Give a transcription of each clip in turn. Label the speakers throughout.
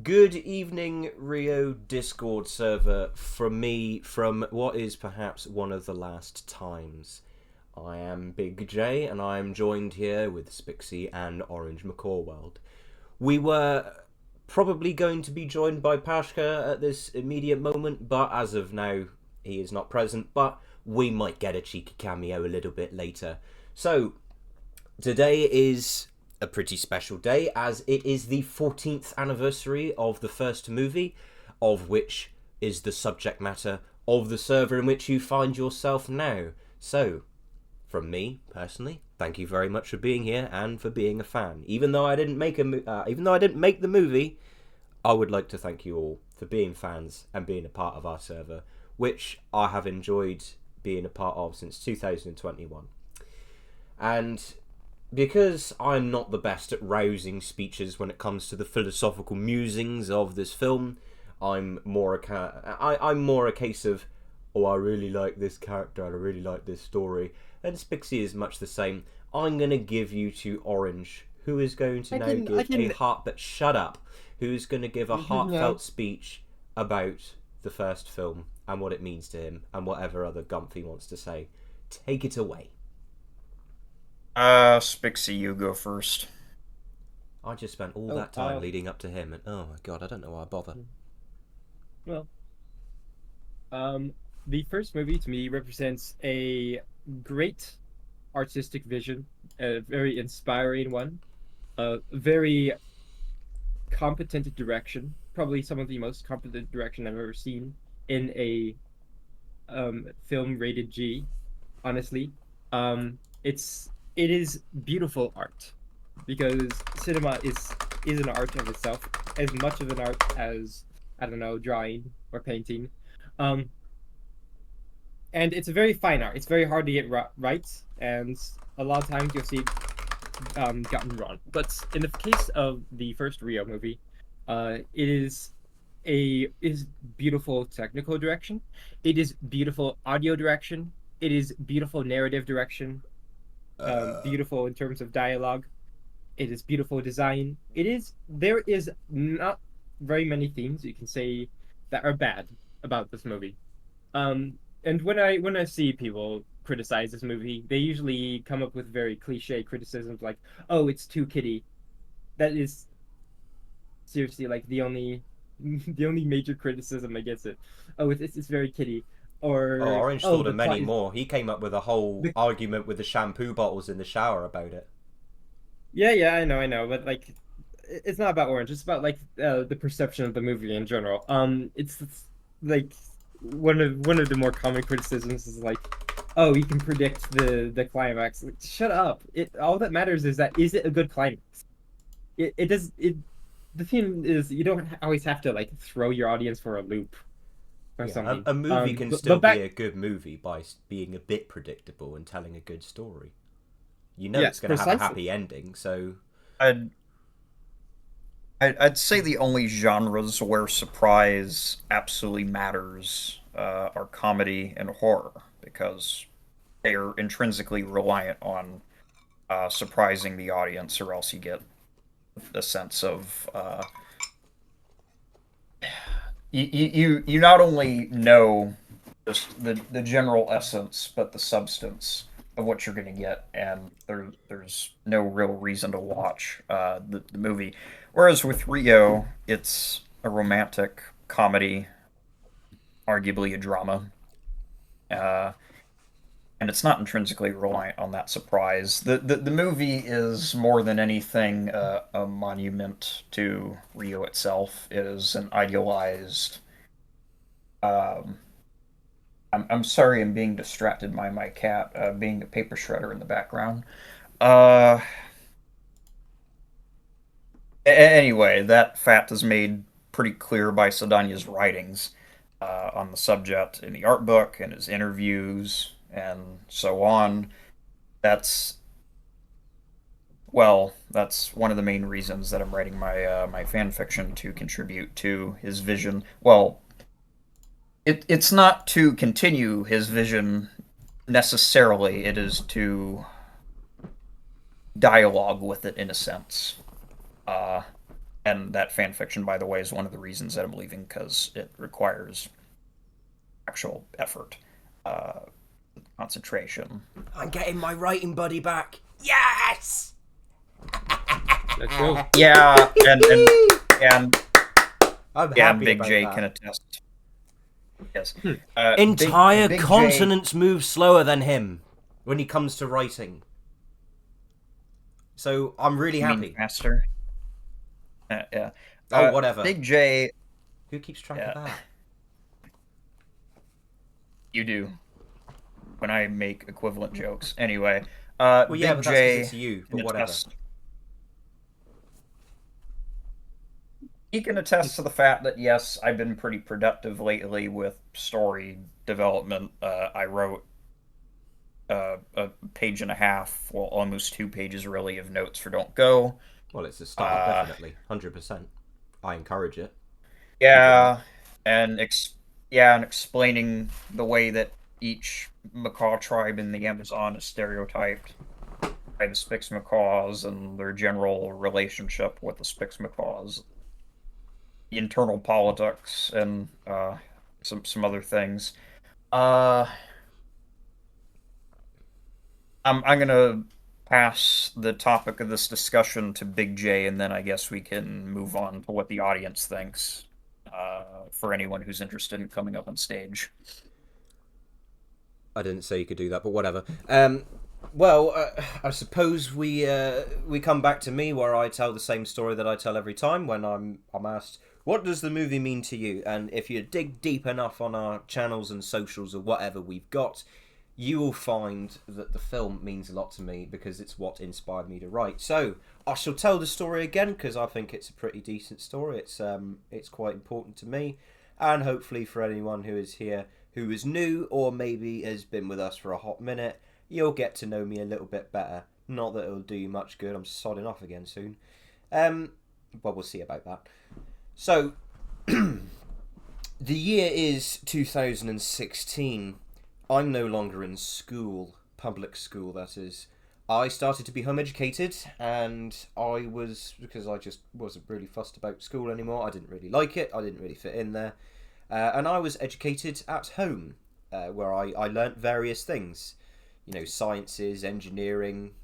Speaker 1: Good evening, Rio Discord server, from me, from what is perhaps one of the last times. I am Big J, and I am joined here with Spixie and Orange McCallworld. We were probably going to be joined by Pashka at this immediate moment, but as of now, he is not present, but we might get a cheeky cameo a little bit later. So, today is a pretty special day as it is the 14th anniversary of the first movie, of which is the subject matter of the server in which you find yourself now. So, from me personally, thank you very much for being here and for being a fan. Even though I didn't make the movie, I would like to thank you all for being fans and being a part of our server, which I have enjoyed being a part of since 2021. And because I'm not the best at rousing speeches when it comes to the philosophical musings of this film, I'm more a case of, oh, I really like this character, I really like this story. And Spixie is much the same. I'm gonna give you to Orange, who is going to
Speaker 2: I
Speaker 1: now
Speaker 2: can, I
Speaker 1: give a
Speaker 2: can.
Speaker 1: shut up, who's going to give a
Speaker 2: No.
Speaker 1: heartfelt speech about the first film and what it means to him and whatever other gumph he wants to say. Take it away.
Speaker 3: Spixie, you go first.
Speaker 1: I just spent all
Speaker 2: Oh,
Speaker 1: that time leading up to him, and oh my god, I don't know why I bother.
Speaker 2: well, um, the first movie to me represents a great artistic vision, a very inspiring one, a very competent direction, probably some of the most competent direction I've ever seen in a film rated G. Honestly, it is beautiful art because cinema is an art of itself, as much of an art as I don't know, drawing or painting. Um, and it's a very fine art. It's very hard to get right, and a lot of times you'll see gotten wrong. But in the case of the first Rio movie, it is beautiful technical direction. It is beautiful audio direction. It is beautiful narrative direction. Beautiful in terms of dialogue. It is beautiful design. There is not very many things you can say that are bad about this movie. And when I see people criticize this movie, they usually come up with very cliche criticisms like, "Oh, it's too kiddie." That is seriously like the only the only major criticism against it. Oh, it's very kiddie,
Speaker 1: Oh,
Speaker 2: or
Speaker 1: Orange
Speaker 2: oh,
Speaker 1: thought
Speaker 2: the
Speaker 1: of many
Speaker 2: plot is
Speaker 1: more. He came up with a whole
Speaker 2: the
Speaker 1: argument with the shampoo bottles in the shower about it.
Speaker 2: yeah, I know, but like it's not about Orange. It's about like the perception of the movie in general. It's like one of the more common criticisms is like, oh, you can predict the climax. Like, shut up. It all that matters is it a good climax? It does it. The thing is, you don't always have to like throw your audience for a loop or
Speaker 1: Yeah,
Speaker 2: something.
Speaker 1: a movie can still
Speaker 2: But
Speaker 1: be
Speaker 2: back,
Speaker 1: a good movie by being a bit predictable and telling a good story. You know it's
Speaker 2: yes,
Speaker 1: going to have a
Speaker 2: precisely.
Speaker 1: happy ending, so
Speaker 3: I'd I'd say the only genres where surprise absolutely matters are comedy and horror because they are intrinsically reliant on surprising the audience, or else you get a sense of you not only know just the general essence, but the substance of what you're going to get, and there's no real reason to watch the movie. Whereas with Rio, it's a romantic comedy, arguably a drama, uh, and it's not intrinsically reliant on that surprise. The movie is more than anything a monument to Rio itself. It is an idealized. Um, I'm sorry, I'm being distracted by my cat being a paper shredder in the background. Uh, anyway, that fact is made pretty clear by Saldanha's writings on the subject in the art book and his interviews and so on. That's that's one of the main reasons that I'm writing my fan fiction to contribute to his vision. Well, it's not to continue his vision necessarily. It is to dialogue with it in a sense. Uh, And that fan fiction, by the way, is one of the reasons that I'm leaving, because it requires actual effort, concentration.
Speaker 1: I'm getting my writing buddy back. Yes.
Speaker 2: Let's go.
Speaker 3: Yeah, and
Speaker 1: I'm
Speaker 3: yeah,
Speaker 1: happy
Speaker 3: Big
Speaker 1: about
Speaker 3: J
Speaker 1: that.
Speaker 3: can attest. Yes.
Speaker 1: Entire
Speaker 3: Big J-
Speaker 1: continents move slower than him when he comes to writing. So I'm really
Speaker 3: you mean
Speaker 1: happy.
Speaker 3: faster. Yeah.
Speaker 1: Oh, whatever.
Speaker 3: Big J,
Speaker 1: Who keeps track
Speaker 3: Yeah.
Speaker 1: of that?
Speaker 3: you do. When I make equivalent jokes. Anyway,
Speaker 1: Well,
Speaker 3: Big
Speaker 1: yeah, but that's
Speaker 3: J
Speaker 1: because it's you.
Speaker 3: can
Speaker 1: But whatever.
Speaker 3: attest. He can attest to the fact that, yes, I've been pretty productive lately with story development. I wrote a page and a half, well, almost 2 pages really, of notes for Don't Go.
Speaker 1: Well, it's a start, definitely, 100%. I encourage it.
Speaker 3: Yeah, and explaining the way that each macaw tribe in the Amazon is stereotyped by the Spix macaws and their general relationship with the Spix macaws, the internal politics, and some other things. I'm gonna pass the topic of this discussion to Big J, and then I guess we can move on to what the audience thinks. For anyone who's interested in coming up on stage.
Speaker 1: I didn't say you could do that, but whatever. Well, I suppose we come back to me, where I tell the same story that I tell every time when I'm asked, what does the movie mean to you? And if you dig deep enough on our channels and socials or whatever we've got, you will find that the film means a lot to me, because it's what inspired me to write. So I shall tell the story again, because I think it's a pretty decent story. It's quite important to me, and hopefully for anyone who is here who is new, or maybe has been with us for a hot minute, you'll get to know me a little bit better. Not that it'll do you much good. I'm sodding off again soon. But we'll see about that. So the year is 2016. I'm no longer in school, public school that is. I started to be home educated, and I was, because I just wasn't really fussed about school anymore. I didn't really like it. I didn't really fit in there. And I was educated at home, where I learnt various things. You know, sciences, engineering,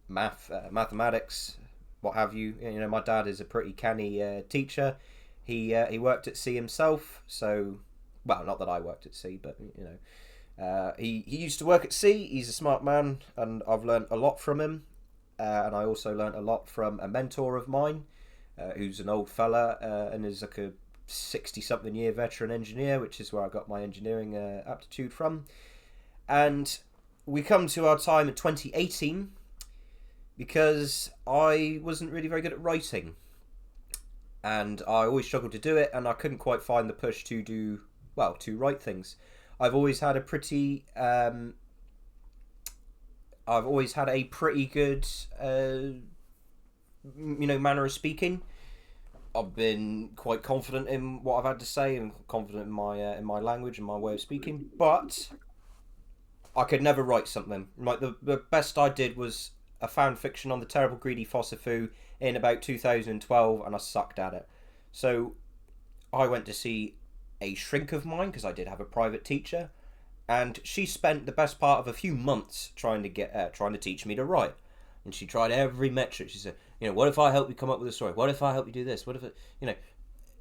Speaker 1: mathematics, what have you. You know, my dad is a pretty canny teacher. He worked at sea himself, so... Well, not that I worked at sea, but, you know. He used to work at sea. He's a smart man, and I've learnt a lot from him. And I also learnt a lot from a mentor of mine, who's an old fella, and is like a 60-something year veteran engineer, which is where I got my engineering aptitude from. And we come to our time at 2018, because I wasn't really very good at writing. And I always struggled to do it, and I couldn't quite find the push to write things. I've always had a pretty good manner of speaking. I've been quite confident in what I've had to say, and confident in my language and my way of speaking, but I could never write something. Like the best I did was a fan fiction on the terrible greedy Fossifu in about 2012, and I sucked at it. So I went to see a shrink of mine, because I did have a private teacher, and she spent the best part of a few months trying to teach me to write. And she tried every metric. She said, what if I help you come up with a story? What if I help you do this? What if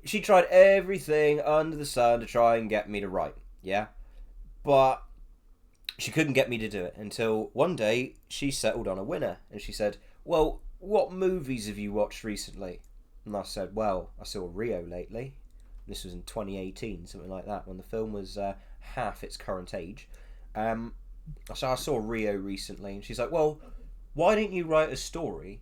Speaker 1: she tried everything under the sun to try and get me to write. Yeah, but she couldn't get me to do it, until one day she settled on a winner, and she said, well, what movies have you watched recently? And I said, well, I saw Rio lately. This was in 2018, something like that, when the film was half its current age. So I saw Rio recently, and she's like, well, why don't you write a story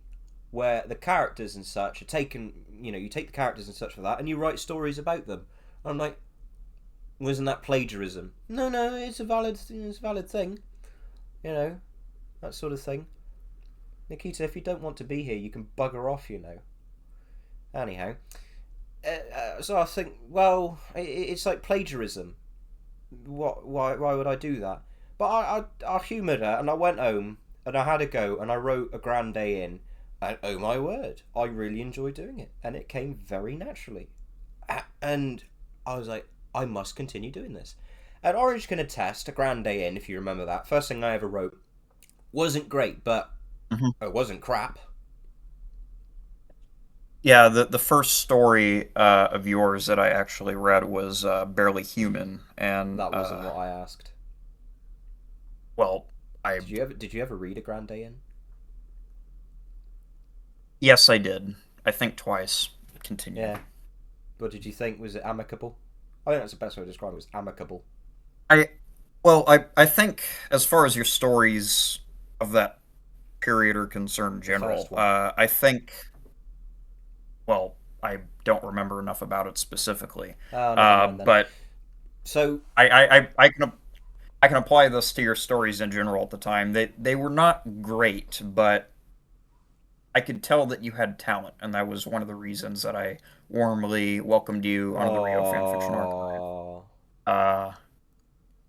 Speaker 1: where the characters and such are taken, you take the characters and such for that, and you write stories about them? And I'm like, wasn't that plagiarism? No, it's a valid thing. That sort of thing. Nikita, if you don't want to be here, you can bugger off, Anyhow. So I think, well, it's like plagiarism. Why would I do that? But I humoured her, and I went home, and I had a go, and I wrote a grande in, And oh my word, I really enjoyed doing it, and it came very naturally. And I was like, I must continue doing this. And Orange Can Attest, a grand day in, if you remember that, first thing I ever wrote, wasn't great, but it wasn't crap.
Speaker 3: Yeah, the first story of yours that I actually read was Barely Human, and
Speaker 1: That wasn't what I asked.
Speaker 3: well,
Speaker 1: Did you ever read a grand day in?
Speaker 3: yes, I did. I think twice. Continue.
Speaker 1: Yeah. What did you think? Was it amicable? I think that's the best way to describe it. Was amicable.
Speaker 3: I think as far as your stories of that period are concerned, in general,
Speaker 1: first one.
Speaker 3: I think. Well, I don't remember enough about it specifically,
Speaker 1: Oh, never mind then.
Speaker 3: but
Speaker 1: So,
Speaker 3: I can apply this to your stories in general at the time. They were not great, but I could tell that you had talent, and that was one of the reasons that I warmly welcomed you onto the Rio Fanfiction Archive. Uh,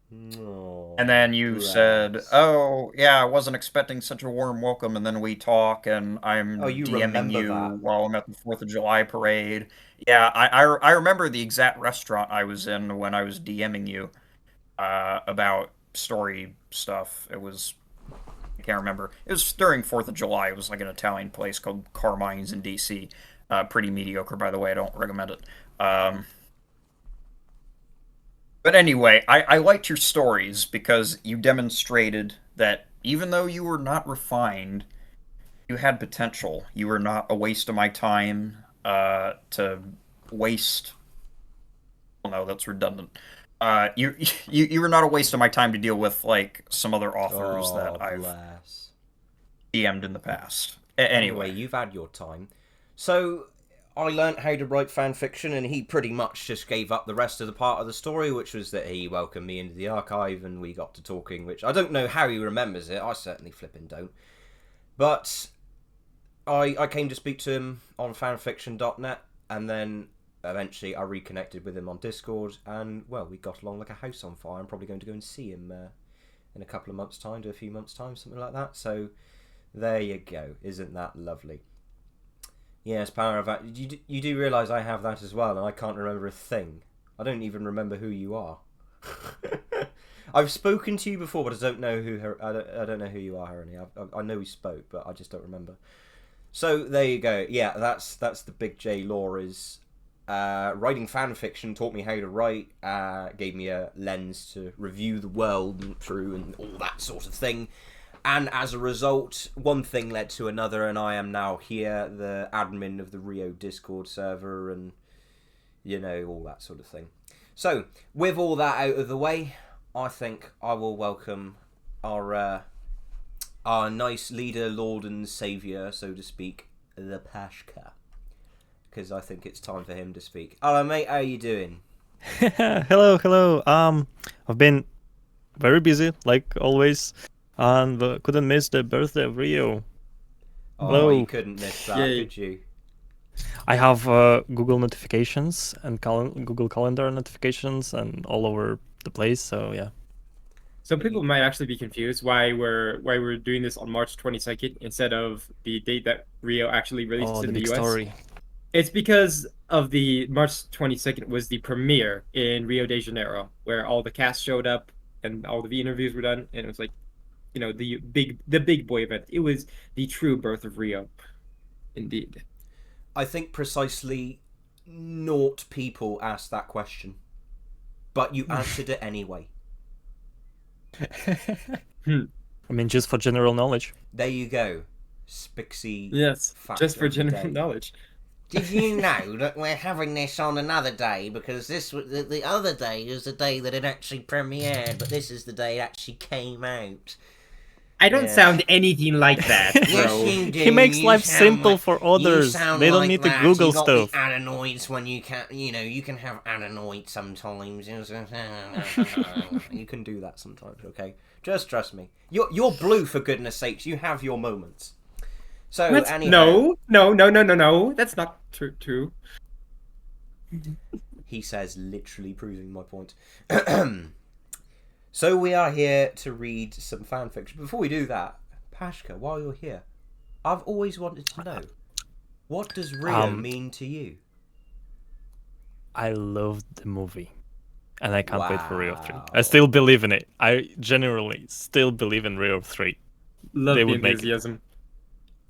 Speaker 3: and then you said,
Speaker 1: Bless.
Speaker 3: "Oh, yeah, I wasn't expecting such a warm welcome." And then we talk, and I'm
Speaker 1: Oh, you
Speaker 3: DMing
Speaker 1: remember
Speaker 3: you
Speaker 1: that.
Speaker 3: while I'm at the 4th of July parade. Yeah, I remember the exact restaurant I was in when I was DMing you about story stuff. It was, I can't remember. It was during 4th of July. It was like an Italian place called Carmine's in DC. Pretty mediocre, by the way. I don't recommend it. But anyway, I liked your stories because you demonstrated that even though you were not refined, you had potential. You were not a waste of my time to waste. Well, no, that's redundant. You, you were not a waste of my time to deal with like some other authors that I've
Speaker 1: bless.
Speaker 3: DM'd in the past.
Speaker 1: Anyway, you've had your time. So, I learnt how to write fan fiction, and he pretty much just gave up the rest of the part of the story, which was that he welcomed me into the archive, and we got to talking, which I don't know how he remembers it. I certainly flipping don't. But I came to speak to him on fanfiction.net, and then eventually I reconnected with him on Discord, and, well, we got along like a house on fire. I'm probably going to go and see him in a couple of months' time, to a few months' time, something like that. So, there you go. Isn't that lovely? Yes, power of you do realise I have that as well, and I can't remember a thing. I don't even remember who you are. I've spoken to you before, but I don't know I don't know who you are, Harony. I know we spoke, but I just don't remember. So there you go. Yeah, that's the Big J law is writing fan fiction taught me how to write, gave me a lens to review the world through and all that sort of thing. And as a result, one thing led to another, and I am now here, the admin of the Rio Discord server, and, you know, all that sort of thing. So, with all that out of the way, I think I will welcome our nice leader, lord and saviour, so to speak, the Pashka. Because I think it's time for him to speak. Hello, mate, how are you doing?
Speaker 4: Hello. I've been very busy, like always. And couldn't miss the birthday of Rio.
Speaker 1: Oh,
Speaker 4: Hello.
Speaker 1: you couldn't miss that,
Speaker 2: Yay.
Speaker 1: could you?
Speaker 4: I have Google notifications and Google Calendar notifications and all over the place. So yeah.
Speaker 2: Some people might actually be confused why we're doing this on March 22nd instead of the date that Rio actually released
Speaker 4: Oh,
Speaker 2: in
Speaker 4: the
Speaker 2: the
Speaker 4: big
Speaker 2: US.
Speaker 4: story.
Speaker 2: It's because of the March 22nd was the premiere in Rio de Janeiro, where all the cast showed up and all the interviews were done, and it was like, you know, the big boy event. It was the true birth of Rio, indeed.
Speaker 1: I think precisely naught people asked that question, but you answered it anyway.
Speaker 4: I mean, just for general knowledge.
Speaker 1: There you go. Spixie.
Speaker 2: Yes,
Speaker 1: fact
Speaker 2: just for
Speaker 1: of the
Speaker 2: general
Speaker 1: day.
Speaker 2: knowledge.
Speaker 5: Did you know that we're having this on another day because the other day is the day that it actually premiered, but this is the day it actually came out.
Speaker 2: I don't
Speaker 1: Yeah.
Speaker 2: sound anything like that,
Speaker 5: Yes,
Speaker 2: bro.
Speaker 5: you do.
Speaker 4: He makes
Speaker 5: You
Speaker 4: life
Speaker 5: sound
Speaker 4: simple
Speaker 5: like-
Speaker 4: for
Speaker 5: you
Speaker 4: others.
Speaker 5: sound
Speaker 4: They don't
Speaker 5: like
Speaker 4: need to
Speaker 5: that.
Speaker 4: Google
Speaker 5: you got
Speaker 4: stuff.
Speaker 5: The adenoids when you can, you can have adenoids sometimes.
Speaker 1: You can do that sometimes, okay? Just trust me. You're blue, for goodness sakes. You have your moments. So,
Speaker 2: What?
Speaker 1: anyhow,
Speaker 2: No. That's not true.
Speaker 1: he says, literally proving my point. So we are here to read some fan fiction. Before we do that, Pashka, while you're here, I've always wanted to know. What does Rio mean to you?
Speaker 4: I loved the movie, and I can't wait for Rio 3. I
Speaker 1: Wow.
Speaker 4: still believe in it. I genuinely still believe in Rio 3.
Speaker 2: Love
Speaker 4: They
Speaker 2: the
Speaker 4: would make it.
Speaker 2: enthusiasm.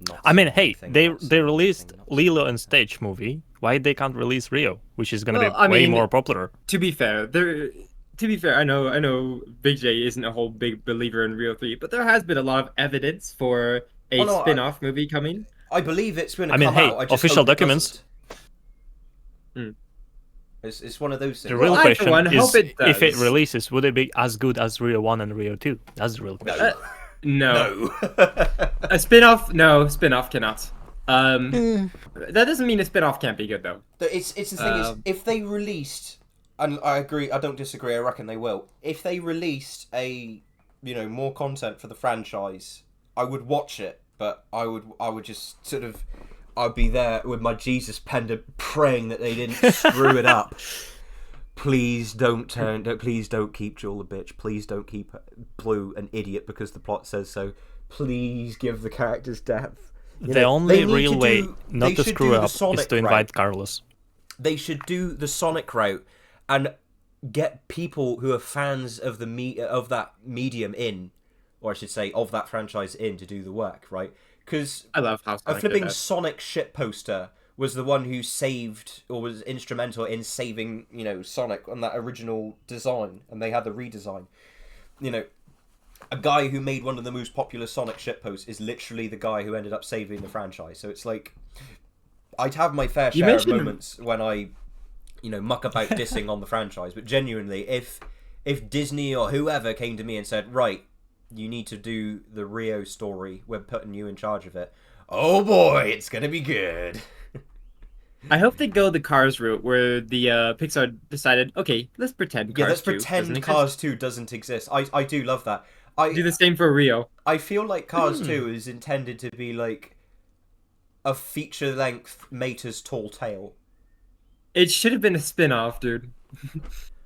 Speaker 1: Not
Speaker 4: I mean,
Speaker 1: saying
Speaker 4: hey,
Speaker 1: anything,
Speaker 4: they
Speaker 1: not saying
Speaker 4: they released
Speaker 1: anything, not saying
Speaker 4: Lilo and
Speaker 1: anything.
Speaker 4: Stitch movie. Why they can't release Rio, which is gonna
Speaker 2: Well,
Speaker 4: be
Speaker 2: I
Speaker 4: way
Speaker 2: mean,
Speaker 4: more popular?
Speaker 2: To be fair, I know Big J isn't a whole big believer in Rio 3, but there has been a lot of evidence for a
Speaker 1: Oh, no,
Speaker 2: spin-off movie coming.
Speaker 1: I believe it's going to
Speaker 4: I mean,
Speaker 1: come
Speaker 4: hey,
Speaker 1: out. I just
Speaker 4: official
Speaker 1: hope it
Speaker 4: documents.
Speaker 1: doesn't.
Speaker 2: Hmm.
Speaker 1: It's one of those things.
Speaker 4: The real
Speaker 2: I, for
Speaker 4: question
Speaker 2: one,
Speaker 4: is,
Speaker 2: hope it
Speaker 4: if it
Speaker 2: does.
Speaker 4: releases, would it be as good as Rio 1 and Rio 2? That's the real question.
Speaker 2: No.
Speaker 1: No.
Speaker 2: A spin-off? No, spin-off cannot. That doesn't mean a spin-off can't be good, though.
Speaker 1: It's the thing is,
Speaker 2: Um,
Speaker 1: if they released, and I agree, I don't disagree. I reckon they will. If they released more content for the franchise, I would watch it. But I would just sort of, I'd be there with my Jesus pendant, praying that they didn't screw it up. Please please don't keep Jewel a bitch. Please don't keep Blue an idiot because the plot says so. Please give the characters depth.
Speaker 4: The only real way not
Speaker 1: they
Speaker 4: to
Speaker 1: should
Speaker 4: screw
Speaker 1: do the
Speaker 4: up is
Speaker 1: Sonic
Speaker 4: to
Speaker 1: route.
Speaker 4: invite Carlos.
Speaker 1: They should do the Sonic route and get people who are fans of of that medium in, or I should say, of that franchise in to do the work, right? Because
Speaker 2: I love how
Speaker 1: a
Speaker 2: Sonic did
Speaker 1: flipping
Speaker 2: that.
Speaker 1: Sonic shit poster was the one who saved or was instrumental in saving, Sonic on that original design, and they had the redesign. A guy who made one of the most popular Sonic shitposts is literally the guy who ended up saving the franchise. So it's like, I'd have my fair
Speaker 2: You
Speaker 1: share of
Speaker 2: mentioned-
Speaker 1: moments when I, muck about dissing on the franchise. But genuinely, if Disney or whoever came to me and said, right, you need to do the Rio story, we're putting you in charge of it. Oh boy, it's gonna be good.
Speaker 2: I hope they go the Cars route, where the Pixar decided, okay, let's pretend Cars
Speaker 1: Yeah, let's
Speaker 2: 2 doesn't
Speaker 1: pretend
Speaker 2: exist.
Speaker 1: Cars 2 doesn't exist. I do love that.
Speaker 2: Do the same for Rio.
Speaker 1: I feel like Cars 2 is intended to be like a feature-length Mater's Tall Tale.
Speaker 2: It should have been a spin-off, dude.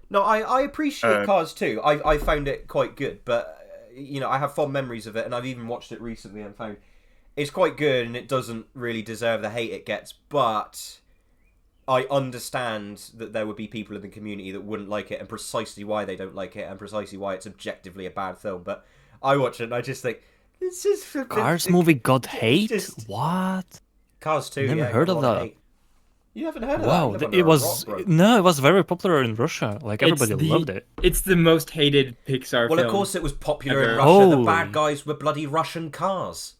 Speaker 1: No, I appreciate Cars 2. I found it quite good, but I have fond memories of it, and I've even watched it recently and found it's quite good, and it doesn't really deserve the hate it gets. But I understand that there would be people in the community that wouldn't like it, and precisely why they don't like it, and precisely why it's objectively a bad film. But I watch it and I just think this is
Speaker 4: Cars movie got hate?
Speaker 1: just-
Speaker 4: What?
Speaker 1: Cars 2.
Speaker 4: Never
Speaker 1: yeah,
Speaker 4: heard
Speaker 1: got a
Speaker 4: of
Speaker 1: lot
Speaker 4: that.
Speaker 1: hate. You haven't heard of
Speaker 4: Wow,
Speaker 1: that? You live under
Speaker 4: it
Speaker 1: a
Speaker 4: was
Speaker 1: rock, bro.
Speaker 4: no, it was very popular in Russia. Like everybody loved it.
Speaker 2: It's the most hated Pixar
Speaker 1: Well,
Speaker 2: film.
Speaker 1: of course it was popular in
Speaker 2: Ever.
Speaker 1: Russia. The
Speaker 4: Holy.
Speaker 1: bad guys were bloody Russian cars.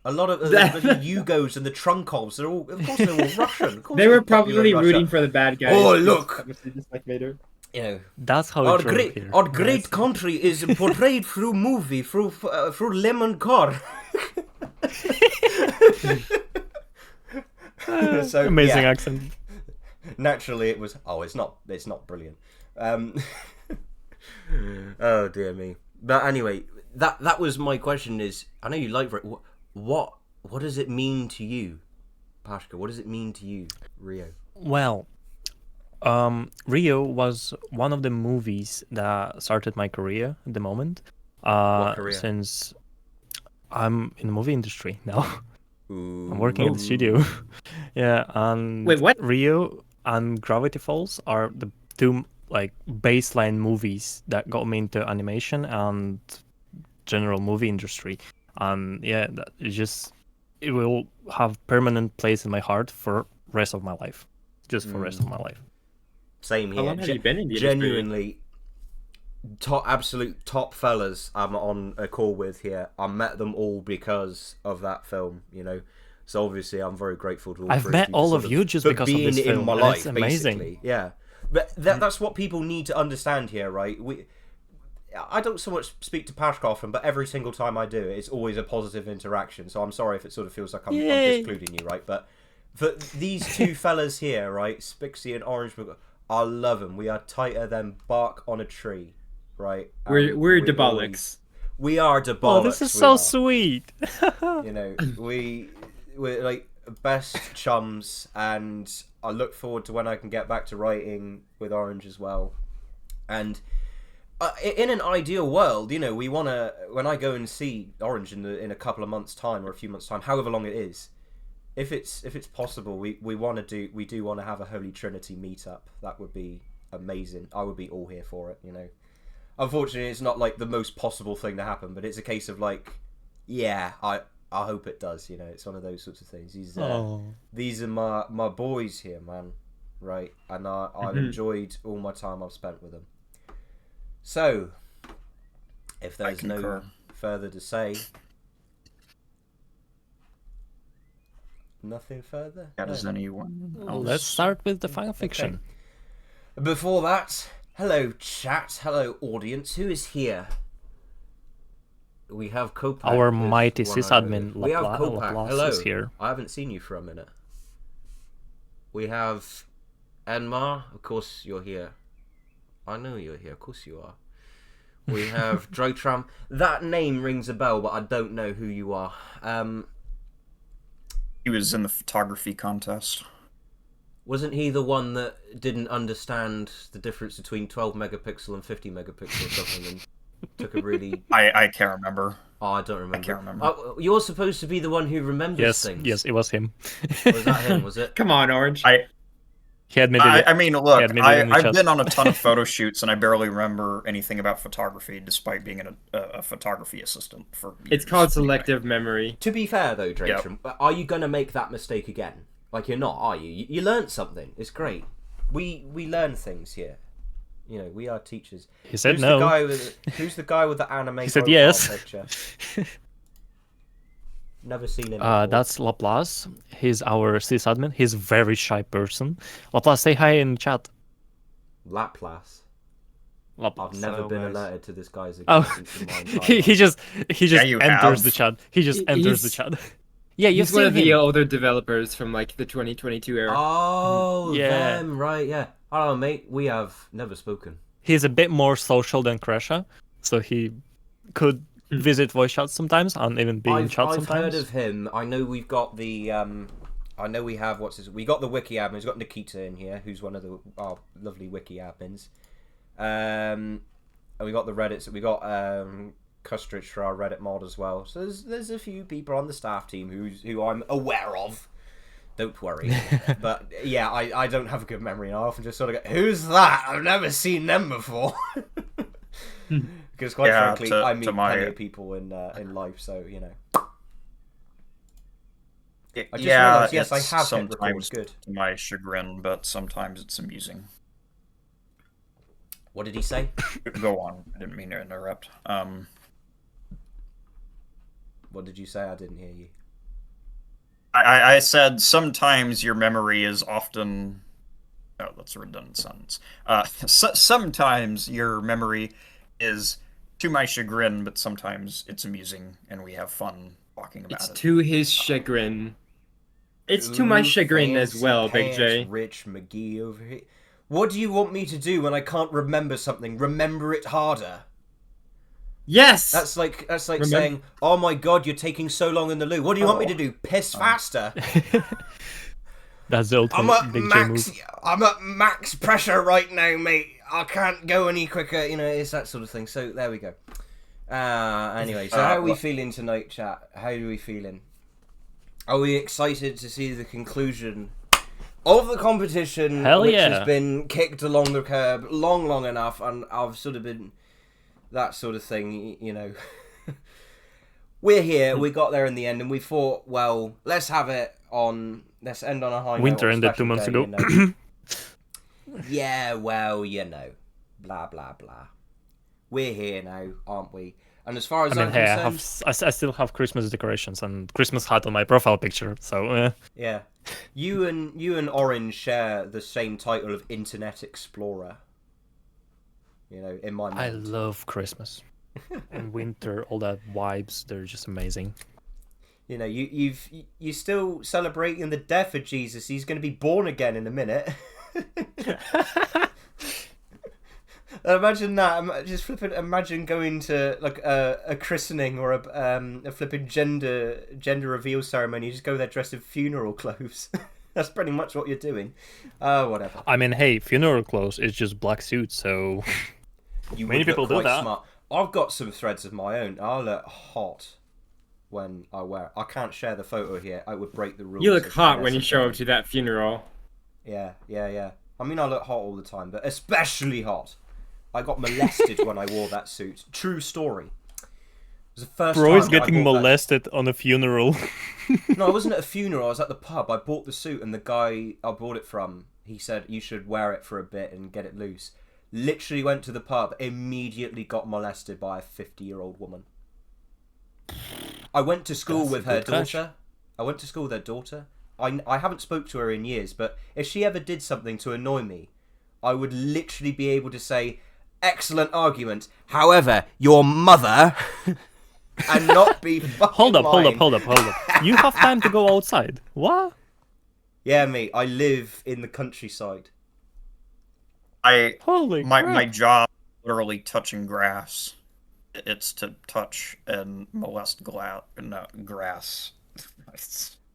Speaker 1: A lot of the bloody Yugos and the Trunkovs, of course they're all Russian. Of course
Speaker 2: They
Speaker 1: they're
Speaker 2: were
Speaker 1: popular in
Speaker 2: probably
Speaker 1: Russia.
Speaker 2: rooting for the bad guys.
Speaker 1: Oh,
Speaker 2: because
Speaker 1: look.
Speaker 2: obviously just like Vader.
Speaker 4: That's how
Speaker 1: Our
Speaker 4: it drove
Speaker 1: great,
Speaker 4: here.
Speaker 1: our great country is portrayed through movie, through lemon car. So,
Speaker 4: Amazing
Speaker 1: yeah,
Speaker 4: accent.
Speaker 1: naturally it was. Oh, it's not brilliant. Oh dear me. But anyway, that was my question. Is I know you like it. What does it mean to you, Pashka? What does it mean to you, Rio?
Speaker 4: Well, Rio was one of the movies that started my career at the moment.
Speaker 1: career?
Speaker 4: Since I'm in the movie industry now.
Speaker 1: Ooh.
Speaker 4: I'm working in the studio. Yeah, and
Speaker 2: Wait, what?
Speaker 4: Rio and Gravity Falls are the two like baseline movies that got me into animation and general movie industry. And yeah, it will have permanent place in my heart for rest of my life. Just for rest of my life.
Speaker 1: Same here.
Speaker 2: How long have you been in the industry?
Speaker 1: Genuinely, absolute top fellas I'm on a call with here. I met them all because of that film, So obviously I'm very grateful to all
Speaker 4: I've
Speaker 1: three
Speaker 4: met
Speaker 1: you
Speaker 4: all
Speaker 1: for
Speaker 4: of
Speaker 1: sort
Speaker 4: you just
Speaker 1: for
Speaker 4: because of
Speaker 1: being
Speaker 4: this
Speaker 1: in
Speaker 4: film,
Speaker 1: my
Speaker 4: and
Speaker 1: life,
Speaker 4: it's amazing.
Speaker 1: basically. Yeah. But that's what people need to understand here, right? I don't so much speak to Pashka often, but every single time I do, it's always a positive interaction. So I'm sorry if it sort of feels like I'm
Speaker 4: Yay.
Speaker 1: discluding you, right? But for these two fellas here, right, Spixie and Orange, I love them. We are tighter than bark on a tree, right? And
Speaker 2: We're
Speaker 1: we
Speaker 2: Dabolics.
Speaker 1: always- We are Dabolics.
Speaker 4: Oh, this is
Speaker 1: we
Speaker 4: so
Speaker 1: are.
Speaker 4: sweet.
Speaker 1: We're like best chums, and I look forward to when I can get back to writing with Orange as well. And in an ideal world, you know, we want to. When I go and see Orange in a couple of months' time or a few months' time, however long it is, if it's possible, we do want to have a Holy Trinity meetup. That would be amazing. I would be all here for it. You know, unfortunately, it's not like the most possible thing to happen, but it's a case of like, yeah, I hope it does. You know, it's one of those sorts of things. These are my boys here, man. Right, and I've enjoyed all my time I've spent with them. So, if there's no further to say, nothing further.
Speaker 3: Does anyone else?
Speaker 4: Let's start with the fan fiction.
Speaker 1: Okay. Before that, hello chat, hello audience. Who is here? We have Copac.
Speaker 4: Our
Speaker 1: with
Speaker 4: mighty
Speaker 1: 100.
Speaker 4: sysadmin
Speaker 1: We have Copac.
Speaker 4: Laplace
Speaker 1: Hello.
Speaker 4: is here.
Speaker 1: I haven't seen you for a minute. We have Enmar. Of course you're here. I know you're here. Of course you are. We have Drotram. That name rings a bell, but I don't know who you are.
Speaker 3: He was in the photography contest.
Speaker 1: Wasn't he the one that didn't understand the difference between 12 megapixel and 50 megapixel or something and took a really...
Speaker 3: I can't remember.
Speaker 1: Oh, I don't remember.
Speaker 3: I can't remember.
Speaker 1: You're supposed to be the one who remembers things.
Speaker 4: Yes, it was him.
Speaker 1: Was that him, was it?
Speaker 2: Come on, Orange.
Speaker 4: He admitted it.
Speaker 3: I mean, look,
Speaker 4: admitted it in the
Speaker 3: I've
Speaker 4: chat.
Speaker 3: been on a ton of photo shoots, and I barely remember anything about photography, despite being a photography assistant for
Speaker 2: It's
Speaker 3: years.
Speaker 2: called selective memory.
Speaker 1: To be fair, though, Dratram, are you going to make that mistake again? Like, you're not, are you? You learned something. It's great. We learn things here. You know, we are teachers.
Speaker 4: He said
Speaker 1: Who's
Speaker 4: no.
Speaker 1: Who's the guy with the anime
Speaker 4: He said
Speaker 1: profile
Speaker 4: yes.
Speaker 1: picture? Never seen him.
Speaker 4: That's Laplace. He's our sysadmin. He's a very shy person. Laplace, say hi in chat.
Speaker 1: Laplace.
Speaker 4: Laplace.
Speaker 1: I've never
Speaker 4: so
Speaker 1: been
Speaker 4: nice.
Speaker 1: alerted to this guy's
Speaker 4: Oh,
Speaker 1: existence in my entire
Speaker 4: he
Speaker 1: life.
Speaker 4: just
Speaker 3: you
Speaker 4: enters
Speaker 3: have.
Speaker 4: the chat. He just enters the
Speaker 2: He's-
Speaker 4: chat. Yeah, you've
Speaker 2: He's one
Speaker 4: seen
Speaker 2: of the
Speaker 4: him.
Speaker 2: older developers from like the 2022 era.
Speaker 1: Oh,
Speaker 4: Yeah.
Speaker 1: them, right, yeah. Hello, mate. We have never spoken.
Speaker 4: He's a bit more social than Kresha, so he could visit voice chat sometimes and even be in chat
Speaker 1: I've
Speaker 4: sometimes.
Speaker 1: heard of him. I know we've got the I know we have we got the wiki admin. We've got Nikita in here, who's one of our lovely wiki admins. And we got the Reddits. We got Custridge for our Reddit mod as well. So there's a few people on the staff team who I'm aware of. Don't worry. But yeah, I don't have a good memory, and I often just sort of go, "Who's that? I've never seen them before." Because quite frankly, I meet plenty of people in life, so you know. I just realised, yes, I
Speaker 3: it's
Speaker 1: have hit record.
Speaker 3: sometimes
Speaker 1: Good.
Speaker 3: to my chagrin, but sometimes it's amusing.
Speaker 1: What did he say?
Speaker 3: Go on. I didn't mean to interrupt.
Speaker 1: What did you say? I didn't hear you.
Speaker 3: I said sometimes your memory is often... Oh, that's a redundant sentence. Sometimes your memory is to my chagrin, but sometimes it's amusing, and we have fun talking about
Speaker 2: It's
Speaker 3: it.
Speaker 2: to his chagrin. It's to my
Speaker 1: Ooh,
Speaker 2: chagrin as
Speaker 1: fancy
Speaker 2: well, Big
Speaker 1: pants,
Speaker 2: J.
Speaker 1: Rich McGee over here. What do you want me to do when I can't remember something? Remember it harder.
Speaker 2: Yes!
Speaker 1: That's like
Speaker 2: Remember-
Speaker 1: saying, "Oh my God, you're taking so long in the loo. What do you want me to do? Piss faster?"
Speaker 4: That's the
Speaker 1: I'm
Speaker 4: ultimate
Speaker 1: at
Speaker 4: Big J
Speaker 1: max.
Speaker 4: move.
Speaker 1: I'm at max pressure right now, mate. I can't go any quicker. You know, it's that sort of thing. So there we go. Anyway, so how are we feeling tonight, chat? How are we feeling? Are we excited to see the conclusion of the competition,
Speaker 4: Hell
Speaker 1: which
Speaker 4: yeah.
Speaker 1: has been kicked along the curb long enough, and I've sort of been that sort of thing, you know. We're here, we got there in the end, and we thought, well, let's end on a high note.
Speaker 4: Winter
Speaker 1: on a
Speaker 4: ended
Speaker 1: special
Speaker 4: 2 months
Speaker 1: day,
Speaker 4: ago.
Speaker 1: you know. Yeah, well, you know, blah blah blah. We're here now, aren't we? And as far as
Speaker 4: I mean,
Speaker 1: I'm
Speaker 4: hey,
Speaker 1: concerned,
Speaker 4: I still have Christmas decorations and Christmas hat on my profile picture, so
Speaker 1: yeah, you and Orange share the same title of Internet Explorer. You know, in my mind.
Speaker 4: I love Christmas and winter. All that vibes, they're just amazing.
Speaker 1: You know, you're still celebrating the death of Jesus. He's going to be born again in a minute. Imagine that. Just flipping. Imagine going to like a christening or a flipping gender reveal ceremony. You just go there dressed in funeral clothes. That's pretty much what you're doing. Whatever.
Speaker 4: I mean, hey, funeral clothes is just black suits, so
Speaker 1: You
Speaker 4: Many
Speaker 1: would look
Speaker 4: people do
Speaker 1: quite
Speaker 4: that.
Speaker 1: smart. I've got some threads of my own. I look hot when I wear it. I can't share the photo here. I would break the rules.
Speaker 2: You look
Speaker 1: of
Speaker 2: hot when you
Speaker 1: NSFW.
Speaker 2: show up to that funeral.
Speaker 1: Yeah. I mean, I look hot all the time, but especially hot. I got molested when I wore that suit. True story. It was the first
Speaker 4: Bro
Speaker 1: time
Speaker 4: is
Speaker 1: that I
Speaker 4: getting
Speaker 1: bought that-
Speaker 4: molested on a funeral.
Speaker 1: No, I wasn't at a funeral. I was at the pub. I bought the suit, and the guy I bought it from, he said you should wear it for a bit and get it loose. Literally went to the pub, immediately got molested by a 50-year-old woman. I went to school
Speaker 4: That's
Speaker 1: with
Speaker 4: a
Speaker 1: her
Speaker 4: good catch.
Speaker 1: daughter. I went to school with their daughter. I haven't spoke to her in years, but if she ever did something to annoy me, I would literally be able to say, excellent argument. However, your mother... and not be fucking
Speaker 4: Hold up.
Speaker 1: lying.
Speaker 4: You have time to go outside. What?
Speaker 1: Yeah, mate, I live in the countryside.
Speaker 4: Holy
Speaker 3: My
Speaker 4: crap.
Speaker 3: my job literally touching grass. It's to touch and molest grass.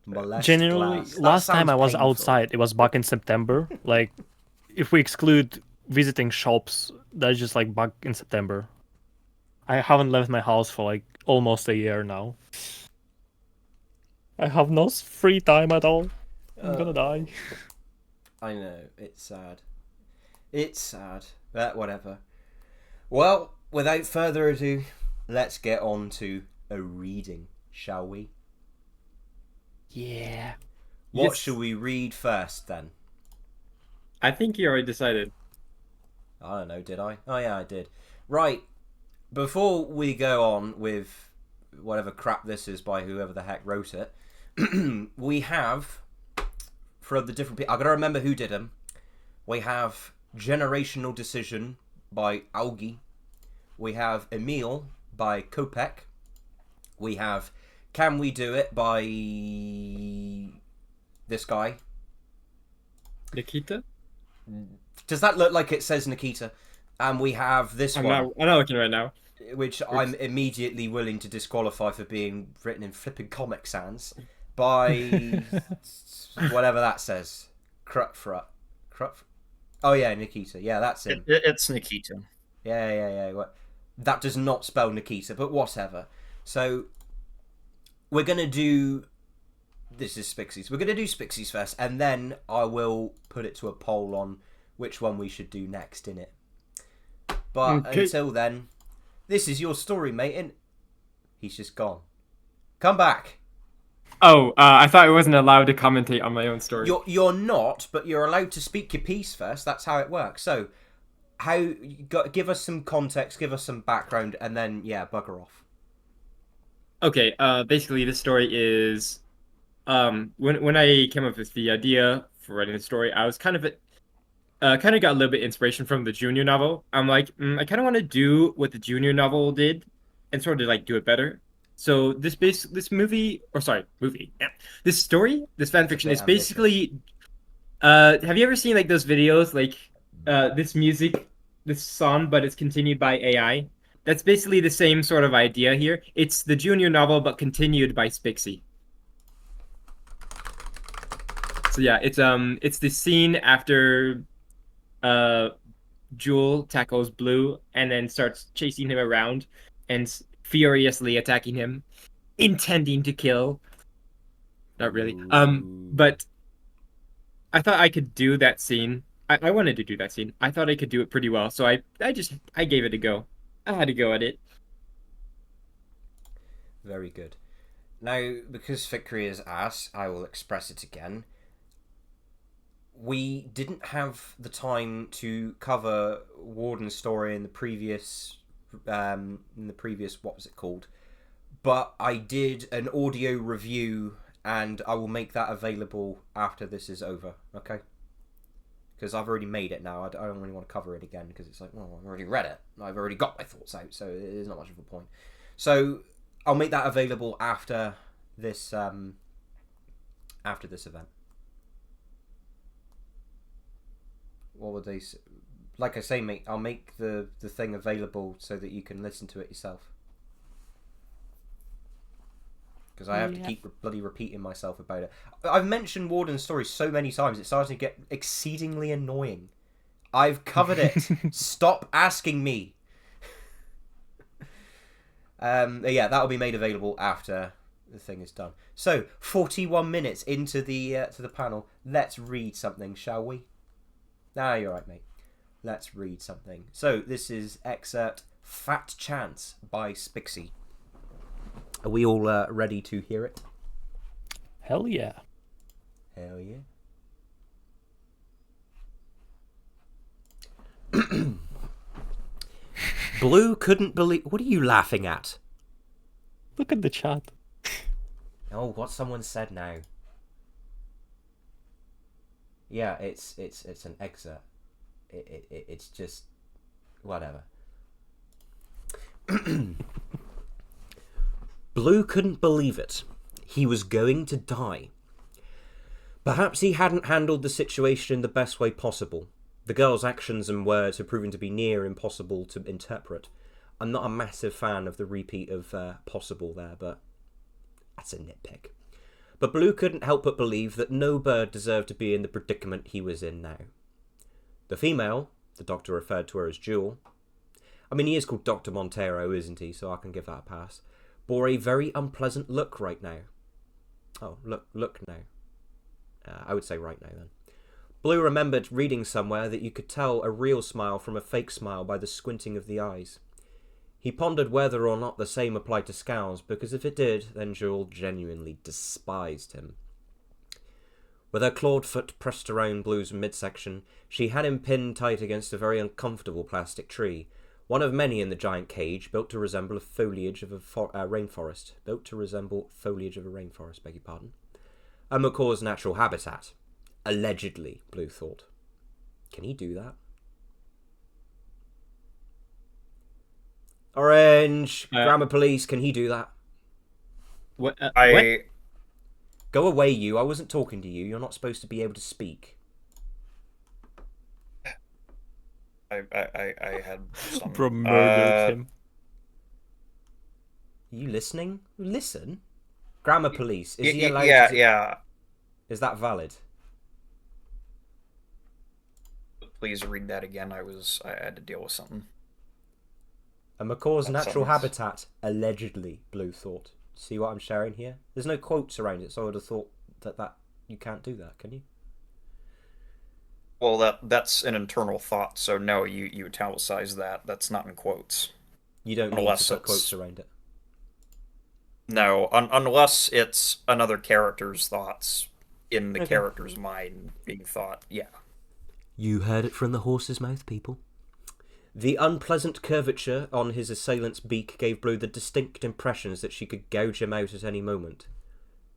Speaker 1: Molest
Speaker 4: Generally,
Speaker 1: glass. That
Speaker 4: last time
Speaker 1: sounds
Speaker 4: I was
Speaker 1: painful.
Speaker 4: outside, it was back in September. Like, if we exclude visiting shops, that's just like back in September. I haven't left my house for like almost a year now. I have no free time at all. I'm gonna die.
Speaker 1: I know, it's sad. It's sad. But whatever. Well, without further ado, let's get on to a reading, shall we?
Speaker 4: Yeah.
Speaker 1: What
Speaker 2: Yes.
Speaker 1: shall we read first, then?
Speaker 2: I think you already decided.
Speaker 1: I don't know, did I? Oh, yeah, I did. Right. Before we go on with whatever crap this is by whoever the heck wrote it, we have, for the different people, I gotta remember who did them. We have Generational Decision by Augie. We have Emil by Kopek. We have Can We Do It by this guy.
Speaker 2: Nikita?
Speaker 1: Does that look like it says Nikita? And we have this
Speaker 2: I'm
Speaker 1: one,
Speaker 2: not looking right now.
Speaker 1: which I'm immediately willing to disqualify for being written in flipping Comic Sans by whatever that says. Krutfrut. Oh yeah, Nikita. Yeah, that's him.
Speaker 3: It's Nikita.
Speaker 1: Yeah. What? That does not spell Nikita, but whatever. So we're gonna do. This is Spixies. We're gonna do Spixies first, and then I will put it to a poll on which one we should do next in it. But
Speaker 2: Okay.
Speaker 1: until then, this is your story, mate. And he's just gone. Come back.
Speaker 2: Oh, I thought I wasn't allowed to commentate on my own story.
Speaker 1: You're not, but you're allowed to speak your piece first. That's how it works. So, give us some context, give us some background, and then bugger off.
Speaker 2: Okay, basically this story is when I came up with the idea for writing the story, I was kind of got a little bit inspiration from the Junior novel. I'm like, I kind of want to do what the Junior novel did and sort of like do it better. So this movie, or sorry, movie. Yeah. This story, this fan fiction is
Speaker 1: ambitious.
Speaker 2: basically have you ever seen like those videos like this music, this song, but it's continued by AI? That's basically the same sort of idea here. It's the Junior novel, but continued by Spixie. So yeah, it's the scene after Jewel tackles Blue and then starts chasing him around and furiously attacking him, intending to kill. Not really. But I thought I could do that scene. I wanted to do that scene. I thought I could do it pretty well, so I gave it a go. I had to go at it.
Speaker 1: Very good. Now, because Fikri is ass, I will express it again. We didn't have the time to cover Warden's story in the previous what was it called? But I did an audio review, and I will make that available after this is over. Okay? Because I've already made it now. I don't really want to cover it again because it's like, well, I've already read it. I've already got my thoughts out, so there's not much of a point. So I'll make that available after this event. What would they say? Like I say, mate, I'll make the thing available so that you can listen to it yourself. Because I have to keep bloody repeating myself about it. I've mentioned Warden's story so many times, it's starting to get exceedingly annoying. I've covered it. Stop asking me. Yeah, that'll be made available after the thing is done. So, 41 minutes into the to the panel. Let's read something, shall we? Ah, you're right, mate. Let's read something. So, this is excerpt Fat Chance by Spixie. Are we all ready to hear it?
Speaker 4: Hell yeah.
Speaker 1: Hell yeah. Blue couldn't believe... What are you laughing at?
Speaker 4: Look at the chat.
Speaker 1: Oh, what someone said now. Yeah, it's an excerpt. It's just... Whatever. Blue couldn't believe it. He was going to die. Perhaps he hadn't handled the situation in the best way possible. The girl's actions and words have proven to be near impossible to interpret. I'm not a massive fan of the repeat of possible there, but that's a nitpick. But Blue couldn't help but believe that no bird deserved to be in the predicament he was in now. The female, the doctor referred to her as Jewel, I mean, he is called Dr. Montero, isn't he? So I can give that a pass. Bore a very unpleasant look right now. Oh, look now. I would say right now, then. Blue remembered reading somewhere that you could tell a real smile from a fake smile by the squinting of the eyes. He pondered whether or not the same applied to Scowls, because if it did, then Jewel genuinely despised him. With her clawed foot pressed around Blue's midsection, she had him pinned tight against a very uncomfortable plastic tree, one of many in the giant cage, built to resemble foliage of a rainforest. Built to resemble foliage of a rainforest, beg your pardon. A macaw's natural habitat. Allegedly, Blue thought. Can he do that? Orange, grammar police, can he do that?
Speaker 2: What?
Speaker 3: I
Speaker 1: Go away, you. I wasn't talking to you. You're not supposed to be able to speak.
Speaker 3: I had some.
Speaker 4: Bro murdered him.
Speaker 1: Are you listening? Listen. Grammar police. Is he allowed
Speaker 3: Yeah,
Speaker 1: to...
Speaker 3: yeah.
Speaker 1: Is that valid?
Speaker 3: Please read that again. I had to deal with something.
Speaker 1: A macaw's
Speaker 3: That
Speaker 1: natural
Speaker 3: sounds-
Speaker 1: habitat, allegedly, Blue thought. See what I'm sharing here? There's no quotes around it, so I would have thought that you can't do that, can you?
Speaker 3: Well, that's an internal thought. So no, you italicize that. That's not in quotes.
Speaker 1: You don't need
Speaker 3: Unless
Speaker 1: to put
Speaker 3: it's-
Speaker 1: quotes around it.
Speaker 3: No, unless it's another character's thoughts in the
Speaker 1: Okay.
Speaker 3: character's mind being thought. Yeah.
Speaker 1: You heard it from the horse's mouth, people. The unpleasant curvature on his assailant's beak gave Blue the distinct impressions that she could gouge him out at any moment.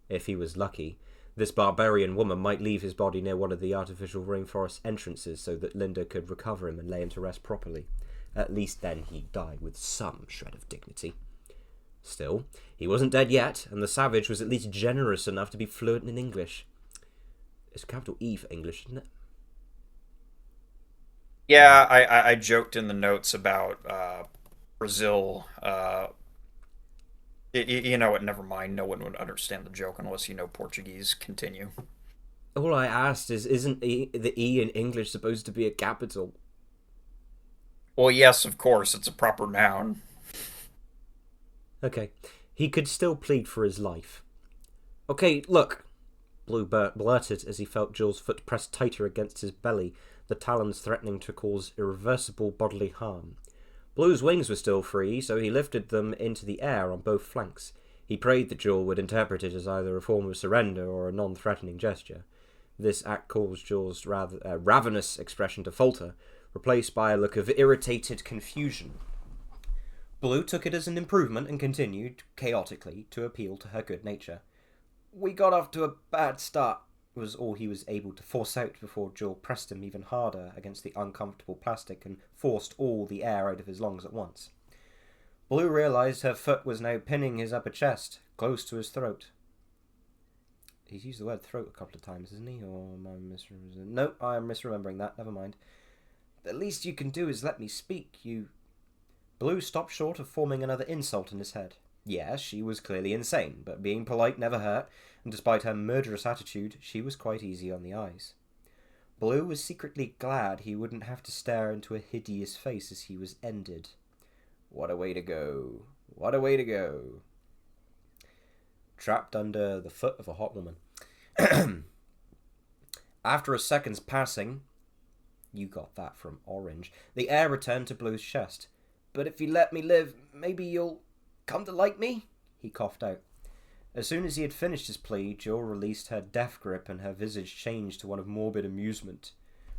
Speaker 1: If he was lucky, this barbarian woman might leave his body near one of the artificial rainforest entrances so that Linda could recover him and lay him to rest properly. At least then he'd die with some shred of dignity. Still, he wasn't dead yet, and the savage was at least generous enough to be fluent in English. It's capital E for English, isn't it?
Speaker 3: Yeah, I joked in the notes about Brazil. You know what? Never mind. No one would understand the joke unless you know Portuguese. Continue.
Speaker 1: All I asked is, isn't the E in English supposed to be a capital?
Speaker 3: Well, yes, of course. It's a proper noun.
Speaker 1: Okay. He could still plead for his life. Okay, look, Blue blurted as he felt Jules' foot pressed tighter against his belly, the talons threatening to cause irreversible bodily harm. Blue's wings were still free, so he lifted them into the air on both flanks. He prayed that Jewel would interpret it as either a form of surrender or a non-threatening gesture. This act caused Jewel's rather ravenous expression to falter, replaced by a look of irritated confusion. Blue took it as an improvement and continued, chaotically, to appeal to her good nature. "We got off to a bad start," was all he was able to force out before Jewel pressed him even harder against the uncomfortable plastic and forced all the air out of his lungs at once. Blue realised her foot was now pinning his upper chest, close to his throat. He's used the word throat a couple of times, hasn't he? Or am I misremembering? No, I am misremembering that. Never mind. "The least you can do is let me speak, you..." Blue stopped short of forming another insult in his head. Yes, she was clearly insane, but being polite never hurt, and despite her murderous attitude, she was quite easy on the eyes. Blue was secretly glad he wouldn't have to stare into a hideous face as he was ended. What a way to go. What a way to go. Trapped under the foot of a hot woman. After a second's passing, you got that from Orange, the air returned to Blue's chest. But if you let me live, maybe you'll come to like me? He coughed out. As soon as he had finished his plea, Jill released her death grip and her visage changed to one of morbid amusement.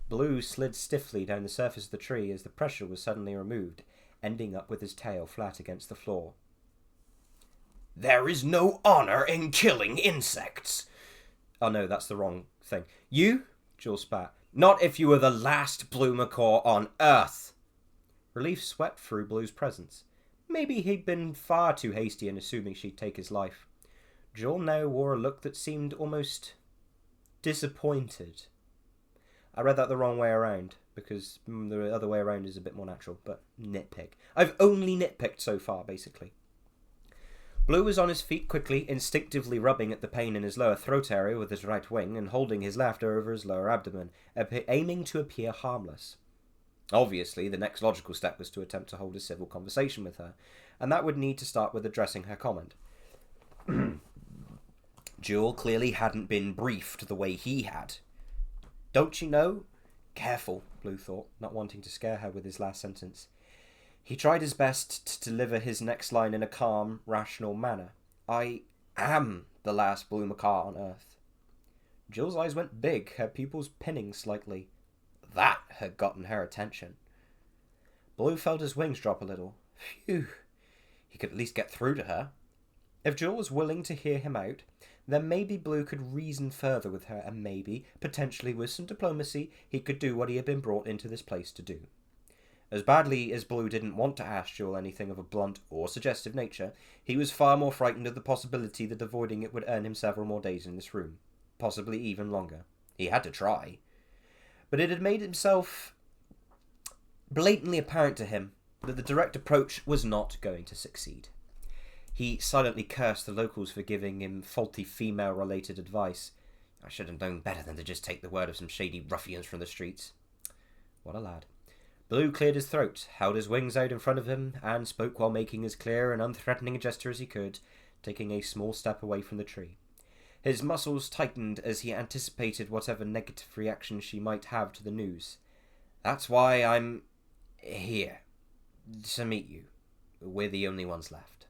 Speaker 1: Blue slid stiffly down the surface of the tree as the pressure was suddenly removed, ending up with his tail flat against the floor. There is no honor in killing insects. Oh no, that's the wrong thing. You? Jill spat. Not if you were the last blue macaw on Earth. Relief swept through Blue's presence. Maybe he'd been far too hasty in assuming she'd take his life. Jill now wore a look that seemed almost disappointed. I read that the wrong way around, because the other way around is a bit more natural, but nitpick. I've only nitpicked so far, basically. Blue was on his feet quickly, instinctively rubbing at the pain in his lower throat area with his right wing and holding his left over his lower abdomen, aiming to appear harmless. Obviously, the next logical step was to attempt to hold a civil conversation with her, and that would need to start with addressing her comment. Jill clearly hadn't been briefed the way he had. Don't you know? Careful, Blue thought, not wanting to scare her with his last sentence. He tried his best to deliver his next line in a calm, rational manner. I am the last blue macaw on Earth. Jill's eyes went big, her pupils pinning slightly. That had gotten her attention. Blue felt his wings drop a little. Phew. He could at least get through to her. If Jill was willing to hear him out, then maybe Blue could reason further with her, and maybe, potentially with some diplomacy, he could do what he had been brought into this place to do. As badly as Blue didn't want to ask Jill anything of a blunt or suggestive nature, he was far more frightened of the possibility that avoiding it would earn him several more days in this room. Possibly even longer. He had to try. But it had made himself blatantly apparent to him that the direct approach was not going to succeed. He silently cursed the locals for giving him faulty female-related advice. I should have known better than to just take the word of some shady ruffians from the streets. What a lad. Blue cleared his throat, held his wings out in front of him, and spoke while making as clear and unthreatening a gesture as he could, taking a small step away from the tree. His muscles tightened as he anticipated whatever negative reaction she might have to the news. That's why I'm here. To meet you. We're the only ones left.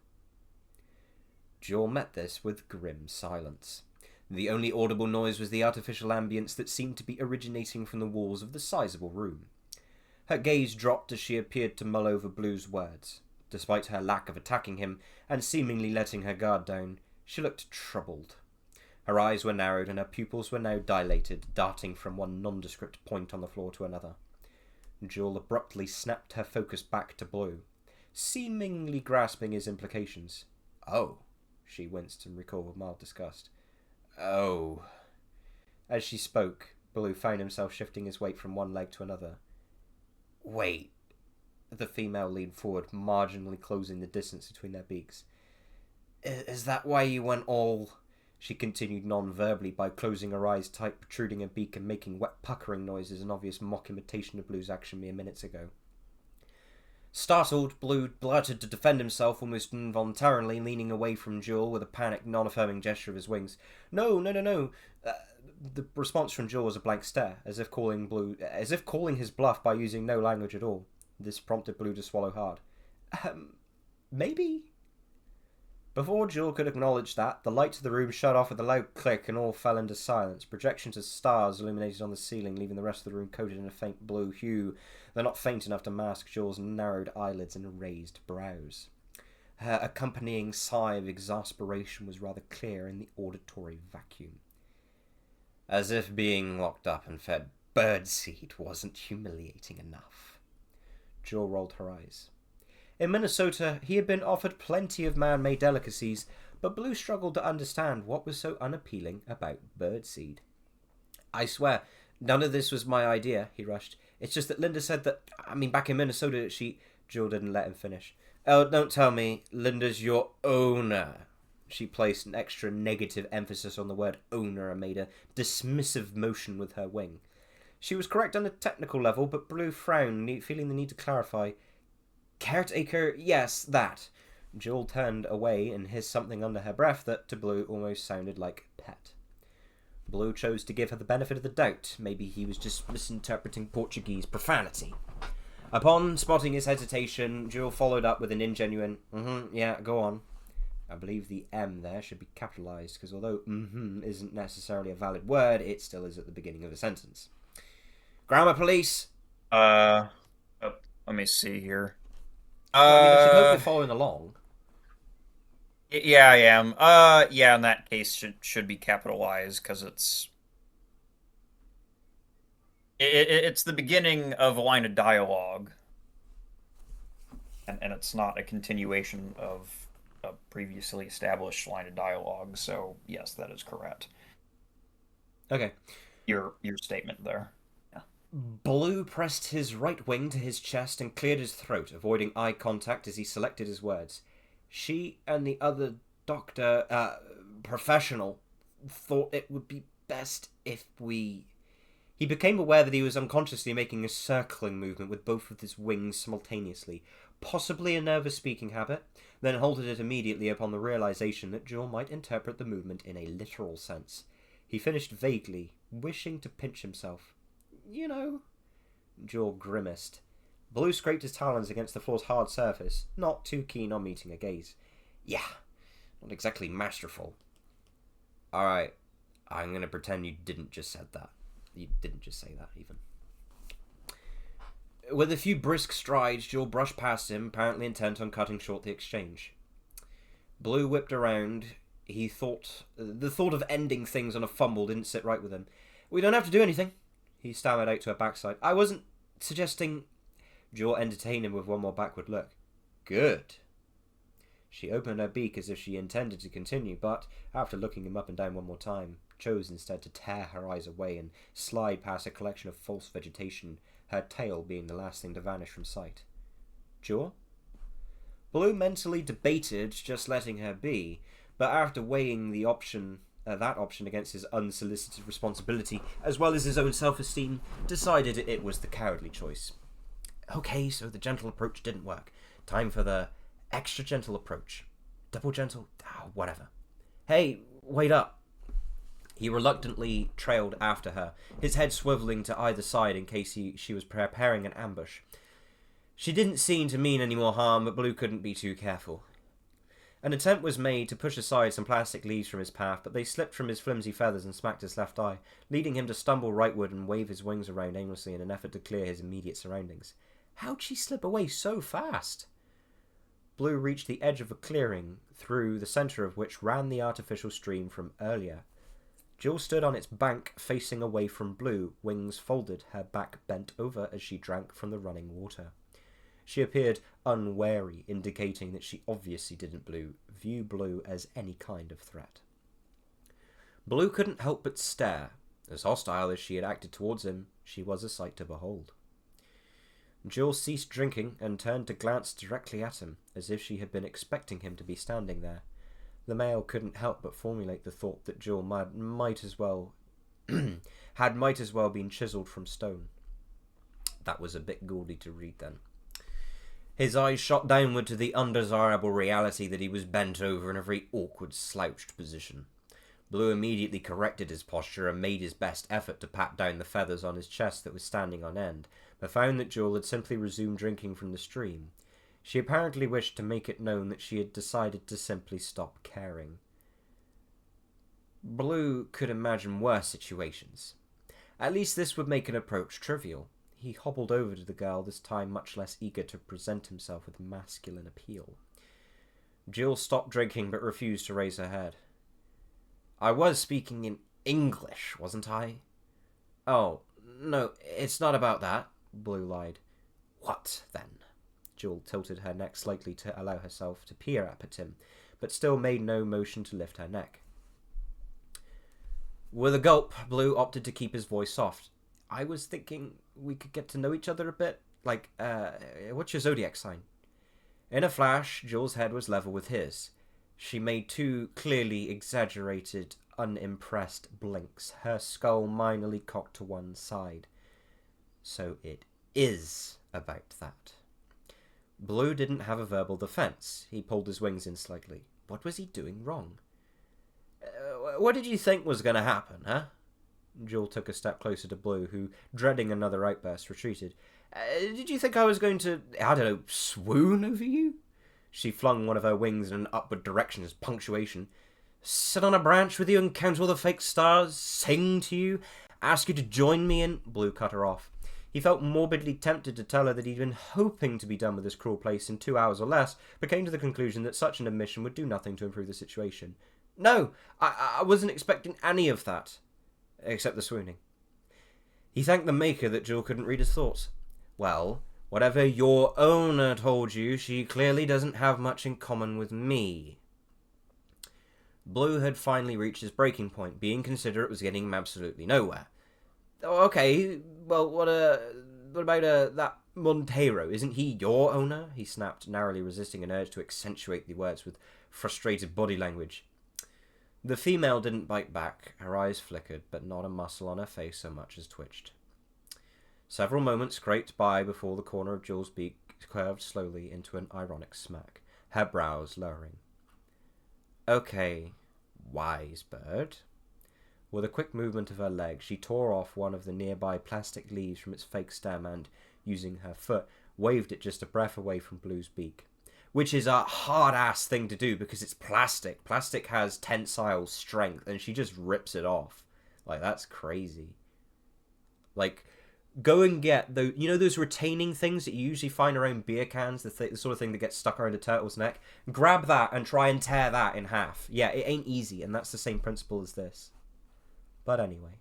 Speaker 1: Jill met this with grim silence. The only audible noise was the artificial ambience that seemed to be originating from the walls of the sizable room. Her gaze dropped as she appeared to mull over Blue's words. Despite her lack of attacking him, and seemingly letting her guard down, she looked troubled. Her eyes were narrowed and her pupils were now dilated, darting from one nondescript point on the floor to another. Jill abruptly snapped her focus back to Blue, seemingly grasping his implications. Oh, she winced and recalled with mild disgust. Oh. As she spoke, Blue found himself shifting his weight from one leg to another. Wait. The female leaned forward, marginally closing the distance between their beaks. Is that why you went all... She continued non-verbally by closing her eyes tight, protruding her beak and making wet puckering noises, an obvious mock imitation of Blue's action mere minutes ago. Startled, Blue blurted to defend himself almost involuntarily, leaning away from Jill with a panicked, non-affirming gesture of his wings. No. The response from Jill was a blank stare, as if calling his bluff by using no language at all. This prompted Blue to swallow hard. Maybe? Before Jill could acknowledge that, the lights of the room shut off with a loud click and all fell into silence. Projections of stars illuminated on the ceiling, leaving the rest of the room coated in a faint blue hue, though not faint enough to mask Jill's narrowed eyelids and raised brows. Her accompanying sigh of exasperation was rather clear in the auditory vacuum. As if being locked up and fed birdseed wasn't humiliating enough. Jill rolled her eyes. In Minnesota, he had been offered plenty of man-made delicacies, but Blue struggled to understand what was so unappealing about birdseed. I swear, none of this was my idea, he rushed. It's just that Linda said that, back in Minnesota, she... Jill didn't let him finish. Oh, don't tell me, Linda's your owner. She placed an extra negative emphasis on the word owner and made a dismissive motion with her wing. She was correct on a technical level, but Blue frowned, feeling the need to clarify. Caretaker, yes, that. Jewel turned away and hissed something under her breath that, to Blue, almost sounded like pet. Blue chose to give her the benefit of the doubt. Maybe he was just misinterpreting Portuguese profanity. Upon spotting his hesitation, Jewel followed up with an ingenuine, yeah, go on. I believe the M there should be capitalized, because although isn't necessarily a valid word, it still is at the beginning of a sentence. Grammar police!
Speaker 3: Let me see here.
Speaker 1: I mean, I should hope you're following along.
Speaker 3: Yeah, I am. Yeah, in that case, should be capitalized because it's the beginning of a line of dialogue, and it's not a continuation of a previously established line of dialogue. So yes, that is correct.
Speaker 1: Okay.
Speaker 3: Your statement there.
Speaker 1: Blue pressed his right wing to his chest and cleared his throat, avoiding eye contact as he selected his words. She and the other professional, thought it would be best if we... He became aware that he was unconsciously making a circling movement with both of his wings simultaneously, possibly a nervous speaking habit, then halted it immediately upon the realization that Jewel might interpret the movement in a literal sense. He finished vaguely, wishing to pinch himself. You know. Jewel grimaced. Blue scraped his talons against the floor's hard surface, not too keen on meeting a gaze. Yeah, not exactly masterful. Alright, I'm gonna pretend you didn't just said that. You didn't just say that, even. With a few brisk strides, Jewel brushed past him, apparently intent on cutting short the exchange. Blue whipped around. The thought of ending things on a fumble didn't sit right with him. We don't have to do anything, he stammered out to her backside. I wasn't suggesting... Jewel entertained him with one more backward look. Good. She opened her beak as if she intended to continue, but, after looking him up and down one more time, chose instead to tear her eyes away and slide past a collection of false vegetation, her tail being the last thing to vanish from sight. Jewel? Blue mentally debated just letting her be, but after weighing that option against his unsolicited responsibility, as well as his own self-esteem, decided it was the cowardly choice. Okay, so the gentle approach didn't work. Time for the extra gentle approach. Double gentle? Whatever. Hey, wait up. He reluctantly trailed after her, his head swiveling to either side in case she was preparing an ambush. She didn't seem to mean any more harm, but Blue couldn't be too careful. An attempt was made to push aside some plastic leaves from his path, but they slipped from his flimsy feathers and smacked his left eye, leading him to stumble rightward and wave his wings around aimlessly in an effort to clear his immediate surroundings. How'd she slip away so fast? Blue reached the edge of a clearing, through the centre of which ran the artificial stream from earlier. Jill stood on its bank, facing away from Blue, wings folded, her back bent over as she drank from the running water. She appeared unwary, indicating that she obviously didn't view Blue as any kind of threat. Blue couldn't help but stare. As hostile as she had acted towards him, she was a sight to behold. Jill ceased drinking and turned to glance directly at him, as if she had been expecting him to be standing there. The male couldn't help but formulate the thought that Jill might as well been chiselled from stone. That was a bit gaudy to read then. His eyes shot downward to the undesirable reality that he was bent over in a very awkward, slouched position. Blue immediately corrected his posture and made his best effort to pat down the feathers on his chest that was standing on end, but found that Jewel had simply resumed drinking from the stream. She apparently wished to make it known that she had decided to simply stop caring. Blue could imagine worse situations. At least this would make an approach trivial. He hobbled over to the girl, this time much less eager to present himself with masculine appeal. Jill stopped drinking but refused to raise her head. I was speaking in English, wasn't I? Oh, no, it's not about that, Blue lied. What, then? Jill tilted her neck slightly to allow herself to peer up at him, but still made no motion to lift her neck. With a gulp, Blue opted to keep his voice soft. I was thinking we could get to know each other a bit. Like, what's your zodiac sign? In a flash, Jill's head was level with his. She made two clearly exaggerated, unimpressed blinks, her skull minorly cocked to one side. So it is about that. Blue didn't have a verbal defense. He pulled his wings in slightly. What was he doing wrong? What did you think was going to happen, huh? Jewel took a step closer to Blue, who, dreading another outburst, retreated. Did you think I was going to, I don't know, swoon over you? She flung one of her wings in an upward direction as punctuation. Sit on a branch with you and count all the fake stars, sing to you, ask you to join me in... Blue cut her off. He felt morbidly tempted to tell her that he'd been hoping to be done with this cruel place in 2 hours or less, but came to the conclusion that such an admission would do nothing to improve the situation. No, I wasn't expecting any of that. Except the swooning. He thanked the Maker that Jewel couldn't read his thoughts. Well, whatever your owner told you, she clearly doesn't have much in common with me. Blue had finally reached his breaking point, being considerate was getting him absolutely nowhere. Oh, okay, well, what about that Montero? Isn't he your owner? He snapped, narrowly resisting an urge to accentuate the words with frustrated body language. The female didn't bite back. Her eyes flickered, but not a muscle on her face so much as twitched. Several moments scraped by before the corner of Jewel's beak curved slowly into an ironic smack, her brows lowering. Okay, wise bird. With a quick movement of her leg, she tore off one of the nearby plastic leaves from its fake stem and, using her foot, waved it just a breath away from Blue's beak. Which is a hard-ass thing to do because it's plastic. Plastic has tensile strength, and she just rips it off. Like, that's crazy. Like, go and get those retaining things that you usually find around beer cans, the sort of thing that gets stuck around a turtle's neck. Grab that and try and tear that in half. Yeah, it ain't easy, and that's the same principle as this. But anyway.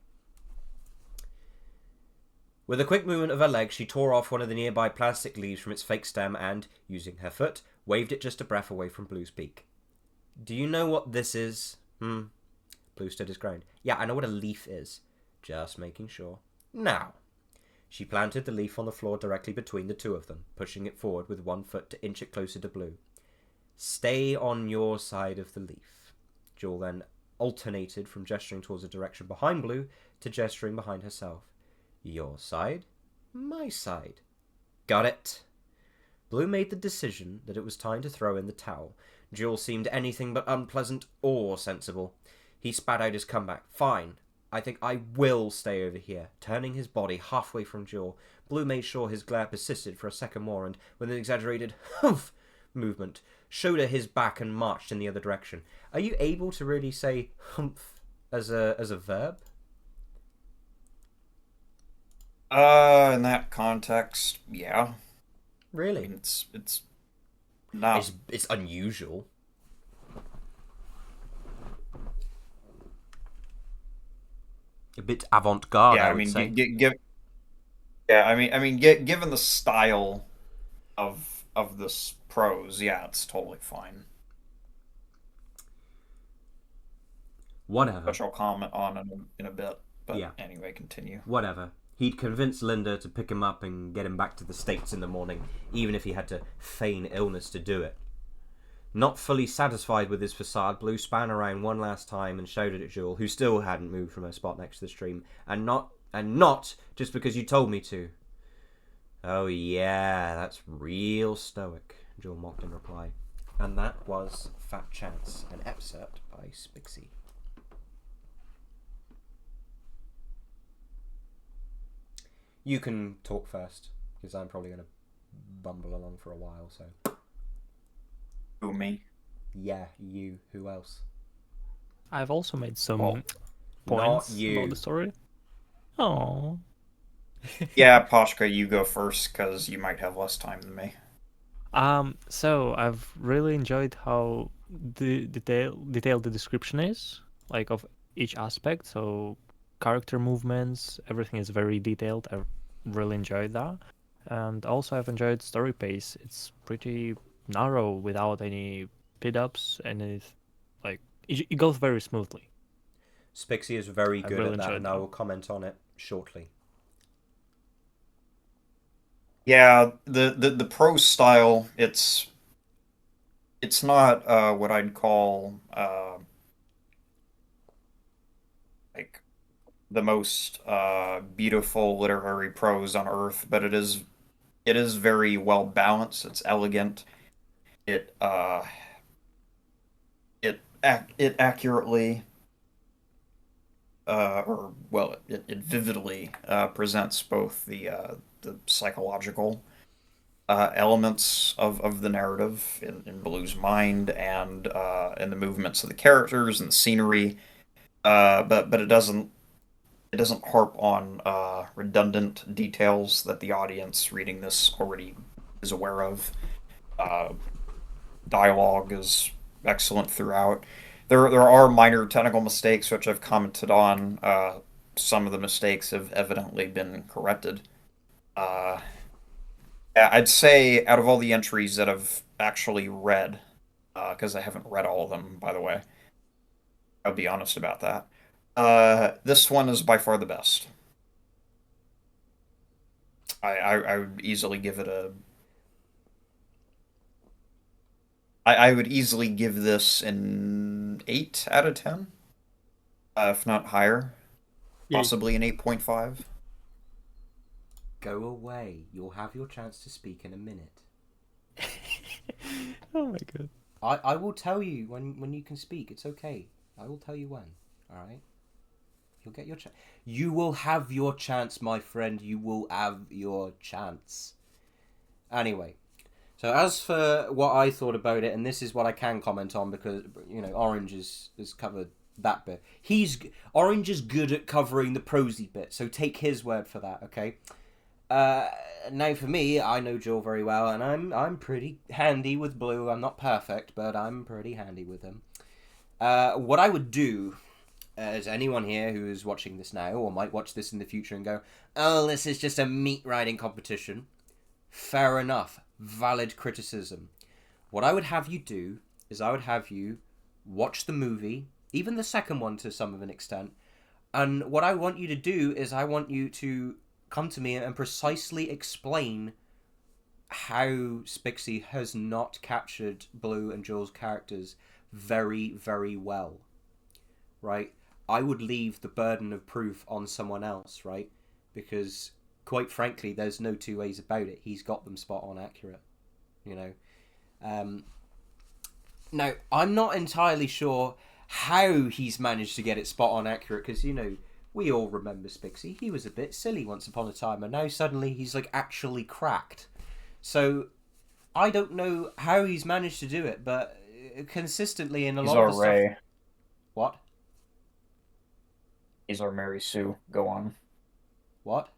Speaker 1: With a quick movement of her leg, she tore off one of the nearby plastic leaves from its fake stem and, using her foot, waved it just a breath away from Blue's beak. Do you know what this is? Blue stood his ground. Yeah, I know what a leaf is. Just making sure. Now. She planted the leaf on the floor directly between the two of them, pushing it forward with one foot to inch it closer to Blue. Stay on your side of the leaf. Jewel then alternated from gesturing towards the direction behind Blue to gesturing behind herself. Your side, my side. Got it. Blue made the decision that it was time to throw in the towel. Jewel seemed anything but unpleasant or sensible. He spat out his comeback. Fine. I think I will stay over here. Turning his body halfway from Jewel, Blue made sure his glare persisted for a second more and, with an exaggerated humph movement, showed her his back and marched in the other direction. Are you able to really say humph as a verb?
Speaker 3: In that context, yeah.
Speaker 1: Really?
Speaker 3: It's not.
Speaker 1: It's unusual. A bit avant-garde.
Speaker 3: Yeah,
Speaker 1: I would say.
Speaker 3: Given the style of this prose, yeah, it's totally fine.
Speaker 1: Whatever.
Speaker 3: Which I'll comment on in a bit. But
Speaker 1: yeah.
Speaker 3: Anyway, continue.
Speaker 1: Whatever. He'd convinced Linda to pick him up and get him back to the States in the morning, even if he had to feign illness to do it. Not fully satisfied with his facade, Blue span around one last time and shouted at Jewel, who still hadn't moved from her spot next to the stream, and not just because you told me to. Oh yeah, that's real stoic, Jewel mocked in reply. And that was Fat Chance, an excerpt by Spixie. You can talk first, because I'm probably going to bumble along for a while, so...
Speaker 3: Who, me?
Speaker 1: Yeah, you. Who else?
Speaker 4: I've also made some
Speaker 1: Not
Speaker 4: points
Speaker 1: you.
Speaker 4: about the story. Oh.
Speaker 3: Yeah, Poshka, you go first, because you might have less time than me.
Speaker 4: So I've really enjoyed how detailed the description is, like of each aspect. So character movements, everything is very detailed. I really enjoyed that, and also I've enjoyed story pace. It's pretty narrow without any pit-ups, and it goes very smoothly.
Speaker 1: Spixie is very good
Speaker 4: really
Speaker 1: at that,
Speaker 4: enjoyed
Speaker 1: and
Speaker 4: that.
Speaker 1: I will comment on it shortly.
Speaker 3: Yeah, the prose style, it's not what I'd call like the most beautiful literary prose on earth, but it is it is very well balanced. It's elegant. It it accurately it vividly presents both the psychological elements of the narrative in Blue's mind and in the movements of the characters and the scenery. But it doesn't harp on redundant details that the audience reading this already is aware of. Dialogue is excellent throughout. There are minor technical mistakes which I've commented on. Some of the mistakes have evidently been corrected. I'd say out of all the entries that I've actually read, because I haven't read all of them, by the way, I'll be honest about that. This one is by far the best. I would easily give it a. I would easily give this an 8 out of 10, if not higher,
Speaker 2: Yeah.
Speaker 3: possibly an 8.5.
Speaker 1: Go away. You'll have your chance to speak in a minute.
Speaker 4: Oh my god.
Speaker 1: I will tell you when you can speak. It's okay. I will tell you when. All right. You'll get your chance. You will have your chance, my friend. You will have your chance. Anyway, so as for what I thought about it, and this is what I can comment on because Orange has covered that bit. Orange is good at covering the prosy bit, so take his word for that. Okay. Now for me, I know Joel very well, and I'm pretty handy with Blue. I'm not perfect, but I'm pretty handy with him. What I would do, as anyone here who is watching this now, or might watch this in the future and go, oh, this is just a meat riding competition. Fair enough. Valid criticism. What I would have you do is I would have you watch the movie, even the second one to some of an extent, and what I want you to do is I want you to come to me and precisely explain how Spixie has not captured Blue and Joel's characters very, very well, right? I would leave the burden of proof on someone else, right? Because, quite frankly, there's no two ways about it. He's got them spot on accurate, Now, I'm not entirely sure how he's managed to get it spot on accurate, because, we all remember Spixie. He was a bit silly once upon a time, and now suddenly he's, actually cracked. So, I don't know how he's managed to do it, but consistently in a lot of the
Speaker 3: Ray.
Speaker 1: stuff... What?
Speaker 3: He's our Mary Sue. Go on.
Speaker 1: What?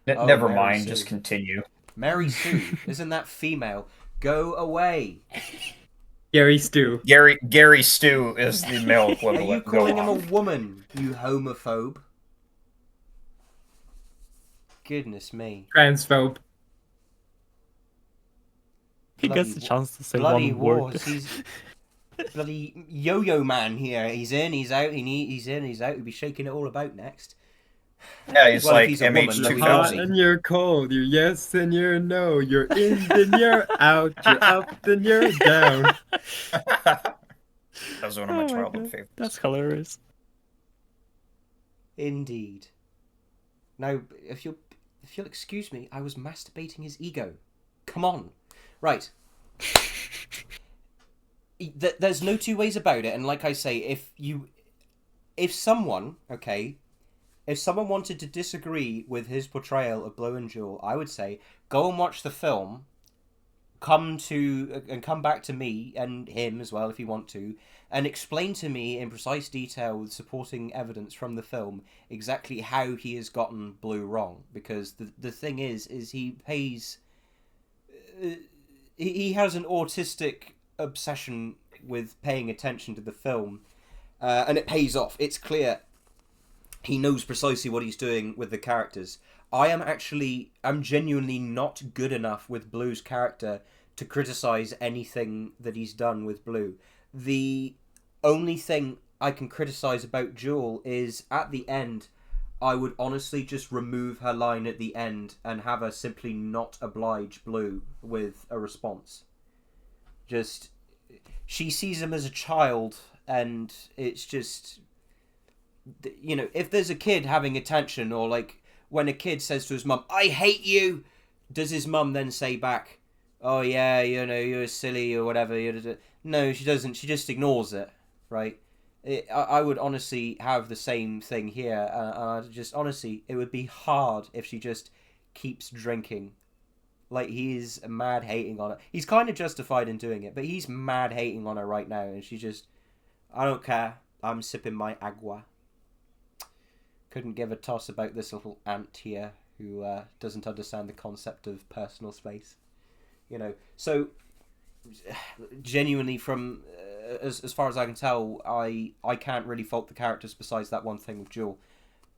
Speaker 3: Never
Speaker 1: Mary
Speaker 3: mind.
Speaker 1: Sue.
Speaker 3: Just continue.
Speaker 1: Mary Sue. Isn't that female? Go away.
Speaker 2: Gary Stu.
Speaker 3: Gary Stu is the male
Speaker 1: Are
Speaker 3: equivalent.
Speaker 1: you
Speaker 3: Go
Speaker 1: calling him a
Speaker 3: on.
Speaker 1: woman, you homophobe? Goodness me.
Speaker 2: Transphobe.
Speaker 4: He
Speaker 1: Bloody
Speaker 4: gets the chance to say
Speaker 1: Bloody
Speaker 4: one word.
Speaker 1: wars. He's bloody yo-yo man here. He's in, he's out, he's in, he's out. He'll be shaking it all about next.
Speaker 3: Yeah, he's
Speaker 1: Well, if
Speaker 3: like
Speaker 1: he's a woman,
Speaker 3: MH
Speaker 1: then we
Speaker 2: Hot
Speaker 1: don't
Speaker 2: and you're cold. You're yes and you're no. You're in then you're out. You're up then you're down.
Speaker 3: That was one of my
Speaker 4: Oh my
Speaker 3: childhood
Speaker 4: God,
Speaker 3: favorites.
Speaker 4: That's hilarious.
Speaker 1: Indeed. Now, if you'll excuse me, I was masturbating his ego. Come on. Right. There's no two ways about it, and like I say, if someone wanted to disagree with his portrayal of Blue and Joel, I would say go and watch the film, come back to me and him as well if you want to, and explain to me in precise detail with supporting evidence from the film exactly how he has gotten Blue wrong. Because the thing is he pays. He has an autistic obsession with paying attention to the film, and it pays off. It's clear. He knows precisely what he's doing with the characters. I'm genuinely not good enough with Blue's character to criticize anything that he's done with Blue. The only thing I can criticize about Joel is at the end, I would honestly just remove her line at the end and have her simply not oblige Blue with a response. Just, she sees him as a child, and it's just, if there's a kid having attention, or when a kid says to his mum, "I hate you," does his mum then say back, "Oh yeah, you know, you're silly," or whatever? No, she doesn't. She just ignores it, right? I would honestly have the same thing here. Honestly, it would be hard if she just keeps drinking. Like, he's mad hating on her. He's kind of justified in doing it, but he's mad hating on her right now, and she just, I don't care. I'm sipping my agua. Couldn't give a toss about this little ant here who doesn't understand the concept of personal space. You know, so genuinely, from as far as I can tell, I can't really fault the characters besides that one thing with Jewel.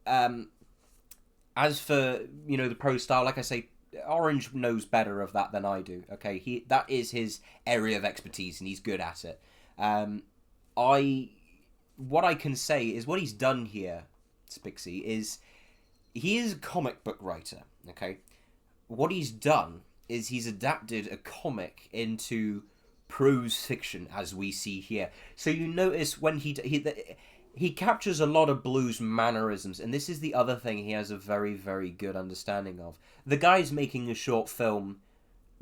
Speaker 1: As for, you know, the pro style, like I say, Orange knows better of that than I do. Okay, that is his area of expertise, and he's good at it. What I can say is what he's done here, Spixie, is he is a comic book writer. Okay, what he's done is he's adapted a comic into prose fiction, as we see here. So you notice when he captures a lot of Blue's mannerisms, and this is the other thing he has a very, very good understanding of. The guy's making a short film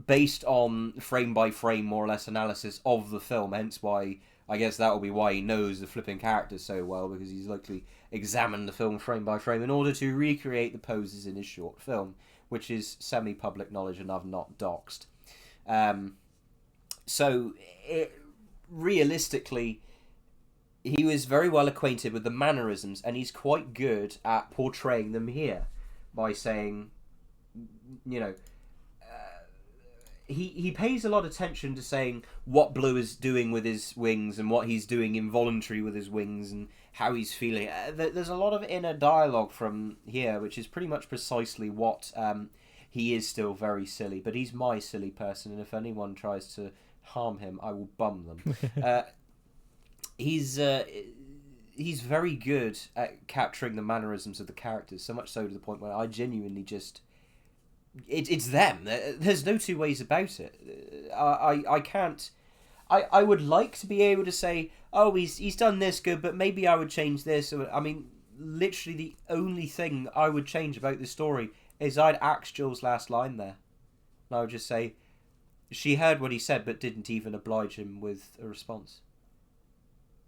Speaker 1: based on frame-by-frame, more or less, analysis of the film, hence why, I guess that will be why he knows the flipping characters so well, because he's likely examined the film frame-by-frame in order to recreate the poses in his short film, which is semi-public knowledge and I've not doxed. Realistically, he was very well acquainted with the mannerisms, and he's quite good at portraying them here by saying, you know, he pays a lot of attention to saying what Blue is doing with his wings and what he's doing involuntary with his wings and how he's feeling. There's a lot of inner dialogue from here, which is pretty much precisely what he is still very silly, but he's my silly person, and if anyone tries to harm him, I will bum them. He's very good at capturing the mannerisms of the characters, so much so to the point where I genuinely just... It's them. There's no two ways about it. I can't... I would like to be able to say, oh, he's done this good, but maybe I would change this. I mean, literally the only thing I would change about this story is I'd axe Jill's last line there. And I would just say, she heard what he said, but didn't even oblige him with a response.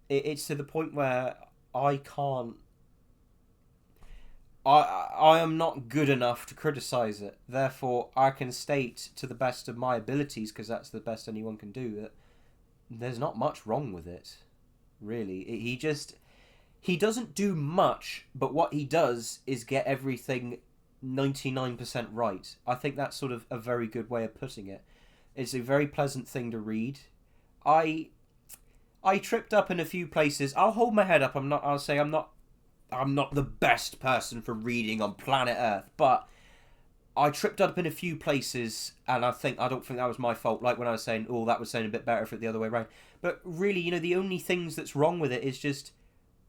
Speaker 1: It's to the point where I can't... I am not good enough to criticise it. Therefore, I can state to the best of my abilities, because that's the best anyone can do, that there's not much wrong with it. Really. He doesn't do much, but what he does is get everything 99% right. I think that's sort of a very good way of putting it. It's a very pleasant thing to read. I tripped up in a few places. I'll hold my head up. I'll say I'm not the best person for reading on planet Earth, but I tripped up in a few places, and I don't think that was my fault. Like when I was saying, oh, that was saying a bit better if it the other way around. But really, you know, the only things that's wrong with it is just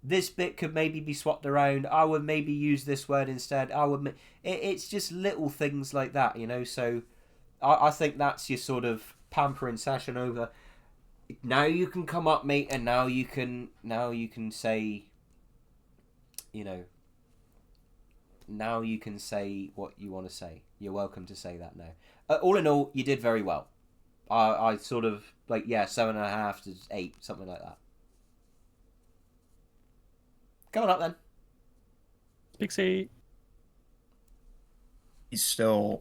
Speaker 1: this bit could maybe be swapped around. I would maybe use this word instead. It's just little things like that, you know. So I think that's your sort of pampering session over. Now you can come up, mate, and now you can say, you know, now you can say what you want to say. You're welcome to say that now. All in all, you did very well. I sort of, 7.5 to 8, something like that. Coming up then.
Speaker 4: Pixie.
Speaker 3: He's still...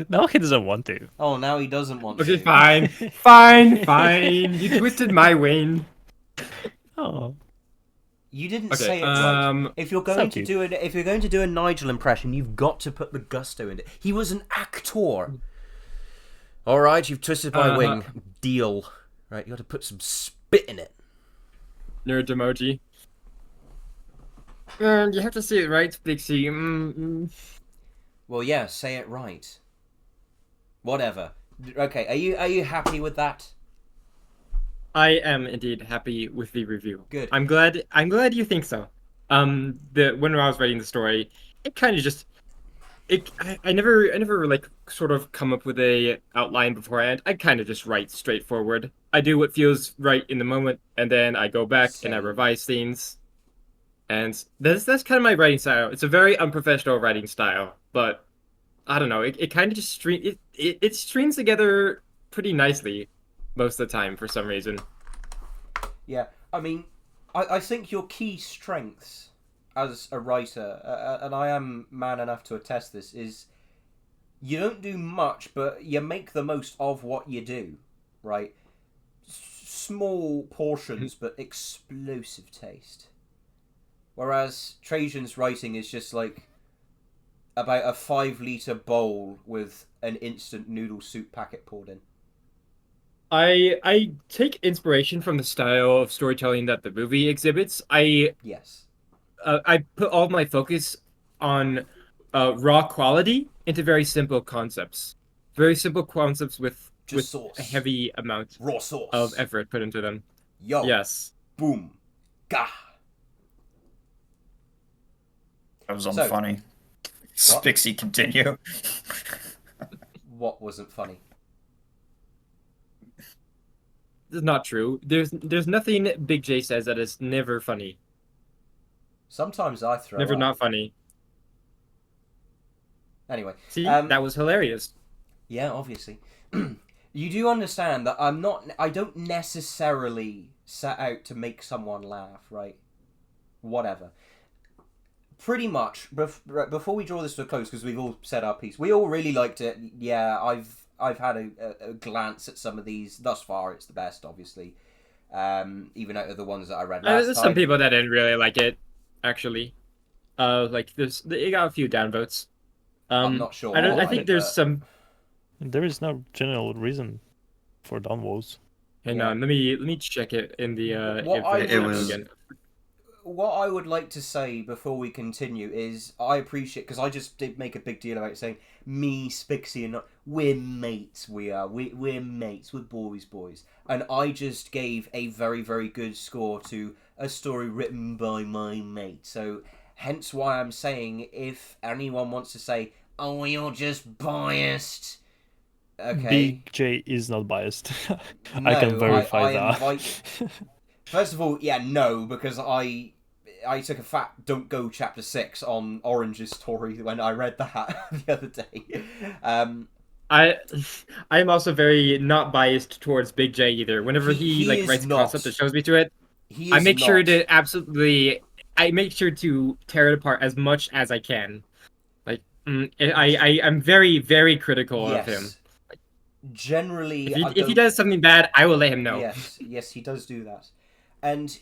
Speaker 4: No, he doesn't want to.
Speaker 1: Oh, now he doesn't want
Speaker 2: Okay,
Speaker 1: to.
Speaker 2: fine. You twisted my wing.
Speaker 4: Oh.
Speaker 1: You didn't
Speaker 2: Okay,
Speaker 1: say it right. If you're going
Speaker 4: so
Speaker 1: to do a Nigel impression, you've got to put the gusto in it. He was an actor. All right, you've twisted my wing. Deal. Right, you got to put some spit in it.
Speaker 2: Nerd emoji. You have to say it right, Pixie.
Speaker 1: Well, yeah, say it right. Whatever. Okay, are you happy with that?
Speaker 2: I am indeed happy with the review.
Speaker 1: Good.
Speaker 2: I'm glad you think so. When I was writing the story, it kind of just I never like sort of come up with a outline beforehand. I kind of just write straightforward. I do what feels right in the moment, and then I go back and I revise things. And that's kind of my writing style. It's a very unprofessional writing style, but I don't know. It kind of just it streams together pretty nicely most of the time for some reason.
Speaker 1: Yeah, I mean, I think your key strengths as a writer, and I am man enough to attest this, is you don't do much, but you make the most of what you do, right? Small portions, but explosive taste. Whereas Trajan's writing is just like about a 5-litre bowl with an instant noodle soup packet poured in.
Speaker 2: I take inspiration from the style of storytelling that the movie exhibits.
Speaker 1: Yes.
Speaker 2: I put all of my focus on raw quality into very simple concepts. Very simple concepts with
Speaker 1: Sauce.
Speaker 2: a heavy amount
Speaker 1: Raw sauce.
Speaker 2: of effort put into them.
Speaker 1: Yo.
Speaker 2: Yes.
Speaker 1: Boom. Gah.
Speaker 3: That was
Speaker 1: So-
Speaker 3: unfunny. Spixie, continue.
Speaker 1: What wasn't funny?
Speaker 2: This is not true. There's nothing Big J says that is never funny.
Speaker 1: Sometimes I throw
Speaker 2: Never
Speaker 1: up.
Speaker 2: not funny.
Speaker 1: Anyway.
Speaker 2: See,
Speaker 1: Um,
Speaker 2: that was hilarious.
Speaker 1: Yeah, obviously. You do understand that I don't necessarily set out to make someone laugh, right? Whatever. Pretty much, before we draw this to a close, because we've all said our piece, we all really liked it. Yeah, I've had a glance at some of these. Thus far, it's the best, obviously. Even out of the ones that I read last
Speaker 2: There's
Speaker 1: time.
Speaker 2: some people that didn't really like it, actually. It got a few downvotes.
Speaker 1: I'm not sure
Speaker 2: I
Speaker 1: why,
Speaker 2: think there's
Speaker 1: but-
Speaker 2: some.
Speaker 4: There is no general reason for downvotes.
Speaker 2: Hang
Speaker 1: Yeah.
Speaker 2: on, let me check it in the
Speaker 1: What I
Speaker 2: information
Speaker 3: It was-
Speaker 2: again.
Speaker 1: What I would like to say before we continue is I appreciate, because I just did make a big deal about saying me, Spixie, and not we're mates. We're mates. We're boys. And I just gave a very, very good score to a story written by my mate. So hence why I'm saying if anyone wants to say, "Oh, you're just biased," okay.
Speaker 4: Big J is not biased. I
Speaker 1: No,
Speaker 4: can verify
Speaker 1: I
Speaker 4: that.
Speaker 1: invite- First of all, yeah, no, because I took a fat "Don't Go" chapter 6 on Orange's story when I read that the other day.
Speaker 2: I'm also very not biased towards Big J either. Whenever
Speaker 1: He
Speaker 2: he
Speaker 1: is
Speaker 2: wires a
Speaker 1: not.
Speaker 2: concept that shows me to it,
Speaker 1: He
Speaker 2: I
Speaker 1: is
Speaker 2: make sure
Speaker 1: not-
Speaker 2: to absolutely. I make sure to tear it apart as much as I can. Like I'm very very critical of him.
Speaker 1: Yes. Generally,
Speaker 2: If
Speaker 1: I
Speaker 2: he
Speaker 1: don't-
Speaker 2: does something bad, I will let him know.
Speaker 1: Yes, he does do that. And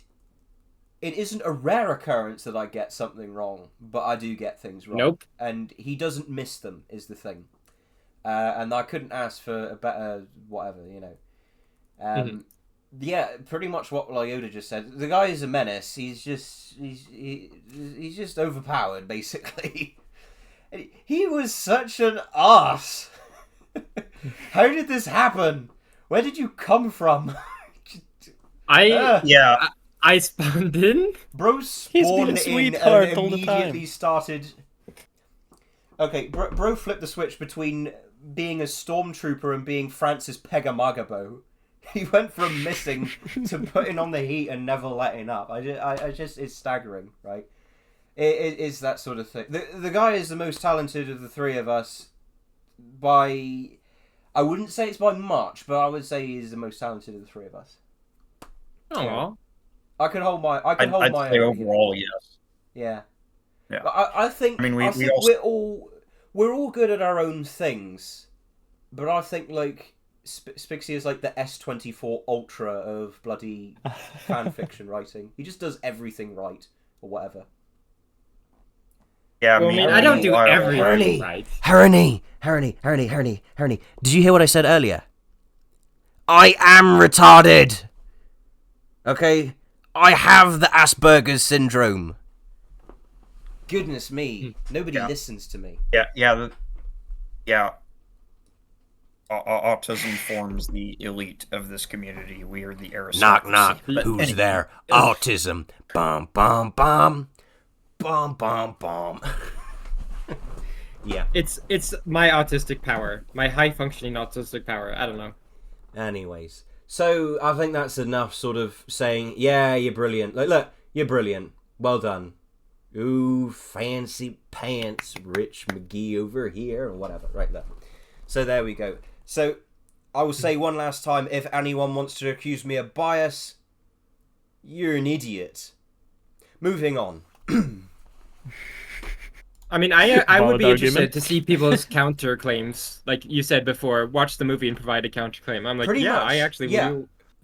Speaker 1: it isn't a rare occurrence that I get something wrong, but I do get things wrong.
Speaker 2: Nope.
Speaker 1: And he doesn't miss them, is the thing. And I couldn't ask for a better whatever, you know. Yeah, pretty much what Lyoda just said. The guy is a menace. He's just overpowered, basically. And he was such an arse. How did this happen? Where did you come from?
Speaker 3: Yeah,
Speaker 2: I spawned in.
Speaker 1: Bro
Speaker 4: He's been a
Speaker 1: spawned in
Speaker 4: sweetheart
Speaker 1: and
Speaker 4: all the
Speaker 1: immediately
Speaker 4: time.
Speaker 1: started. Okay, bro flipped the switch between being a stormtrooper and being Francis Pegamagabo. He went from missing to putting on the heat and never letting up. I just it's staggering, right? It is that sort of thing. The guy is the most talented of the three of us by. I wouldn't say it's by much, but I would say he is the most talented of the three of us.
Speaker 2: Oh,
Speaker 1: I can hold my. I can hold
Speaker 3: I'd
Speaker 1: my
Speaker 3: say
Speaker 1: own.
Speaker 3: overall, yes.
Speaker 1: Yeah.
Speaker 3: Yeah.
Speaker 1: But I think.
Speaker 3: I mean, we
Speaker 1: think
Speaker 3: also-
Speaker 1: we're all good at our own things, but I think like Spixie is like the S24 Ultra of bloody fan fiction writing. He just does everything right or whatever.
Speaker 3: Yeah,
Speaker 2: well, I mean, I don't do everything
Speaker 5: Hurley.
Speaker 2: right.
Speaker 5: Herney. Did you hear what I said earlier? I am retarded. Okay? I have the Asperger's syndrome.
Speaker 1: Goodness me, nobody
Speaker 3: Yeah.
Speaker 1: listens to me.
Speaker 3: Yeah. Autism forms the elite of this community. We are the aristocracy.
Speaker 5: Knock, knock.
Speaker 3: But
Speaker 5: Who's
Speaker 3: anyway,
Speaker 5: there? Autism. Bum, bum, bum. Bum, bum, bum.
Speaker 1: Yeah.
Speaker 2: It's my autistic power, my high functioning autistic power. I don't know.
Speaker 1: Anyways, so I think that's enough sort of saying, yeah, you're brilliant. Like, look, you're brilliant. Well done. Ooh, fancy pants, Rich McGee over here, or whatever, right there. So there we go. So I will say one last time, if anyone wants to accuse me of bias, you're an idiot. Moving on.
Speaker 2: I mean, I would be
Speaker 4: Valid
Speaker 2: interested
Speaker 4: argument.
Speaker 2: to see people's counterclaims. Like you said before, watch the movie and provide a counterclaim. I'm like,
Speaker 1: Pretty
Speaker 2: yeah,
Speaker 1: much,
Speaker 2: I actually
Speaker 1: yeah.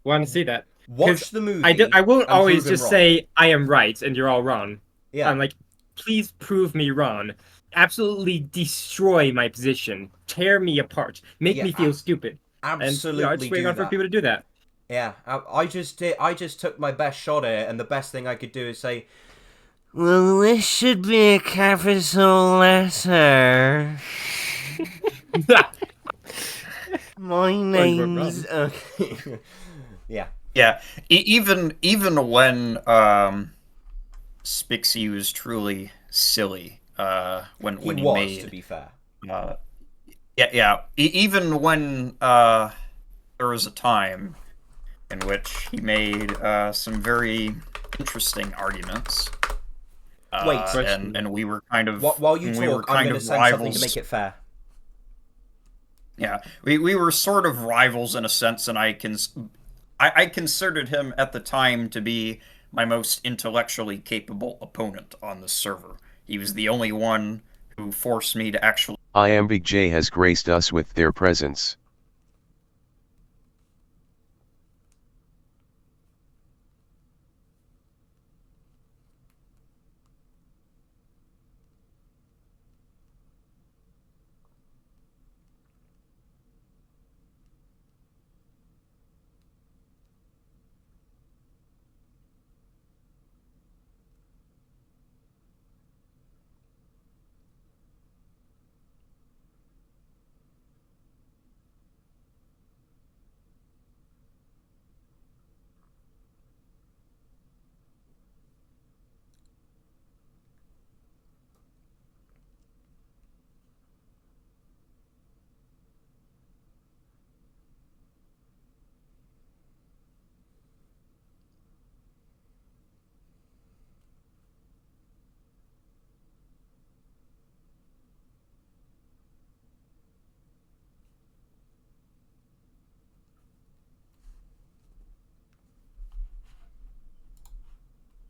Speaker 2: want to see that.
Speaker 1: Watch the movie.
Speaker 2: I won't
Speaker 1: and
Speaker 2: always
Speaker 1: prove him
Speaker 2: just
Speaker 1: wrong.
Speaker 2: say I am right and you're all wrong.
Speaker 1: Yeah.
Speaker 2: I'm like, please prove me wrong. Absolutely destroy my position. Tear me apart. Make
Speaker 1: Yeah,
Speaker 2: me feel stupid.
Speaker 1: Absolutely
Speaker 2: And I'm just waiting
Speaker 1: do
Speaker 2: on for
Speaker 1: that.
Speaker 2: people to do that.
Speaker 1: Yeah, I just took my best shot at it, and the best thing I could do is say,
Speaker 5: Well, this should be a capital letter. My name's...
Speaker 1: okay. Yeah.
Speaker 3: Yeah, even when Spixie was truly silly when
Speaker 1: He
Speaker 3: he
Speaker 1: was,
Speaker 3: made
Speaker 1: to be fair.
Speaker 3: even when there was a time in which he made some very interesting arguments.
Speaker 1: Wait.
Speaker 3: and we were kind of
Speaker 1: While you
Speaker 3: we were
Speaker 1: talk, I'm
Speaker 3: kind
Speaker 1: going to
Speaker 3: of
Speaker 1: say something to
Speaker 3: rivals.
Speaker 1: make it fair.
Speaker 3: Yeah, we were sort of rivals in a sense, and I considered him at the time to be my most intellectually capable opponent on the server. He was the only one who forced me to actually.
Speaker 6: Iambic J has graced us with their presence.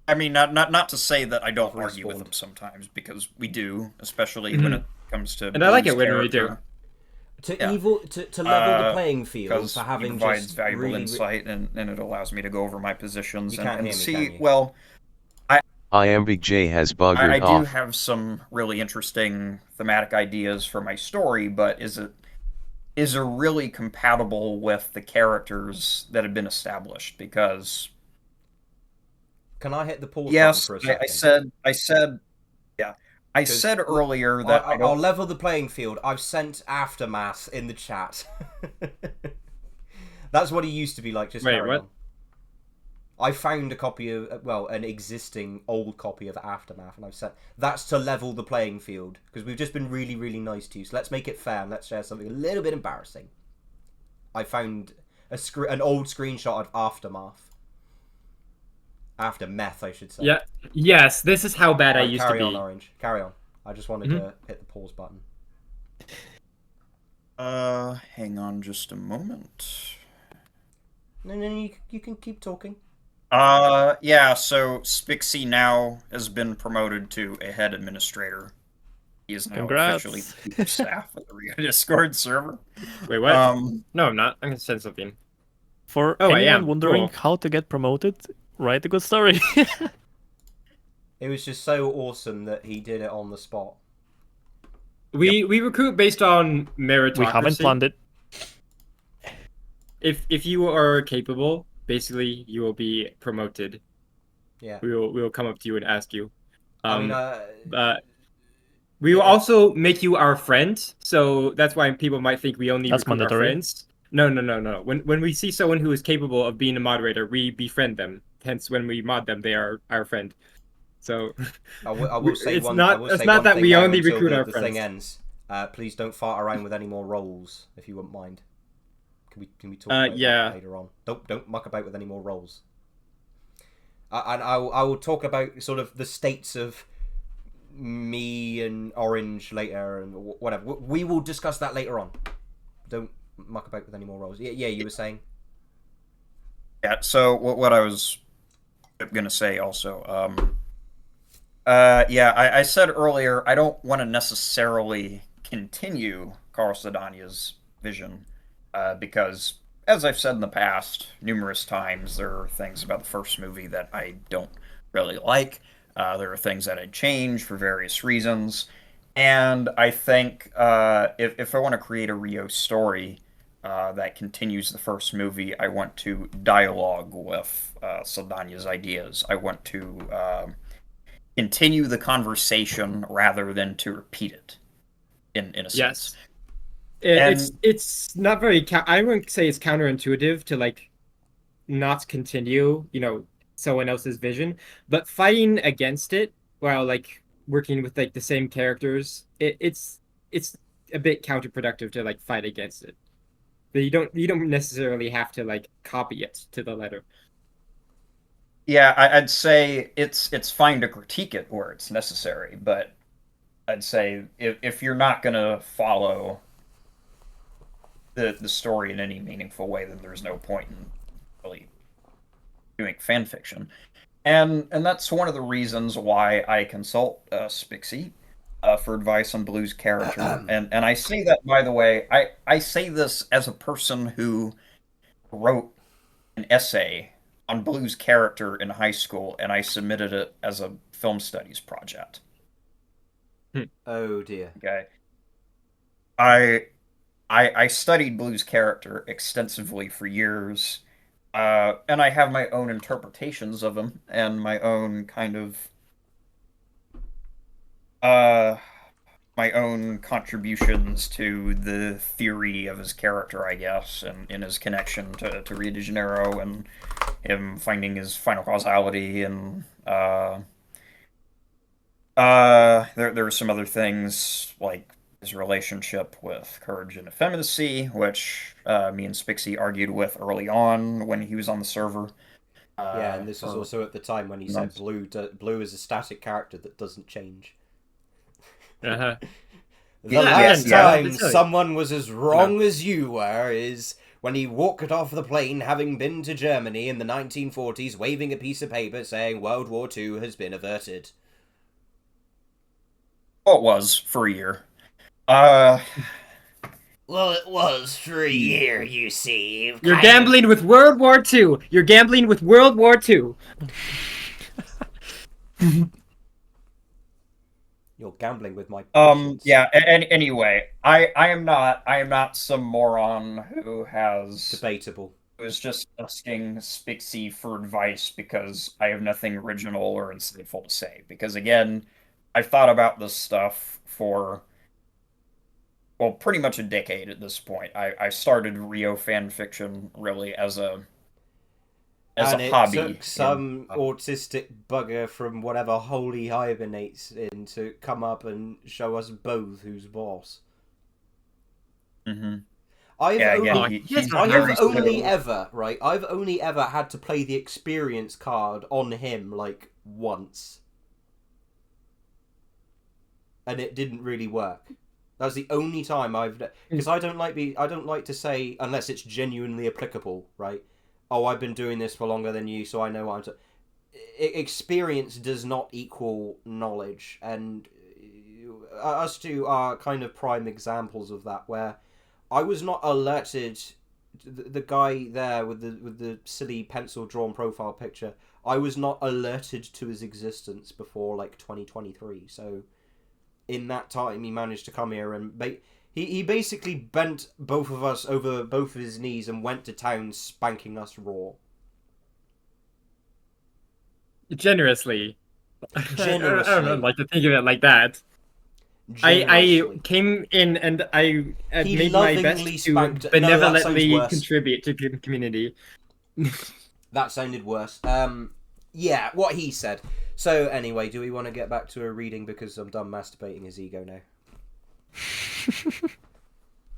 Speaker 3: I mean, not to say that I don't argue with
Speaker 1: Respawned.
Speaker 3: him sometimes, because we do, especially when it comes to.
Speaker 2: And I like it
Speaker 3: Blue's
Speaker 2: when we do.
Speaker 3: character.
Speaker 1: To
Speaker 3: Yeah.
Speaker 1: to level the playing field
Speaker 3: Because
Speaker 1: for
Speaker 3: he
Speaker 1: having
Speaker 3: provides
Speaker 1: just
Speaker 3: valuable
Speaker 1: really...
Speaker 3: insight, and it allows me to go over my positions
Speaker 1: You
Speaker 3: and,
Speaker 1: can't
Speaker 3: and
Speaker 1: hear me,
Speaker 3: see.
Speaker 1: can you?
Speaker 3: Well,
Speaker 6: Iambic J has buggered
Speaker 3: I do
Speaker 6: off.
Speaker 3: have some really interesting thematic ideas for my story, but is it really compatible with the characters that have been established? Because
Speaker 1: Can I hit the pause
Speaker 3: yes,
Speaker 1: button for a
Speaker 3: I
Speaker 1: second?
Speaker 3: said, yeah, I
Speaker 1: 'Cause
Speaker 3: said earlier that I
Speaker 1: I'll
Speaker 3: don't.
Speaker 1: level the playing field. I've sent Aftermath in the chat. That's what he used to be like. Just
Speaker 2: Wait,
Speaker 1: carry
Speaker 2: what?
Speaker 1: on. I found a copy of, well, an existing old copy of Aftermath, and I've said that's to level the playing field, because we've just been really, really nice to you. So let's make it fair, and let's share something a little bit embarrassing. I found an old screenshot of Aftermath. Aftermath, I should say.
Speaker 2: Yeah. Yes, this is how bad I
Speaker 1: Right,
Speaker 2: used to
Speaker 1: carry
Speaker 2: be.
Speaker 1: on, Orange. Carry on. I just wanted to hit the pause button.
Speaker 3: Hang on just a moment.
Speaker 1: No, you can keep talking.
Speaker 3: Yeah, so Spixie now has been promoted to a head administrator. He is now
Speaker 4: Congrats.
Speaker 3: officially the chief of staff of the Rio Discord server.
Speaker 2: Wait, what?
Speaker 3: Um,
Speaker 2: No, I'm not. I'm gonna send something.
Speaker 4: For
Speaker 2: Oh, I
Speaker 4: anyone
Speaker 2: am.
Speaker 4: wondering
Speaker 2: Cool.
Speaker 4: how to get promoted, write a good story.
Speaker 1: It was just so awesome that he did it on the spot.
Speaker 2: We recruit based on meritocracy.
Speaker 4: We haven't planned it.
Speaker 2: If you are capable, basically you will be promoted.
Speaker 1: Yeah.
Speaker 2: We will come up to you and ask you.
Speaker 1: I mean,
Speaker 2: We will also make you our friend, so that's why people might think we only
Speaker 4: That's
Speaker 2: recruit
Speaker 4: mandatory.
Speaker 2: our friends. No. When we see someone who is capable of being a moderator, we befriend them. Hence, when we mod them, they are our friend. So
Speaker 1: I will say
Speaker 2: it's
Speaker 1: one.
Speaker 2: not-
Speaker 1: I will
Speaker 2: it's
Speaker 1: say
Speaker 2: not
Speaker 1: one
Speaker 2: that
Speaker 1: thing
Speaker 2: we
Speaker 1: now
Speaker 2: only
Speaker 1: until
Speaker 2: recruit our
Speaker 1: the
Speaker 2: friends.
Speaker 1: thing ends. Please don't fart around with any more rolls, if you wouldn't mind. Can we talk about
Speaker 2: yeah.
Speaker 1: that later on? Don't muck about with any more rolls. And I will talk about sort of the states of me and Orange later and whatever. We will discuss that later on. Don't muck about with any more roles. Yeah, you were saying.
Speaker 3: Yeah. So what I was gonna say also. Yeah, I said earlier I don't want to necessarily continue Carl Sedania's vision, because, as I've said in the past numerous times, there are things about the first movie that I don't really like. There are things that I'd change for various reasons, and I think if I want to create a Rio story that continues the first movie, I want to dialogue with Saldana's ideas. I want to continue the conversation rather than to repeat it, in a sense.
Speaker 2: Yes. It's not very. I wouldn't say it's counterintuitive to like not continue, someone else's vision, but fighting against it while like working with like the same characters, it's a bit counterproductive to like fight against it. But you don't necessarily have to like copy it to the letter.
Speaker 3: Yeah, I'd say it's fine to critique it where it's necessary, but I'd say if you're not gonna follow the story in any meaningful way, then there's no point in really doing fan fiction. And that's one of the reasons why I consult Spixie for advice on Blue's character. And I say that, by the way, I say this as a person who wrote an essay on Blue's character in high school, and I submitted it as a film studies project.
Speaker 1: Oh dear.
Speaker 3: Okay. I studied Blue's character extensively for years, and I have my own interpretations of him and my own kind of my own contributions to the theory of his character, I guess, and in his connection to Rio de Janeiro and him finding his final causality, and there are some other things like his relationship with courage and effeminacy, which me and Spixie argued with early on when he was on the server.
Speaker 1: Yeah, and this was also at the time when he said Blue is a static character that doesn't change.
Speaker 2: Uh-huh.
Speaker 1: The last time someone was as wrong as you were is when he walked off the plane having been to Germany in the 1940s waving a piece of paper saying World War II has been averted.
Speaker 3: Well, it was for a year.
Speaker 5: Well, it was for a year, you see.
Speaker 2: You're gambling with World War II. You're gambling with World War II.
Speaker 1: You're gambling with my patience.
Speaker 3: Yeah, anyway, I am not some moron who has
Speaker 1: Debatable.
Speaker 3: who is just asking Spixie for advice because I have nothing original or insightful to say. Because again, I've thought about this stuff for, well, pretty much a decade at this point. I started Rio fan fiction really as a hobby.
Speaker 1: It took some autistic bugger from whatever hole he hibernates in to come up and show us both who's boss.
Speaker 3: Mm-hmm.
Speaker 1: I've only
Speaker 3: very
Speaker 1: ever had to play the experience card on him like once, and it didn't really work. That's the only time because I don't like to say unless it's genuinely applicable, right? Oh, I've been doing this for longer than you, so I know what experience does not equal knowledge, and us two are kind of prime examples of that, where I was not alerted. The guy there with the silly pencil drawn profile picture, I was not alerted to his existence before like 2023. So in that time, he managed to come here and he basically bent both of us over both of his knees and went to town spanking us raw.
Speaker 2: Generously.
Speaker 1: Generously.
Speaker 2: I don't like to think of it like that. I came in and I made my best to benevolently contribute to the community.
Speaker 1: That sounded worse. Yeah, what he said. So anyway, do we want to get back to a reading because I'm done masturbating his ego now?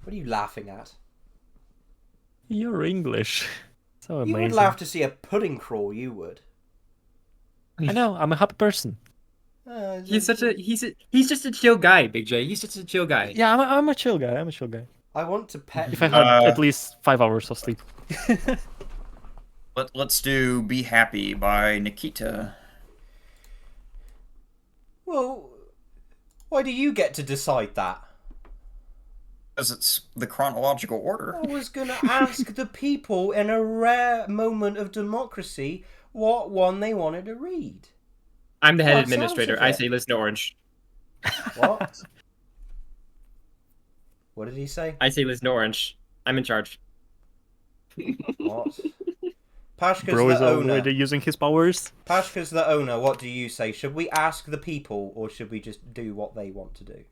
Speaker 1: What are you laughing at?
Speaker 4: You're English. So amazing.
Speaker 1: You would laugh to see a pudding crawl, you would.
Speaker 4: I know, I'm a happy person.
Speaker 2: He's just a chill guy, Big J. He's just a chill guy.
Speaker 4: Yeah, I'm a chill guy. I'm a chill guy.
Speaker 1: I want to pet
Speaker 4: If I
Speaker 1: you.
Speaker 4: had at least 5 hours of sleep.
Speaker 3: Let's do "Be Happy" by Nikita.
Speaker 1: Well, why do you get to decide that?
Speaker 3: Because it's the chronological order.
Speaker 1: I was going to ask the people in a rare moment of democracy what one they wanted to read.
Speaker 2: I'm the head
Speaker 1: What sounds
Speaker 2: administrator.
Speaker 1: of
Speaker 2: I
Speaker 1: it?
Speaker 2: say listen to Orange.
Speaker 1: What? What did he say?
Speaker 2: I say listen to Orange. I'm in charge.
Speaker 1: What? Pashka's
Speaker 4: Bro is
Speaker 1: the owner.
Speaker 4: already using his powers.
Speaker 1: Pashka's the owner. What do you say? Should we ask the people or should we just do what they want to do?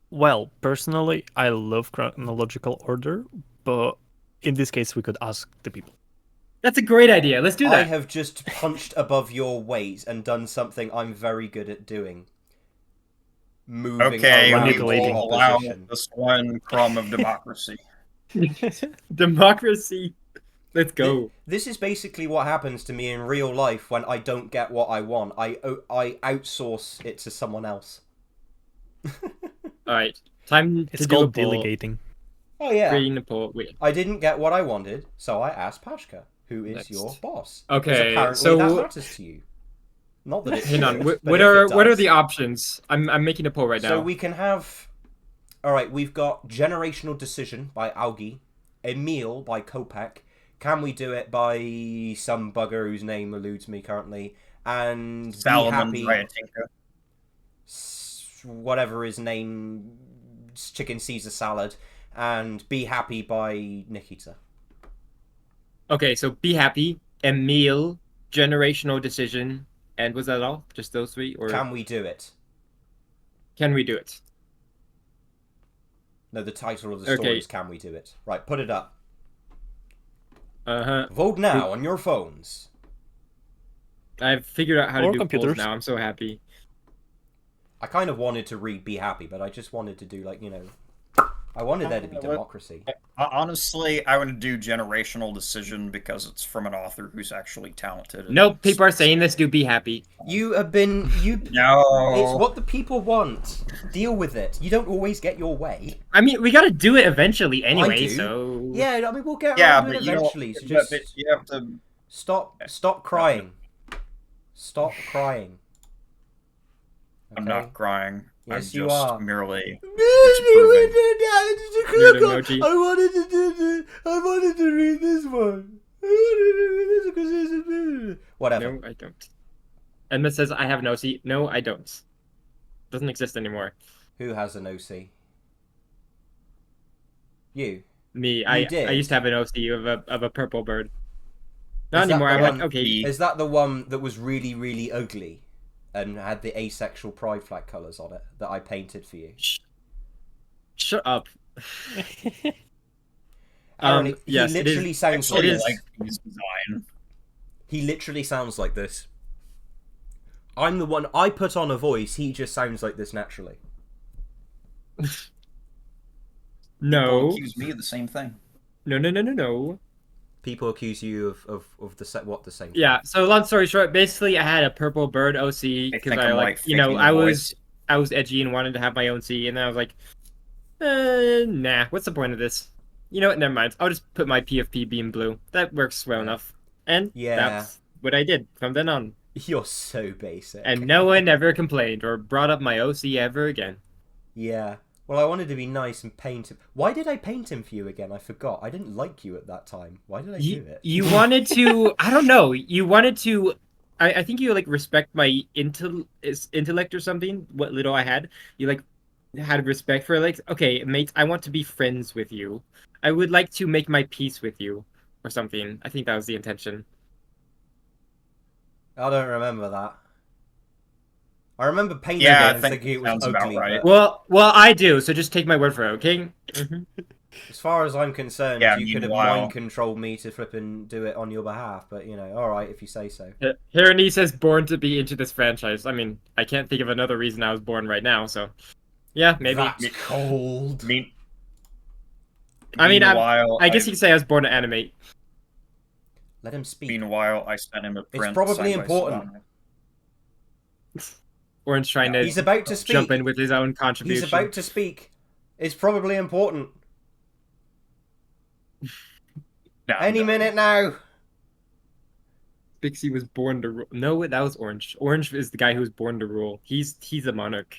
Speaker 4: Well, personally, I love chronological order, but in this case, we could ask the people.
Speaker 2: That's a great idea. Let's do
Speaker 1: I
Speaker 2: that.
Speaker 1: have just punched above your weight and done something I'm very good at doing. Moving
Speaker 3: Okay,
Speaker 1: around
Speaker 3: we
Speaker 4: manipulating.
Speaker 3: will
Speaker 1: the
Speaker 3: allow
Speaker 1: opposition.
Speaker 3: this one crumb of democracy.
Speaker 2: Democracy. Let's go.
Speaker 1: This is basically what happens to me in real life when I don't get what I want. I outsource it to someone else.
Speaker 2: All right. Time
Speaker 4: It's
Speaker 2: to do a
Speaker 4: called
Speaker 2: poll.
Speaker 4: delegating.
Speaker 1: Oh yeah.
Speaker 2: Creating a poll. Wait.
Speaker 1: I didn't get what I wanted, so I asked Pashka, who is
Speaker 2: Next.
Speaker 1: your boss.
Speaker 2: Okay,
Speaker 1: Because apparently
Speaker 2: so-
Speaker 1: that matters to you. Not that it
Speaker 2: Hang on.
Speaker 1: should,
Speaker 2: What,
Speaker 1: but
Speaker 2: what
Speaker 1: if
Speaker 2: are
Speaker 1: it
Speaker 2: what are
Speaker 1: does.
Speaker 2: the options? I'm making a poll right now.
Speaker 1: So we can have... Alright, we've got Generational Decision by Augie, Emil by Kopek. Can we do it by some bugger whose name eludes me currently? And
Speaker 3: Salomon
Speaker 1: Be Happy...
Speaker 3: Ryatinka.
Speaker 1: Whatever his name... Chicken Caesar Salad. And Be Happy by Nikita.
Speaker 2: Okay, so Be Happy, Emil, Generational Decision, and was that all? Just those three? Or
Speaker 1: Can we do it?
Speaker 2: can we do it?
Speaker 1: No, the title of the story
Speaker 2: Okay.
Speaker 1: is Can We Do It? Right, put it up.
Speaker 2: Uh-huh.
Speaker 1: Vote now on your phones.
Speaker 2: I've figured out how to
Speaker 4: Or
Speaker 2: do
Speaker 4: computers.
Speaker 2: polls now. I'm so happy.
Speaker 1: I kind of wanted to read Be Happy, but I just wanted to do, like, you know... I wanted there to be
Speaker 3: What?
Speaker 1: democracy.
Speaker 3: Honestly, I would do Generational Decision because it's from an author who's actually talented.
Speaker 2: Nope, people are saying this. Do Be Happy.
Speaker 1: You have been...
Speaker 3: No.
Speaker 1: It's what the people want. Deal with it. You don't always get your way.
Speaker 2: I mean, we gotta do it eventually anyway.
Speaker 1: do.
Speaker 2: So
Speaker 1: Yeah, I mean, we'll get
Speaker 3: Yeah,
Speaker 1: around to
Speaker 3: but
Speaker 1: it
Speaker 3: you don't.
Speaker 1: eventually. So
Speaker 3: but
Speaker 1: just
Speaker 3: you have to.
Speaker 1: stop crying. Stop crying.
Speaker 3: I'm
Speaker 1: Okay?
Speaker 3: not crying.
Speaker 1: Yes,
Speaker 3: I'm
Speaker 1: you
Speaker 3: just
Speaker 1: are.
Speaker 3: merely.
Speaker 2: Weird emoji.
Speaker 1: I wanted to read this one. Whatever.
Speaker 2: no, I don't. Emma says I have an OC. No, I don't. Doesn't exist anymore.
Speaker 1: Who has an OC? You.
Speaker 2: Me,
Speaker 1: You
Speaker 2: I
Speaker 1: did?
Speaker 2: used to have an OC of a purple bird. Not
Speaker 1: Is that
Speaker 2: anymore.
Speaker 1: the
Speaker 2: I'm like,
Speaker 1: one-
Speaker 2: okay.
Speaker 1: Is that the one that was really, really ugly and had the asexual pride flag colours on it that I painted for you?
Speaker 2: Shut up.
Speaker 1: Aaron,
Speaker 2: yes,
Speaker 1: he
Speaker 2: it is-
Speaker 1: literally sounds like
Speaker 2: it
Speaker 3: Actually,
Speaker 2: is-
Speaker 3: like his design.
Speaker 1: He literally sounds like this. I'm the one I put on a voice. He just sounds like this naturally.
Speaker 3: People
Speaker 2: No.
Speaker 3: accuse me of the same thing.
Speaker 2: No.
Speaker 1: People accuse you of the same.
Speaker 2: Yeah. So long story short, basically, I had a purple bird OC
Speaker 3: I
Speaker 2: because
Speaker 3: think
Speaker 2: I
Speaker 3: I'm,
Speaker 2: like,
Speaker 3: like,
Speaker 2: you know,
Speaker 3: faking
Speaker 2: I
Speaker 3: the
Speaker 2: was edgy and wanted to have my own C, and then I was like, nah. What's the point of this? You know what? Never mind. I'll just put my PFP beam blue. That works well enough. And
Speaker 1: Yeah.
Speaker 2: that's what I did from then on.
Speaker 1: You're so basic.
Speaker 2: And no one ever complained or brought up my OC ever again.
Speaker 1: Yeah. Well, I wanted to be nice and paint him. Why did I paint him for you again? I forgot. I didn't like you at that time. Why did I do it?
Speaker 2: You wanted to, I don't know, you wanted to, I think you like respect my intellect or something, what little I had. You like had respect for like, okay, mate, I want to be friends with you. I would like to make my peace with you or something. I think that was the intention.
Speaker 1: I don't remember that. I remember painting
Speaker 3: Yeah,
Speaker 1: it
Speaker 3: I
Speaker 1: and
Speaker 3: think
Speaker 1: thinking it was
Speaker 3: sounds about
Speaker 1: ugly.
Speaker 3: right.
Speaker 1: But
Speaker 2: Well, I do, so just take my word for it, okay?
Speaker 1: as far as I'm concerned,
Speaker 3: Yeah,
Speaker 1: you could have
Speaker 3: meanwhile-
Speaker 1: mind controlled me to flip and do it on your behalf. But, you know, alright, if you say so.
Speaker 2: Hirony says born to be into this franchise. I mean, I can't think of another reason I was born right now, so yeah, maybe.
Speaker 1: That's cold.
Speaker 2: I mean,
Speaker 3: meanwhile,
Speaker 2: I guess you could say I was born to animate.
Speaker 1: Let him speak.
Speaker 3: Meanwhile, I sent him a print.
Speaker 1: probably
Speaker 3: signed by
Speaker 1: important.
Speaker 3: Sedona.
Speaker 2: Orange trying to
Speaker 1: He's about to speak.
Speaker 2: jump in with his own contribution.
Speaker 1: He's about to speak. It's probably important. Any minute now.
Speaker 2: Spixie was born to rule. No, that was Orange. Orange is the guy who was born to rule. He's a monarch.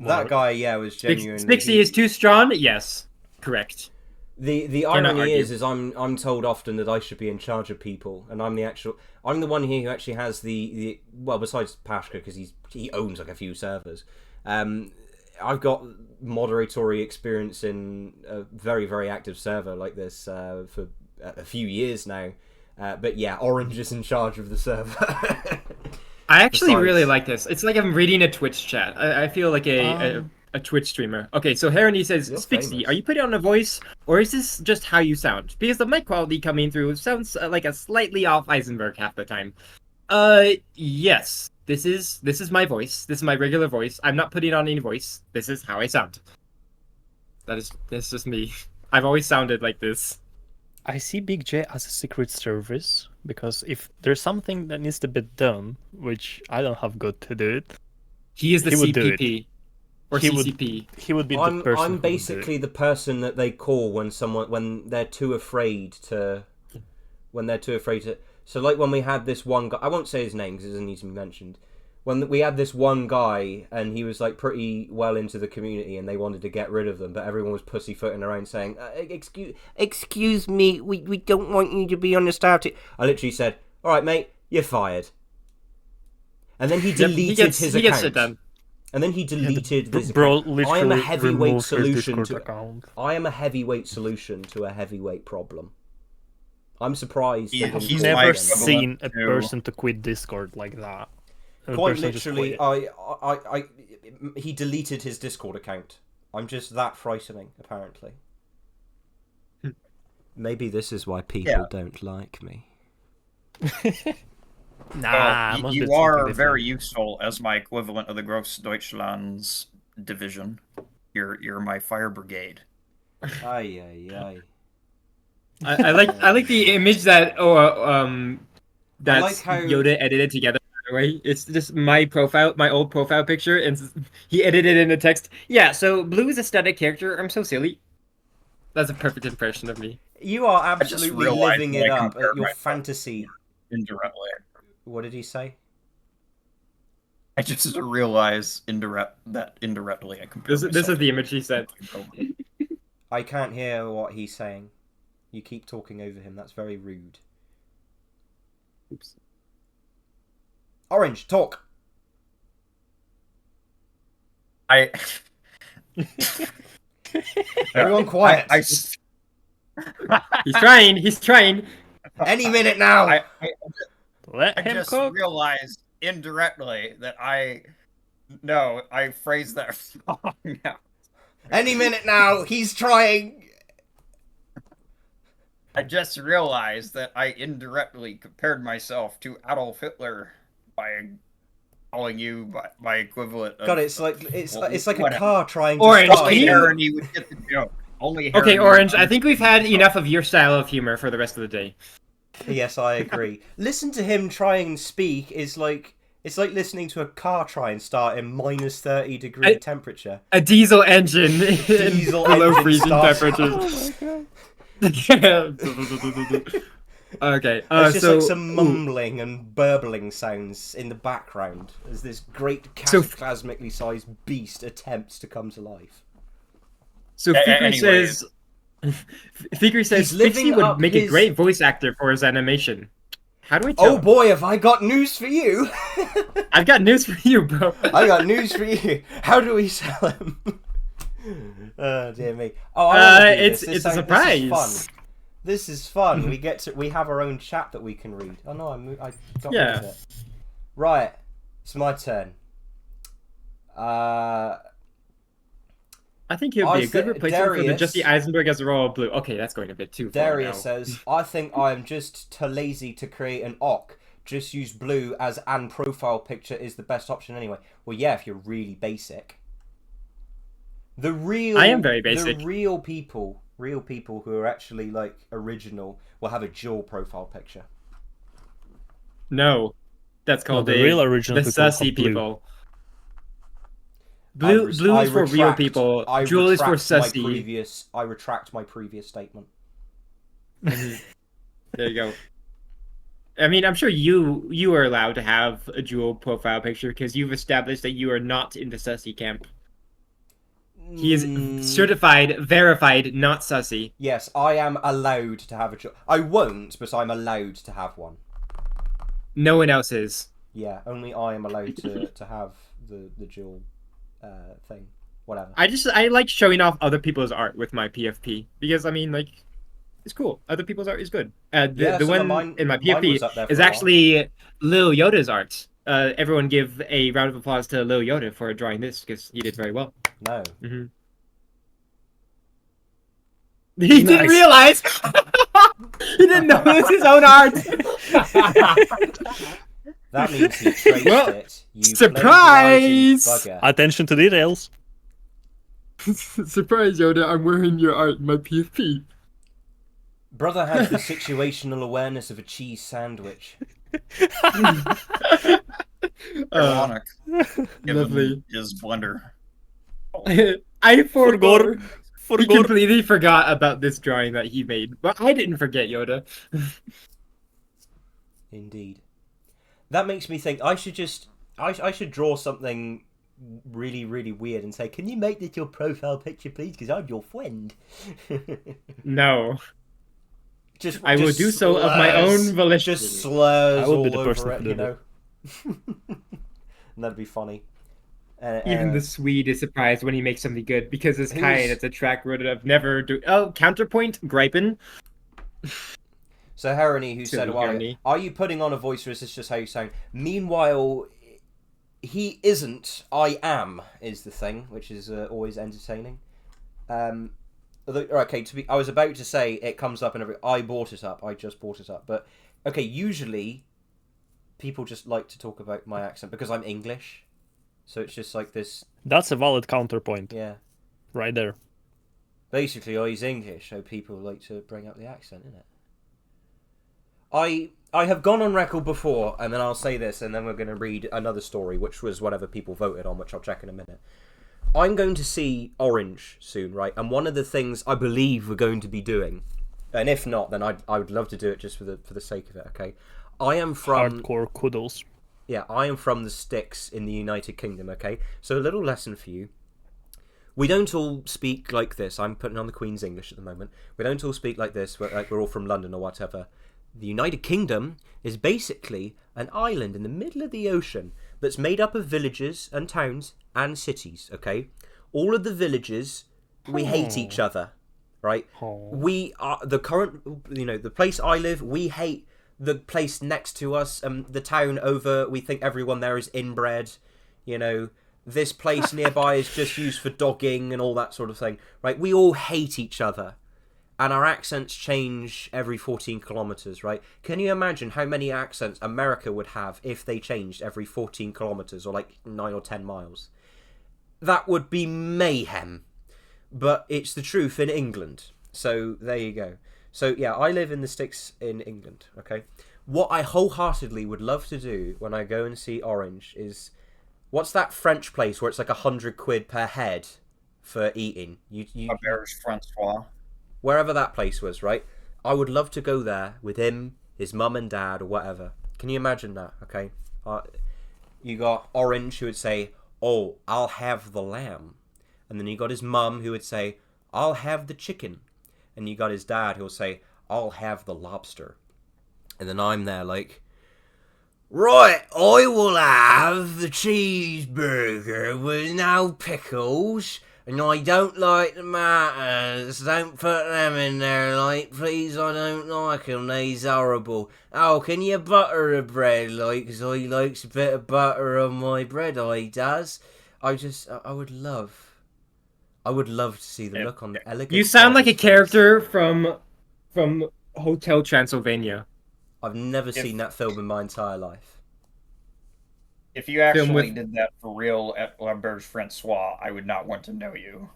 Speaker 1: That guy, yeah, was genuine.
Speaker 2: Spixie is too strong. Yes, correct.
Speaker 1: The
Speaker 2: Cannot
Speaker 1: irony
Speaker 2: argue.
Speaker 1: is I'm told often that I should be in charge of people, and I'm the one here who actually has the well, besides Pashka, because he owns like a few servers. I've got moderatory experience in a very, very active server like this for a few years now. But yeah, Orange is in charge of the server.
Speaker 2: I actually
Speaker 1: Besides-
Speaker 2: really like this. It's like I'm reading a Twitch chat. I feel like a Twitch streamer. Okay, so Harony says,
Speaker 1: You're
Speaker 2: Spixie,
Speaker 1: famous.
Speaker 2: are you putting on a voice, or is this just how you sound? Because the mic quality coming through sounds like a slightly off Eisenberg half the time. Yes. This is my voice. This is my regular voice. I'm not putting on any voice. This is how I sound. That's just me. I've always sounded like this.
Speaker 4: I see Big J as a secret service because if there's something that needs to be done, which I don't have got to do it,
Speaker 2: He is the
Speaker 4: He would do it.
Speaker 2: CPP. Or
Speaker 4: He would-
Speaker 2: CCP.
Speaker 4: he would be the person. who
Speaker 1: I'm
Speaker 4: would do it.
Speaker 1: basically the person that they call when they're too afraid to. So like when we had this one guy, I won't say his name because it doesn't need to be mentioned. When we had this one guy and he was like pretty well into the community and they wanted to get rid of them, but everyone was pussyfooting around saying, "Excuse me, we don't want you to be on the staff team." I literally said, "All right, mate, you're fired." And then he deleted his
Speaker 2: he gets
Speaker 1: account.
Speaker 2: it done.
Speaker 1: And then he deleted this
Speaker 4: Bro
Speaker 1: account. I
Speaker 4: literally
Speaker 1: am a heavyweight
Speaker 4: removed his
Speaker 1: solution
Speaker 4: Discord
Speaker 1: to.
Speaker 4: account.
Speaker 1: I am a heavyweight solution to a heavyweight problem. I'm surprised.
Speaker 3: He-
Speaker 1: that him
Speaker 3: he's
Speaker 1: calling
Speaker 3: my
Speaker 4: Never
Speaker 1: them-
Speaker 4: seen a
Speaker 3: to-
Speaker 4: person to quit Discord like that. A
Speaker 1: Quite
Speaker 4: person just
Speaker 1: literally,
Speaker 4: quit.
Speaker 1: he deleted his Discord account. I'm just that frightening, apparently. Maybe this is why people
Speaker 3: Yeah.
Speaker 1: don't like me.
Speaker 4: Nah,
Speaker 3: you
Speaker 4: must be
Speaker 3: you
Speaker 4: something
Speaker 3: are
Speaker 4: different.
Speaker 3: very useful as my equivalent of the Grossdeutschlands division. You're my fire brigade.
Speaker 1: Aye, aye, aye.
Speaker 2: I like the image that that
Speaker 1: like how-
Speaker 2: Yoda edited together. By the way, it's just my old profile picture, and he edited in the text. Yeah, so Blue is a static character. I'm so silly. That's a perfect impression of me.
Speaker 1: You are
Speaker 3: just
Speaker 1: absolutely
Speaker 3: realized
Speaker 1: living
Speaker 3: that
Speaker 1: it
Speaker 3: I
Speaker 1: up
Speaker 3: compared
Speaker 1: at your
Speaker 3: myself.
Speaker 1: fantasy.
Speaker 3: Indirectly.
Speaker 1: What did he say?
Speaker 3: I just realize indirectly I compare
Speaker 2: This is the image he sent.
Speaker 1: I can't hear what he's saying. You keep talking over him. That's very rude.
Speaker 2: Oops.
Speaker 1: Orange, talk.
Speaker 3: I
Speaker 1: Everyone quiet.
Speaker 2: He's trying. He's trying.
Speaker 1: Any minute now.
Speaker 3: I
Speaker 4: Let him
Speaker 3: just
Speaker 4: cook.
Speaker 3: realized indirectly that I phrased that wrong now.
Speaker 1: Any minute now. He's trying.
Speaker 3: I just realized that I indirectly compared myself to Adolf Hitler by calling you my equivalent.
Speaker 1: God, it's like it's
Speaker 3: well,
Speaker 1: like a
Speaker 3: whatever.
Speaker 1: car trying to
Speaker 2: Orange,
Speaker 1: start.
Speaker 2: can you-
Speaker 3: Harony would get the joke. Only
Speaker 2: Okay,
Speaker 3: Harony
Speaker 2: Orange.
Speaker 3: would-
Speaker 2: I think we've had enough of your style of humor for the rest of the day.
Speaker 1: Yes, I agree. Listen to him try and speak is like it's like listening to a car try and start in minus 30-degree temperature.
Speaker 2: A diesel engine
Speaker 1: Diesel
Speaker 2: in below
Speaker 1: engine
Speaker 2: freezing
Speaker 1: starts.
Speaker 2: temperatures. Okay,
Speaker 1: There's just
Speaker 2: so
Speaker 1: like some mumbling and burbling sounds in the background as this great
Speaker 2: So-
Speaker 1: cataclysmically sized beast attempts to come to life.
Speaker 2: So
Speaker 3: A-
Speaker 2: Fikri
Speaker 3: anyways.
Speaker 2: says, Fikri says
Speaker 1: He's living
Speaker 2: Pixie would
Speaker 1: up
Speaker 2: make a
Speaker 1: his-
Speaker 2: great voice actor for his animation. How do I tell?
Speaker 1: Oh boy, have I got news for you!
Speaker 2: I've got news for you, bro.
Speaker 1: I got news for you. How do we sell him? Oh dear me. Oh, I wanna do
Speaker 2: It's
Speaker 1: this.
Speaker 2: a
Speaker 1: This
Speaker 2: surprise.
Speaker 1: is fun. This is fun. We have our own chat that we can read. Oh no, I got rid
Speaker 2: Yeah.
Speaker 1: of it. Right, it's my turn.
Speaker 2: I think he would be a good replacement for the
Speaker 1: Darius-
Speaker 2: Jesse Eisenberg as Royal Blue. Okay, that's going a bit too far
Speaker 1: Darius
Speaker 2: now.
Speaker 1: says, I think I am just too lazy to create an OC. Just use blue as an profile picture is the best option anyway. Well, yeah, if you're really basic. I
Speaker 2: am very basic.
Speaker 1: The real people who are actually like original will have a dual profile picture.
Speaker 2: No. That's
Speaker 4: No,
Speaker 2: called
Speaker 4: the real original
Speaker 2: the
Speaker 4: people
Speaker 2: sussy
Speaker 4: are blue.
Speaker 2: people. Blue is for real people.
Speaker 1: I
Speaker 2: Jewel is for
Speaker 1: retract my
Speaker 2: sussy.
Speaker 1: I retract my previous statement.
Speaker 2: Mhm. There you go. I mean, I'm sure you are allowed to have a Jewel profile picture because you've established that you are not in the sussy camp. He is certified, verified, not sussy.
Speaker 1: Yes, I am allowed to have a jewel. I won't, but I'm allowed to have one.
Speaker 2: No one else is.
Speaker 1: Yeah, only I am allowed to have the jewel thing. Whatever.
Speaker 2: I like showing off other people's art with my PFP because I mean like it's cool. Other people's art is good. The one in my PFP is actually Lil Yoda's art. Everyone give a round of applause to Lil Yoda for drawing this because he did very well.
Speaker 1: No.
Speaker 2: Mm-hmm. He didn't realize. He didn't know it was his own art.
Speaker 1: That means he traced it. You
Speaker 2: surprise!
Speaker 1: bugger.
Speaker 4: Attention to details.
Speaker 2: Surprise, Yoda! I'm wearing your art in my PFP.
Speaker 1: Brother has the situational awareness of a cheese sandwich.
Speaker 3: Ironic.
Speaker 2: Lovely.
Speaker 3: His blender.
Speaker 2: I forgot. He
Speaker 4: Forgot.
Speaker 2: completely forgot about this drawing that he made, but I didn't forget, Yoda.
Speaker 1: Indeed. That makes me think I should draw something really, really weird and say, can you make this your profile picture, please? Because I'm your friend.
Speaker 2: No.
Speaker 1: Just
Speaker 2: I will do so of my own volition.
Speaker 1: Just slurs
Speaker 4: I will be
Speaker 1: all
Speaker 4: the person
Speaker 1: over
Speaker 4: to
Speaker 1: it,
Speaker 4: do
Speaker 1: you know? And that'd be funny.
Speaker 2: Even the Swede is surprised when he makes something good because it's
Speaker 1: Who's-
Speaker 2: kind. It's a track record of never do. Oh, counterpoint, Gripen.
Speaker 1: So Harony, who said,
Speaker 2: Silly
Speaker 1: well,
Speaker 2: Harony.
Speaker 1: are you putting on a voice or is this just how you sound? Meanwhile, he isn't. I am, is the thing, which is always entertaining. Okay, I was about to say it comes up and I brought it up. I just brought it up. But, okay, usually people just like to talk about my accent because I'm English. So it's just like this,
Speaker 4: That's a valid counterpoint
Speaker 1: yeah.
Speaker 4: right there.
Speaker 1: Basically, he's English, so people like to bring up the accent, innit? I have gone on record before, and then I'll say this, and then we're going to read another story, which was whatever people voted on, which I'll check in a minute. I'm going to see Orange soon, right? And one of the things I believe we're going to be doing, and if not, then I would love to do it just for the sake of it, okay? I am from...
Speaker 4: Hardcore kudos.
Speaker 1: Yeah, I am from the sticks in the United Kingdom, okay? So a little lesson for you. We don't all speak like this. I'm putting on the Queen's English at the moment. We don't all speak like this, like we're all from London or whatever. The United Kingdom is basically an island in the middle of the ocean that's made up of villages and towns and cities, okay? All of the villages, we hate each other, right? We are, the place I live, we hate the place next to us, the town over, we think everyone there is inbred, you know, this place nearby is just used for dogging and all that sort of thing, right? We all hate each other, and our accents change every 14 kilometers, right? Can you imagine how many accents America would have if they changed every 14 kilometers, or like 9 or 10 miles? That would be mayhem, but it's the truth in England, so there you go. So, yeah, I live in the sticks in England, okay? What I wholeheartedly would love to do when I go and see Orange is... What's that French place where it's like £100 per head for eating?
Speaker 3: Auberge Francois.
Speaker 1: Wherever that place was, right? I would love to go there with him, his mum and dad, or whatever. Can you imagine that, okay? You got Orange who would say, oh, I'll have the lamb. And then you got his mum who would say, I'll have the chicken. And you got his dad who'll say, I'll have the lobster. And then I'm there like, right, I will have the cheeseburger with no pickles. And I don't like tomatoes. Don't put them in there, like, please, I don't like them. They's horrible. Oh, can you butter the bread, like, 'cause I likes a bit of butter on my bread, I does. I would love to see the look on the elegant...
Speaker 2: You sound like a
Speaker 1: father's face.
Speaker 2: character from Hotel Transylvania.
Speaker 1: I've never seen that film in my entire life.
Speaker 3: If you actually
Speaker 2: with-
Speaker 3: did that for real at Auberge Francois, I would not want to know you.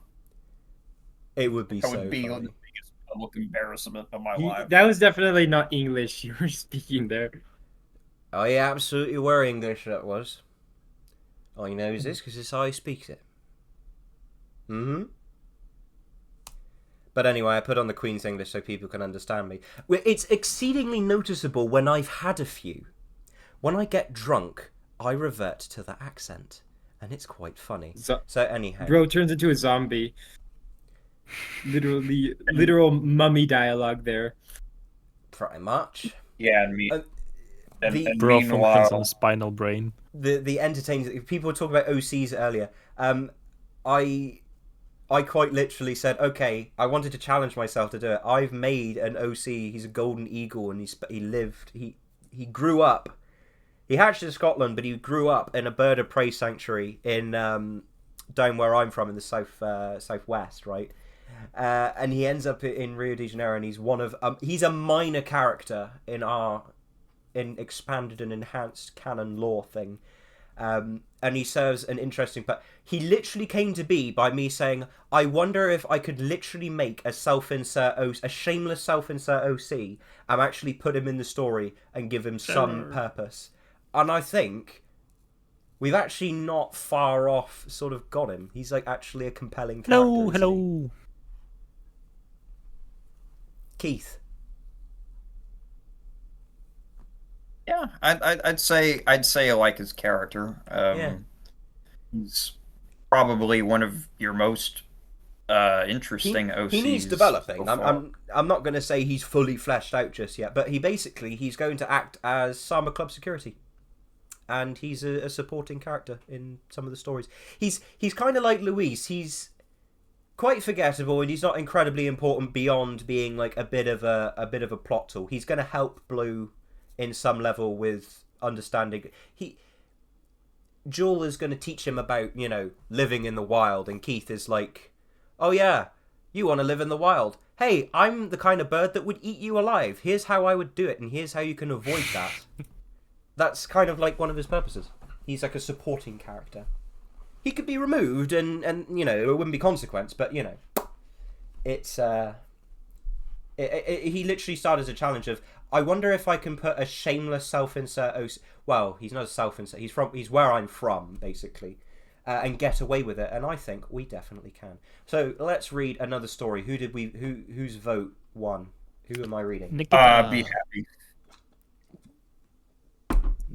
Speaker 1: It would be
Speaker 3: That
Speaker 1: so
Speaker 3: would be the
Speaker 1: funny.
Speaker 3: biggest public embarrassment of my life.
Speaker 2: That was definitely not English you were speaking there.
Speaker 1: I absolutely were English, that was. I knows this because it's how I speaks it. Mm-hmm. But anyway, I put on the Queen's English so people can understand me. It's exceedingly noticeable when I've had a few. When I get drunk, I revert to the accent. And it's quite funny. So anyhow.
Speaker 2: Bro turns into a zombie. Literal mummy dialogue there.
Speaker 1: Pretty much.
Speaker 3: Yeah, and me. And
Speaker 4: Bro functions
Speaker 3: meanwhile,
Speaker 4: on spinal brain.
Speaker 1: The entertainers, people were talking about OCs earlier. I quite literally said, okay, I wanted to challenge myself to do it. I've made an OC. He's a golden eagle, and he grew up. He hatched in Scotland, but he grew up in a bird of prey sanctuary in down where I'm from in the southwest, right? And he ends up in Rio de Janeiro, and he's a minor character in expanded and enhanced canon lore thing. And he serves an interesting part. He literally came to be by me saying, I wonder if I could literally make a shameless self-insert OC and actually put him in the story and give him some purpose. And I think we've actually not far off sort of got him. He's like actually a compelling character.
Speaker 4: Hello.
Speaker 1: Keith.
Speaker 3: yeah, I'd say I like his character.
Speaker 1: Yeah.
Speaker 3: He's probably one of your most interesting OCs.
Speaker 1: He needs developing.
Speaker 3: so far.
Speaker 1: I'm not going to say he's fully fleshed out just yet, but he's going to act as Sama Club security, and he's a supporting character in some of the stories. He's kind of like Luis. He's quite forgettable, and he's not incredibly important beyond being like a bit of a plot tool. He's going to help Blue in some level with understanding. Jewel is going to teach him about, living in the wild, and Keith is like, oh yeah, you want to live in the wild. Hey, I'm the kind of bird that would eat you alive. Here's how I would do it, and here's how you can avoid that. That's kind of like one of his purposes. He's like a supporting character. He could be removed, and it wouldn't be consequence, but, it's, he literally started as a challenge of, I wonder if I can put a shameless self-insert OC... Well, he's not a self-insert. He's where I'm from, basically, and get away with it. And I think we definitely can. So let's read another story. Whose vote won? Who am I reading?
Speaker 3: Be happy.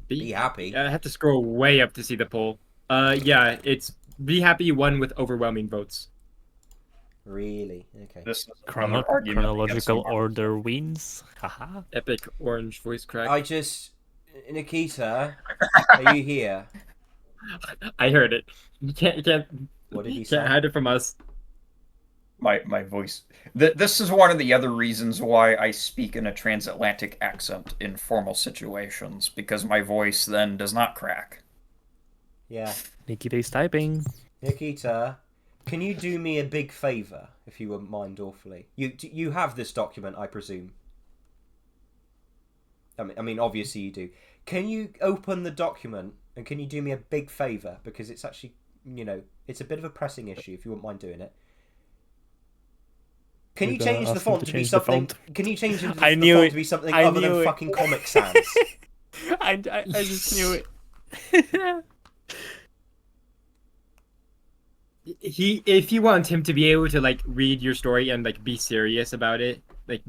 Speaker 1: Be happy.
Speaker 2: I have to scroll way up to see the poll. Yeah, it's Be Happy won with overwhelming votes.
Speaker 1: Really? Okay.
Speaker 3: This is another argument
Speaker 4: Chronological
Speaker 3: against
Speaker 4: order wins. Haha.
Speaker 2: Epic orange voice crack.
Speaker 1: Nikita, are you here?
Speaker 2: I heard it. You can't
Speaker 1: What did he
Speaker 2: you
Speaker 1: say?
Speaker 2: can't hide it from us.
Speaker 3: my voice. This is one of the other reasons why I speak in a transatlantic accent in formal situations, because my voice then does not crack.
Speaker 1: Yeah.
Speaker 4: Nikita is typing.
Speaker 1: Nikita, can you do me a big favour, if you wouldn't mind awfully? You have this document, I presume. I mean, obviously you do. Can you open the document, and can you do me a big favour? Because it's actually, it's a bit of a pressing issue, if you wouldn't mind doing it. Can you change the font to be something... Can you change the font to be something other than fucking Comic Sans?
Speaker 4: I just knew it.
Speaker 2: If you want him to be able to read your story and be serious about it,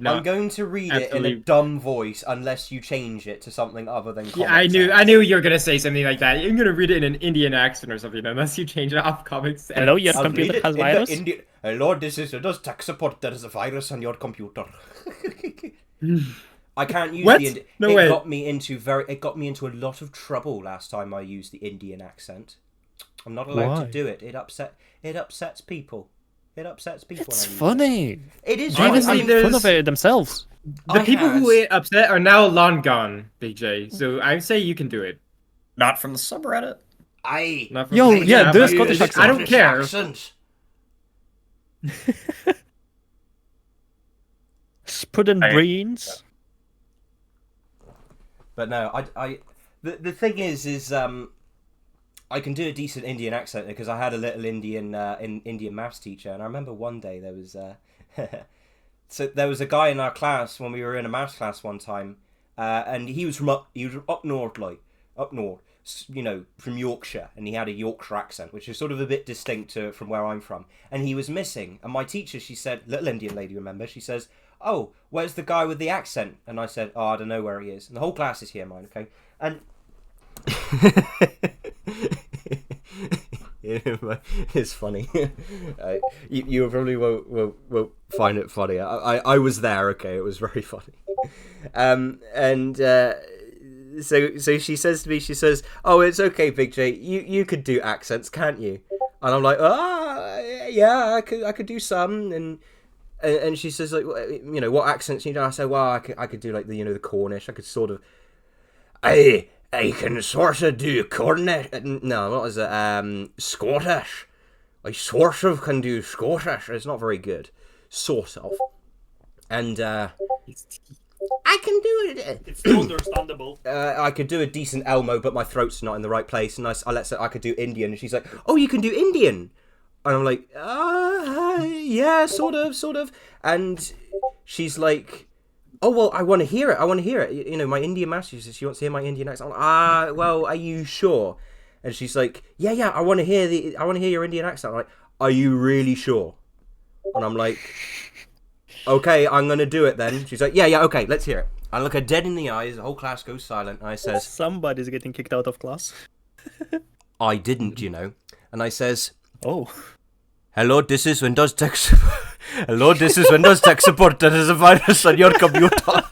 Speaker 1: I'm going to read it in a dumb voice unless you change it to something other than Comic
Speaker 2: Yeah, I
Speaker 1: Sans.
Speaker 2: knew you were gonna say something like that. You're gonna read it in an Indian accent or something, unless you change it off Comic Sans.
Speaker 4: Hello, your
Speaker 1: I'll
Speaker 4: computer
Speaker 1: read it
Speaker 4: has
Speaker 1: in the
Speaker 4: virus?
Speaker 1: Hello, this is does tech support. There is a virus on your computer. I can't use
Speaker 2: What?
Speaker 1: the
Speaker 2: No
Speaker 1: it
Speaker 2: way.
Speaker 1: got me into a lot of trouble last time I used the Indian accent. I'm not allowed
Speaker 4: Why?
Speaker 1: to do it. It upsets people. It upsets people.
Speaker 4: It's
Speaker 1: when I use
Speaker 4: funny.
Speaker 1: It is
Speaker 4: They even
Speaker 1: funny.
Speaker 4: make
Speaker 2: there's-
Speaker 4: fun of it themselves.
Speaker 2: The people who
Speaker 1: has.
Speaker 2: get upset are now long gone, Big J. So I say you can do it.
Speaker 3: Not from the subreddit.
Speaker 2: Not from
Speaker 4: Yo,
Speaker 2: Big J,
Speaker 4: yeah,
Speaker 2: but
Speaker 4: there's
Speaker 2: you-
Speaker 4: Scottish accent.
Speaker 2: I don't care.
Speaker 4: Spudden
Speaker 3: I-
Speaker 4: brains.
Speaker 1: But no, the thing is I can do a decent Indian accent because I had a little Indian maths teacher, and I remember one day there was so there was a guy in our class when we were in a maths class one time, and he was from up north, like up north, from Yorkshire, and he had a Yorkshire accent, which is sort of a bit distinct from where I'm from. And he was missing. And my teacher, she said, little Indian lady, remember? She says, "Oh, where's the guy with the accent?" And I said, "Oh, I don't know where he is." And the whole class is here, mine, okay? And it's funny. You probably won't find it funny. I was there, okay? It was very funny. So she says to me, she says, "Oh, it's okay, Big J. You could do accents, can't you?" And I'm like, yeah, I could do some." And she says, like, "What accents you know?" I say, "Well, I could do like the Cornish. I could sort of, I can sort of do Cornish. No, what is it? Scottish. I sort of can do Scottish. It's not very good, sort of. And I can do it.
Speaker 4: It's understandable.
Speaker 1: I could do a decent Elmo, but my throat's not in the right place. And I could do Indian, and she's like, "Oh, you can do Indian." And I'm like, yeah, sort of. And she's like, "Oh, well, I want to hear it. My Indian master, she wants to hear my Indian accent." I'm like, well, are you sure? And she's like, yeah, I want to hear your Indian accent. I'm like, "Are you really sure?" And I'm like, "Okay, I'm going to do it then." She's like, yeah, okay, let's hear it. I look her dead in the eyes, the whole class goes silent, and I says,
Speaker 4: Somebody's getting kicked out of class.
Speaker 1: "I didn't, And I says,
Speaker 4: Oh.
Speaker 1: "Hello, this is Windows Tech Hello, this is Windows Tech Support. There is a virus on your computer."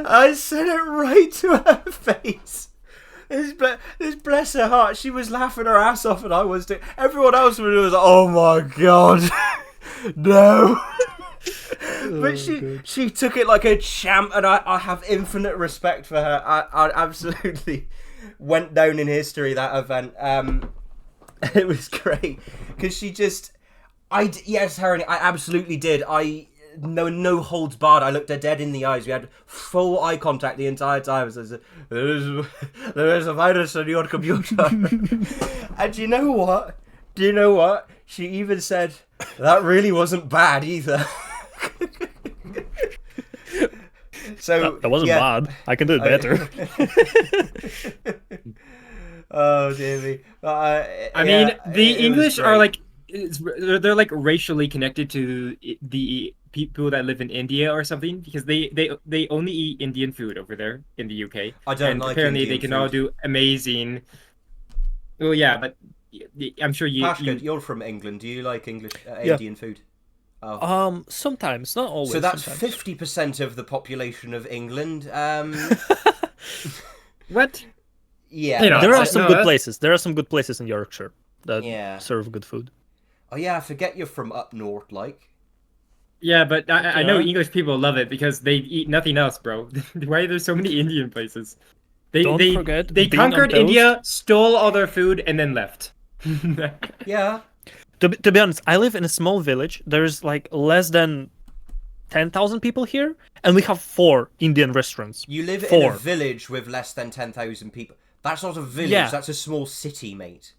Speaker 1: I said it right to her face. This bless her heart. She was laughing her ass off, and I was too. Everyone else was like, "Oh my god, no." But she took it like a champ, and I have infinite respect for her. I absolutely went down in history, that event. It was great because she just, yes, Harry, I absolutely did. No holds barred. I looked her dead in the eyes. We had full eye contact the entire time. So I said, there is a virus on your computer. And do you know what? She even said, "That really wasn't bad either." So
Speaker 4: that wasn't bad. I can do it better.
Speaker 1: Oh, dear me.
Speaker 2: I mean, the English are like, they're like racially connected to the people that live in India or something, because they only eat Indian food over there in the UK.
Speaker 1: I don't
Speaker 2: and
Speaker 1: like
Speaker 2: apparently
Speaker 1: Indian
Speaker 2: they can
Speaker 1: food.
Speaker 2: all do amazing. Well, yeah, but I'm sure
Speaker 1: Pashka, you're from England. Do you like English Indian food? Oh.
Speaker 4: Sometimes, not always.
Speaker 1: So that's
Speaker 4: sometimes.
Speaker 1: 50% of the population of England.
Speaker 2: What?
Speaker 1: Yeah.
Speaker 4: There are
Speaker 2: I-
Speaker 4: some
Speaker 2: no,
Speaker 4: good
Speaker 2: that's-
Speaker 4: places. There are some good places in Yorkshire that
Speaker 1: Yeah.
Speaker 4: serve good food.
Speaker 1: Oh yeah, I forget you're from up north, like.
Speaker 2: Yeah, but I know
Speaker 4: Yeah.
Speaker 2: English people love it because they eat nothing else, bro. Why are there so many Indian places?
Speaker 4: Don't forget
Speaker 2: they
Speaker 4: being on
Speaker 2: conquered
Speaker 4: toast.
Speaker 2: India, stole all their food, and then left.
Speaker 1: Yeah.
Speaker 4: To be honest, I live in a small village. There's like less than 10,000 people here, and we have 4 Indian restaurants.
Speaker 1: You live in
Speaker 4: 4.
Speaker 1: a village with less than 10,000 people. That's not a village,
Speaker 4: Yeah.
Speaker 1: that's a small city, mate.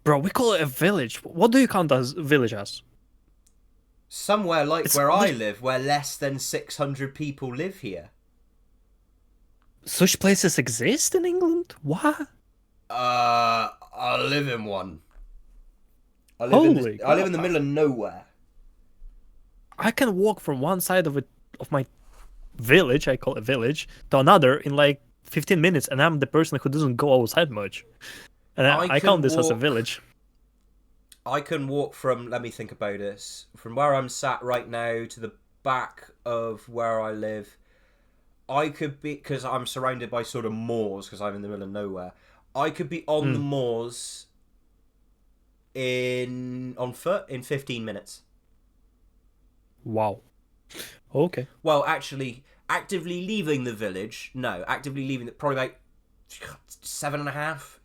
Speaker 4: Bro, we call it a village. What do you count as village as?
Speaker 1: Somewhere like
Speaker 4: It's
Speaker 1: where I
Speaker 4: lit-
Speaker 1: live, where less than 600 people live here.
Speaker 4: Such places exist in England? What?
Speaker 1: I live in one. I live in the
Speaker 4: God.
Speaker 1: middle of nowhere.
Speaker 4: I can walk from one side of my village, I call it village, to another in like 15 minutes, and I'm the person who doesn't go outside much. And I
Speaker 1: can
Speaker 4: count this as a
Speaker 1: walk-
Speaker 4: village.
Speaker 1: I can walk from, let me think about this, from where I'm sat right now to the back of where I live. I could be, because I'm surrounded by sort of moors, because I'm in the middle of nowhere. I could be on the moors on foot in 15 minutes.
Speaker 4: Wow. Okay.
Speaker 1: Well, actually, actively leaving the village, no, actively leaving it, probably about 7.5.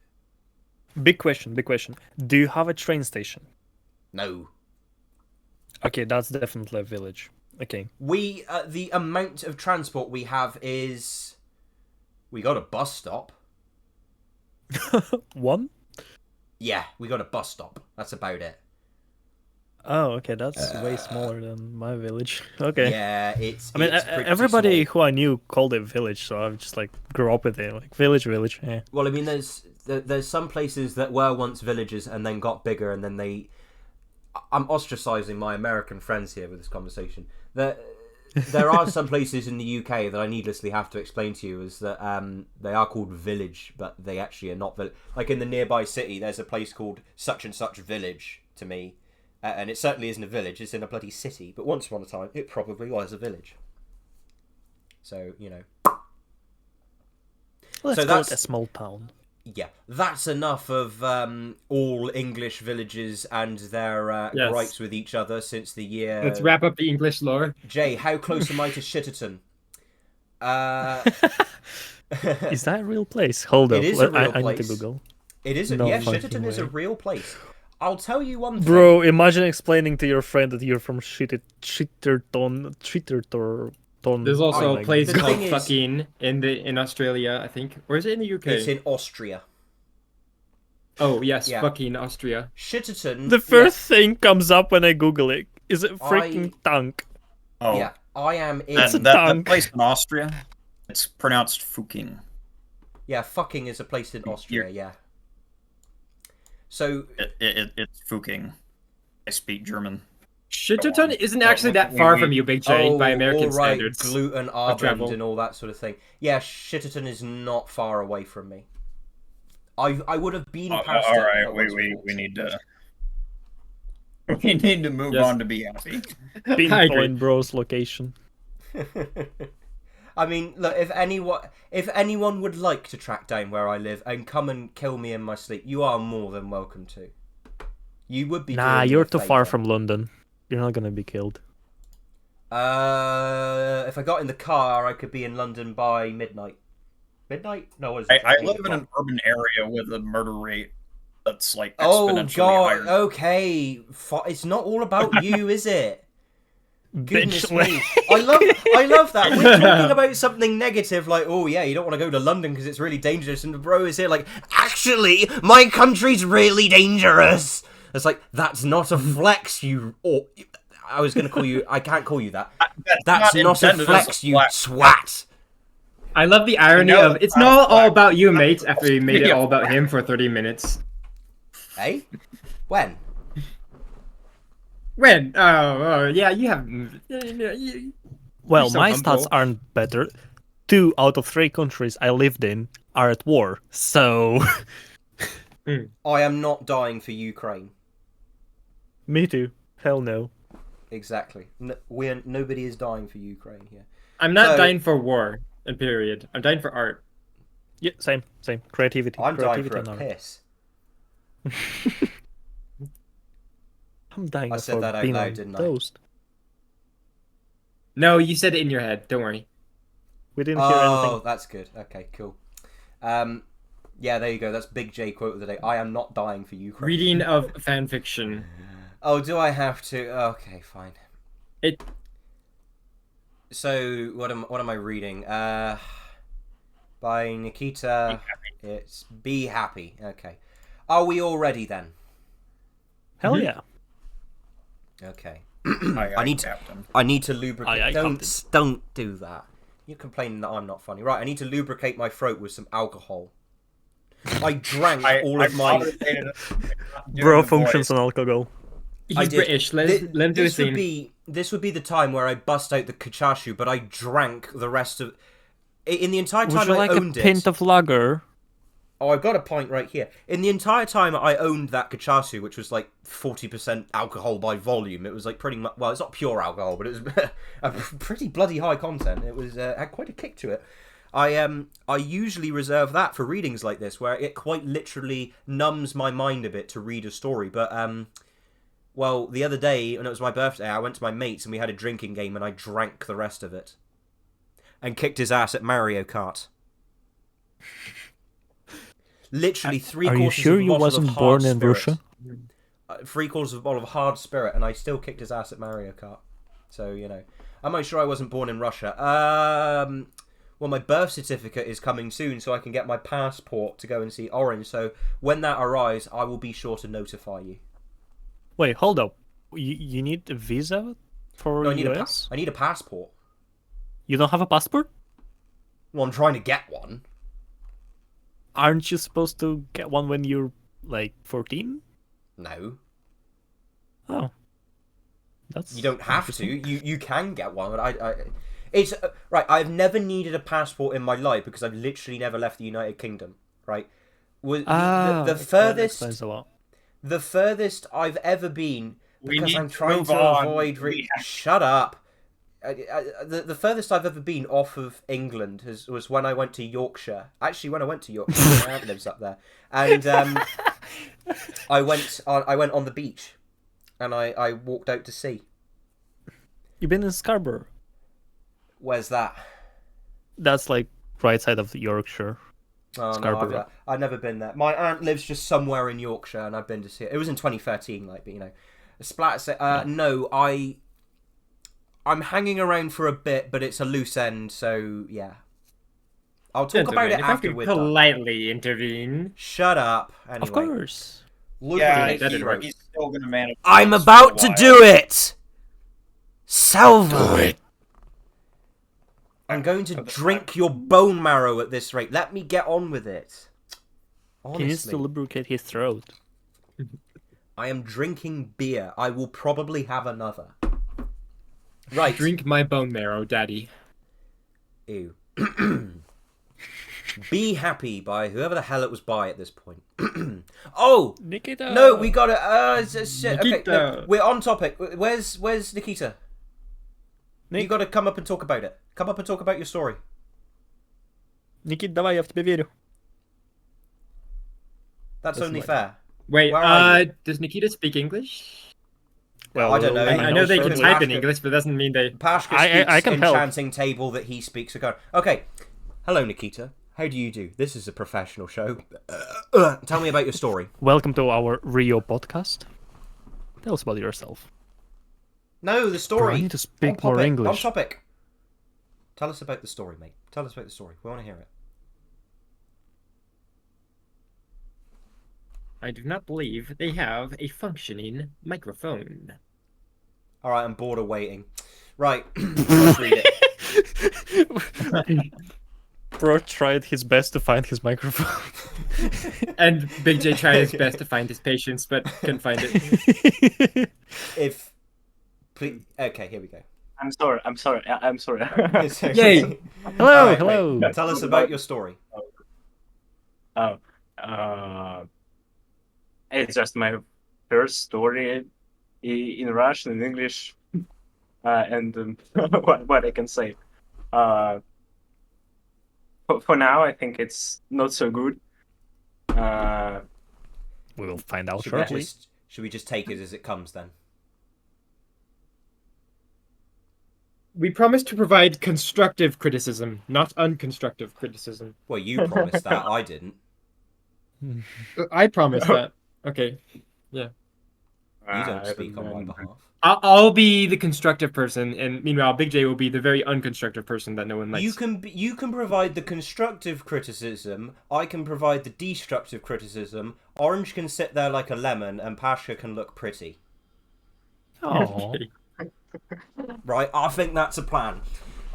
Speaker 4: Big question. Do you have a train station?
Speaker 1: No.
Speaker 4: Okay, that's definitely a village. Okay.
Speaker 1: We, the amount of transport we have is, we got a bus stop.
Speaker 4: One?
Speaker 1: Yeah, we got a bus stop. That's about it.
Speaker 4: Oh, okay, that's way smaller than my village. Okay.
Speaker 1: Yeah, it's.
Speaker 4: I mean,
Speaker 1: it's pretty
Speaker 4: everybody
Speaker 1: small.
Speaker 4: who I knew called it village, so I just like grew up with it, like village. Yeah.
Speaker 1: Well, I mean, there's some places that were once villages and then got bigger, and then they. I'm ostracizing my American friends here with this conversation. There are some places in the UK that I needlessly have to explain to you is that they are called village, but they actually are not village. Like in the nearby city, there's a place called such and such village to me, and it certainly isn't a village. It's in a bloody city. But once upon a time, it probably was a village. So
Speaker 4: Let's
Speaker 1: So
Speaker 4: call it
Speaker 1: that's-
Speaker 4: a small town.
Speaker 1: yeah, that's enough of all English villages and their
Speaker 2: Yes.
Speaker 1: gripes with each other since the year.
Speaker 2: Let's wrap up the English lore.
Speaker 1: Jay, how close am I to Shitterton?
Speaker 4: Is that a real place? Hold
Speaker 1: It
Speaker 4: up,
Speaker 1: is a real
Speaker 4: I need to
Speaker 1: place.
Speaker 4: Google.
Speaker 1: It is.
Speaker 4: No
Speaker 1: Yeah,
Speaker 4: fucking
Speaker 1: Shitterton is a
Speaker 4: way.
Speaker 1: real place. I'll tell you one thing.
Speaker 4: Bro, imagine explaining to your friend that you're from Shitterton.
Speaker 2: There's also
Speaker 1: Oh,
Speaker 2: a place
Speaker 1: the
Speaker 2: called
Speaker 1: thing is-
Speaker 2: fucking in Australia, I think. Or is it in the UK?
Speaker 1: It's in Austria.
Speaker 2: Oh yes,
Speaker 1: Yeah.
Speaker 2: fucking Austria.
Speaker 1: Shitterton.
Speaker 4: The first thing comes up when I Google it is a freaking tank.
Speaker 3: Oh,
Speaker 1: Yeah, I am in.
Speaker 4: That's a
Speaker 3: that
Speaker 4: tank.
Speaker 3: place in Austria, it's pronounced Fuking.
Speaker 1: Yeah, fucking is a place in Austria. Yeah. So
Speaker 3: It's Fuking. I speak German.
Speaker 2: Shitterton isn't
Speaker 3: Oh,
Speaker 2: actually that
Speaker 3: we-
Speaker 2: far
Speaker 3: we-
Speaker 2: from you, Big J, by American
Speaker 1: all right,
Speaker 2: standards.
Speaker 1: gluten
Speaker 2: travel.
Speaker 1: arband and all that sort of thing. Yeah, Shitterton is not far away from me. I would have been past
Speaker 3: all
Speaker 1: it.
Speaker 3: right,
Speaker 1: at
Speaker 3: we
Speaker 1: once before.
Speaker 3: need to. We need to move
Speaker 2: Yes.
Speaker 3: on to be happy.
Speaker 2: I agree.
Speaker 4: Pinpoint Bro's location.
Speaker 1: I mean, look, if anyone would like to track down where I live and come and kill me in my sleep, you are more than welcome to. You would be.
Speaker 4: Nah,
Speaker 1: doing me
Speaker 4: you're
Speaker 1: a
Speaker 4: too far
Speaker 1: favour.
Speaker 4: from London. You're not gonna be killed.
Speaker 1: If I got in the car, I could be in London by midnight. Midnight? No, what is it?
Speaker 3: I
Speaker 1: 8
Speaker 3: live in
Speaker 1: o'clock?
Speaker 3: an urban area with a murder rate that's like
Speaker 1: Oh
Speaker 3: exponentially
Speaker 1: God!
Speaker 3: higher.
Speaker 1: Okay, it's not all about you, is it? Goodness
Speaker 4: Bitch.
Speaker 1: me! I love that. We're talking about something negative, like, oh yeah, you don't want to go to London because it's really dangerous, and the bro is here like, actually, my country's really dangerous. It's like that's not a flex, you. Or I was gonna call you. I can't call you that. That's not a
Speaker 3: intended as
Speaker 1: flex, you
Speaker 3: flex.
Speaker 1: swat.
Speaker 2: I love the irony
Speaker 3: You know
Speaker 2: of it's
Speaker 3: I'm
Speaker 2: not all
Speaker 3: black.
Speaker 2: about you, mate, after we made it
Speaker 3: Yeah.
Speaker 2: all about him for 30 minutes.
Speaker 1: Hey, when?
Speaker 2: When? Oh, yeah, you have.
Speaker 4: Well,
Speaker 2: so
Speaker 4: my
Speaker 2: humble.
Speaker 4: stats aren't better. 2 out of 3 countries I lived in are at war, so
Speaker 1: I am not dying for Ukraine.
Speaker 4: me too. Hell no.
Speaker 1: Exactly. Nobody is dying for Ukraine here.
Speaker 2: I'm not
Speaker 1: So-
Speaker 2: dying for war, and period. I'm dying for art.
Speaker 4: Yeah, same. Creativity.
Speaker 1: I'm dying for
Speaker 4: Creativity
Speaker 1: a
Speaker 4: and art.
Speaker 1: piss.
Speaker 4: I'm dying
Speaker 1: I said
Speaker 4: for
Speaker 1: that out
Speaker 4: being
Speaker 1: loud,
Speaker 4: on
Speaker 1: didn't I?
Speaker 4: toast.
Speaker 2: No, you said it in your head. Don't worry.
Speaker 4: We didn't hear
Speaker 1: Oh,
Speaker 4: anything.
Speaker 1: that's good. Okay, cool. Yeah, there you go. That's Big J quote of the day. I am not dying for Ukraine.
Speaker 2: Reading of fan fiction.
Speaker 1: Oh, do I have to? Okay, fine.
Speaker 2: It.
Speaker 1: So what am I reading? By Nikita. It's Be Happy. Okay. Are we all ready then?
Speaker 4: Hell yeah.
Speaker 1: Okay.
Speaker 3: I
Speaker 1: need to-
Speaker 3: Captain.
Speaker 1: I need to lubricate.
Speaker 4: Aye, aye,
Speaker 1: Don't do that. You're complaining that I'm not funny, right? I need to lubricate my throat with some alcohol. I drank all of my.
Speaker 3: validated it. Doing
Speaker 4: Bro
Speaker 3: the
Speaker 4: functions
Speaker 3: voice.
Speaker 4: on alcohol.
Speaker 1: I
Speaker 2: He's
Speaker 1: did.
Speaker 2: British. Let him do the
Speaker 1: This would
Speaker 2: scene.
Speaker 1: be the time where I bust out the kachashu, but I drank the rest of. In the entire
Speaker 4: Would
Speaker 1: time
Speaker 4: you
Speaker 1: I
Speaker 4: like a
Speaker 1: owned
Speaker 4: pint
Speaker 1: it.
Speaker 4: of lager?
Speaker 1: Oh, I've got a pint right here. In the entire time I owned that kachasu, which was like 40% alcohol by volume, it was like pretty much. Well, it's not pure alcohol, but it was a pretty bloody high content. It was had quite a kick to it. I usually reserve that for readings like this, where it quite literally numbs my mind a bit to read a story. But well, the other day when it was my birthday, I went to my mates and we had a drinking game, and I drank the rest of it, and kicked his ass at Mario Kart. Literally three
Speaker 4: Are you
Speaker 1: quarters
Speaker 4: sure
Speaker 1: of a
Speaker 4: you
Speaker 1: bottle
Speaker 4: wasn't
Speaker 1: of
Speaker 4: born
Speaker 1: hard
Speaker 4: in
Speaker 1: spirit.
Speaker 4: Russia?
Speaker 1: 3/4 of a bottle of hard spirit, and I still kicked his ass at Mario Kart. So, you know. I'm not sure I wasn't born in Russia. Well, my birth certificate is coming soon, so I can get my passport to go and see Orange. So, when that arrives, I will be sure to notify you.
Speaker 4: Wait, hold up. You need a visa for
Speaker 1: No, I need
Speaker 4: US?
Speaker 1: I need a passport.
Speaker 4: You don't have a passport?
Speaker 1: Well, I'm trying to get one.
Speaker 4: Aren't you supposed to get one when you're like 14?
Speaker 1: No,
Speaker 4: Oh, that's
Speaker 1: you don't have to.
Speaker 4: interesting.
Speaker 1: You can get one, but it's right. I've never needed a passport in my life because I've literally never left the United Kingdom. Right? Was the
Speaker 4: That
Speaker 1: furthest
Speaker 4: explains a lot.
Speaker 1: the furthest I've ever been
Speaker 3: We
Speaker 1: because
Speaker 3: need
Speaker 1: I'm
Speaker 3: to
Speaker 1: trying
Speaker 3: move
Speaker 1: to
Speaker 3: on.
Speaker 1: avoid. Shut up. The furthest I've ever been off of England was when I went to Yorkshire. Actually, when I went to Yorkshire, my aunt lives up there, and I went on the beach, and I walked out to sea.
Speaker 4: You've been in Scarborough.
Speaker 1: Where's that?
Speaker 4: That's like right side of Yorkshire.
Speaker 1: Oh, no,
Speaker 4: Scarborough.
Speaker 1: I've never been there. My aunt lives just somewhere in Yorkshire, and I've been to see it. It was in 2013, like, but you know, no, I'm hanging around for a bit, but it's a loose end, so yeah. I'll talk about it
Speaker 2: Gentlemen, if I
Speaker 1: after
Speaker 2: could
Speaker 1: we're done.
Speaker 2: politely intervene.
Speaker 1: Shut up. Anyway.
Speaker 4: Of course.
Speaker 3: Yeah,
Speaker 1: Lubricate
Speaker 2: that
Speaker 1: hero.
Speaker 3: he's still gonna manage.
Speaker 5: I'm
Speaker 3: this
Speaker 5: about
Speaker 3: for a
Speaker 5: to
Speaker 3: while.
Speaker 5: do it! Salva!
Speaker 1: I'm going to drink your bone marrow at this rate. Let me get on with it.
Speaker 4: He needs to
Speaker 1: Honestly,
Speaker 4: lubricate his throat.
Speaker 1: I am drinking beer. I will probably have another. Right.
Speaker 2: Drink my bone marrow, daddy.
Speaker 1: Ew. Be Happy by whoever the hell it was by at this point. Oh!
Speaker 4: Nikita!
Speaker 1: No, we got it. Shit. Okay, no,
Speaker 2: Nikita.
Speaker 1: we're on topic. Where's Nikita?
Speaker 4: Nick.
Speaker 1: You got to come up and talk about it. Come up and talk about your story.
Speaker 4: Никит, давай, я в тебя верю.
Speaker 1: That's
Speaker 4: Listen,
Speaker 1: only
Speaker 4: mate.
Speaker 1: fair.
Speaker 2: Wait,
Speaker 1: Where are you?
Speaker 2: does Nikita speak English?
Speaker 4: Well,
Speaker 1: I don't know.
Speaker 2: I know they can
Speaker 1: English.
Speaker 2: type in
Speaker 1: Pashka-
Speaker 2: English, but it doesn't mean they.
Speaker 1: Pashka
Speaker 4: I
Speaker 1: speaks
Speaker 4: can help.
Speaker 1: enchanting table that he speaks. Okay. Hello, Nikita. How do you do? This is a professional show. Tell me about your story.
Speaker 4: Welcome to our Rio podcast. Tell us about yourself.
Speaker 1: No, the
Speaker 4: Bro,
Speaker 1: story.
Speaker 4: I need to speak
Speaker 1: On
Speaker 4: more
Speaker 1: topic,
Speaker 4: English.
Speaker 1: On topic. Tell us about the story, mate. Tell us about the story. We want to hear it.
Speaker 2: I do not believe they have a functioning microphone.
Speaker 1: All right, I'm bored of waiting. Right, let's read it.
Speaker 4: Bro tried his best to find his microphone.
Speaker 2: And Big J tried his best to find his patience, but couldn't find it.
Speaker 1: Okay, here we go.
Speaker 7: I'm sorry.
Speaker 2: Yay!
Speaker 4: Hello,
Speaker 1: All right,
Speaker 4: hello.
Speaker 1: wait. Tell us about your story.
Speaker 7: Oh, it's just my first story in Russian and English, and what I can say. For now, I think it's not so good.
Speaker 4: We will find out
Speaker 1: Should
Speaker 4: shortly.
Speaker 1: we just take it as it comes then?
Speaker 2: We promise to provide constructive criticism, not unconstructive criticism.
Speaker 1: Well, you promised that. I didn't.
Speaker 2: I promise that. Okay.
Speaker 1: You don't speak on my behalf.
Speaker 2: I'll be the constructive person, and meanwhile, Big J will be the very unconstructive person that no one likes.
Speaker 1: You can provide the constructive criticism. I can provide the destructive criticism. Orange can sit there like a lemon, and Pasha can look pretty.
Speaker 4: Oh,
Speaker 2: Okay.
Speaker 1: Right? I think that's a plan.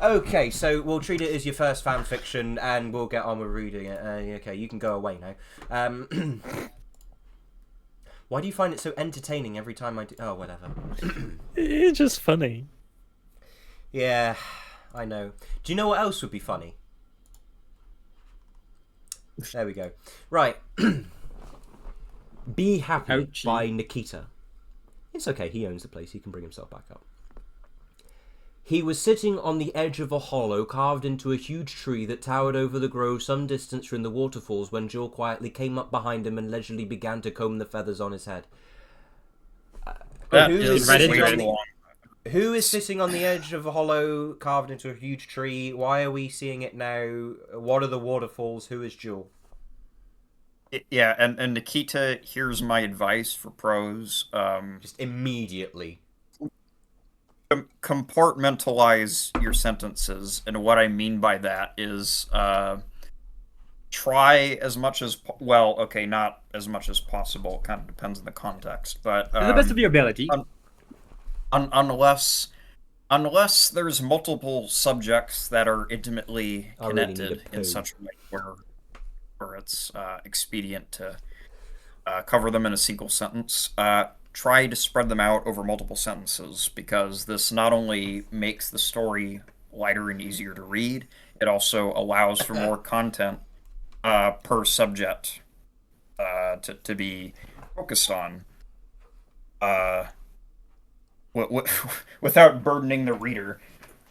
Speaker 1: Okay, so we'll treat it as your first fan fiction, and we'll get on with reading it. Okay, you can go away now. Why do you find it so entertaining every time I do? Oh, whatever.
Speaker 4: it's just funny.
Speaker 1: Yeah, I know. Do you know what else would be funny? There we go. Right. Be Happy
Speaker 2: Ouchie.
Speaker 1: by Nikita. It's okay, he owns the place, he can bring himself back up. He was sitting on the edge of a hollow carved into a huge tree that towered over the grove some distance from the waterfalls when Jill quietly came up behind him and leisurely began to comb the feathers on his head.
Speaker 3: That
Speaker 1: Who
Speaker 3: is
Speaker 1: is
Speaker 2: right
Speaker 1: sitting
Speaker 2: into
Speaker 1: on
Speaker 2: it.
Speaker 3: long.
Speaker 1: Who is sitting on the edge of a hollow carved into a huge tree? Why are we seeing it now? What are the waterfalls? Who is Jewel?
Speaker 3: Yeah, and Nikita, here's my advice for pros.
Speaker 1: Just immediately.
Speaker 3: Compartmentalize your sentences, and what I mean by that is try as much as not as much as possible. Kind of depends on the context, but
Speaker 2: To the best of your ability.
Speaker 3: unless there's multiple subjects that are intimately
Speaker 1: I really need a
Speaker 3: connected
Speaker 1: poo.
Speaker 3: in such a way where it's expedient to cover them in a single sentence. Try to spread them out over multiple sentences, because this not only makes the story lighter and easier to read, it also allows for more content per subject to be focused on. Without burdening the reader.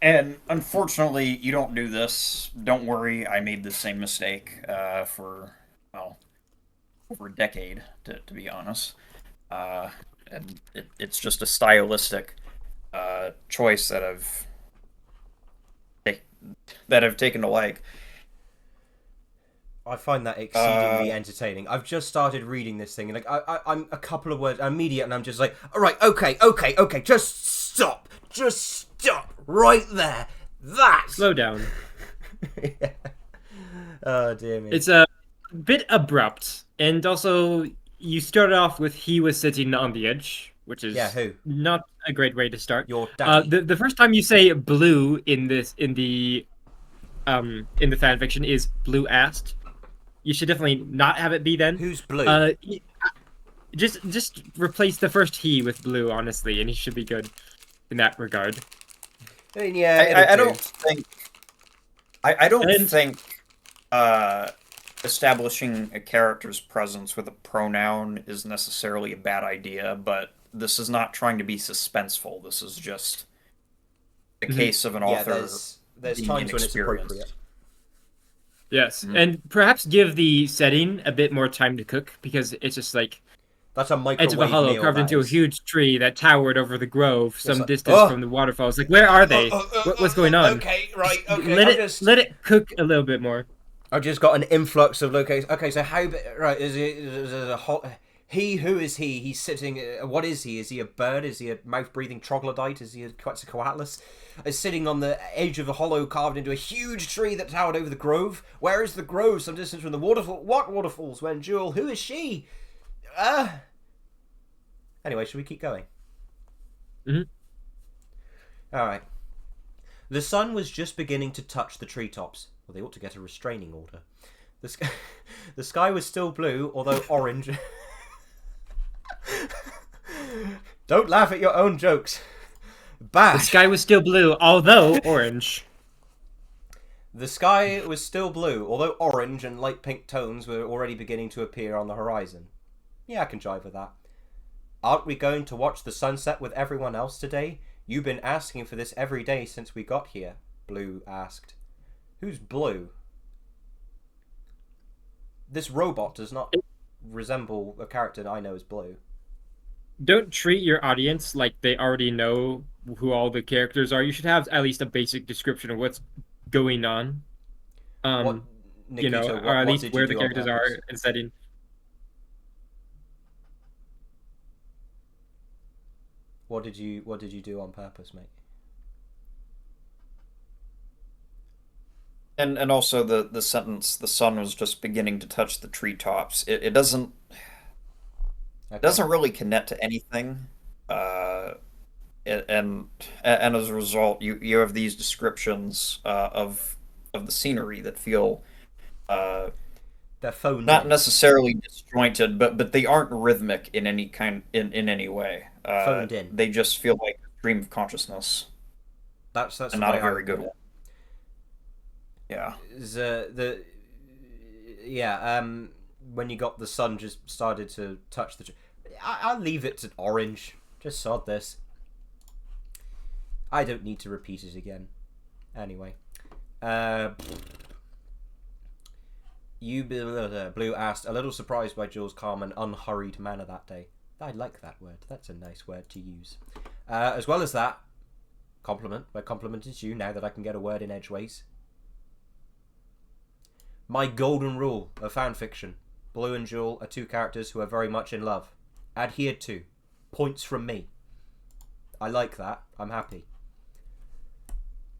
Speaker 3: And unfortunately, you don't do this. Don't worry, I made the same mistake for, well, over a decade, to be honest. And it's just a stylistic choice that I've taken to like.
Speaker 1: I find that exceedingly entertaining. I've just started reading this thing, and like I'm a couple of words, I'm immediate, and I'm just like, all right, okay, just stop right there. That's
Speaker 2: Slow down.
Speaker 1: Yeah. Oh dear me.
Speaker 2: It's a bit abrupt, and also you start off with he was sitting on the edge, which is
Speaker 1: who?
Speaker 2: not a great way to start.
Speaker 1: Your daddy.
Speaker 2: The first time you say blue in the fan fiction is blue asked. You should definitely not have it be then.
Speaker 1: Who's blue?
Speaker 2: Just replace the first he with blue, honestly, and he should be good in that regard.
Speaker 1: I mean, yeah,
Speaker 3: I don't think. I don't think establishing a character's presence with a pronoun is necessarily a bad idea, but this is not trying to be suspenseful. This is just the case of an author.
Speaker 1: There's
Speaker 3: being
Speaker 1: times when it's
Speaker 3: inexperienced.
Speaker 1: appropriate.
Speaker 2: Yes, and perhaps give the setting a bit more time to cook, because it's just like
Speaker 1: That's a
Speaker 2: edge
Speaker 1: microwave
Speaker 2: of a hollow
Speaker 1: meal,
Speaker 2: carved
Speaker 1: that
Speaker 2: into a
Speaker 1: is.
Speaker 2: huge tree that towered over the grove some
Speaker 1: like,
Speaker 2: distance
Speaker 1: oh!
Speaker 2: from the waterfalls. Like, where are they? What's going on?
Speaker 1: Okay, right, okay.
Speaker 2: Let it cook a little bit more.
Speaker 1: I've just got an influx of locations. Okay, so how? Right, is it a hot? He, who is he? He's sitting. What is he? Is he a bird? Is he a mouth-breathing troglodyte? Is he a Quetzalcoatlus? Is sitting on the edge of a hollow carved into a huge tree that towered over the grove. Where is the grove? Some distance from the waterfall. What waterfalls? When Jewel? Who is she? Anyway, should we keep going?
Speaker 2: Mhm.
Speaker 1: All right. The sun was just beginning to touch the treetops. Well, they ought to get a restraining order. The sky was still blue, although orange. Don't laugh at your own jokes.
Speaker 2: The
Speaker 1: Bash.
Speaker 2: sky was still blue, although orange.
Speaker 1: The sky was still blue, although orange and light pink tones were already beginning to appear on the horizon. Yeah, I can jive with that. Aren't we going to watch the sunset with everyone else today? You've been asking for this every day since we got here, Blue asked. Who's Blue? This robot does not resemble a character I know as Blue.
Speaker 2: Don't treat your audience like they already know who all the characters are. You should have at least a basic description of what's going on.
Speaker 1: What, Nikita,
Speaker 2: or at
Speaker 1: what
Speaker 2: least
Speaker 1: did
Speaker 2: where
Speaker 1: you
Speaker 2: the
Speaker 1: do on
Speaker 2: characters are
Speaker 1: purpose?
Speaker 2: and setting.
Speaker 1: What did you do on purpose, mate?
Speaker 3: And also the sentence, the sun was just beginning to touch the treetops. It doesn't really connect to anything. And as a result, you have these descriptions of the scenery that feel
Speaker 1: They're phoned
Speaker 3: not
Speaker 1: in.
Speaker 3: necessarily disjointed, but they aren't rhythmic in any kind in any way.
Speaker 1: Phoned in.
Speaker 3: They just feel like a stream of consciousness,
Speaker 1: That's
Speaker 3: and
Speaker 1: the
Speaker 3: not
Speaker 1: way
Speaker 3: a
Speaker 1: I
Speaker 3: very
Speaker 1: would
Speaker 3: good
Speaker 1: put it.
Speaker 3: one. Yeah.
Speaker 1: When you got the sun just started to touch the I'll leave it to orange. Just sod this. I don't need to repeat it again. Anyway. Blue asked, a little surprised by Jules' calm and unhurried manner that day. I like that word. That's a nice word to use. As well as that, compliment, where compliment is due now that I can get a word in edgeways. My golden rule of fanfiction. Blue and Jewel are two characters who are very much in love. Adhered to. Points from me. I like that. I'm happy.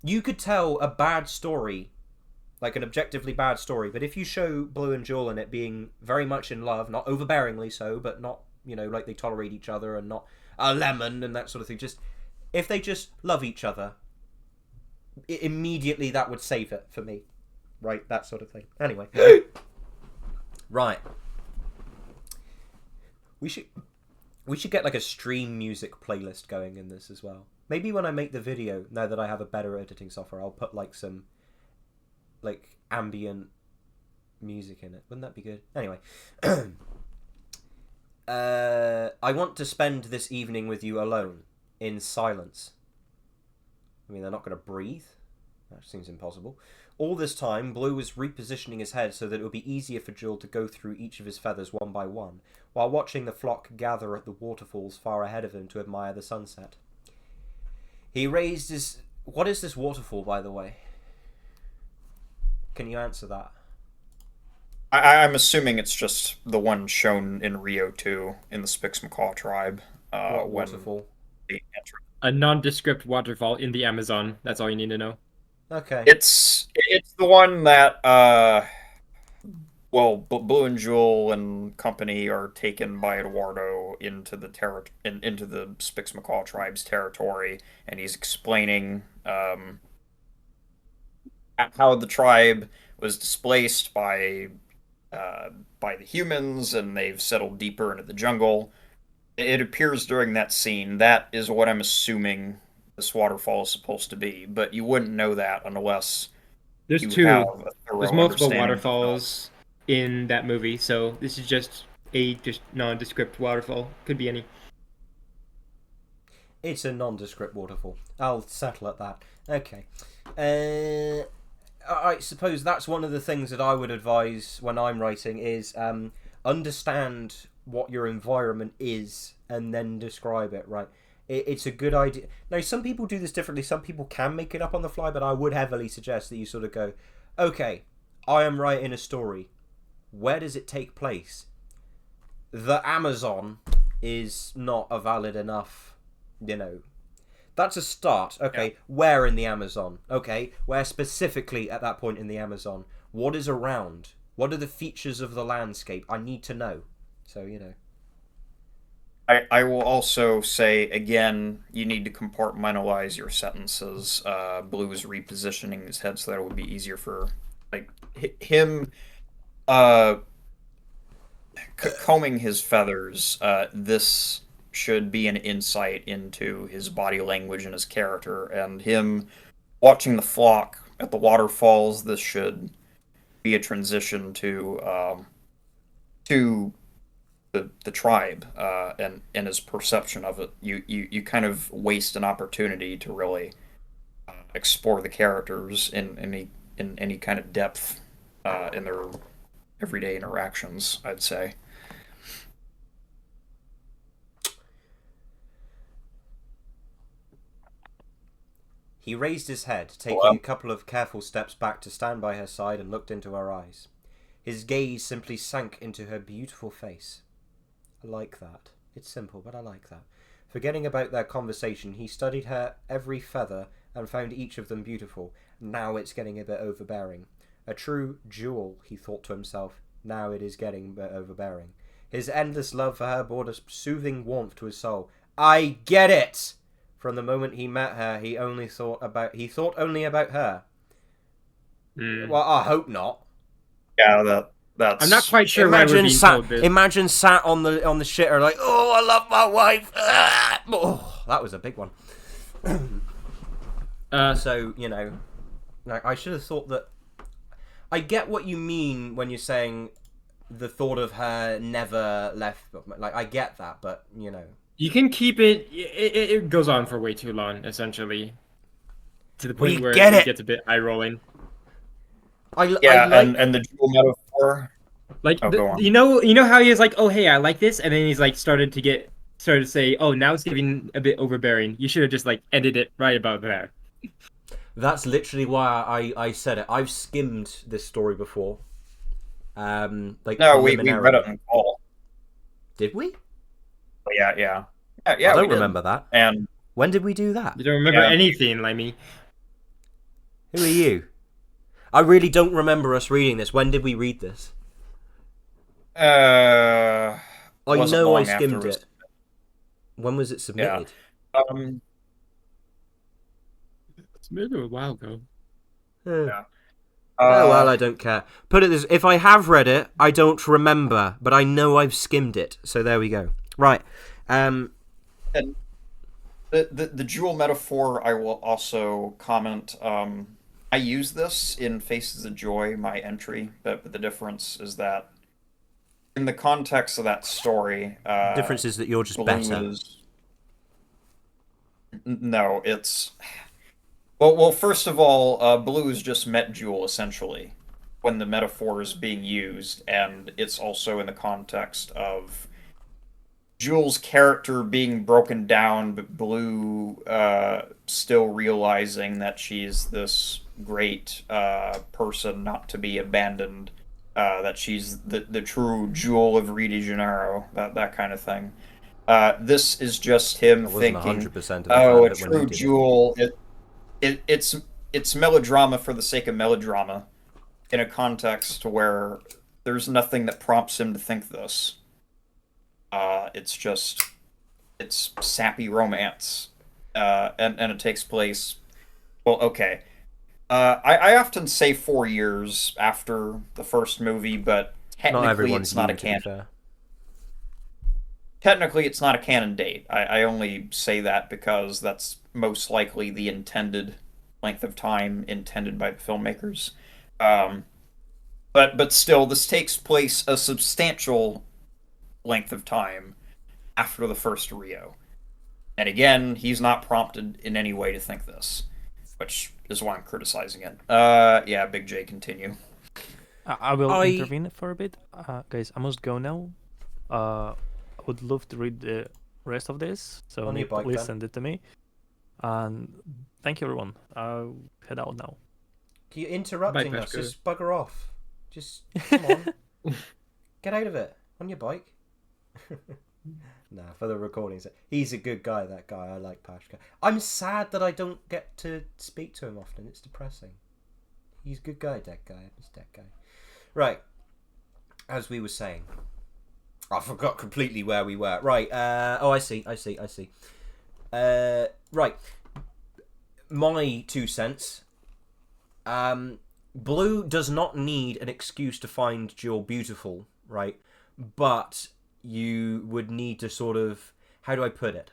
Speaker 1: You could tell a bad story, like an objectively bad story, but if you show Blue and Jewel in it being very much in love, not overbearingly so, but not, like they tolerate each other and not a lemon and that sort of thing, just If they just love each other, immediately that would save it for me. Right, that sort of thing. Anyway. Right. We should get like a stream music playlist going in this as well. Maybe when I make the video, now that I have a better editing software, I'll put like some like ambient music in it. Wouldn't that be good? Anyway. I want to spend this evening with you alone, in silence. I mean, they're not going to breathe. That seems impossible. All this time, Blue was repositioning his head so that it would be easier for Jewel to go through each of his feathers one by one, while watching the flock gather at the waterfalls far ahead of him to admire the sunset. He raised his... What is this waterfall, by the way? Can you answer that?
Speaker 3: I'm assuming it's just the one shown in Rio 2 in the Spix-Macaw tribe.
Speaker 1: What waterfall?
Speaker 2: A nondescript waterfall in the Amazon. That's all you need to know.
Speaker 1: Okay.
Speaker 3: It's the one that Blue and Jewel and company are taken by Eduardo into the into the Spix-Macaw tribe's territory, and he's explaining how the tribe was displaced by the humans, and they've settled deeper into the jungle. It appears during that scene. That is what I'm assuming this waterfall is supposed to be, but you wouldn't know that unless
Speaker 2: There's
Speaker 3: you
Speaker 2: two.
Speaker 3: have a thorough
Speaker 2: There's multiple
Speaker 3: understanding of
Speaker 2: waterfalls in that movie, so this is just a nondescript waterfall. Could be any.
Speaker 1: It's a nondescript waterfall. I'll settle at that. Okay. I suppose that's one of the things that I would advise when I'm writing is understand what your environment is and then describe it, right? It's a good idea. Now, some people do this differently. Some people can make it up on the fly, but I would heavily suggest that you sort of go, okay, I am writing a story. Where does it take place? The Amazon is not a valid enough, That's a start. Okay, yeah. Where in the Amazon? Okay, where specifically at that point in the Amazon? What is around? What are the features of the landscape? I need to know. So,
Speaker 3: I will also say, again, you need to compartmentalize your sentences. Blue is repositioning his head so that it would be easier for him combing his feathers. This should be an insight into his body language and his character, and him watching the flock at the waterfalls. This should be a transition to the tribe and his perception of it. You kind of waste an opportunity to really explore the characters in any kind of depth in their everyday interactions, I'd say.
Speaker 1: He raised his head, taking a couple of careful steps back to stand by her side, and looked into her eyes. His gaze simply sank into her beautiful face. I like that. It's simple, but I like that. Forgetting about their conversation, he studied her every feather and found each of them beautiful. Now it's getting a bit overbearing. A true jewel, he thought to himself. Now it is getting a bit overbearing. His endless love for her brought a soothing warmth to his soul. I get it! From the moment he met her, he thought only about her. Well, I hope not.
Speaker 3: Yeah, that's.
Speaker 2: I'm not quite sure
Speaker 1: Imagine sat on the shitter like, oh, I love my wife. Oh, that was a big one. So I should have thought that. I get what you mean when you're saying the thought of her never left. Like, I get that, but
Speaker 2: You can keep it. It goes on for way too long, essentially, to the point where it gets a bit eye rolling.
Speaker 3: And the jewel metaphor.
Speaker 2: You know how he is like, oh hey, I like this, and then he's like started to say, oh now it's getting a bit overbearing. You should have just ended it right about there.
Speaker 1: That's literally why I said it. I've skimmed this story before. No,
Speaker 3: we read it in fall.
Speaker 1: Did we?
Speaker 3: Yeah. I
Speaker 1: don't remember that.
Speaker 3: And
Speaker 1: when did we do that?
Speaker 2: You don't remember anything, Lemmy.
Speaker 1: Who are you? I really don't remember us reading this. When did we read this?
Speaker 3: I
Speaker 1: know I skimmed it. When was it submitted?
Speaker 3: Yeah.
Speaker 2: It's maybe a while ago.
Speaker 1: Oh
Speaker 3: Uh,
Speaker 1: well, I don't care. Put it this: if I have read it, I don't remember, but I know I've skimmed it. So there we go. Right.
Speaker 3: And the jewel metaphor, I will also comment. I use this in Faces of Joy, my entry, but the difference is that in the context of that story,
Speaker 1: Difference is that you're just
Speaker 3: Blue
Speaker 1: better.
Speaker 3: No, it's well. First of all, Blue has just met Jewel essentially when the metaphor is being used, and it's also in the context of Jewel's character being broken down, but Blue still realizing that she's this great person not to be abandoned, that she's the true Jewel of Rio de Janeiro, that kind of thing. This is just him
Speaker 1: I wasn't
Speaker 3: thinking,
Speaker 1: 100% of the
Speaker 3: oh, a
Speaker 1: fan, but when you
Speaker 3: true
Speaker 1: did
Speaker 3: Jewel. It's melodrama for the sake of melodrama, in a context where there's nothing that prompts him to think this. It's sappy romance, and it takes place. Well, okay. I often say 4 years after the first movie, but
Speaker 1: Not
Speaker 3: technically
Speaker 1: everyone's
Speaker 3: it's not a
Speaker 1: human, to be
Speaker 3: canon.
Speaker 1: fair.
Speaker 3: Technically, it's not a canon date. I only say that because that's most likely the intended length of time intended by the filmmakers. But still, this takes place a substantial length of time after the first Rio. And again, he's not prompted in any way to think this, which is why I'm criticizing it. Yeah, Big J, continue.
Speaker 4: I will
Speaker 1: I-
Speaker 4: intervene for a bit. Guys, I must go now. I would love to read the rest of this, so
Speaker 1: On your bike,
Speaker 4: please
Speaker 1: then.
Speaker 4: send it to me. And thank you, everyone. I'll head out now.
Speaker 1: You're interrupting
Speaker 2: Bye,
Speaker 1: us.
Speaker 2: Peshko.
Speaker 1: Just bugger off. Just come on. Get out of it. On your bike. Nah, for the recordings. He's a good guy, that guy. I like Pashka. I'm sad that I don't get to speak to him often. It's depressing. He's a good guy, dead guy. He's dead guy. Right. As we were saying. I forgot completely where we were. Right. I see. Right. My 2 cents. Blue does not need an excuse to find Jewel beautiful, right? But you would need to sort of... How do I put it?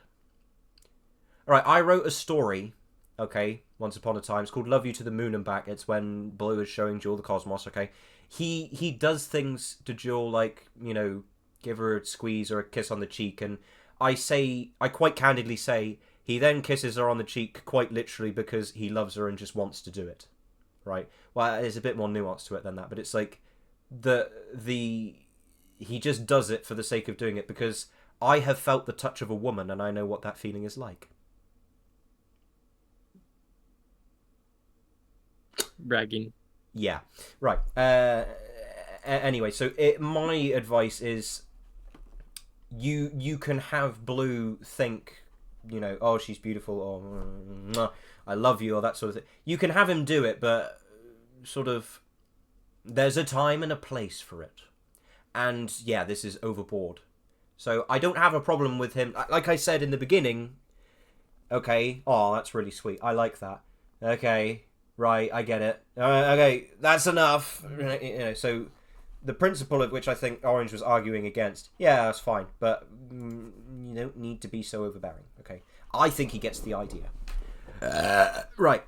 Speaker 1: Alright, I wrote a story, okay, once upon a time. It's called Love You to the Moon and Back. It's when Blue is showing Jewel the cosmos, okay? He does things to Jewel like, you know, give her a squeeze or a kiss on the cheek, and I quite candidly say he then kisses her on the cheek quite literally because he loves her and just wants to do it, right? Well, there's a bit more nuance to it than that, but it's like he just does it for the sake of doing it because I have felt the touch of a woman and I know what that feeling is like.
Speaker 2: Bragging.
Speaker 1: Yeah, right. Anyway, so my advice is you can have Blue think, you know, oh, she's beautiful, or I love you, or that sort of thing. You can have him do it, but sort of there's a time and a place for it. And yeah, this is overboard. So I don't have a problem with him. Like I said in the beginning, okay, oh, that's really sweet. I like that. Okay, right, I get it. Okay, that's enough. You know, so the principle of which I think Orange was arguing against, yeah, that's fine, but you don't need to be so overbearing. Okay, I think he gets the idea. Right.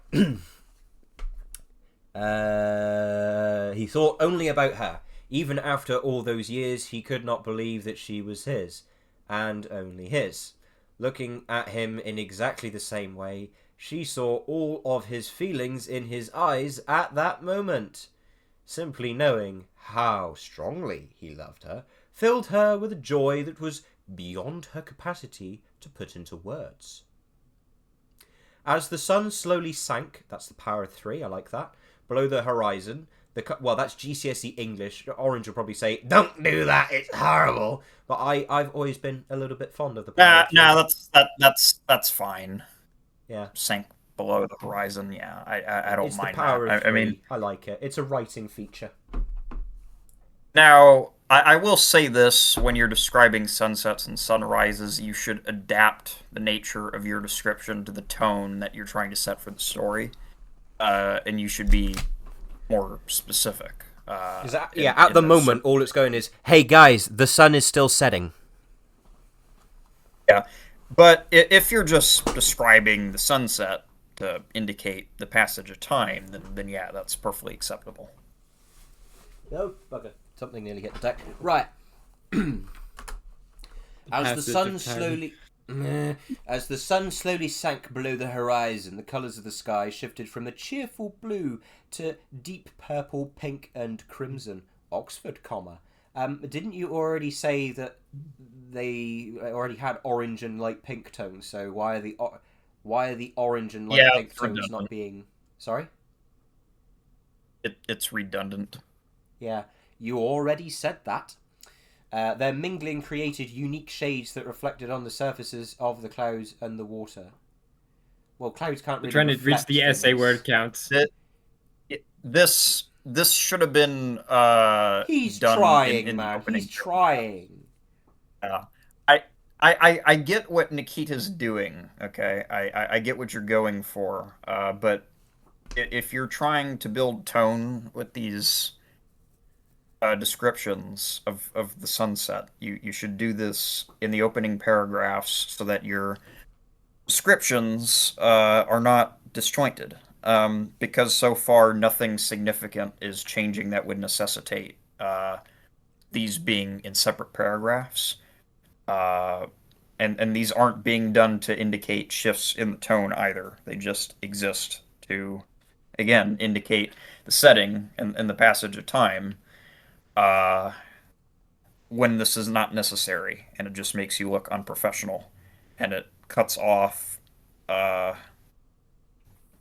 Speaker 1: He thought only about her. Even after all those years, he could not believe that she was his, and only his. Looking at him in exactly the same way, she saw all of his feelings in his eyes at that moment. Simply knowing how strongly he loved her filled her with a joy that was beyond her capacity to put into words. As the sun slowly sank, that's the power of 3, I like that, below the horizon, well, that's GCSE English. Orange will probably say, "Don't do that. It's horrible." But I've always been a little bit fond of the power.
Speaker 3: That's fine.
Speaker 1: Yeah,
Speaker 3: Sank below the horizon. Yeah, I don't
Speaker 1: it's
Speaker 3: mind
Speaker 1: the power
Speaker 3: that.
Speaker 1: of 3.
Speaker 3: I mean,
Speaker 1: I like it. It's a writing feature.
Speaker 3: now I will say this: when you're describing sunsets and sunrises, you should adapt the nature of your description to the tone that you're trying to set for the story, and you should be more specific.
Speaker 5: At the moment, all it's going is, "Hey guys, the sun is still setting."
Speaker 3: Yeah, but if you're just describing the sunset to indicate the passage of time, then yeah, that's perfectly acceptable.
Speaker 5: Oh, bugger. Something nearly hit the deck. Right. As the sun slowly sank below the horizon, the colours of the sky shifted from the cheerful blue to deep purple, pink, and crimson. Oxford, comma. Didn't you already say that they already had orange and light pink tones? So why are the orange and light pink tones
Speaker 3: redundant.
Speaker 5: not being? Sorry.
Speaker 3: It's redundant.
Speaker 5: Yeah, you already said that. Their mingling created unique shades that reflected on the surfaces of the clouds and the water. Well, clouds can't really.
Speaker 2: We're trying to reach
Speaker 5: reflect
Speaker 2: the
Speaker 5: things.
Speaker 2: essay word count.
Speaker 3: This should have been
Speaker 5: He's
Speaker 3: done
Speaker 5: trying,
Speaker 3: in
Speaker 5: man.
Speaker 3: the opening.
Speaker 5: He's trying.
Speaker 3: I get what Nikita's doing. Okay, I get what you're going for. But if you're trying to build tone with these descriptions of the sunset, you should do this in the opening paragraphs so that your descriptions are not disjointed. Because so far nothing significant is changing that would necessitate these being in separate paragraphs. And these aren't being done to indicate shifts in the tone either. They just exist to, again, indicate the setting and the passage of time when this is not necessary, and it just makes you look unprofessional, and it cuts off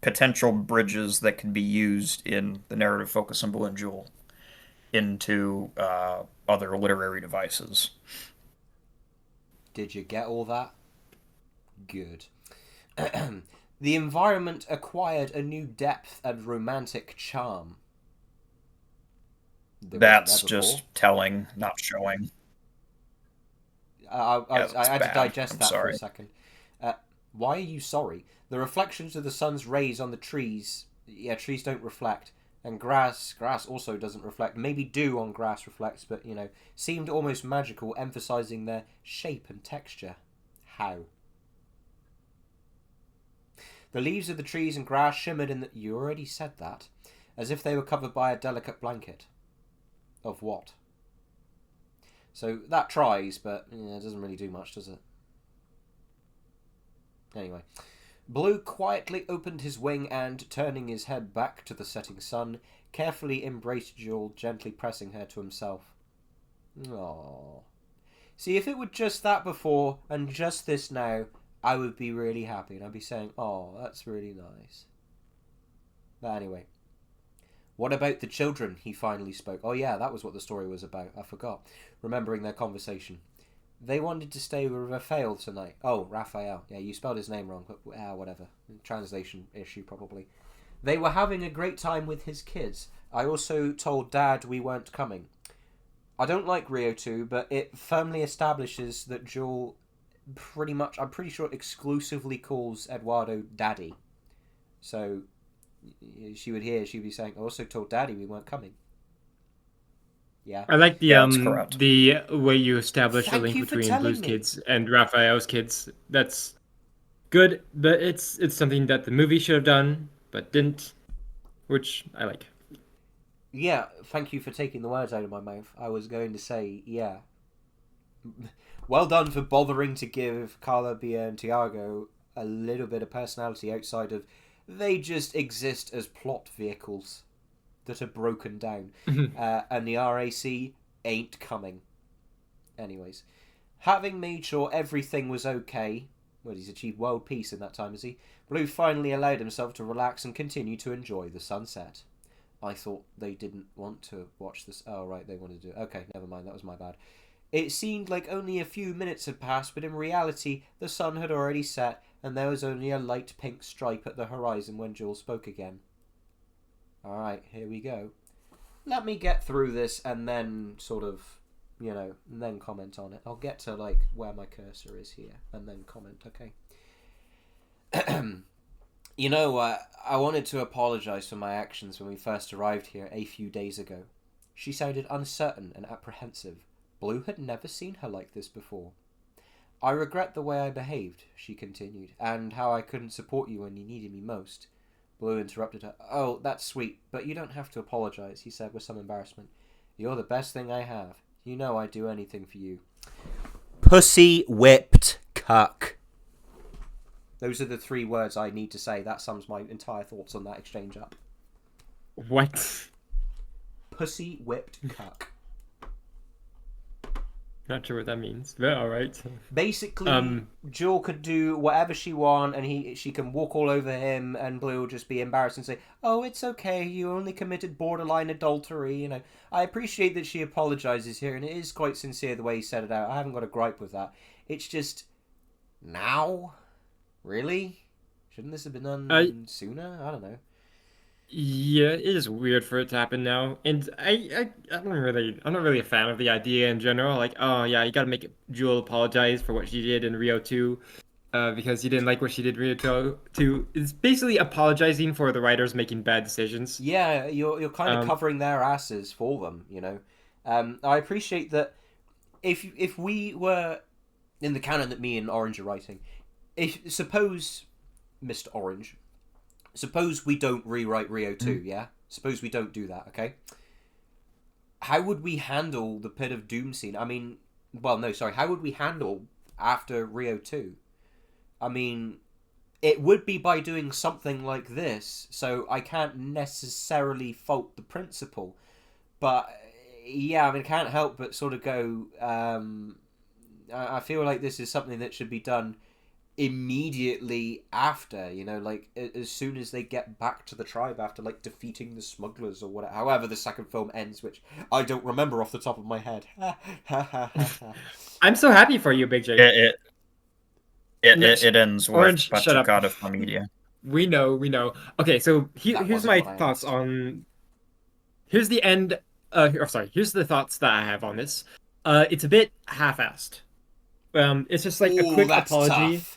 Speaker 3: potential bridges that can be used in the narrative focus on Blue and Jewel into other literary devices.
Speaker 5: Did you get all that? Good. The environment acquired a new depth and romantic charm.
Speaker 3: That's just telling, not showing.
Speaker 5: I had to digest that for
Speaker 3: sorry.
Speaker 5: a second. Why are you sorry? The reflections of the sun's rays on the trees. Yeah, trees don't reflect. And grass also doesn't reflect. Maybe dew on grass reflects, but, seemed almost magical, emphasizing their shape and texture. How? The leaves of the trees and grass shimmered in the... You already said that. As if they were covered by a delicate blanket. Of what? So, that tries, but it doesn't really do much, does it? Anyway... Blue quietly opened his wing and, turning his head back to the setting sun, carefully embraced Jewel, gently pressing her to himself. Aww. See, if it were just that before, and just this now, I would be really happy, and I'd be saying, "Oh, that's really nice." But anyway. What about the children? He finally spoke. Oh yeah, that was what the story was about. I forgot. Remembering their conversation. They wanted to stay with Raphael tonight. Oh, Raphael. Yeah, you spelled his name wrong, but whatever. Translation issue, probably. They were having a great time with his kids. I also told Dad we weren't coming. I don't like Rio 2, but it firmly establishes that Jewel pretty much, I'm pretty sure, exclusively calls Eduardo Daddy. So, she'd be saying, I also told Daddy we weren't coming. Yeah.
Speaker 2: I like
Speaker 3: correct.
Speaker 2: the way you establish a
Speaker 5: Thank
Speaker 2: link
Speaker 5: you for
Speaker 2: between
Speaker 5: telling
Speaker 2: Blue's
Speaker 5: me.
Speaker 2: kids and Raphael's kids. That's good, but it's something that the movie should have done, but didn't, which I like.
Speaker 5: Yeah, thank you for taking the words out of my mouth. I was going to say, yeah. Well done for bothering to give Carla, Bia, and Tiago a little bit of personality outside of they just exist as plot vehicles that are broken down. And the RAC ain't coming. Anyways. Having made sure everything was okay... Well, he's achieved world peace in that time, has he? Blue finally allowed himself to relax and continue to enjoy the sunset. I thought they didn't want to watch this. Oh, right, they wanted to do it. Okay, never mind, that was my bad. It seemed like only a few minutes had passed, but in reality, the sun had already set, and there was only a light pink stripe at the horizon when Jewel spoke again. Alright, here we go. Let me get through this and then sort of and then comment on it. I'll get to like where my cursor is here and then comment. Okay. I wanted to apologize for my actions when we first arrived here a few days ago. She sounded uncertain and apprehensive. Blue had never seen her like this before. I regret the way I behaved, she continued, and how I couldn't support you when you needed me most. Blue interrupted her. Oh, that's sweet, but you don't have to apologize, he said with some embarrassment. You're the best thing I have. You know I'd do anything for you.
Speaker 1: Pussy whipped cuck.
Speaker 5: Those are the 3 words I need to say. That sums my entire thoughts on that exchange up.
Speaker 2: What?
Speaker 5: Pussy whipped cuck.
Speaker 2: Not sure what that means, but all right.
Speaker 5: Basically, Jewel could do whatever she want, and she can walk all over him, and Blue will just be embarrassed and say, "Oh, it's okay. You only committed borderline adultery." I appreciate that she apologizes here, and it is quite sincere the way he said it out. I haven't got a gripe with that. It's just now, really? Shouldn't this have been done sooner? I don't know.
Speaker 2: Yeah, it is weird for it to happen now, and I'm not really a fan of the idea in general. Like, oh yeah, you gotta make Jewel apologize for what she did in Rio 2, because you didn't like what she did in Rio 2. It's basically apologizing for the writers making bad decisions.
Speaker 5: Yeah, you're kind of covering their asses for them, I appreciate that. If we were in the canon that me and Orange are writing, suppose Mr. Orange. Suppose we don't rewrite Rio 2, yeah? Suppose we don't do that, okay? How would we handle the Pit of Doom scene? How would we handle after Rio 2? It would be by doing something like this, so I can't necessarily fault the principle. But, yeah, I can't help but sort of go, I feel like this is something that should be done immediately after, as soon as they get back to the tribe after defeating the smugglers or whatever, however the second film ends, which I don't remember off the top of my head.
Speaker 2: I'm so happy for you, Big J.
Speaker 3: It ends with
Speaker 2: Orange,
Speaker 3: But
Speaker 2: shut
Speaker 3: to
Speaker 2: up.
Speaker 3: God of Media.
Speaker 2: We know. Okay, so here's my
Speaker 5: what I
Speaker 2: thoughts
Speaker 5: asked.
Speaker 2: on. Here's the end. Here's the thoughts that I have on this. It's a bit half-assed. It's just like a
Speaker 5: Ooh,
Speaker 2: quick
Speaker 5: that's
Speaker 2: apology.
Speaker 5: tough.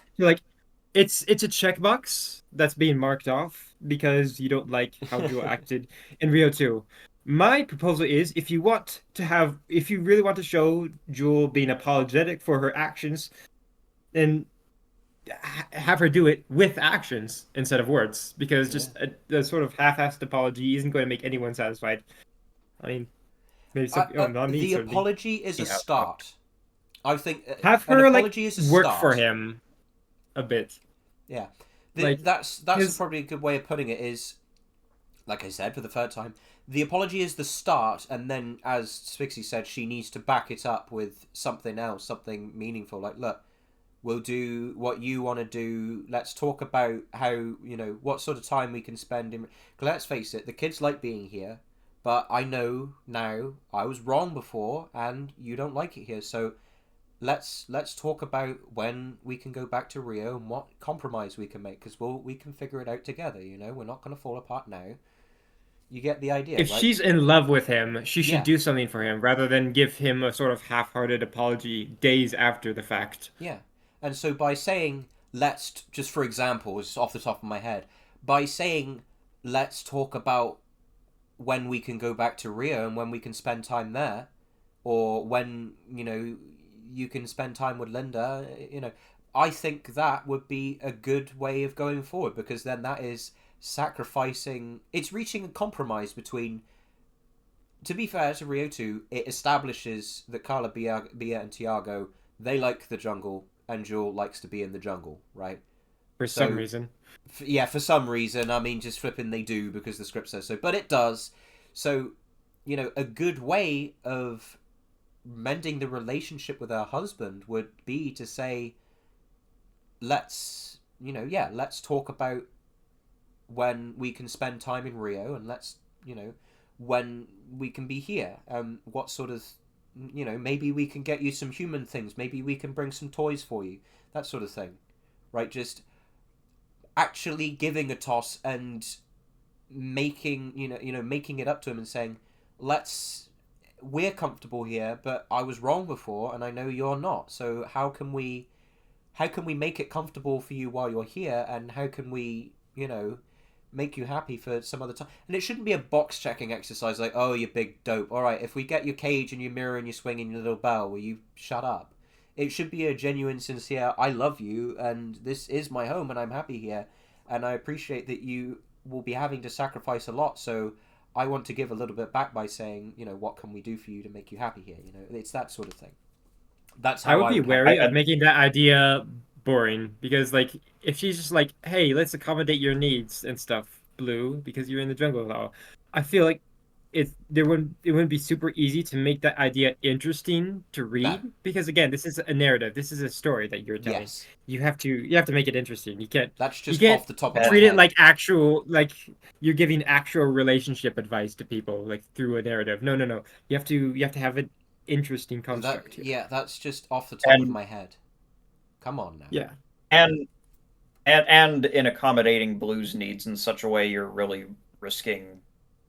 Speaker 2: It's a checkbox that's being marked off because you don't like how Jewel acted in Rio 2. My proposal is if you really want to show Jewel being apologetic for her actions, then have her do it with actions instead of words, because just a sort of half-assed apology isn't going to make anyone satisfied. Maybe not me.
Speaker 5: The
Speaker 2: certainly.
Speaker 5: apology is a start. I think
Speaker 2: Have
Speaker 5: an
Speaker 2: her
Speaker 5: apology is a
Speaker 2: work
Speaker 5: start.
Speaker 2: for him a bit.
Speaker 5: Yeah,
Speaker 2: Like,
Speaker 5: that's
Speaker 2: his-
Speaker 5: probably a good way of putting it. Is, like I said for the third time, the apology is the start, and then, as Spixie said, she needs to back it up with something else, something meaningful. Like, look, we'll do what you want to do. Let's talk about how what sort of time we can spend in. 'Cause let's face it, the kids like being here, but I know now I was wrong before, and you don't like it here, so. Let's talk about when we can go back to Rio and what compromise we can make, because we can figure it out together. We're not going to fall apart now. You get the idea.
Speaker 2: If
Speaker 5: right?
Speaker 2: she's in love with him, she should
Speaker 5: Yeah.
Speaker 2: do something for him rather than give him a sort of half-hearted apology days after the fact.
Speaker 5: Yeah, and so by saying just for example, it's off the top of my head, by saying let's talk about when we can go back to Rio and when we can spend time there, or when you can spend time with Linda, I think that would be a good way of going forward, because then that is it's reaching a compromise between, to be fair to Rio 2, it establishes that Carla, Bia and Tiago, they like the jungle, and Jewel likes to be in the jungle, right?
Speaker 2: For some reason.
Speaker 5: For some reason, just flipping they do because the script says so, but it does. So, a good way of mending the relationship with her husband would be to say, let's talk about when we can spend time in Rio, and let's when we can be here, what sort of maybe we can get you some human things, maybe we can bring some toys for you, that sort of thing, right? Just actually giving a toss and making making it up to him and saying, we're comfortable here, but I was wrong before, and I know you're not. So how can we make it comfortable for you while you're here, and how can we, make you happy for some other time? And it shouldn't be a box checking exercise like, oh, you big dope. All right, if we get your cage and your mirror and your swing and your little bell, will you shut up? It should be a genuine, sincere, I love you, and this is my home, and I'm happy here, and I appreciate that you will be having to sacrifice a lot, so I want to give a little bit back by saying, what can we do for you to make you happy here? It's that sort of thing. That's how
Speaker 2: I would be wary of making that idea boring, because like if she's just like, hey, let's accommodate your needs and stuff, Blue, because you're in the jungle now, I feel like it wouldn't be super easy to make that idea interesting to read, because again, this is a narrative, this is a story that you're telling.
Speaker 5: Yes.
Speaker 2: You have to make it interesting. You can't
Speaker 5: That's just
Speaker 2: you can't
Speaker 5: off the top of my
Speaker 2: treat it
Speaker 5: head.
Speaker 2: like actual, like you're giving actual relationship advice to people like through a narrative. No. You have to have an interesting construct here.
Speaker 5: Yeah, that's just off the top of my head. Come on now.
Speaker 2: Yeah.
Speaker 3: And in accommodating Blue's needs in such a way, you're really risking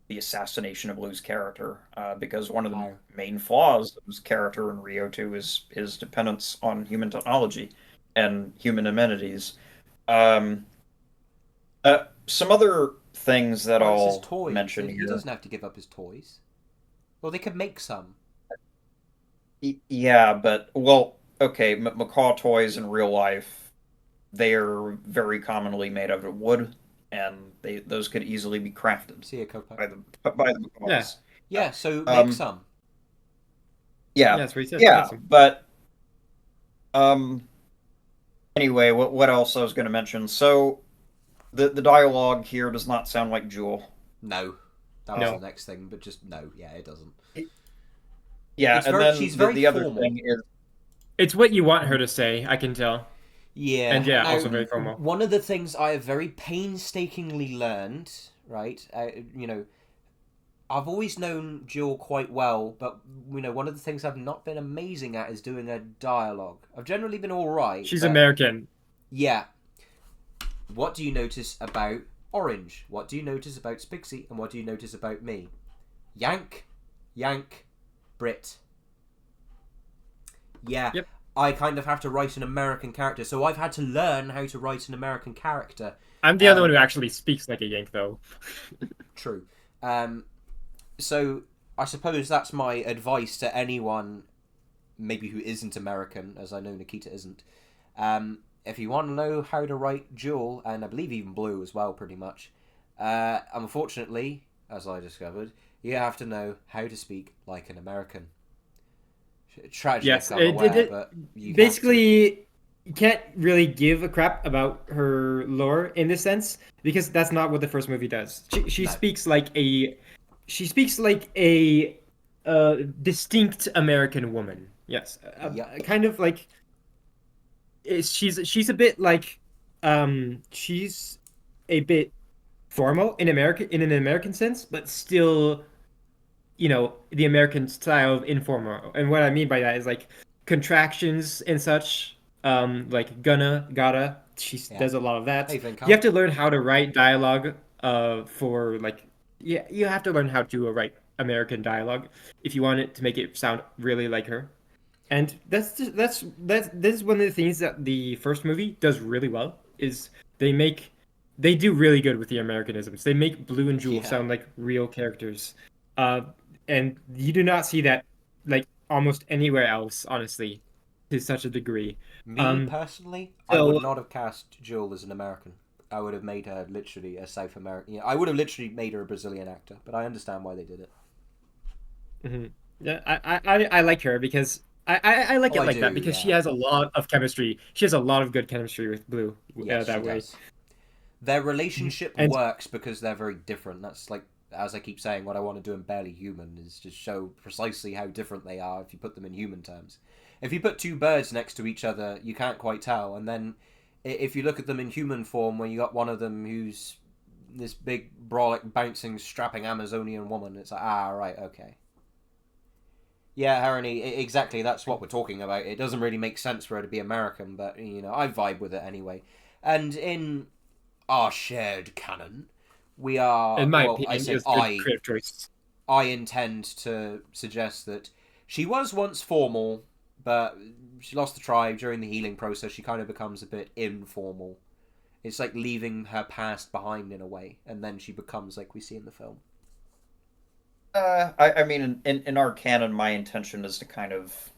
Speaker 3: the assassination of Blue's character, because one of the main flaws of his character in Rio 2 is his dependence on human technology and human amenities. Some other things that
Speaker 5: It's his
Speaker 3: I'll
Speaker 5: toys.
Speaker 3: mention
Speaker 5: He
Speaker 3: here.
Speaker 5: doesn't have to give up his toys. Well, they could make some.
Speaker 3: Yeah, but, well, okay, macaw toys in real life, they are very commonly made out of wood, and those could easily be crafted
Speaker 5: See a Copo.
Speaker 3: by the macaws.
Speaker 5: Yeah, so make some.
Speaker 3: Yeah,
Speaker 2: that's what he said.
Speaker 3: yeah, but anyway, what else I was going to mention? So the dialogue here does not sound like Jewel.
Speaker 5: No, that was the next thing, but just no. Yeah, it doesn't.
Speaker 3: Yeah,
Speaker 5: It's
Speaker 3: and
Speaker 5: very-
Speaker 3: then
Speaker 5: she's very
Speaker 3: the other
Speaker 5: formal.
Speaker 3: thing is,
Speaker 2: It's what you want her to say, I can tell.
Speaker 5: Yeah,
Speaker 2: And yeah,
Speaker 5: now,
Speaker 2: also very formal.
Speaker 5: One of the things I have very painstakingly learned, right? I've always known Jewel quite well, but one of the things I've not been amazing at is doing a dialogue. I've generally been all right.
Speaker 2: She's
Speaker 5: but-
Speaker 2: American.
Speaker 5: Yeah. What do you notice about Orange? What do you notice about Spixie? And what do you notice about me? Yank, Brit. Yeah.
Speaker 2: Yep.
Speaker 5: I kind of have to write an American character, so I've had to learn how to write an American character.
Speaker 2: I'm the other one who actually speaks like a Yank, though.
Speaker 5: True. So I suppose that's my advice to anyone, maybe who isn't American, as I know Nikita isn't. If you want to know how to write Jewel, and I believe even Blue as well, pretty much, unfortunately, as I discovered, you have to know how to speak like an American. Tragic,
Speaker 2: Yes,
Speaker 5: I'm aware, but you
Speaker 2: basically, you can't really give a crap about her lore in this sense, because that's not what the first movie does. She
Speaker 5: No.
Speaker 2: speaks like a distinct American woman. Yes, kind of like she's a bit like she's a bit formal in an American sense, but still, the American style of informal. And what I mean by that is like contractions and such, like gonna, gotta. She does a lot of that.
Speaker 5: Hey, Vinca.
Speaker 2: You have to learn how to write dialogue for like, yeah, you have to learn how to write American dialogue if you want it to make it sound really like her. And this is one of the things that the first movie does really well, is they do really good with the Americanisms. They make Blue and Jewel sound like real characters. And you do not see that like almost anywhere else, honestly, to such a degree.
Speaker 5: Me personally, I would not have cast Jewel as an American. I would have made her literally a South American. I would have literally made her a Brazilian actor, but I understand why they did it.
Speaker 2: Mm-hmm. Yeah, I like her because I like it like that because she has a lot of chemistry. She has a lot of good chemistry with Blue
Speaker 5: Yes,
Speaker 2: that
Speaker 5: she
Speaker 2: way.
Speaker 5: does. Their relationship works because they're very different. That's like, as I keep saying, what I want to do in Barely Human is just show precisely how different they are if you put them in human terms. If you put two birds next to each other, you can't quite tell. And then if you look at them in human form, when you got one of them who's this big, brolic, bouncing, strapping Amazonian woman, it's like, right, okay. Yeah, Harony, exactly, that's what we're talking about. It doesn't really make sense for her to be American, but, I vibe with it anyway. And in our shared canon, we are...
Speaker 2: In my opinion, it's a creative choice.
Speaker 5: I intend to suggest that she was once formal, but she lost the tribe during the healing process. She kind of becomes a bit informal. It's like leaving her past behind in a way, and then she becomes like we see in the film.
Speaker 3: I mean, in our canon, my intention is to kind of.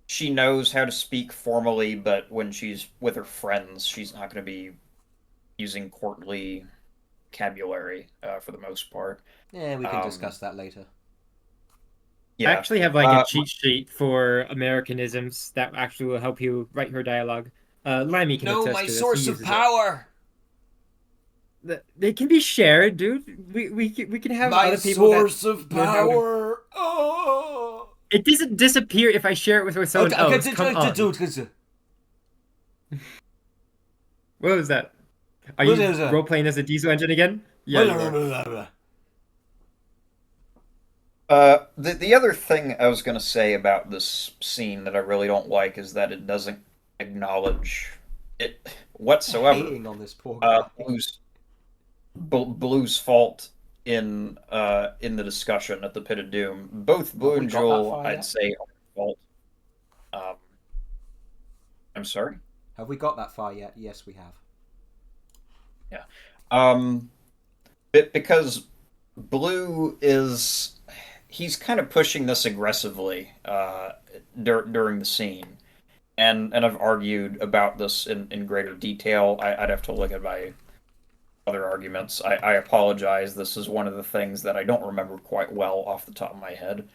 Speaker 3: She knows how to speak formally, but when she's with her friends, she's not going to be using courtly vocabulary for the most part.
Speaker 5: Yeah, we can discuss that later.
Speaker 3: Yeah,
Speaker 2: I actually have like a cheat sheet for Americanisms that actually will help you write her dialogue. Limey can attest to this. He uses
Speaker 5: power!
Speaker 2: They can be shared, dude. We can have other people.
Speaker 5: Of power! Oh!
Speaker 2: It doesn't disappear if I share it with someone else. Come on. What was that? Are you role playing as a diesel engine again? Yeah.
Speaker 3: The other thing I was going to say about this scene that I really don't like is that it doesn't acknowledge it whatsoever.
Speaker 5: Hating on this poor guy.
Speaker 3: Blue's fault in the discussion at the Pit of Doom. Both Blue and Joel, I'd say, are at fault. I'm sorry?
Speaker 5: Have we got that far yet? Yes, we have.
Speaker 3: Yeah. Because Blue is... He's kind of pushing this aggressively during the scene. And I've argued about this in greater detail. I'd have to look at my other arguments. I apologize. This is one of the things that I don't remember quite well off the top of my head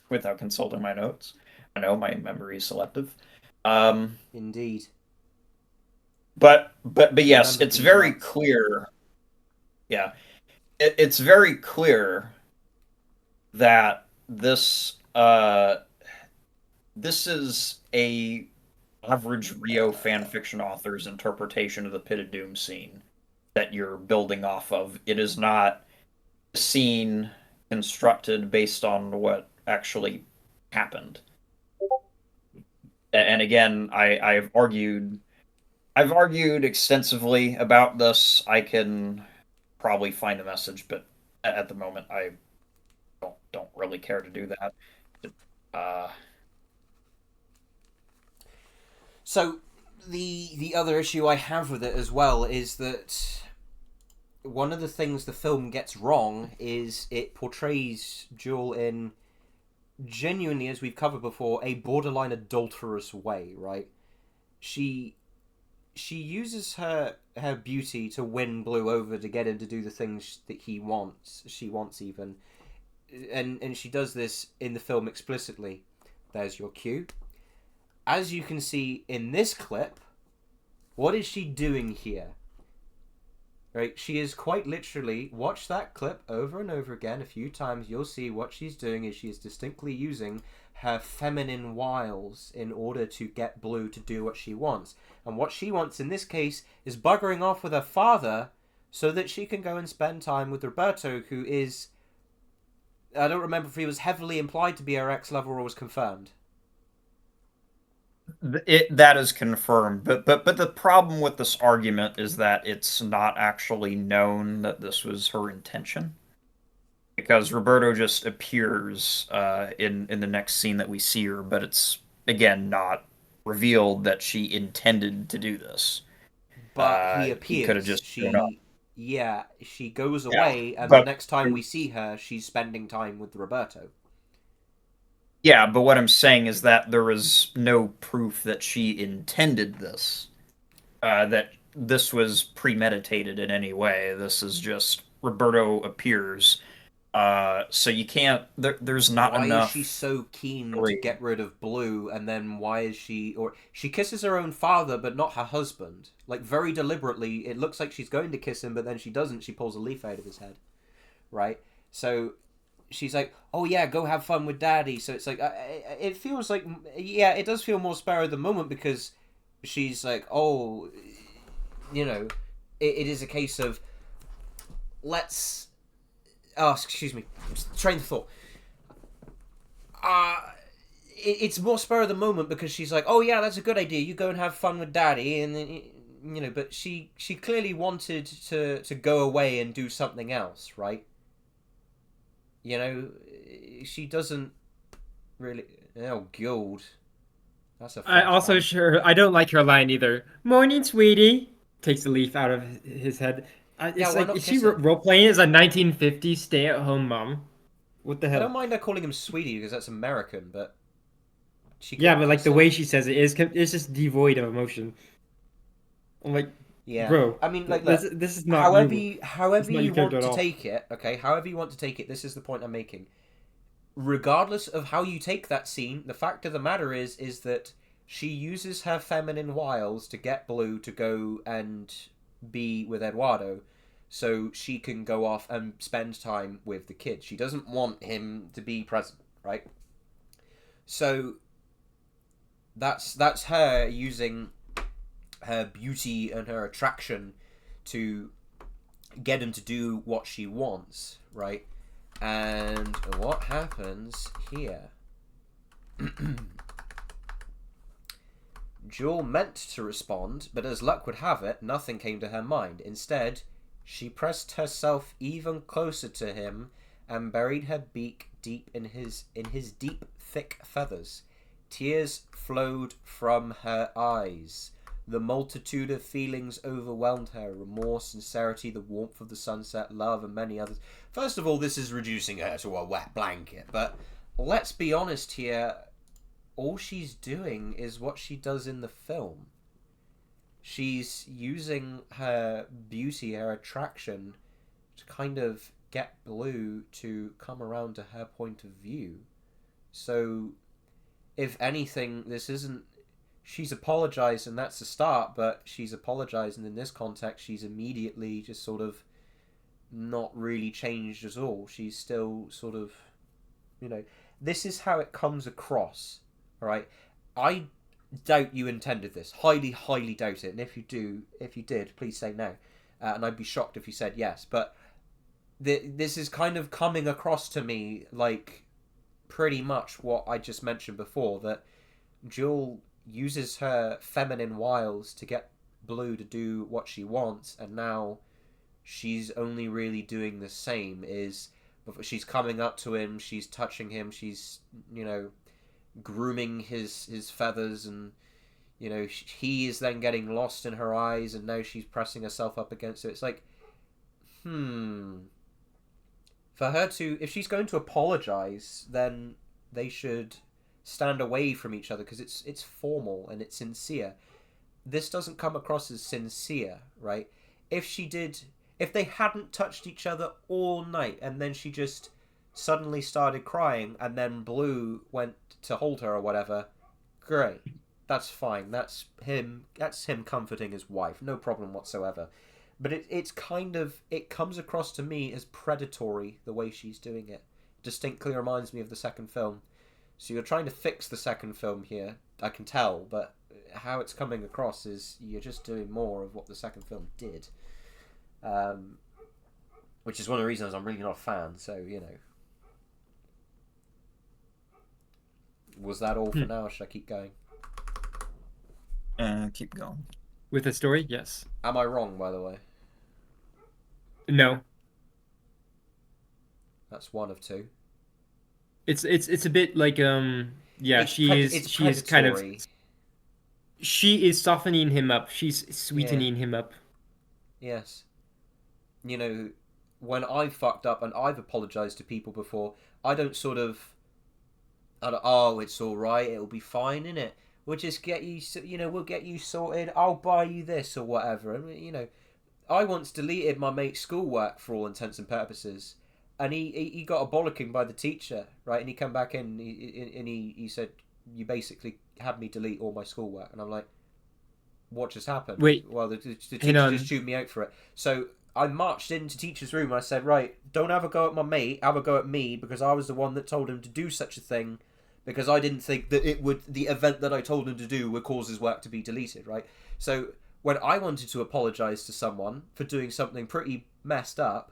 Speaker 3: without consulting my notes. I know my memory is selective.
Speaker 5: Indeed.
Speaker 3: But yes, it's very clear. Yeah, it's very clear that this is a average Rio fanfiction author's interpretation of the Pit of Doom scene that you're building off of. It is not a scene constructed based on what actually happened. And again, I've argued extensively about this. I can probably find a message, but at the moment I don't really care to do that.
Speaker 5: So the other issue I have with it as well is that one of the things the film gets wrong is it portrays Jewel in genuinely, as we've covered before, a borderline adulterous way, right? She uses her beauty to win Blue over, to get him to do the things that she wants even. And she does this in the film explicitly. There's your cue. As you can see in this clip, what is she doing here? Right? She is quite literally, watch that clip over and over again a few times, you'll see what she's doing is she is distinctly using her feminine wiles in order to get Blue to do what she wants. And what she wants in this case is buggering off with her father so that she can go and spend time with Roberto, who is... I don't remember if he was heavily implied to be her ex-lover or was confirmed.
Speaker 3: That is confirmed, but the problem with this argument is that it's not actually known that this was her intention, because Roberto just appears in the next scene that we see her, but it's again not revealed that she intended to do this.
Speaker 5: But he appears.
Speaker 3: He could have just shown up.
Speaker 5: Yeah, she goes away, and the next time we see her, she's spending time with Roberto.
Speaker 3: Yeah, but what I'm saying is that there is no proof that she intended this, that this was premeditated in any way. This is just Roberto appears, so you can't. There's not enough.
Speaker 5: Why is she so keen to get rid of Blue, and then why is she? Or she kisses her own father, but not her husband. Like very deliberately, it looks like she's going to kiss him, but then she doesn't. She pulls a leaf out of his head, right? So. She's like, oh yeah, go have fun with daddy. So it's like, it feels like, yeah, it does feel more spur of the moment because she's like, oh, you know, it is a case of, excuse me, train of thought. It's more spur of the moment because she's like, oh yeah, that's a good idea. You go and have fun with daddy. And then, you know, but she clearly wanted to go away and do something else, right? You know, she doesn't really. Oh, Guild. That's a.
Speaker 2: I
Speaker 5: French
Speaker 2: also
Speaker 5: man.
Speaker 2: sure I don't like her line either. Morning, sweetie. Takes the leaf out of his head.
Speaker 5: Yeah,
Speaker 2: It's
Speaker 5: why
Speaker 2: like,
Speaker 5: not
Speaker 2: is she
Speaker 5: kiss him?
Speaker 2: role playing as a 1950s stay-at-home mom? What the
Speaker 5: I
Speaker 2: hell?
Speaker 5: don't mind her calling him sweetie because that's American, but she
Speaker 2: Yeah,
Speaker 5: could
Speaker 2: but like
Speaker 5: kiss
Speaker 2: the
Speaker 5: him.
Speaker 2: way she says it is, it's just devoid of emotion. I'm like,
Speaker 5: Yeah,
Speaker 2: bro,
Speaker 5: I mean, like,
Speaker 2: this
Speaker 5: look,
Speaker 2: this is not you.
Speaker 5: however
Speaker 2: It's not
Speaker 5: you
Speaker 2: your character
Speaker 5: want
Speaker 2: at
Speaker 5: to
Speaker 2: all.
Speaker 5: take it, okay, however you want to take it, this is the point I'm making. Regardless of how you take that scene, the fact of the matter is that she uses her feminine wiles to get Blue to go and be with Eduardo, so she can go off and spend time with the kids. She doesn't want him to be present, right? So that's her using her beauty and her attraction to get him to do what she wants, right? And what happens here? Jewel meant to respond, but as luck would have it, nothing came to her mind. Instead, she pressed herself even closer to him and buried her beak deep in his deep, thick feathers. Tears flowed from her eyes. The multitude of feelings overwhelmed her: remorse, sincerity, the warmth of the sunset, love, and many others. First of all, this is reducing her to a wet blanket, but let's be honest here, all she's doing is what she does in the film. She's using her beauty, her attraction, to kind of get Blue to come around to her point of view. So, if anything, this isn't... She's apologized and that's the start, but she's apologized and in this context she's immediately just sort of not really changed at all. She's still sort of, you know, this is how it comes across, alright? I doubt you intended this. Highly, highly doubt it. And if you did, please say no. And I'd be shocked if you said yes. But this is kind of coming across to me like pretty much what I just mentioned before, that Jewel uses her feminine wiles to get Blue to do what she wants, and now she's only really doing the same. Is she's coming up to him, she's touching him, she's, you know, grooming his feathers, and, you know, he is then getting lost in her eyes, and now she's pressing herself up against it. It's like, for her to, if she's going to apologize, then they should stand away from each other, because it's formal and it's sincere. This doesn't come across as sincere, right? If they hadn't touched each other all night and then she just suddenly started crying and then Blue went to hold her or whatever, great. That's fine. That's him comforting his wife. No problem whatsoever. But it comes across to me as predatory, the way she's doing it. Distinctly reminds me of the second film. So you're trying to fix the second film here, I can tell, but how it's coming across is you're just doing more of what the second film did. Which is one of the reasons I'm really not a fan, so, you know. Was that all for now, or should I keep going?
Speaker 3: Keep going.
Speaker 2: With the story, yes.
Speaker 5: Am I wrong, by the way?
Speaker 2: No.
Speaker 5: That's one of two.
Speaker 2: It's a bit like yeah,
Speaker 5: It's
Speaker 2: she is kind of, she is softening him up. She's sweetening him up.
Speaker 5: Yes. You know, when I've fucked up and I've apologized to people before, I don't sort of, oh, it's all right, it'll be fine, innit? We'll just get you, you know, we'll get you sorted. I'll buy you this or whatever. And, you know, I once deleted my mate's schoolwork for all intents and purposes. And he got a bollocking by the teacher, right? And he come back in and he said, you basically had me delete all my schoolwork. And I'm like, what just happened?
Speaker 2: Wait.
Speaker 5: Well, the teacher just chewed me out for it. So I marched into teacher's room and I said, right, don't have a go at my mate, have a go at me, because I was the one that told him to do such a thing, because I didn't think that the event that I told him to do would cause his work to be deleted, right? So when I wanted to apologise to someone for doing something pretty messed up,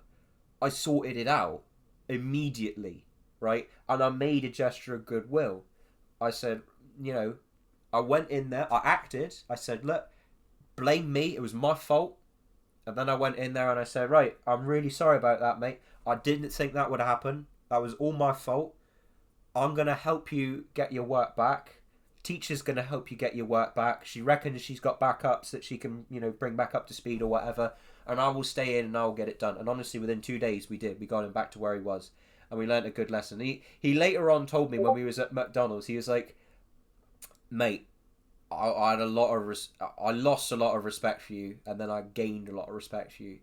Speaker 5: I sorted it out immediately, right? And I made a gesture of goodwill. I said, you know, I went in there, I acted, I said, look, blame me, it was my fault. And then I went in there and I said, right, I'm really sorry about that, mate. I didn't think that would happen. That was all my fault. I'm going to help you get your work back. Teacher's going to help you get your work back. She reckons she's got backups that she can, bring back up to speed or whatever. And I will stay in and I will get it done. And honestly, within 2 days, we did. We got him back to where he was. And we learnt a good lesson. He later on told me when we was at McDonald's, he was like, mate, I had I lost a lot of respect for you, and then I gained a lot of respect for you.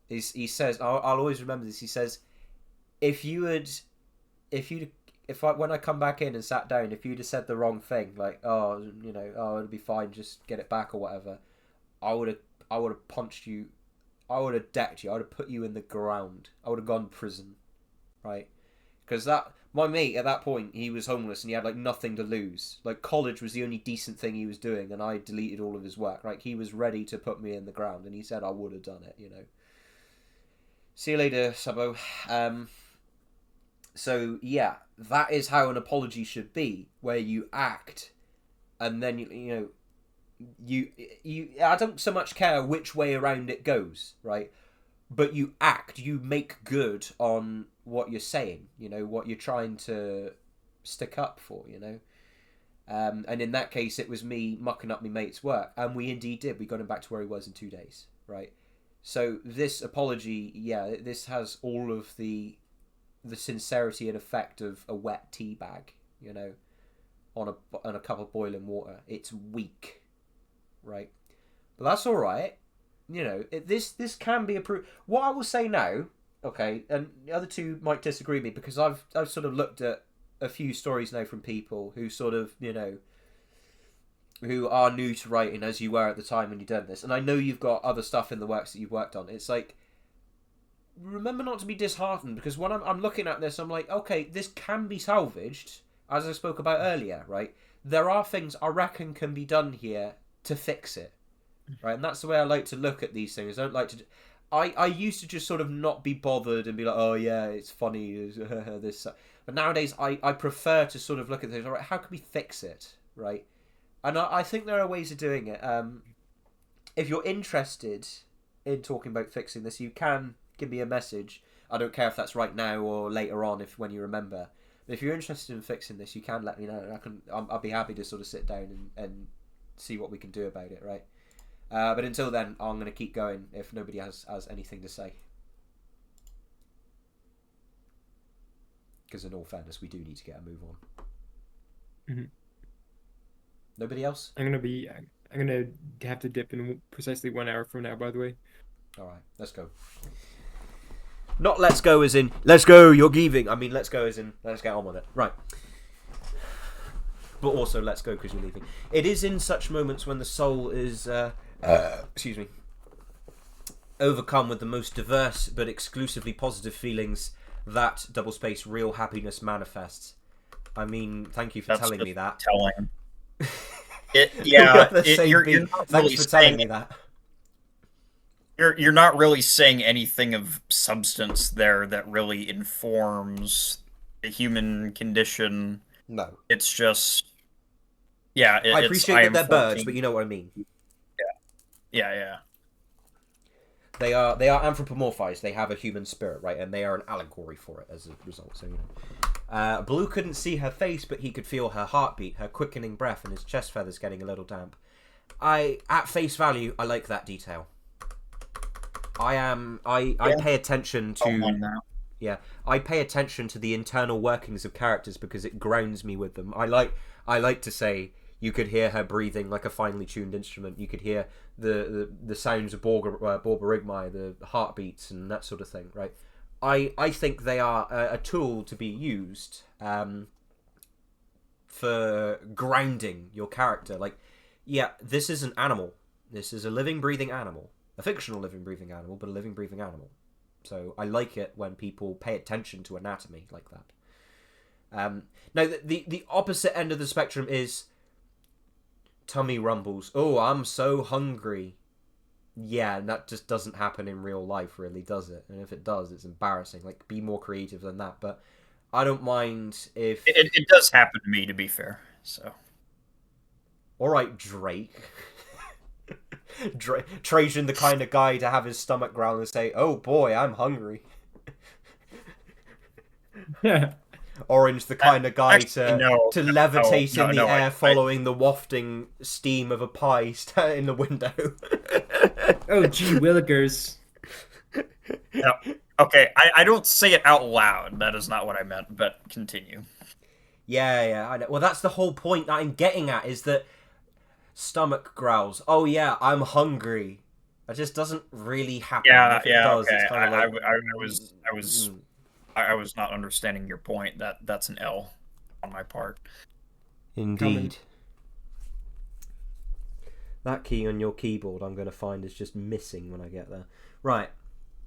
Speaker 5: He says, I'll always remember this. He says, when I come back in and sat down, if you'd have said the wrong thing, like, it'll be fine, just get it back or whatever, I would have punched you. I would have decked you. I would have put you in the ground. I would have gone to prison, right? Because my mate at that point, he was homeless and he had like nothing to lose. Like college was the only decent thing he was doing, and I deleted all of his work. Like he was ready to put me in the ground, and he said I would have done it. See you later, Sabo. So yeah, that is how an apology should be, where you act, and then you I don't so much care which way around it goes, right? But you act, you make good on what you're saying, what you're trying to stick up for, and in that case it was me mucking up my mate's work, and we indeed did. We got him back to where he was in 2 days, right? So this apology, yeah, this has all of the sincerity and effect of a wet tea bag, on a cup of boiling water. It's weak, right? But that's all right. This can be approved. What I will say now, okay, and the other two might disagree with me, because I've sort of looked at a few stories now from people who sort of, who are new to writing, as you were at the time when you done this, and I know you've got other stuff in the works that you've worked on. It's like, remember not to be disheartened, because when I'm looking at this, I'm like, okay, this can be salvaged, as I spoke about earlier, right? There are things I reckon can be done here to fix it, right? And that's the way I like to look at these things. I don't like to... I used to just sort of not be bothered and be like, oh yeah, it's funny, this... But nowadays, I prefer to sort of look at things, all right, how can we fix it, right? And I think there are ways of doing it. If you're interested in talking about fixing this, you can give me a message. I don't care if that's right now or later on, when you remember. But if you're interested in fixing this, you can let me know. I'll be happy to sort of sit down and see what we can do about it, right? But until then, I'm going to keep going if nobody has anything to say. Because in all fairness, we do need to get a move on.
Speaker 2: Mm-hmm.
Speaker 5: Nobody else?
Speaker 2: I'm gonna have to dip in precisely 1 hour from now, by the way.
Speaker 5: All right, let's go. Not let's go as in, let's go, you're giving. I mean, let's go as in, let's get on with it. Right. But also, let's go because you're leaving. It is in such moments when the soul is, excuse me, overcome with the most diverse but exclusively positive feelings that double space real happiness manifests. I mean, thank you for telling me that.
Speaker 3: Telling.
Speaker 5: You're not really Thanks for telling me that.
Speaker 3: You're not really saying anything of substance there that really informs the human condition.
Speaker 5: No.
Speaker 3: It's just... Yeah,
Speaker 5: I appreciate that they're birds, but you know what I mean.
Speaker 3: Yeah.
Speaker 5: They are anthropomorphized. They have a human spirit, right? And they are an allegory for it as a result. So, Blue couldn't see her face, but he could feel her heartbeat, her quickening breath, and his chest feathers getting a little damp. At face value, I like that detail. I pay attention to... Yeah, I pay attention to the internal workings of characters because it grounds me with them. I like to say you could hear her breathing like a finely tuned instrument. You could hear the sounds of Borborygmi, the heartbeats and that sort of thing, right? I think they are a tool to be used for grounding your character. Like, yeah, this is an animal. This is a living, breathing animal. A fictional living, breathing animal, but a living, breathing animal. So I like it when people pay attention to anatomy like that. Now, the opposite end of the spectrum is tummy rumbles. Oh, I'm so hungry. Yeah, and that just doesn't happen in real life, really, does it? And if it does, it's embarrassing. Like, be more creative than that. But I don't mind if...
Speaker 3: It does happen to me, to be fair, so...
Speaker 5: Alright, Drake. Trajan, the kind of guy to have his stomach growl and say, oh boy, I'm hungry.
Speaker 1: Orange, the kind of guy
Speaker 3: Actually, no.
Speaker 1: to levitate
Speaker 3: No,
Speaker 1: in the
Speaker 3: no,
Speaker 1: air
Speaker 3: I-
Speaker 1: following the wafting steam of a pie in the window.
Speaker 2: Oh, gee willikers.
Speaker 3: No. Okay, I don't say it out loud. That is not what I meant, but continue.
Speaker 1: Yeah, I know. Well, that's the whole point that I'm getting at, is that stomach growls. Oh yeah, I'm hungry. That just doesn't really happen.
Speaker 3: Yeah,
Speaker 1: If it
Speaker 3: yeah,
Speaker 1: does,
Speaker 3: okay.
Speaker 1: it's kind of like
Speaker 3: I was not understanding your point. That's an L on my part.
Speaker 1: Indeed. That key on your keyboard I'm going to find is just missing when I get there. Right.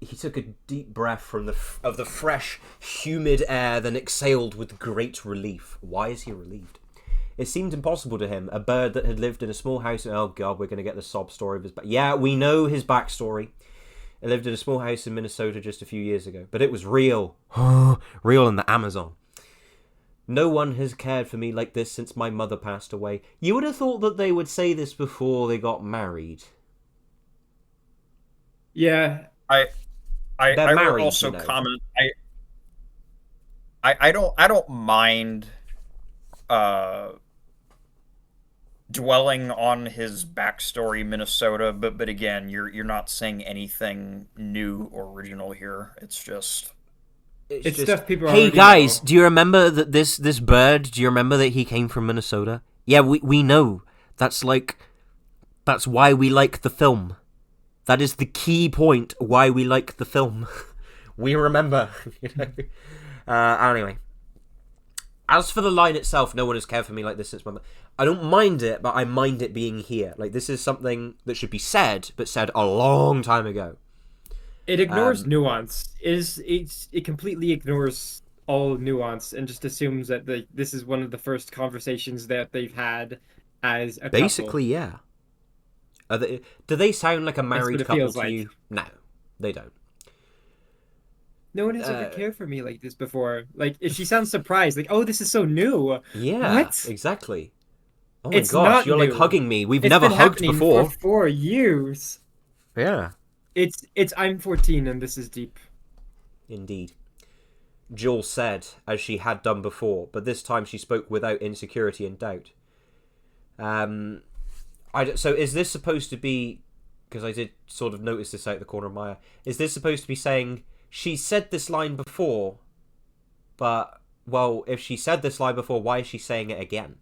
Speaker 1: He took a deep breath from the fresh, humid air, then exhaled with great relief. Why is he relieved? It seemed impossible to him. A bird that had lived in a small house... Oh, God, we're going to get the sob story of his... Yeah, we know his backstory. He lived in a small house in Minnesota just a few years ago. But it was real. Real in the Amazon. No one has cared for me like this since my mother passed away. You would have thought that they would say this before they got married.
Speaker 2: Yeah.
Speaker 3: I
Speaker 1: married,
Speaker 3: would also
Speaker 1: you know.
Speaker 3: comment. I don't mind dwelling on his backstory, Minnesota, but again, you're not saying anything new or original here. It's just
Speaker 2: It's stuff people
Speaker 1: Hey
Speaker 2: already
Speaker 1: guys,
Speaker 2: know.
Speaker 1: do you remember that this bird? Do you remember that he came from Minnesota? Yeah, we know. That's why we like the film. That is the key point why we like the film. We remember. You know? Anyway. As for the line itself, no one has cared for me like this since my mother. I don't mind it, but I mind it being here. Like, this is something that should be said, but said a long time ago.
Speaker 2: It ignores nuance. It completely ignores all nuance and just assumes that this is one of the first conversations that they've had as a
Speaker 1: Basically, yeah. Do they sound like a married
Speaker 2: it
Speaker 1: couple
Speaker 2: feels
Speaker 1: to
Speaker 2: like.
Speaker 1: you? No, they don't.
Speaker 2: No one has ever cared for me like this before. Like, if she sounds surprised, like, oh, this is so new.
Speaker 1: Yeah,
Speaker 2: What?
Speaker 1: exactly. Oh my
Speaker 2: It's
Speaker 1: gosh,
Speaker 2: not
Speaker 1: you're like
Speaker 2: new.
Speaker 1: hugging me. We've
Speaker 2: It's
Speaker 1: never
Speaker 2: been
Speaker 1: hugged
Speaker 2: happening
Speaker 1: before.
Speaker 2: for 4 years.
Speaker 1: Yeah,
Speaker 2: It's I'm 14 and this is deep.
Speaker 1: indeed. Jill said, as she had done before, but this time she spoke without insecurity and doubt. So is this supposed to be, because I did sort of notice this out the corner of my eye, is this supposed to be saying, she said this line before, but, well, if she said this line before, why is she saying it again?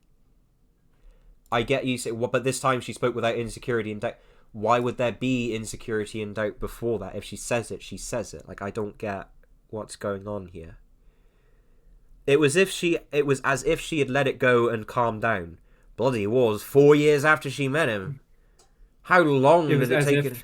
Speaker 1: I get you say, well, but this time she spoke without insecurity and doubt. Why would there be insecurity and doubt before that? If she says it, she says it. Like, I don't get what's going on here. It was as if she had let it go and calmed down. Bloody was 4 years after she met him. How long
Speaker 2: It was
Speaker 1: did it
Speaker 2: as
Speaker 1: take?
Speaker 2: if-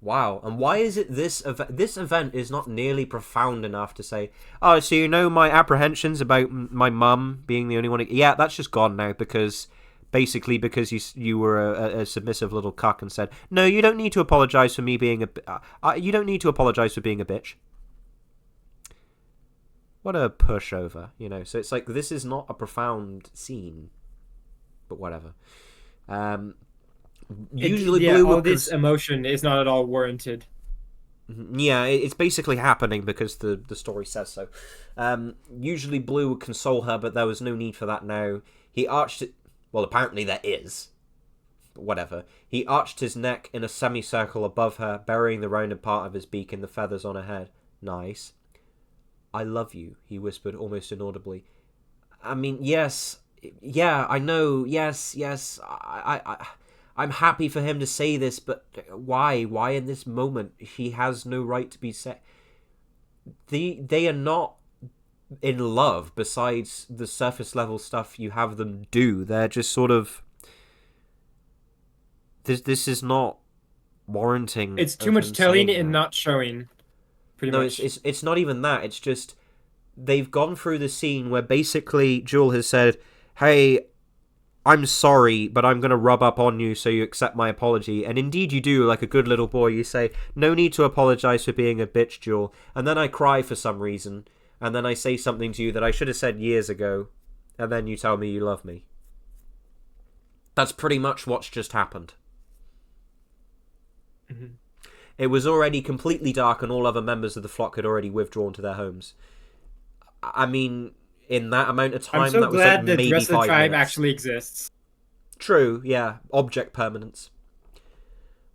Speaker 1: Wow. And why is it this event is not nearly profound enough to say, oh, so you know my apprehensions about my mum being the only one. Yeah, that's just gone now because you were a submissive little cuck and said, no, you don't need to apologize for me being you don't need to apologize for being a bitch. What a pushover, you know. So it's like, this is not a profound scene, but whatever. Usually Blue
Speaker 2: all
Speaker 1: would
Speaker 2: this emotion is not at all warranted.
Speaker 1: Yeah, it's basically happening because the story says so. Usually Blue would console her, but there was no need for that now. He arched it. Well, apparently there is. But whatever. He arched his neck in a semicircle above her, burying the rounded part of his beak in the feathers on her head. Nice. I love you, he whispered almost inaudibly. I mean, yes. Yeah, I know. Yes. I'm happy for him to say this, but why? Why in this moment? He has no right to be said. They are not in love, besides the surface level stuff you have them do. They're just sort of... This is not warranting...
Speaker 2: It's too
Speaker 1: of
Speaker 2: much
Speaker 1: him
Speaker 2: telling
Speaker 1: saying
Speaker 2: and
Speaker 1: that.
Speaker 2: not showing. Pretty much.
Speaker 1: It's not even that. It's just they've gone through the scene where basically Jewel has said, hey, I'm sorry, but I'm going to rub up on you so you accept my apology. And indeed you do, like a good little boy. You say, no need to apologize for being a bitch, Jewel. And then I cry for some reason. And then I say something to you that I should have said years ago. And then you tell me you love me. That's pretty much what's just happened.
Speaker 2: Mhm.
Speaker 1: It was already completely dark and all other members of the flock had already withdrawn to their homes. I mean, in that amount of time,
Speaker 2: I'm so
Speaker 1: that was
Speaker 2: glad
Speaker 1: like
Speaker 2: that
Speaker 1: maybe
Speaker 2: the rest of the
Speaker 1: 5
Speaker 2: tribe
Speaker 1: minutes.
Speaker 2: actually exists.
Speaker 1: True, yeah. Object permanence.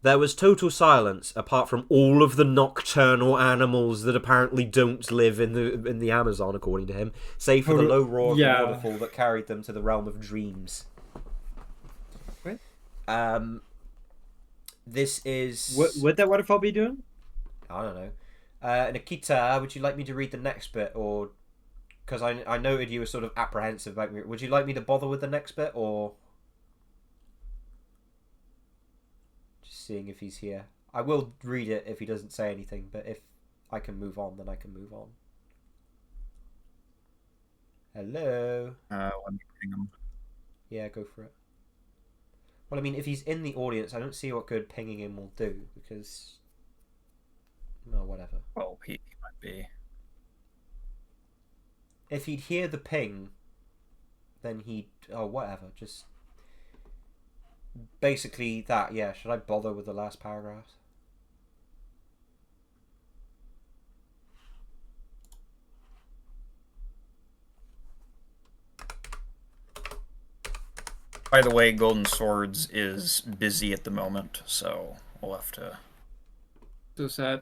Speaker 1: There was total silence, apart from all of the nocturnal animals that apparently don't live in the Amazon, according to him, save for the low roar of the
Speaker 2: Yeah.
Speaker 1: waterfall that carried them to the realm of dreams.
Speaker 2: What?
Speaker 1: This is...
Speaker 2: What would that waterfall be doing?
Speaker 1: I don't know. Nikita, would you like me to read the next bit, or... Because I noted you were sort of apprehensive about me. Would you like me to bother with the next bit, or... Just seeing if he's here. I will read it if he doesn't say anything, but if I can move on, then I can move on. Hello?
Speaker 3: Let me bring him.
Speaker 1: Yeah, go for it. Well, I mean, if he's in the audience, I don't see what good pinging him will do, because... No, whatever.
Speaker 3: Well, he might be.
Speaker 1: If he'd hear the ping, then he'd... Oh, whatever, just... Basically that, yeah. Should I bother with the last paragraph?
Speaker 3: By the way, Golden Swords is busy at the moment, so we'll have to...
Speaker 2: So sad.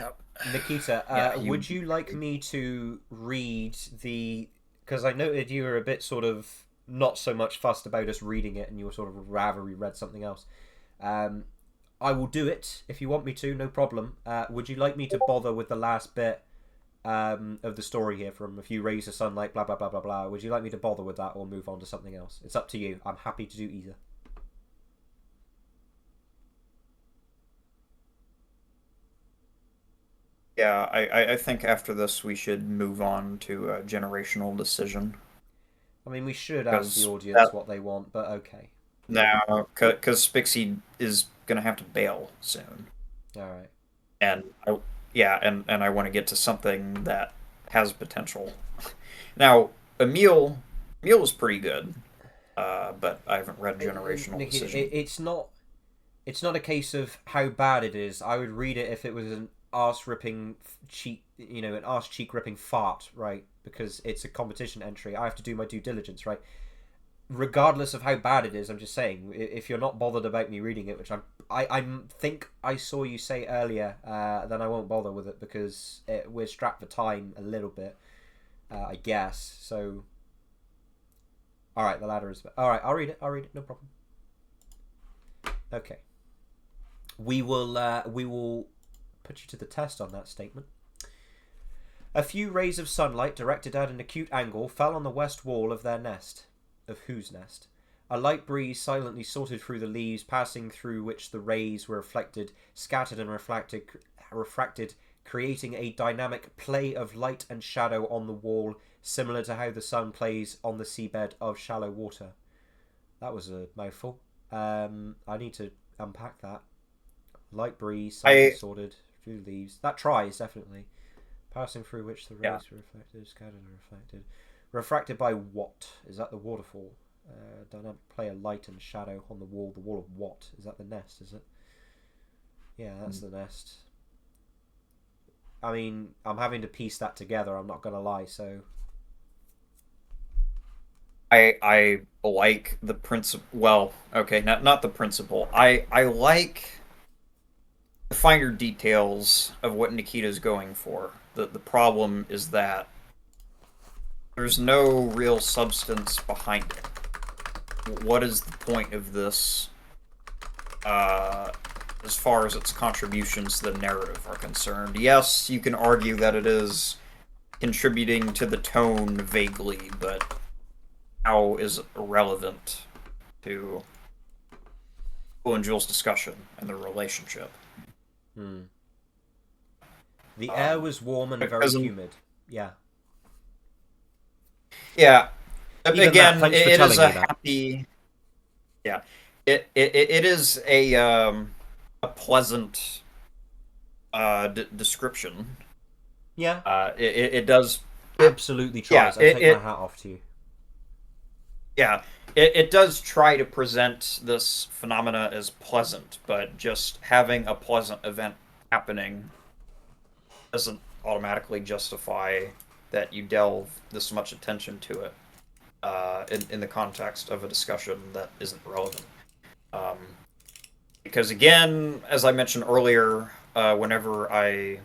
Speaker 3: Yep.
Speaker 1: Nikita,
Speaker 3: Yeah,
Speaker 1: would you like me to read the... Because I noted you were a bit sort of not so much fussed about us reading it, and you were sort of rather we read something else. I will do it if you want me to, no problem. Would you like me to bother with the last bit of the story here from A Few Rays of Sunlight, blah, blah, blah, blah, blah? Would you like me to bother with that or move on to something else? It's up to you. I'm happy to do either.
Speaker 3: Yeah, I think after this we should move on to a generational decision.
Speaker 1: I mean, we should ask the
Speaker 3: Because
Speaker 1: audience what they want, but okay.
Speaker 3: Now, because Spixie is gonna have to bail soon,
Speaker 1: Alright.
Speaker 3: and I want to get to something that has potential. Now, Emil is pretty good, but I haven't read Generational
Speaker 1: Nikki,
Speaker 3: Decision.
Speaker 1: it's not a case of how bad it is. I would read it if it was an arse-ripping cheek, an arse-cheek-ripping fart, right? Because it's a competition entry. I have to do my due diligence, right? Regardless of how bad it is, I'm just saying, if you're not bothered about me reading it, which I think I saw you say earlier, then I won't bother with it, because we're strapped for time a little bit, I guess. So, alright, the ladder is... Alright, I'll read it, no problem. Okay. We will put you to the test on that statement. A few rays of sunlight directed at an acute angle fell on the west wall of their nest. Of whose nest? A light breeze silently sorted through the leaves, passing through which the rays were reflected, scattered and refracted, creating a dynamic play of light and shadow on the wall, similar to how the sun plays on the seabed of shallow water. That was a mouthful. I need to unpack that. Light breeze, silently sorted through the leaves. That tries, definitely. Passing through which the rays were reflected, scattered and reflected. Refracted by what? Is that the waterfall? Dynamic play of light and shadow on the wall. The wall of what? Is that the nest, is it? Yeah, that's the nest. I mean, I'm having to piece that together, I'm not going to lie, so...
Speaker 3: I like the principle... Well, okay, not the principle. I like the finer details of what Nikita's going for. The problem is that there's no real substance behind it. What is the point of this as far as its contributions to the narrative are concerned? Yes, you can argue that it is contributing to the tone vaguely, but how is it relevant to Will and Jules' discussion and their relationship?
Speaker 1: The air was warm and very humid. Yeah.
Speaker 3: Yeah.
Speaker 1: Even
Speaker 3: Again,
Speaker 1: that,
Speaker 3: it is a
Speaker 1: that.
Speaker 3: happy. Yeah. It is a pleasant description.
Speaker 1: Yeah.
Speaker 3: It does
Speaker 1: absolutely tries. I take my hat off to you.
Speaker 3: Yeah. It does try to present this phenomena as pleasant, but just having a pleasant event happening doesn't automatically justify that you delve this much attention to it in the context of a discussion that isn't relevant. Because again, as I mentioned earlier, whenever I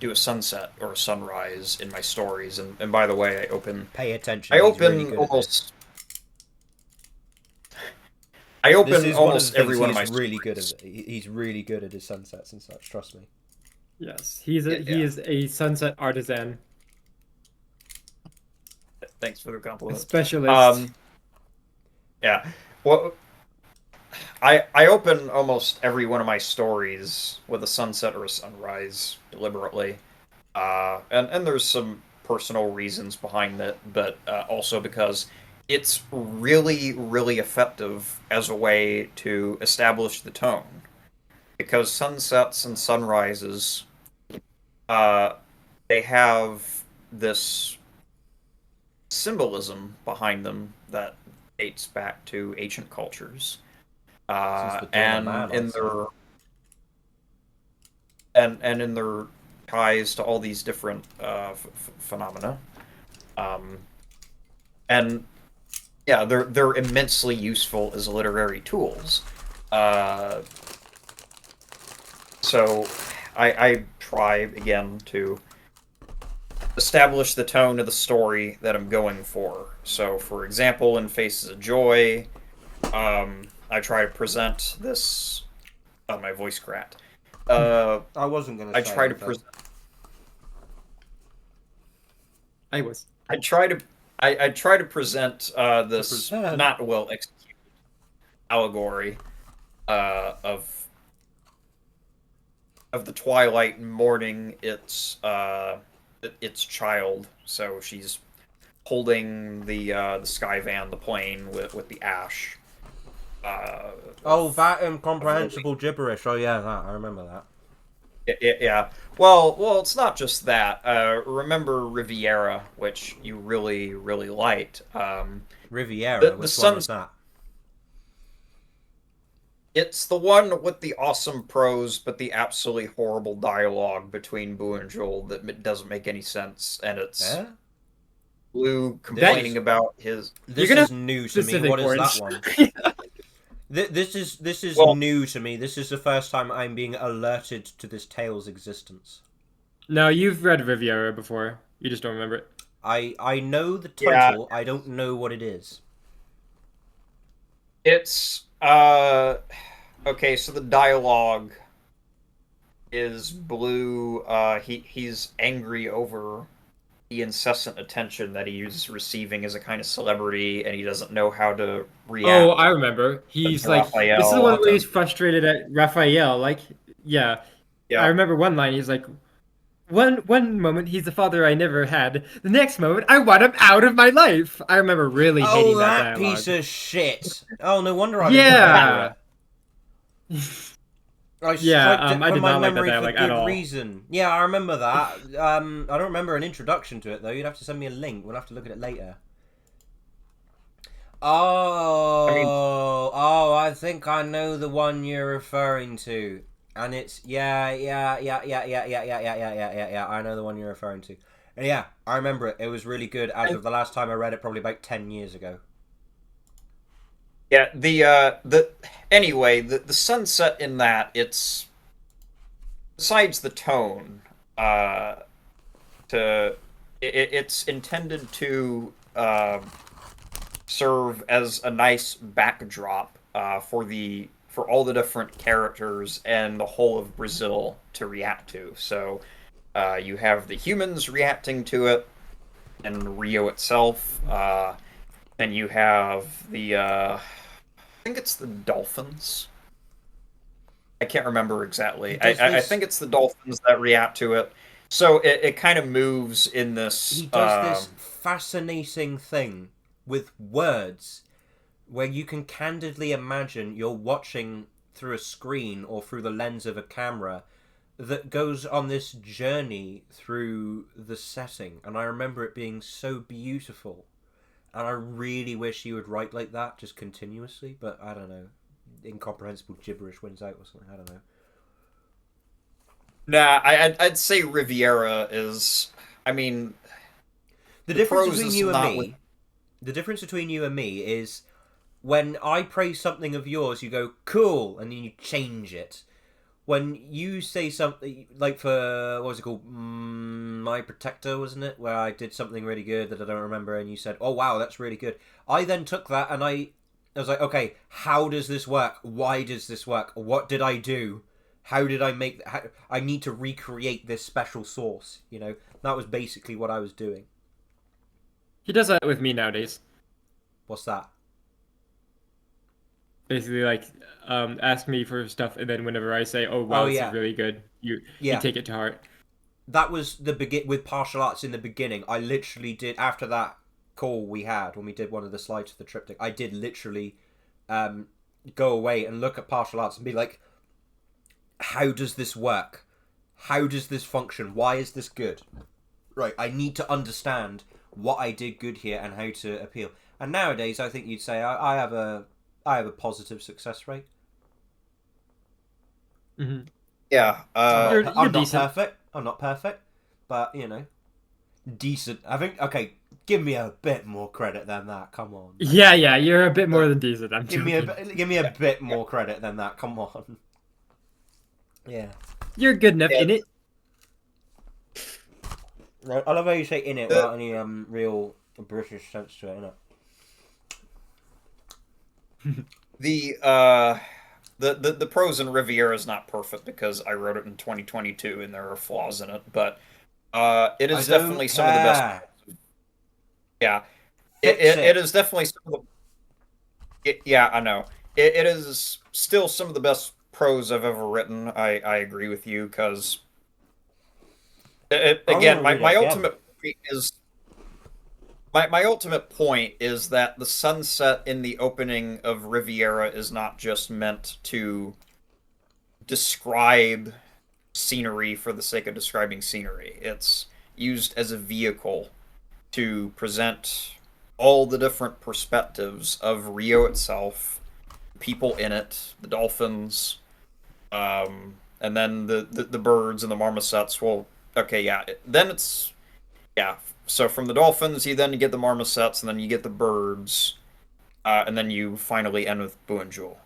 Speaker 3: do a sunset or a sunrise in my stories, and by the way,
Speaker 1: Pay attention.
Speaker 3: I
Speaker 1: he's
Speaker 3: open
Speaker 1: really good at this.
Speaker 3: I
Speaker 1: This
Speaker 3: open
Speaker 1: is one of
Speaker 3: almost
Speaker 1: the
Speaker 3: every
Speaker 1: things
Speaker 3: one of
Speaker 1: he's
Speaker 3: my
Speaker 1: really good
Speaker 3: stories.
Speaker 1: at. He's really good at his sunsets and such. Trust me.
Speaker 2: Yes, he is a sunset artisan,
Speaker 3: Thanks for the
Speaker 2: a
Speaker 3: compliment.
Speaker 2: specialist.
Speaker 3: Yeah. Well, I open almost every one of my stories with a sunset or a sunrise deliberately, and there's some personal reasons behind it, but also because it's really, really effective as a way to establish the tone. Because sunsets and sunrises, they have this symbolism behind them that dates back to ancient cultures.
Speaker 1: Since the dawn of
Speaker 3: And
Speaker 1: man,
Speaker 3: in
Speaker 1: I'd say.
Speaker 3: their and in their ties to all these different phenomena, and yeah, they're immensely useful as literary tools. So I try again to establish the tone of the story that I'm going for. So, for example, in Faces of Joy, I try to present this. Oh, my voice cracked.
Speaker 1: I wasn't gonna.
Speaker 3: I
Speaker 1: say
Speaker 3: try to
Speaker 1: anything.
Speaker 3: present.
Speaker 2: I was.
Speaker 3: I try to present this
Speaker 1: present.
Speaker 3: not well executed allegory of the Twilight mourning its child. So she's holding the Skyvan, the plane with the ash.
Speaker 1: Oh, that incomprehensible gibberish. Oh yeah, that I remember that.
Speaker 3: Yeah. Well, it's not just that. Remember Riviera, which you really, really liked.
Speaker 1: Riviera.
Speaker 3: The
Speaker 1: Which one
Speaker 3: sun's-
Speaker 1: was that?
Speaker 3: It's the one with the awesome prose, but the absolutely horrible dialogue between Boo and Joel that doesn't make any sense, and it's
Speaker 1: Eh?
Speaker 3: Blue complaining about his.
Speaker 1: This
Speaker 2: gonna
Speaker 1: is new to me.
Speaker 2: specific
Speaker 1: What is
Speaker 2: orange.
Speaker 1: that one? This is
Speaker 3: Well-
Speaker 1: new to me. This is the first time I'm being alerted to this tale's existence.
Speaker 2: No, you've read Riviera before. You just don't remember it.
Speaker 1: I know the
Speaker 3: Yeah.
Speaker 1: title. I don't know what it is.
Speaker 3: It's okay. So the dialogue is Blue. He's angry over the incessant attention that he's receiving as a kind of celebrity, and he doesn't know how to react.
Speaker 2: Oh, I remember. He's like,
Speaker 3: Raphael.
Speaker 2: this is the one where he's frustrated at Raphael. Like, yeah.
Speaker 3: Yeah.
Speaker 2: I remember one line. He's like, one moment he's the father I never had. The next moment I want him out of my life. I remember really hating
Speaker 1: Oh,
Speaker 2: that
Speaker 1: that
Speaker 2: dialogue.
Speaker 1: piece of shit! Oh, no wonder I
Speaker 2: Yeah.
Speaker 1: I
Speaker 2: Yeah,
Speaker 1: swiped it
Speaker 2: I
Speaker 1: from
Speaker 2: did
Speaker 1: my
Speaker 2: not like that
Speaker 1: memory for
Speaker 2: dialogue at
Speaker 1: good
Speaker 2: all.
Speaker 1: reason. Yeah, I remember that. I don't remember an introduction to it though. You'd have to send me a link. We'll have to look at it later. Oh, I think I know the one you're referring to, and it's yeah. I know the one you're referring to, and yeah, I remember it. It was really good. As of the last time I read it, probably about 10 years ago.
Speaker 3: Yeah, anyway, the sunset in that, it's besides the tone, it's intended to serve as a nice backdrop for all the different characters and the whole of Brazil to react to. So you have the humans reacting to it, and Rio itself, and you have the I think it's the dolphins. I can't remember exactly. I think it's the dolphins that react to it. So it kind of moves in this.
Speaker 1: He does this fascinating thing with words where you can candidly imagine you're watching through a screen or through the lens of a camera that goes on this journey through the setting. And I remember it being so beautiful. And I really wish he would write like that, just continuously. But I don't know. Incomprehensible gibberish wins out or something. I don't know.
Speaker 3: Nah, I'd say Riviera is. I mean,
Speaker 1: The
Speaker 3: the
Speaker 1: difference
Speaker 3: prose
Speaker 1: between
Speaker 3: is
Speaker 1: you and
Speaker 3: not.
Speaker 1: me, the difference between you and me is when I praise something of yours, you go cool, and then you change it. When you say something like for what was it called, My Protector, wasn't it? Where I did something really good that I don't remember, and you said, "Oh wow, that's really good." I then took that and I was like, "Okay, how does this work? Why does this work? What did I do? How did I make? I need to recreate this special sauce." You know, that was basically what I was doing.
Speaker 2: He does that with me nowadays.
Speaker 1: What's that?
Speaker 2: Basically, like, ask me for stuff, and then whenever I say, "Oh
Speaker 1: Oh
Speaker 2: wow, this is
Speaker 1: yeah,
Speaker 2: really good," you
Speaker 1: yeah.
Speaker 2: take it to heart.
Speaker 1: That was the begin with partial arts in the beginning. I literally did after that call we had when we did one of the slides of the triptych. I did literally um, go away and look at partial arts and be like, how does this work? How does this function? Why is this good? Right, I need to understand what I did good here and how to appeal. And nowadays, I think you'd say I have a positive success rate.
Speaker 2: Hmm.
Speaker 3: Yeah.
Speaker 2: You're
Speaker 1: I'm not
Speaker 2: decent.
Speaker 1: perfect. I'm not perfect, but you know, decent. I think. Okay, give me a bit more credit than that. Come on.
Speaker 2: Yeah, you're a bit more than decent. I'm
Speaker 1: Give
Speaker 2: joking.
Speaker 1: me a
Speaker 3: Yeah.
Speaker 1: bit more credit than that. Come on. Yeah.
Speaker 2: You're good enough
Speaker 3: Yeah.
Speaker 2: in it.
Speaker 1: I love how you say in it
Speaker 3: The-
Speaker 1: without any real British sense to it, innit?
Speaker 3: The uh the prose in Riviera is not perfect because I wrote it in 2022 and there are flaws in it, but it
Speaker 1: I
Speaker 3: is
Speaker 1: don't
Speaker 3: definitely some of the best.
Speaker 1: care.
Speaker 3: Yeah,
Speaker 1: Fix
Speaker 3: it
Speaker 1: it.
Speaker 3: is definitely some of yeah, I know. It is still some of the best prose I've ever written. I agree with you because
Speaker 1: I'm
Speaker 3: again,
Speaker 1: gonna read it
Speaker 3: my
Speaker 1: again.
Speaker 3: ultimate point is my ultimate point is that the sunset in the opening of Riviera is not just meant to describe scenery for the sake of describing scenery. It's used as a vehicle to present all the different perspectives of Rio itself, people in it, the dolphins, and then the birds and the marmosets. Well, okay, yeah. Then it's yeah. So from the dolphins, you then get the marmosets, and then you get the birds, and then you finally end with Buenjul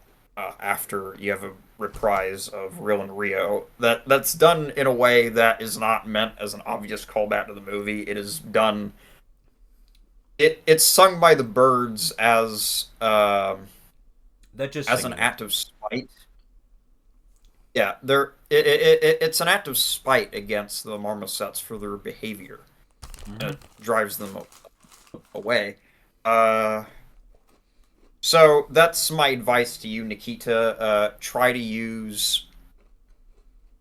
Speaker 3: after you have a reprise of Real and Rio. That's done in a way that is not meant as an obvious callback to the movie. It is done. It's sung by the birds
Speaker 1: They're just
Speaker 3: as an
Speaker 1: singing it.
Speaker 3: act of spite. Yeah, it's an act of spite against the marmosets for their behavior. It drives them away. Uh, So that's my advice to you, Nikita. Try to use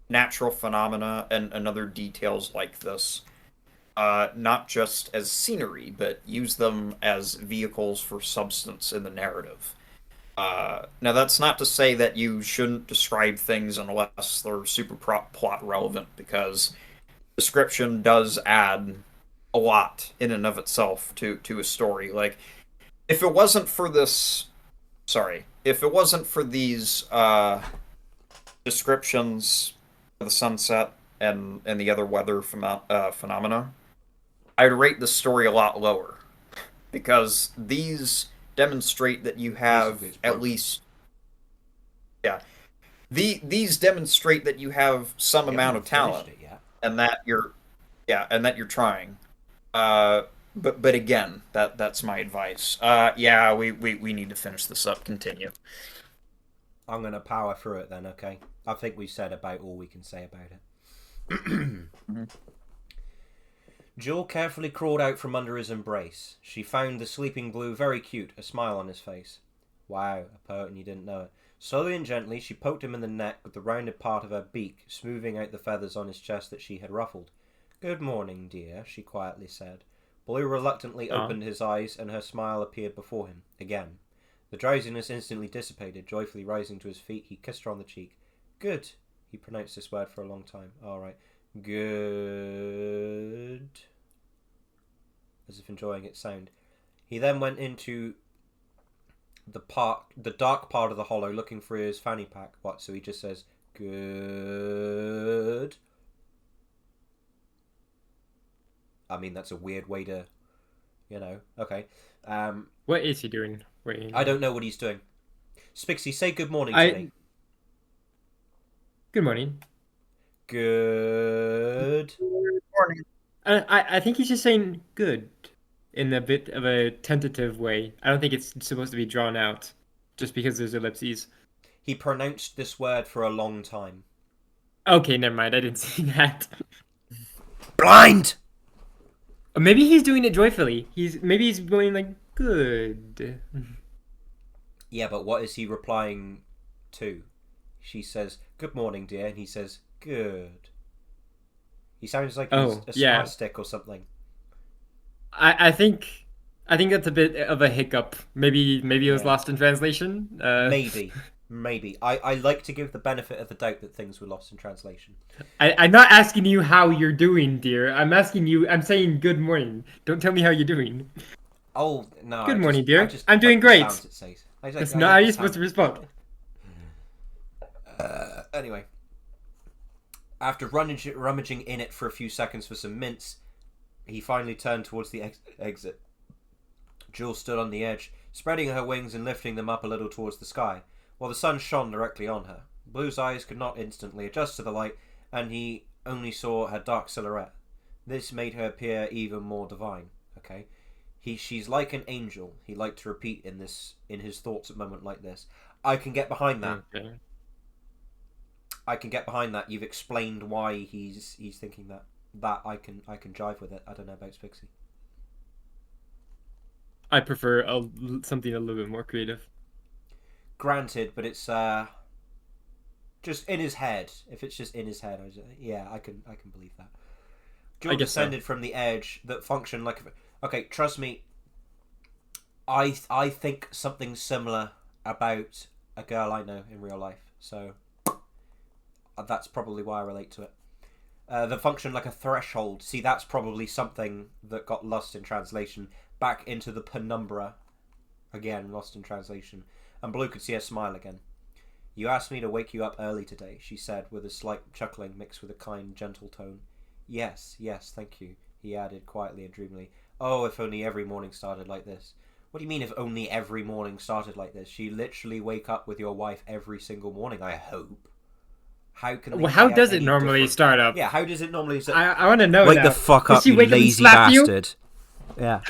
Speaker 3: natural phenomena and other details like this, not just as scenery, but use them as vehicles for substance in the narrative. Now, that's not to say that you shouldn't describe things unless they're super plot relevant, because description does add a lot in and of itself to a story. Like, if it wasn't for this sorry, if it wasn't for these descriptions of the sunset and the other weather phenomena, I'd rate the story a lot lower because these demonstrate that you have
Speaker 1: Basically, it's
Speaker 3: at
Speaker 1: broken.
Speaker 3: least yeah these demonstrate that you have some
Speaker 1: You
Speaker 3: amount
Speaker 1: haven't
Speaker 3: of
Speaker 1: finished
Speaker 3: talent
Speaker 1: it yet.
Speaker 3: and that you're and that you're trying. Uh, but again, that's my advice. Yeah, we need to finish this up. Continue.
Speaker 1: I'm gonna power through it then. Okay. I think we said about all we can say about it. Joel carefully crawled out from under his embrace. She found the sleeping Blue very cute, a smile on his face. Wow, a poet and you didn't know it. Slowly and gently, she poked him in the neck with the rounded part of her beak, smoothing out the feathers on his chest that she had ruffled. Good morning, dear, she quietly said. Blue reluctantly
Speaker 2: Aw.
Speaker 1: opened his eyes, and her smile appeared before him, again. The drowsiness instantly dissipated. Joyfully rising to his feet, he kissed her on the cheek. Good. He pronounced this word for a long time. All right. Good. As if enjoying its sound. He then went into the dark part of the hollow, looking for his fanny pack. What? So he just says
Speaker 5: Good. I mean, that's a weird way to, okay.
Speaker 2: What is he doing? Wait.
Speaker 5: I don't know what he's doing. Spixie, say good morning to me.
Speaker 2: Good morning.
Speaker 5: Good.
Speaker 3: Morning.
Speaker 2: I think he's just saying good in a bit of a tentative way. I don't think it's supposed to be drawn out just because there's ellipses.
Speaker 5: He pronounced this word for a long time.
Speaker 2: Okay, never mind. I didn't see that.
Speaker 5: Blind!
Speaker 2: Or maybe he's doing it joyfully. Maybe he's going like good.
Speaker 5: Yeah, but what is he replying to? She says, good morning, dear, and he says, good. He sounds like he's a smart stick or something.
Speaker 2: I think that's a bit of a hiccup. Maybe it was lost in translation.
Speaker 5: Maybe. I like to give the benefit of the doubt that things were lost in translation.
Speaker 2: I'm not asking you how you're doing, dear. I'm saying good morning. Don't tell me how you're doing.
Speaker 5: Oh, no.
Speaker 2: Good morning, dear. I'm doing great. That's not how you're supposed to respond.
Speaker 5: Anyway. After rummaging in it for a few seconds for some mints, he finally turned towards the exit. Jules stood on the edge, spreading her wings and lifting them up a little towards the sky, while the sun shone directly on her. Blue's eyes could not instantly adjust to the light, and he only saw her dark silhouette. This made her appear even more divine. Okay, she's like an angel. He liked to repeat in his thoughts at a moment like this. I can get behind that.
Speaker 2: Okay.
Speaker 5: I can get behind that. You've explained why he's thinking that. That I can jive with it. I don't know about Spixie.
Speaker 2: I prefer something a little bit more creative.
Speaker 5: Granted, but it's just in his head. If it's just in his head, I can believe that. Jill descended from the edge that functioned like okay. Trust me. I think something similar about a girl I know in real life. So that's probably why I relate to it. The function like a threshold. See, that's probably something that got lost in translation. Back into the penumbra. Again, lost in translation. And Blue could see her smile again. You asked me to wake you up early today, she said, with a slight chuckling mixed with a kind, gentle tone. Yes, thank you, he added quietly and dreamily. Oh, if only every morning started like this. What do you mean if only every morning started like this? You literally wake up with your wife every single morning, I hope. How can
Speaker 2: how does it normally start up?
Speaker 5: Yeah, how does it normally start?
Speaker 2: I want to know.
Speaker 5: Wake the fuck up, you lazy bastard. Yeah.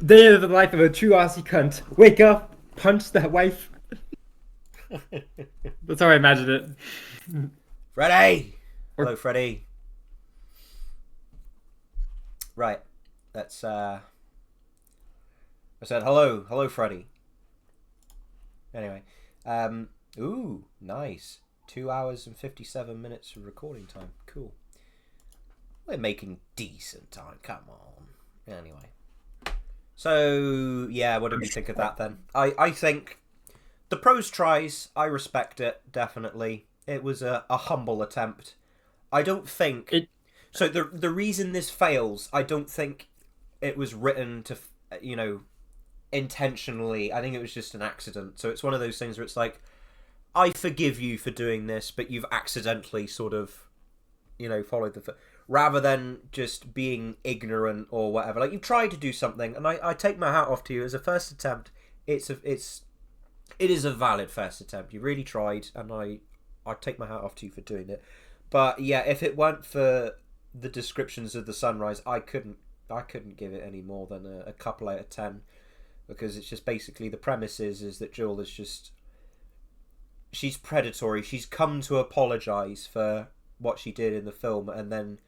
Speaker 2: Day of the life of a true Aussie cunt. Wake up, punch that wife. That's how I imagined it.
Speaker 5: Freddie! Hello, Freddie. Right. Let's, I said hello, Freddie. Anyway. Ooh, nice. 2 hours and 57 minutes of recording time. Cool. We're making decent time. Come on. Anyway. So, yeah, what did we think of that then? I think the pros tries, I respect it, definitely. It was a humble attempt. I don't think... So the reason this fails, I don't think it was written to, intentionally. I think it was just an accident. So it's one of those things where it's like, I forgive you for doing this, but you've accidentally sort of, followed the... Rather than just being ignorant or whatever. Like, you've tried to do something, and I take my hat off to you. As a first attempt, it is a valid first attempt. You really tried, and I take my hat off to you for doing it. But, yeah, if it weren't for the descriptions of the sunrise, I couldn't give it any more than a couple out of 10. Because it's just basically, the premise is that Jill is just... She's predatory. She's come to apologise for what she did in the film, and then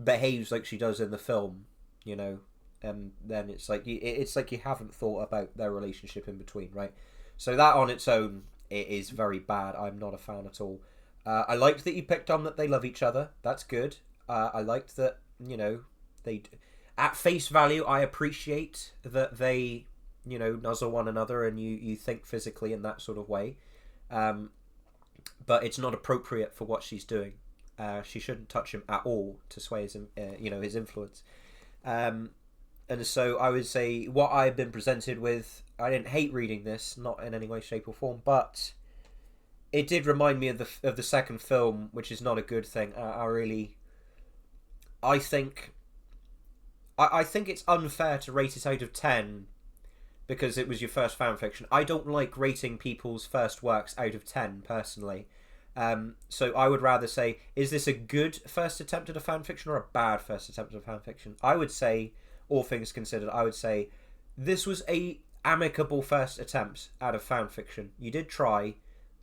Speaker 5: behaves like she does in the film, and then it's like you haven't thought about their relationship in between, right? So that on its own, it is very bad. I'm not a fan at all. I liked that you picked on that they love each other. That's good. I liked that, they... At face value, I appreciate that they, nuzzle one another and you think physically in that sort of way. But it's not appropriate for what she's doing. She shouldn't touch him at all to sway his, his influence. And so I would say what I've been presented with, I didn't hate reading this, not in any way, shape or form, but
Speaker 1: it did remind me of the second film, which is not a good thing. I think it's unfair to rate it out of 10 because it was your first fan fiction. I don't like rating people's first works out of 10 personally. So I would rather say, is this a good first attempt at a fan fiction or a bad first attempt at a fan fiction? I would say, all things considered, I would say this was a amicable first attempt at a fan fiction. You did try,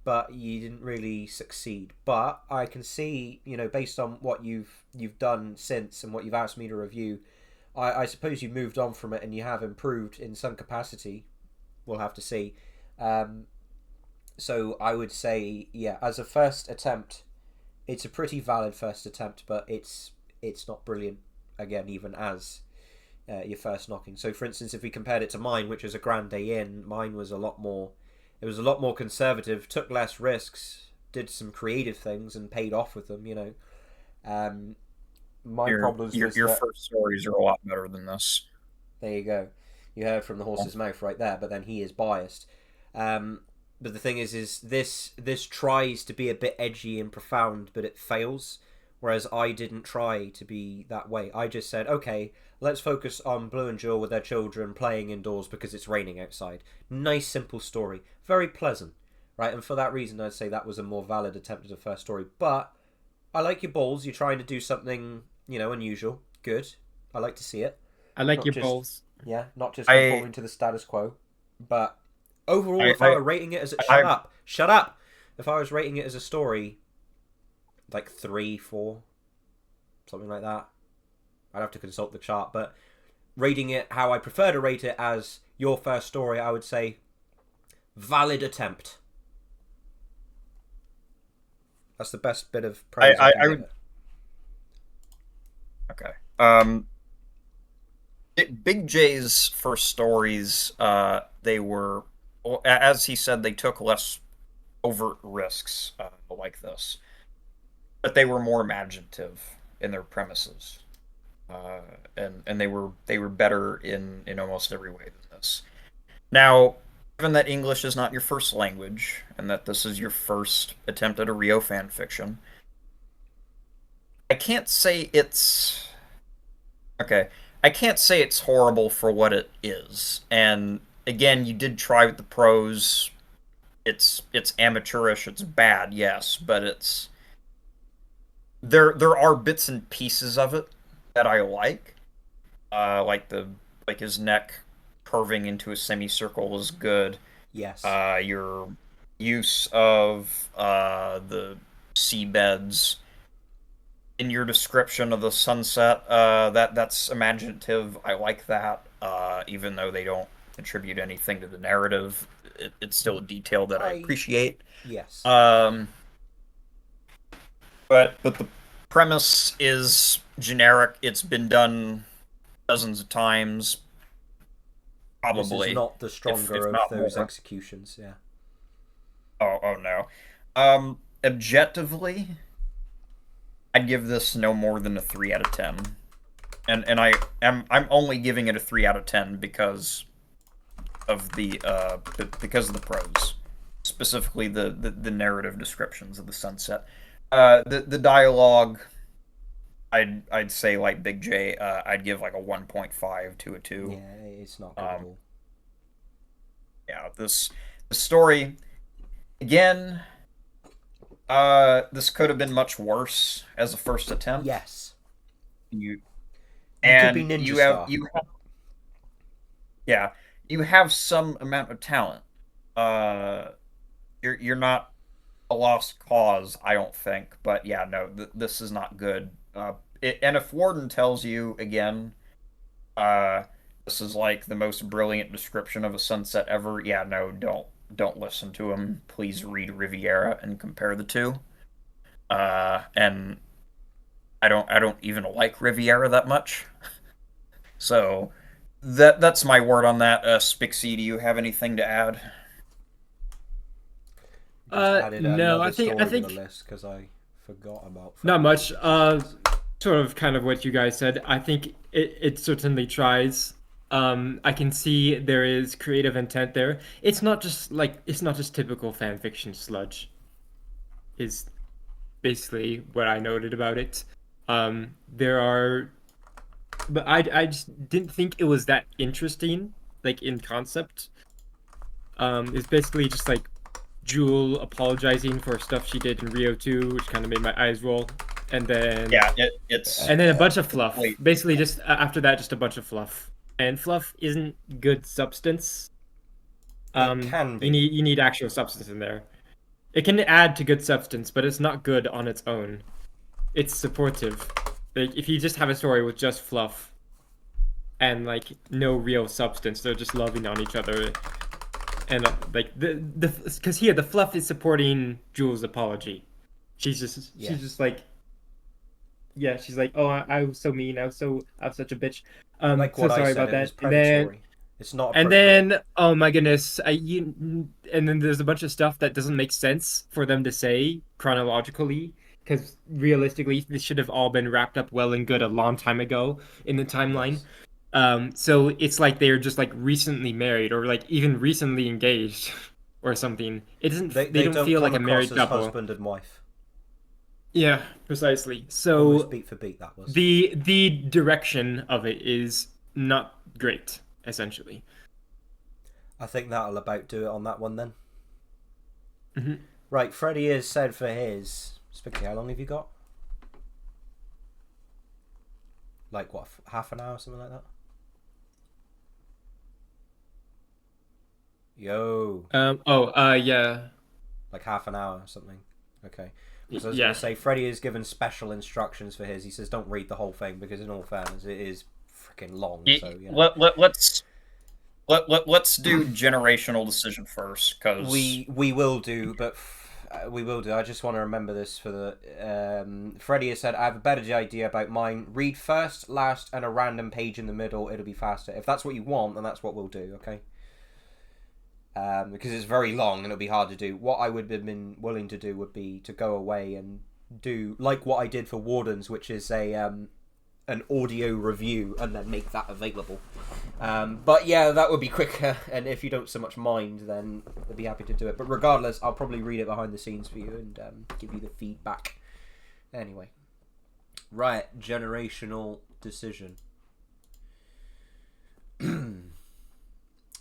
Speaker 1: but you didn't really succeed. But I can see, based on what you've done since and what you've asked me to review, I suppose you moved on from it and you have improved in some capacity. We'll have to see. So I would say, yeah, as a first attempt, it's a pretty valid first attempt, but it's not brilliant, again, even as your first knocking. So, for instance, if we compared it to mine, which was a Grande Inn, mine was a lot more conservative, took less risks, did some creative things, and paid off with them,
Speaker 3: Your first stories are a lot better than this.
Speaker 1: There you go. You heard from the horse's mouth right there, but then he is biased. But the thing is this tries to be a bit edgy and profound, but it fails. Whereas I didn't try to be that way. I just said, okay, let's focus on Blue and Jewel with their children playing indoors because it's raining outside. Nice, simple story. Very pleasant, right? And for that reason, I'd say that was a more valid attempt at a first story. But I like your balls. You're trying to do something, unusual. Good. I like to see it.
Speaker 2: I like your balls.
Speaker 1: Yeah, not just conforming to the status quo. But overall, if I were rating it as shut up. If I was rating it as a story, like 3, 4, something like that. I'd have to consult the chart, but rating it how I prefer to rate it as your first story, I would say valid attempt. That's the best bit of praise I can give it.
Speaker 3: Okay. Big J's first stories, they were, as he said, they took less overt risks like this, but they were more imaginative in their premises, and they were better in almost every way than this. Now, given that English is not your first language and that this is your first attempt at a Rio fan fiction, I can't say it's horrible for what it is. And again, you did try with the prose. It's amateurish, it's bad, yes, but it's there are bits and pieces of it that I like. Like his neck curving into a semicircle is good.
Speaker 1: Yes.
Speaker 3: Your use of the seabeds in your description of the sunset, that's imaginative. I like that. Even though they don't contribute anything to the narrative, it's still a detail that I appreciate.
Speaker 1: Yes.
Speaker 3: But the premise is generic. It's been done dozens of times. Probably.
Speaker 1: This is not the stronger of those executions, yeah.
Speaker 3: Oh no. Objectively, I'd give this no more than a 3 out of 10. And I'm only giving it a 3 out of 10 because of the prose. Specifically the narrative descriptions of the sunset. The dialogue, I'd say, like Big J, I'd give like a 1.5 to a 2.
Speaker 1: Yeah, it's not good at all.
Speaker 3: Yeah, the story, again, this could have been much worse as a first attempt.
Speaker 1: Yes.
Speaker 3: You
Speaker 1: could be Ninja Star.
Speaker 3: You have some amount of talent. You're not a lost cause, I don't think. But yeah, no, this is not good. And if Warden tells you again, this is like the most brilliant description of a sunset ever, yeah, no, don't listen to him. Please read Riviera and compare the two. And I don't even like Riviera that much. So that's my word on that. Spixie, do you have anything to add?
Speaker 2: No, I think
Speaker 1: because I forgot about.
Speaker 2: Not much. Sort of, kind of what you guys said. I think it certainly tries. I can see there is creative intent there. It's not just typical fan fiction sludge. is basically what I noted about it. There are, but I just didn't think it was that interesting, like in concept. It's basically just like Jewel apologizing for stuff she did in Rio 2, which kind of made my eyes roll, and then
Speaker 3: Yeah, it's
Speaker 2: and then a bunch of fluff.
Speaker 3: Wait.
Speaker 2: Basically, just after that, just a bunch of fluff, and fluff isn't good substance.
Speaker 1: can be.
Speaker 2: You need actual substance in there. It can add to good substance, but it's not good on its own. It's supportive. Like if you just have a story with just fluff and like no real substance, they're just loving on each other. And like the because here the fluff is supporting Jules' apology. She's just like, yeah, she's like, oh, I was so mean, I was such a bitch.
Speaker 1: Like
Speaker 2: So
Speaker 1: what
Speaker 2: sorry
Speaker 1: I said,
Speaker 2: about
Speaker 1: it was
Speaker 2: that. And then
Speaker 1: predatory. It's not.
Speaker 2: and
Speaker 1: appropriate.
Speaker 2: then, oh my goodness, and then there's a bunch of stuff that doesn't make sense for them to say chronologically, because realistically, this should have all been wrapped up well and good a long time ago in the timeline. So it's like they're just like recently married or like even recently engaged or something. It doesn't.
Speaker 1: They
Speaker 2: don't feel like a
Speaker 1: come
Speaker 2: married
Speaker 1: across as
Speaker 2: couple.
Speaker 1: husband and wife.
Speaker 2: Yeah, precisely.
Speaker 1: Almost
Speaker 2: So
Speaker 1: beat for beat, that was.
Speaker 2: the direction of it is not great, essentially.
Speaker 1: I think that'll about do it on that one then.
Speaker 2: Mhm.
Speaker 1: Right, Freddie has said for his. Spicky, how long have you got? Like what, half an hour, something like that? Yo,
Speaker 2: Yeah.
Speaker 1: like half an hour or something. Okay. Because I was
Speaker 2: Yeah.
Speaker 1: going to say, Freddie has given special instructions for his. He says, don't read the whole thing because, in all fairness, it is freaking long. So you know.
Speaker 3: let's do generational decision first, because
Speaker 1: We will do, but we will do. I just want to remember this for the. Freddie has said, I have a better idea about mine. Read first, last, and a random page in the middle. It'll be faster. If that's what you want, then that's what we'll do. Okay. Because it's very long and it'll be hard to do. What I would have been willing to do would be to go away and do like what I did for Wardens, which is an audio review, and then make that available. But yeah, that would be quicker, and if you don't so much mind, then I'd be happy to do it. But regardless, I'll probably read it behind the scenes for you and give you the feedback. Anyway, right, generational decision.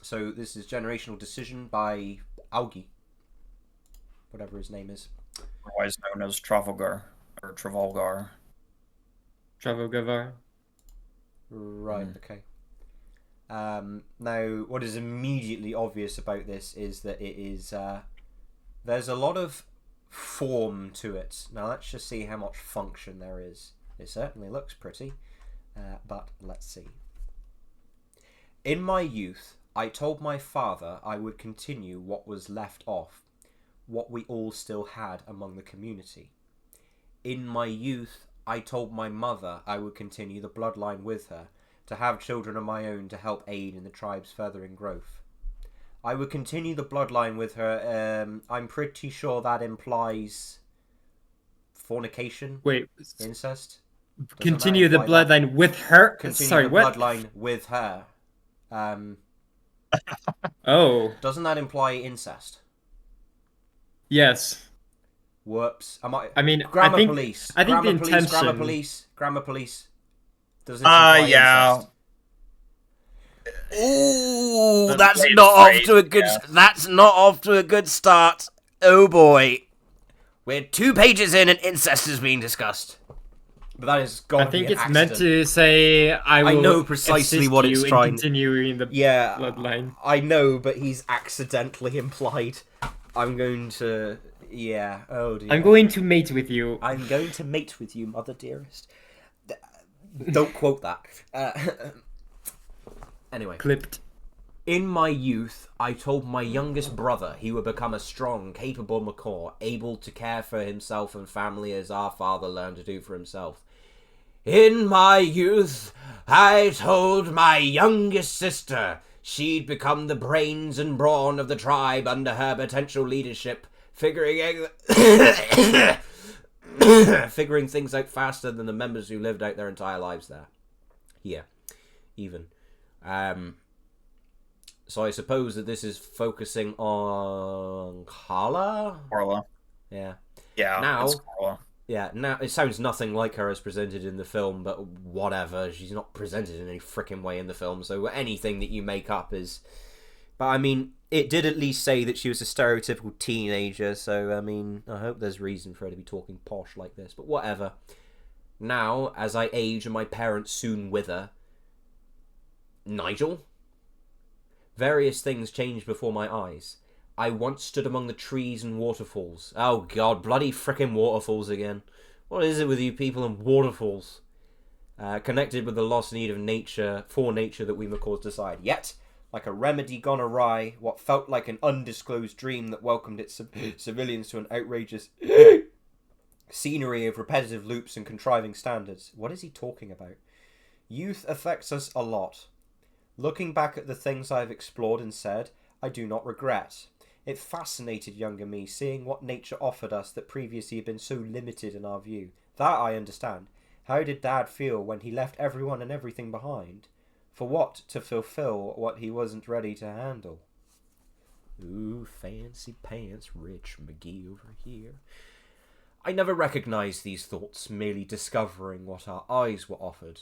Speaker 1: So this is Generational Decision by Augie, whatever his name is.
Speaker 3: otherwise known as Trafalgar or Trafalgar.
Speaker 2: Travagavar.
Speaker 1: Right, okay. Now, what is immediately obvious about this is that it is... there's a lot of form to it. Now, let's just see how much function there is. It certainly looks pretty, but let's see. In my youth, I told my father I would continue what was left off, what we all still had among the community. In my youth, I told my mother I would continue the bloodline with her, to have children of my own to help aid in the tribe's furthering growth. I would continue the bloodline with her. I'm pretty sure that implies fornication,
Speaker 2: Wait,
Speaker 1: incest. Doesn't that
Speaker 2: continue the
Speaker 1: imply that?
Speaker 2: bloodline with her?
Speaker 1: Continue
Speaker 2: Sorry,
Speaker 1: the
Speaker 2: what?
Speaker 1: bloodline with her.
Speaker 2: Oh,
Speaker 1: Doesn't that imply incest?
Speaker 2: yes.
Speaker 1: Whoops.
Speaker 2: I mean,
Speaker 1: Grammar
Speaker 2: I think
Speaker 1: police.
Speaker 2: I think
Speaker 1: Grammar
Speaker 2: the
Speaker 1: police.
Speaker 2: intention.
Speaker 1: Grammar police. Grammar police. Does this imply
Speaker 3: Yeah.
Speaker 1: incest? Ooh,
Speaker 3: The
Speaker 1: that's
Speaker 3: way
Speaker 1: not
Speaker 3: it's
Speaker 1: off
Speaker 3: phrased,
Speaker 1: to a good.
Speaker 3: yeah.
Speaker 1: That's not off to a good start. Oh boy, we're 2 pages in and incest is being discussed. But that is got
Speaker 2: I
Speaker 1: to be
Speaker 2: think
Speaker 1: an
Speaker 2: it's meant
Speaker 1: accident.
Speaker 2: to say I will
Speaker 1: know precisely
Speaker 2: assist
Speaker 1: what
Speaker 2: you
Speaker 1: it's
Speaker 2: in
Speaker 1: trying-
Speaker 2: continuing the
Speaker 1: Yeah,
Speaker 2: bloodline.
Speaker 1: I know, but he's accidentally implied. I'm going to. Yeah. Oh dear.
Speaker 2: I'm going to mate with you.
Speaker 1: I'm going to mate with you, mother dearest. Don't quote that. Anyway.
Speaker 2: Clipped.
Speaker 1: In my youth, I told my youngest brother he would become a strong, capable macaw, able to care for himself and family as our father learned to do for himself. In my youth, I told my youngest sister she'd become the brains and brawn of the tribe under her potential leadership, figuring things out faster than the members who lived out their entire lives there. Yeah, even. So I suppose that this is focusing on Carla?
Speaker 3: Carla.
Speaker 1: Yeah.
Speaker 3: Yeah,
Speaker 1: Now-
Speaker 3: it's Carla.
Speaker 1: Yeah, now it sounds nothing like her as presented in the film, but whatever. She's not presented in any freaking way in the film, so anything that you make up is. But I mean, it did at least say that she was a stereotypical teenager, so I mean, I hope there's reason for her to be talking posh like this, but whatever. Now, as I age and my parents soon wither. Nigel? Various things changed before my eyes. I once stood among the trees and waterfalls. Oh god, bloody frickin' waterfalls again. What is it with you people and waterfalls? Connected with the lost need of nature, for nature that we McCaws decide. Yet, like a remedy gone awry, what felt like an undisclosed dream that welcomed its civilians to an outrageous scenery of repetitive loops and contriving standards. What is he talking about? Youth affects us a lot. Looking back at the things I've explored and said, I do not regret. It fascinated younger me, seeing what nature offered us that previously had been so limited in our view. That I understand. How did Dad feel when he left everyone and everything behind? For what? To fulfill what he wasn't ready to handle. Ooh, fancy pants, Rich McGee over here. I never recognized these thoughts, merely discovering what our eyes were offered.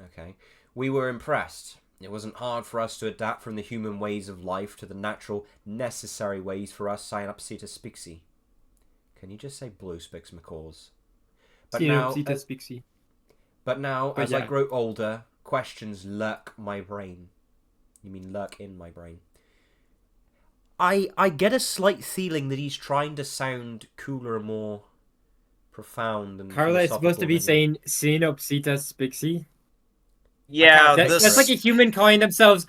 Speaker 1: Okay. We were impressed. It wasn't hard for us to adapt from the human ways of life to the natural, necessary ways for us Synopsita Spixie. Can you just say Blue Spix McCaws? But now, as I grow older, questions lurk my brain. You mean lurk in my brain? I get a slight feeling that he's trying to sound cooler and more profound and
Speaker 2: Carla is supposed to be
Speaker 1: philosophical
Speaker 2: saying Synopsitas Pixie.
Speaker 3: Yeah,
Speaker 2: That's like a human calling themselves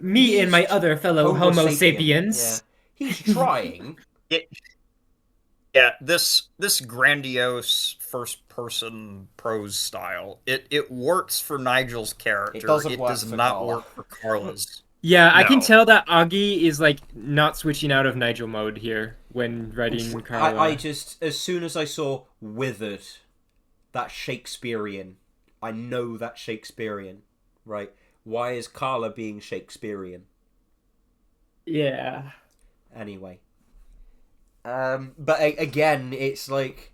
Speaker 2: me and my other fellow Homo sapiens.
Speaker 1: Yeah. He's trying.
Speaker 3: Yeah, this grandiose first-person prose style, it works for Nigel's character.
Speaker 1: It doesn't work
Speaker 3: does
Speaker 1: for
Speaker 3: not
Speaker 1: Carla.
Speaker 3: work for Carla's.
Speaker 2: Yeah, I can
Speaker 3: No.
Speaker 2: tell that Augie is like not switching out of Nigel mode here when writing Carla.
Speaker 1: I just, as soon as I saw withered, that Shakespearean, I know that's Shakespearean, right? Why is Carla being Shakespearean?
Speaker 2: Yeah.
Speaker 1: Anyway. But again, it's like...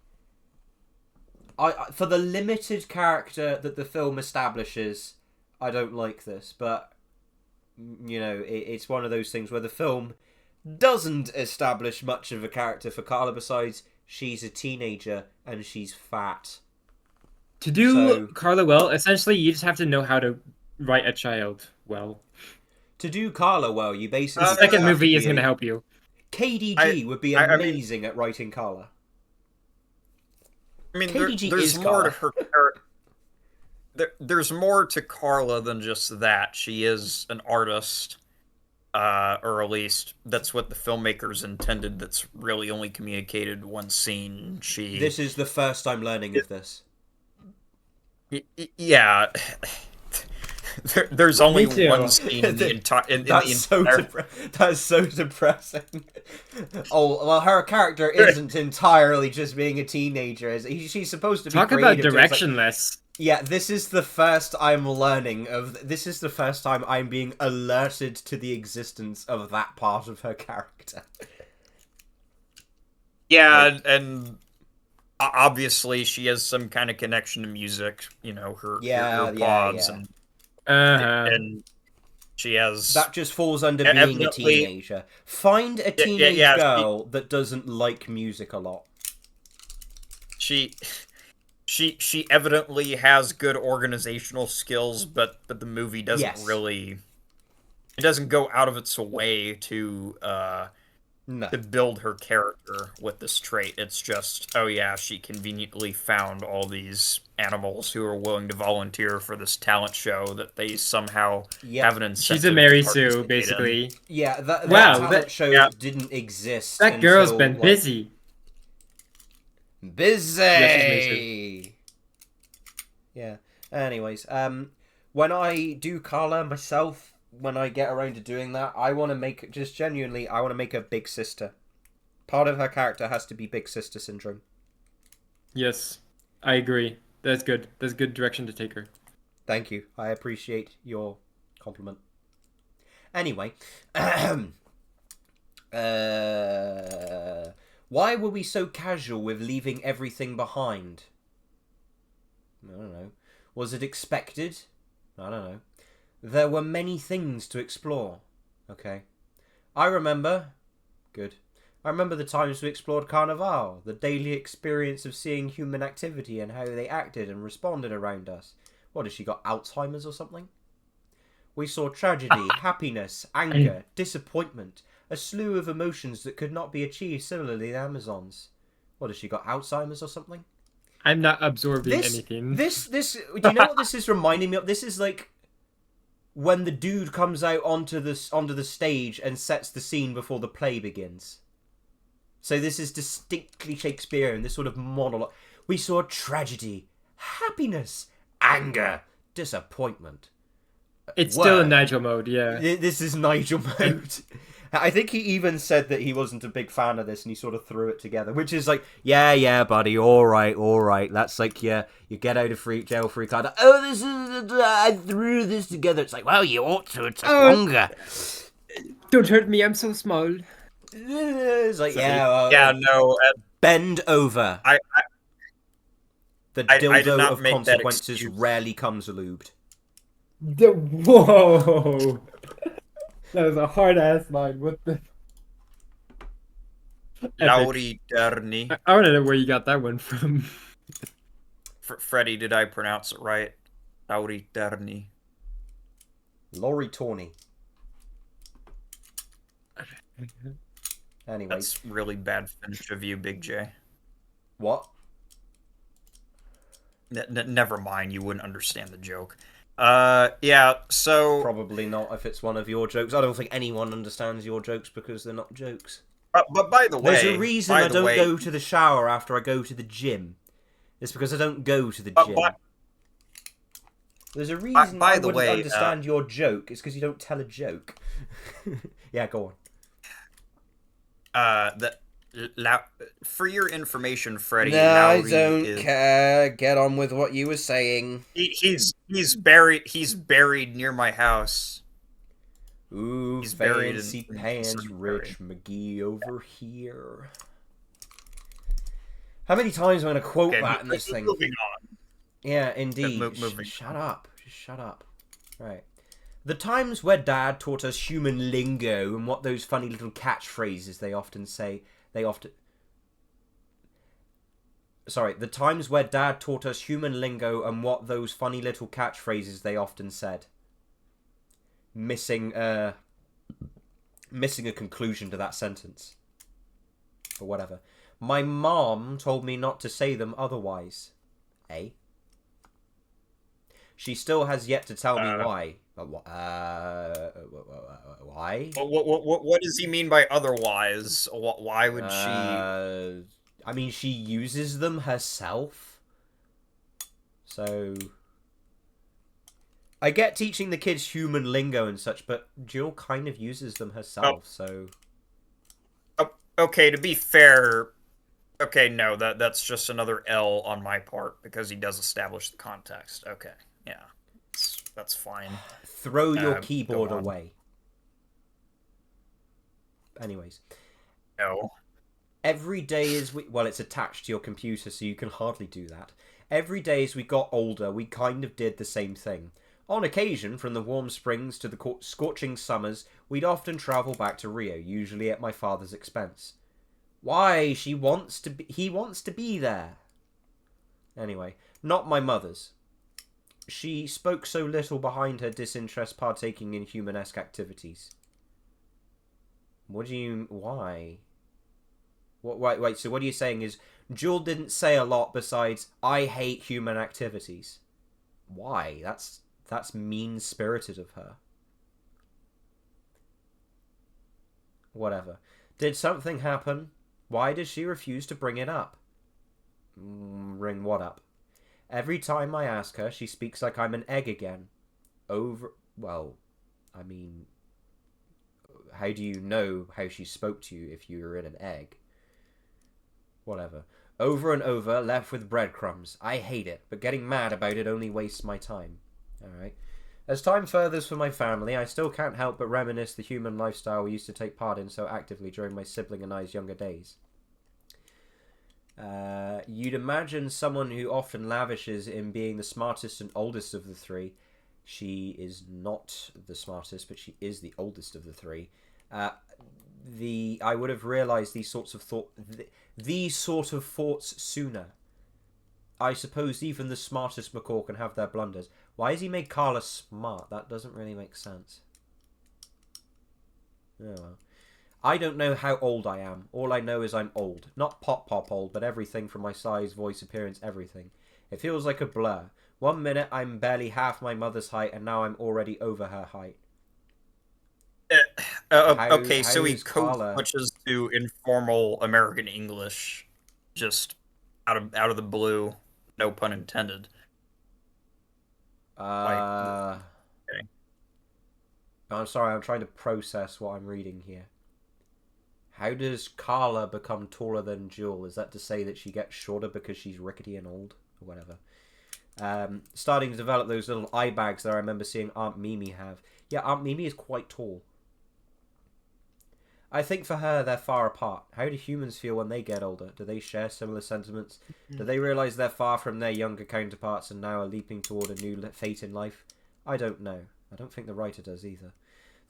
Speaker 1: for the limited character that the film establishes, I don't like this, but... You know, it's one of those things where the film doesn't establish much of a character for Carla besides she's a teenager and she's fat.
Speaker 2: To do
Speaker 1: So-
Speaker 2: Carla well, essentially you just have to know how to write a child well.
Speaker 1: To do Carla well, you basically...
Speaker 2: The second
Speaker 1: have
Speaker 2: movie
Speaker 1: to
Speaker 2: is
Speaker 1: be
Speaker 2: going to help you.
Speaker 1: KDG would be
Speaker 3: I mean-
Speaker 1: amazing at writing Carla.
Speaker 3: I mean,
Speaker 1: KDG
Speaker 3: there's
Speaker 1: is
Speaker 3: more
Speaker 1: Carla.
Speaker 3: to her character. There's more to Carla than just that. She is an artist, or at least that's what the filmmakers intended. That's really only communicated one scene.
Speaker 1: This is the first I'm learning of this.
Speaker 3: Yeah. There's only
Speaker 2: Me too.
Speaker 3: one scene in the entire.
Speaker 1: That's so depressing. Oh well, her character isn't entirely just being a teenager. She's supposed to be
Speaker 2: Talk about
Speaker 1: creative, so it's like-
Speaker 2: directionless.
Speaker 1: yeah, this is the first I'm learning of. This is the first time I'm being alerted to the existence of that part of her character.
Speaker 3: Yeah, and obviously she has some kind of connection to music. You know, her pods
Speaker 1: yeah.
Speaker 3: and she has
Speaker 1: That just falls under
Speaker 3: And
Speaker 1: being a
Speaker 3: evidently-
Speaker 1: teenager. Find a teenage
Speaker 3: yeah,
Speaker 1: girl that doesn't like music a lot.
Speaker 3: she evidently has good organizational skills, but the movie doesn't
Speaker 1: Yes.
Speaker 3: really. It doesn't go out of its way to
Speaker 1: No.
Speaker 3: build her character with this trait. It's just, oh yeah, she conveniently found all these animals who are willing to volunteer for this talent show that they somehow
Speaker 1: Yeah.
Speaker 3: have an incentive.
Speaker 2: She's a Mary
Speaker 3: to
Speaker 2: Sue,
Speaker 3: participate in.
Speaker 2: basically.
Speaker 1: Yeah, that
Speaker 2: Wow,
Speaker 1: talent
Speaker 2: that-
Speaker 1: show
Speaker 3: yeah.
Speaker 1: didn't exist.
Speaker 2: That girl's
Speaker 1: until,
Speaker 2: been
Speaker 1: like,
Speaker 2: busy.
Speaker 1: Busy.
Speaker 2: Yes,
Speaker 1: Yeah. Anyways, when I do Carla myself, when I get around to doing that, I want to make I want to make her big sister. Part of her character has to be big sister syndrome.
Speaker 2: Yes, I agree. That's good. That's a good direction to take her.
Speaker 1: Thank you. I appreciate your compliment. Anyway, Why were we so casual with leaving everything behind? I don't know. Was it expected? I don't know. There were many things to explore. Okay. I remember. Good. I remember the times we explored Carnival, the daily experience of seeing human activity and how they acted and responded around us. What, has she got Alzheimer's or something? We saw tragedy, happiness, anger, disappointment, a slew of emotions that could not be achieved similarly in Amazons. What, has she got Alzheimer's or something?
Speaker 2: I'm not absorbing anything.
Speaker 1: Do you know what this is reminding me of? This is like when the dude comes out onto the stage and sets the scene before the play begins. So this is distinctly Shakespearean, this sort of monologue. We saw tragedy, happiness, anger, disappointment.
Speaker 2: It's still in Nigel mode, yeah.
Speaker 1: This is Nigel mode. I think he even said that he wasn't a big fan of this and he sort of threw it together, which is like, yeah, buddy, all right. That's like, yeah, you get out of jail free card. Oh, this is, I threw this together. It's like, well, you ought to. It took longer.
Speaker 2: Don't hurt me, I'm so small.
Speaker 1: It's like, bend over. The dildo of consequences rarely comes lubed.
Speaker 2: Whoa! That was a hard ass line. What the?
Speaker 3: Lauri Derni.
Speaker 2: I want to know where you got that one from.
Speaker 3: Freddie, did I pronounce it right? Lauri Derni.
Speaker 1: Laurie Tawney. Anyway.
Speaker 3: That's really bad finish of you, Big J.
Speaker 1: What?
Speaker 3: Never mind, you wouldn't understand the joke. Yeah, so...
Speaker 1: Probably not if it's one of your jokes. I don't think anyone understands your jokes because they're not jokes.
Speaker 3: But by the way...
Speaker 1: There's a reason I don't go to the shower after I go to the gym. It's because I don't go to the gym. There's a reason I wouldn't understand your joke. It's because you don't tell a joke. Yeah, go on.
Speaker 3: For your information, Freddie...
Speaker 1: No, I don't care. Get on with what you were saying.
Speaker 3: He's buried near my house.
Speaker 1: Ooh,
Speaker 3: he's
Speaker 1: fancy pants, Rich McGee over here. How many times am I going to quote that in this thing?
Speaker 3: Moving on.
Speaker 1: Yeah, indeed. Shut up. Just shut up. Right. The times where Dad taught us human lingo and what those funny little catchphrases they often say. The times where Dad taught us human lingo and what those funny little catchphrases they often said. Missing a conclusion to that sentence. Or whatever. My mom told me not to say them otherwise. Eh? She still has yet to tell me why. Why?
Speaker 3: What does he mean by otherwise? Why would she...
Speaker 1: I mean, she uses them herself. So... I get teaching the kids human lingo and such, but Jill kind of uses them herself, so...
Speaker 3: Okay, to be fair... Okay, no, that's just another L on my part, because he does establish the context. Okay, yeah. That's fine.
Speaker 1: Throw your keyboard away. Anyways.
Speaker 3: No.
Speaker 1: Every day as we... Well, it's attached to your computer, so you can hardly do that. Every day as we got older, we kind of did the same thing. On occasion, from the warm springs to the scorching summers, we'd often travel back to Rio, usually at my father's expense. Why? He wants to be there. Anyway, not my mother's. She spoke so little behind her disinterest partaking in humanesque activities. What do you... Why? Wait, so what are you saying is, Jewel didn't say a lot besides, I hate human activities. Why? That's mean-spirited of her. Whatever. Did something happen? Why does she refuse to bring it up? Bring what up? Every time I ask her, she speaks like I'm an egg again. Well, I mean... How do you know how she spoke to you if you were in an egg? Whatever. Over and over, left with breadcrumbs. I hate it, but getting mad about it only wastes my time. Alright. As time furthers for my family, I still can't help but reminisce the human lifestyle we used to take part in so actively during my sibling and I's younger days. You'd imagine someone who often lavishes in being the smartest and oldest of the three. She is not the smartest, but she is the oldest of the three. I would have realised these sorts of thoughts sooner. I suppose even the smartest macaw can have their blunders. Why has he made Carla smart? That doesn't really make sense. Oh well. I don't know how old I am. All I know is I'm old. Not pop old, but everything from my size, voice, appearance, everything. It feels like a blur. 1 minute I'm barely half my mother's height, and now I'm already over her height.
Speaker 3: Okay, so he
Speaker 1: is
Speaker 3: code
Speaker 1: Carla-
Speaker 3: switches to informal American English, just out of the blue, no pun intended.
Speaker 1: I'm
Speaker 3: Okay.
Speaker 1: sorry, I'm trying to process what I'm reading here. How does Carla become taller than Jewel? Is that to say that she gets shorter because she's rickety and old? Or whatever. Starting to develop those little eye bags that I remember seeing Aunt Mimi have. Yeah, Aunt Mimi is quite tall. I think for her, they're far apart. How do humans feel when they get older? Do they share similar sentiments? Do they realise they're far from their younger counterparts and now are leaping toward a new fate in life? I don't know. I don't think the writer does either.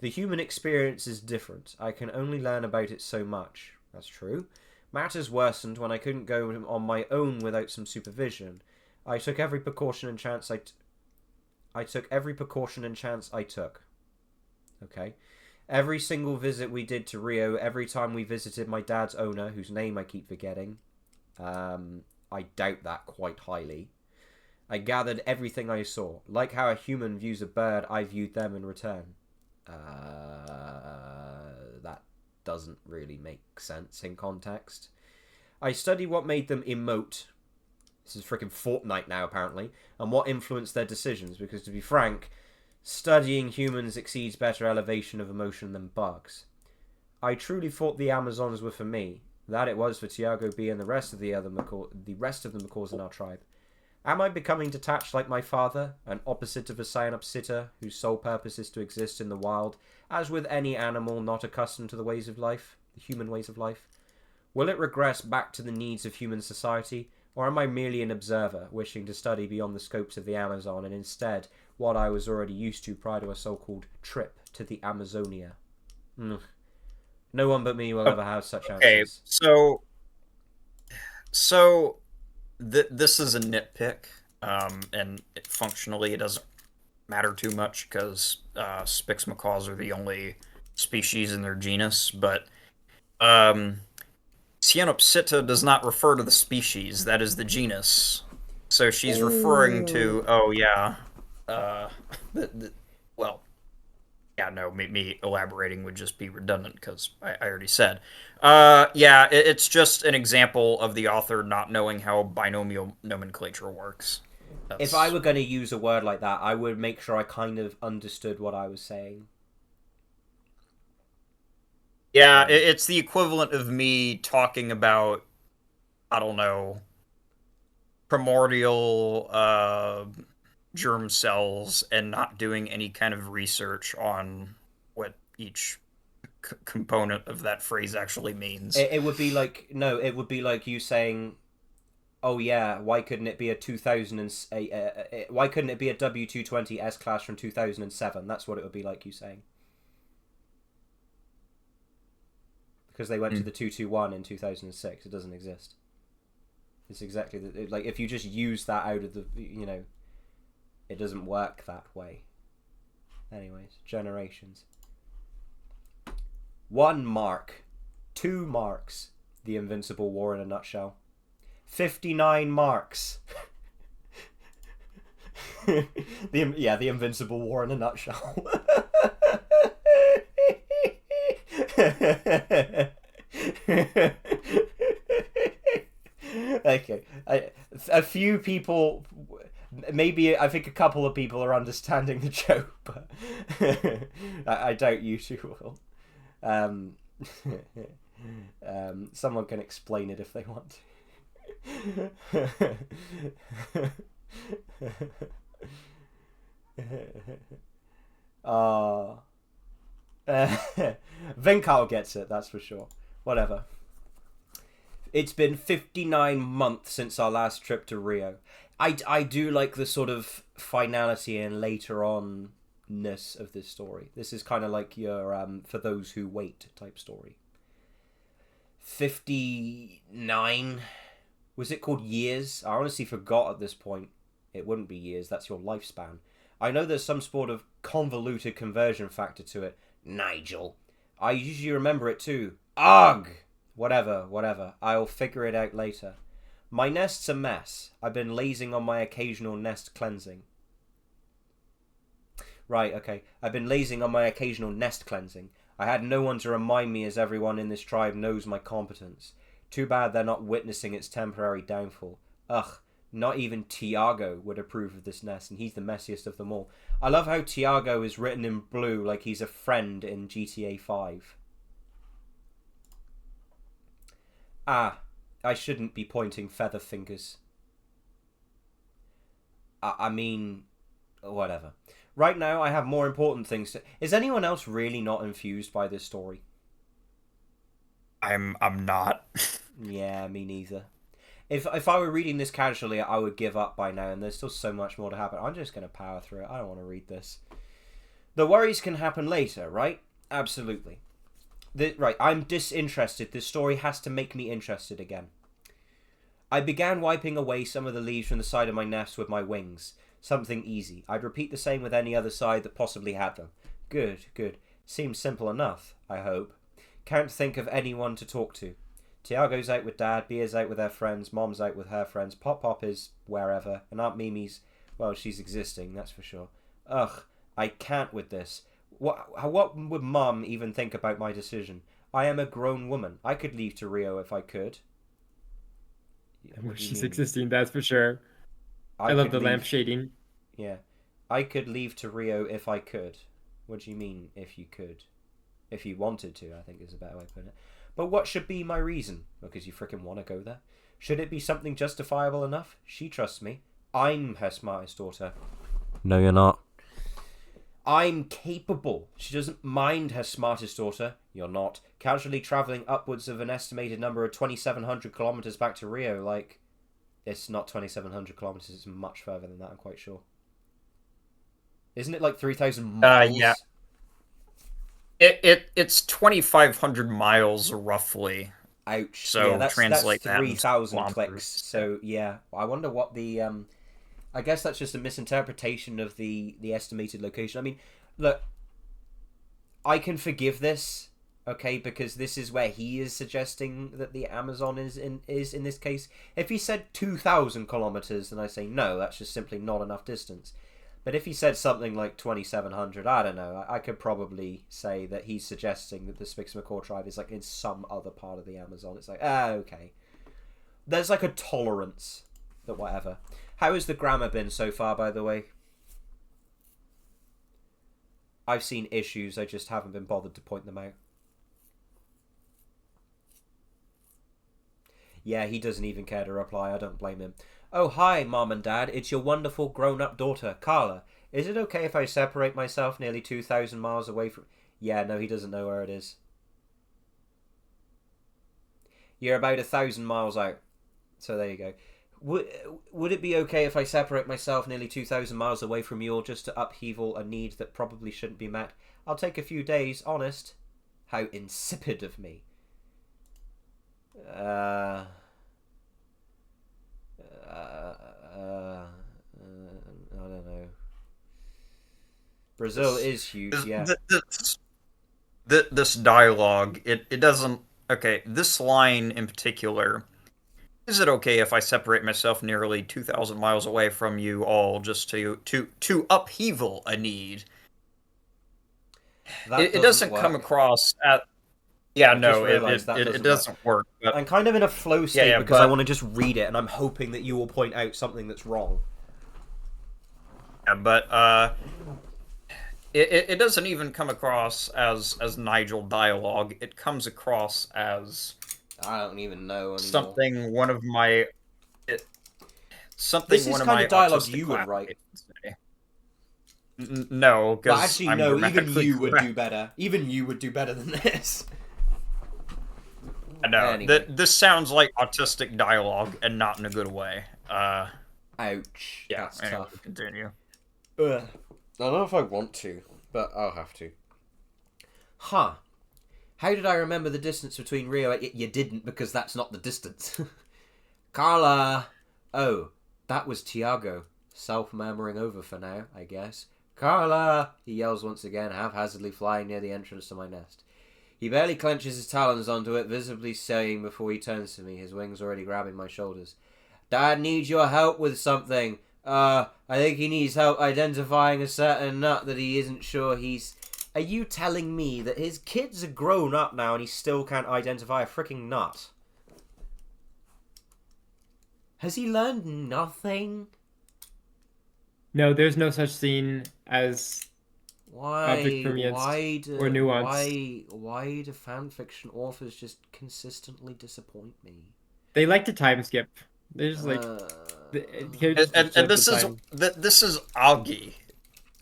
Speaker 1: The human experience is different. I can only learn about it so much. That's true. Matters worsened when I couldn't go on my own without some supervision. I took every precaution and chance I took. Okay. Every single visit we did to Rio, every time we visited my dad's owner, whose name I keep forgetting, I doubt that quite highly. I gathered everything I saw. Like how a human views a bird, I viewed them in return. That doesn't really make sense in context. I studied what made them emote. This is freaking Fortnite now, apparently. And what influenced their decisions, because to be frank, studying humans exceeds better elevation of emotion than bugs. I truly thought the Amazons were for me. That it was for Tiago B and the rest of the macaws in our tribe. Am I becoming detached like my father, an opposite of a Cyanopsitta, whose sole purpose is to exist in the wild, as with any animal not accustomed to the ways of life, the human ways of life? Will it regress back to the needs of human society, or am I merely an observer, wishing to study beyond the scopes of the Amazon, and instead what I was already used to prior to a so-called trip to the Amazonia? No one but me will ever have such answers.
Speaker 3: Okay, so this is a nitpick, and functionally it doesn't matter too much because Spix macaws are the only species in their genus, but Cyanopsitta does not refer to the species, that is the genus. So she's referring to, me elaborating would just be redundant because I already said. It's just an example of the author not knowing how binomial nomenclature works.
Speaker 1: If I were going to use a word like that, I would make sure I kind of understood what I was saying.
Speaker 3: Yeah, it's the equivalent of me talking about, I don't know, primordial germ cells and not doing any kind of research on what each component of that phrase actually means.
Speaker 1: It would be like you saying, "Oh yeah, why couldn't it be a 2000 why couldn't it be a W220 S class from 2007?" That's what it would be like you saying. Because they went to the 221 in 2006, it doesn't exist. It's exactly like if you just use that out of the it doesn't work that way. Anyways, generations. 1 mark. 2 marks. The Invincible War in a nutshell. 59 marks. The Invincible War in a nutshell. Okay. A few people, maybe I think a couple of people are understanding the joke, but I doubt you two will. Someone can explain it if they want to. Vinkal gets it, that's for sure. Whatever. It's been 59 months since our last trip to Rio. I do like the sort of finality and later on-ness of this story. This is kind of like your For Those Who Wait type story. 59? Was it called years? I honestly forgot at this point. It wouldn't be years, that's your lifespan. I know there's some sort of convoluted conversion factor to it. Nigel. I usually remember it too. Ugh! Whatever. I'll figure it out later. My nest's a mess. I've been lazing on my occasional nest cleansing. Right, okay. I've been lazing on my occasional nest cleansing. I had no one to remind me, as everyone in this tribe knows my competence. Too bad they're not witnessing its temporary downfall. Ugh, not even Tiago would approve of this nest, and he's the messiest of them all. I love how Tiago is written in blue like he's a friend in GTA 5. Ah, I shouldn't be pointing feather fingers. I mean, whatever. Right now, I have more important things to... Is anyone else really not infused by this story?
Speaker 3: I'm not.
Speaker 1: Yeah, me neither. If I were reading this casually, I would give up by now, and there's still so much more to happen. I'm just going to power through it. I don't want to read this. The worries can happen later, right? Absolutely. Right, I'm disinterested. This story has to make me interested again. I began wiping away some of the leaves from the side of my nest with my wings. Something easy. I'd repeat the same with any other side that possibly had them. Good. Seems simple enough, I hope. Can't think of anyone to talk to. Tiago's out with Dad, Bia's out with her friends, Mom's out with her friends, Pop is wherever, and Aunt Mimi's, well, she's existing, that's for sure. Ugh, I can't with this. What would Mum even think about my decision? I am a grown woman. I could leave to Rio if I could.
Speaker 2: She's existing, that's for sure. I love the lamp shading.
Speaker 1: Yeah. I could leave to Rio if I could. What do you mean, if you could? If you wanted to, I think is a better way of putting it. But what should be my reason? Because you frickin' want to go there? Should it be something justifiable enough? She trusts me. I'm her smartest daughter. No, you're not. I'm capable. She doesn't mind her smartest daughter. You're not. Casually travelling upwards of an estimated number of 2,700 kilometres back to Rio, like... It's not 2,700 kilometres, it's much further than that, I'm quite sure. Isn't it like 3,000 miles?
Speaker 3: Yeah. It's 2,500 miles roughly.
Speaker 1: Ouch.
Speaker 3: So
Speaker 1: yeah,
Speaker 3: translate
Speaker 1: that's 3,000
Speaker 3: that
Speaker 1: clicks. So yeah, I wonder what the I guess that's just a misinterpretation of the estimated location. I mean, look, I can forgive this, okay, because this is where he is suggesting that the Amazon is in this case. If he said 2,000 kilometers, then I say no, that's just simply not enough distance. But if he said something like 2,700, I don't know, I could probably say that he's suggesting that the Spix-McCaw tribe is like in some other part of the Amazon. It's like, okay. There's like a tolerance, but whatever. How has the grammar been so far, by the way? I've seen issues, I just haven't been bothered to point them out. Yeah, he doesn't even care to reply, I don't blame him. Oh, hi, Mom and Dad. It's your wonderful grown-up daughter, Carla. Is it okay if I separate myself nearly 2,000 miles away from... Yeah, no, he doesn't know where it is. You're about 1,000 miles out. So there you go. Would it be okay if I separate myself nearly 2,000 miles away from you all just to upheaval a need that probably shouldn't be met? I'll take a few days, honest. How insipid of me. I don't know. Brazil is huge, yeah.
Speaker 3: This dialogue, it doesn't... Okay, this line in particular... Is it okay if I separate myself nearly 2,000 miles away from you all just to upheaval a need? It doesn't come across at... Yeah, no, it doesn't work. But...
Speaker 1: I'm kind of in a flow state because I want to just read it, and I'm hoping that you will point out something that's wrong.
Speaker 3: Yeah, but it doesn't even come across as Nigel dialogue. It comes across as...
Speaker 1: I don't even know anymore.
Speaker 3: Something one of my...
Speaker 1: This is kind of dialogue you would write.
Speaker 3: No, because
Speaker 1: well, actually, no, even you would do better. Even you would do better than this.
Speaker 3: I know.
Speaker 1: Anyway.
Speaker 3: This sounds like autistic dialogue, and not in a good way.
Speaker 1: Ouch.
Speaker 3: Yeah,
Speaker 1: That's
Speaker 3: anyway,
Speaker 1: tough.
Speaker 3: continue.
Speaker 1: Ugh. I don't know if I want to, but I'll have to. Huh. How did I remember the distance between Rio? You didn't, because that's not the distance. Carla! Oh, that was Tiago. Self-murmuring over for now, I guess. Carla! He yells once again, haphazardly flying near the entrance to my nest. He barely clenches his talons onto it, visibly saying before he turns to me, his wings already grabbing my shoulders. Dad needs your help with something. I think he needs help identifying a certain nut that he isn't sure he's... Are you telling me that his kids are grown up now and he still can't identify a freaking nut? Has he learned nothing?
Speaker 2: No, there's no such thing as object permeance or nuance.
Speaker 1: Why do fanfiction authors just consistently disappoint me?
Speaker 2: They like to time skip. They're just like...
Speaker 3: And this is Augie,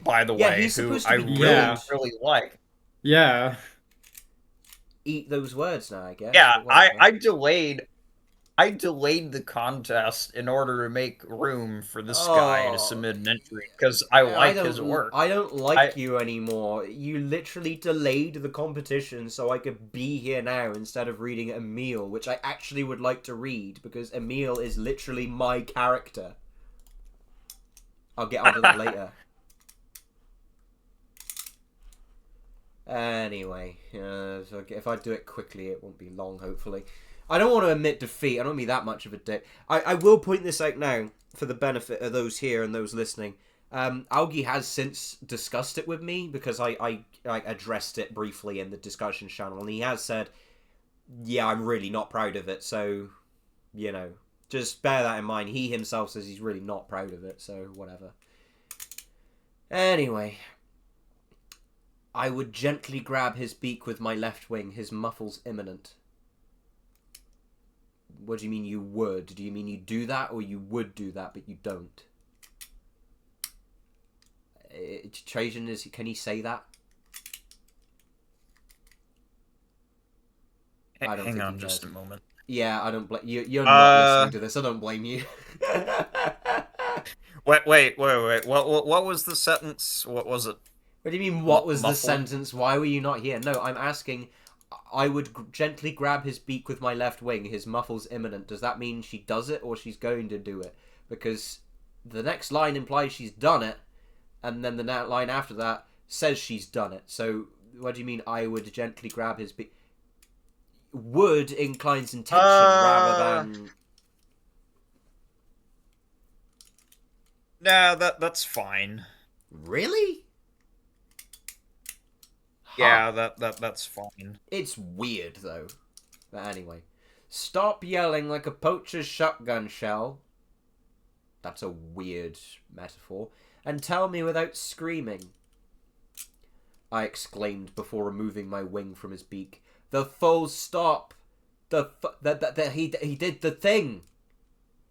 Speaker 3: by the way,
Speaker 1: he's
Speaker 3: who
Speaker 1: supposed to
Speaker 3: I
Speaker 1: be
Speaker 3: really,
Speaker 2: good.
Speaker 3: really like.
Speaker 2: Yeah.
Speaker 1: Eat those words now, I guess.
Speaker 3: Yeah,
Speaker 1: but whatever.
Speaker 3: I delayed the contest in order to make room for this guy to submit an entry because I like his work.
Speaker 1: I don't like you anymore. You literally delayed the competition so I could be here now instead of reading Emil, which I actually would like to read because Emil is literally my character. I'll get onto that later. Anyway, so if I do it quickly, it won't be long, hopefully. I don't want to admit defeat. I don't mean that much of a dick. I will point this out now for the benefit of those here and those listening. Augie has since discussed it with me because I addressed it briefly in the discussion channel, and he has said, yeah, I'm really not proud of it, so, you know, just bear that in mind. He himself says he's really not proud of it, so whatever. Anyway, I would gently grab his beak with my left wing, his muffles imminent. What do you mean you would? Do you mean you do that, or you would do that, but you don't? Trajan, can he say that? I don't
Speaker 3: Hang
Speaker 1: think
Speaker 3: on
Speaker 1: he
Speaker 3: just
Speaker 1: does.
Speaker 3: a moment.
Speaker 1: Yeah, I don't blame you. You're not listening to this. I don't blame you.
Speaker 3: Wait. What was the sentence? What was it?
Speaker 1: What do you mean, what was the
Speaker 3: Muffled?
Speaker 1: sentence? Why were you not here? No, I'm asking, I would gently grab his beak with my left wing, his muffle's imminent. Does that mean she does it, or she's going to do it? Because the next line implies she's done it, and then the line after that says she's done it. So, what do you mean, I would gently grab his beak? Would inclines intention rather than...
Speaker 3: Nah, that's fine.
Speaker 1: Really?
Speaker 3: Yeah, that's fine.
Speaker 1: It's weird, though. But anyway. Stop yelling like a poacher's shotgun shell. That's a weird metaphor. And tell me without screaming. I exclaimed before removing my wing from his beak. The full stop. He did the thing.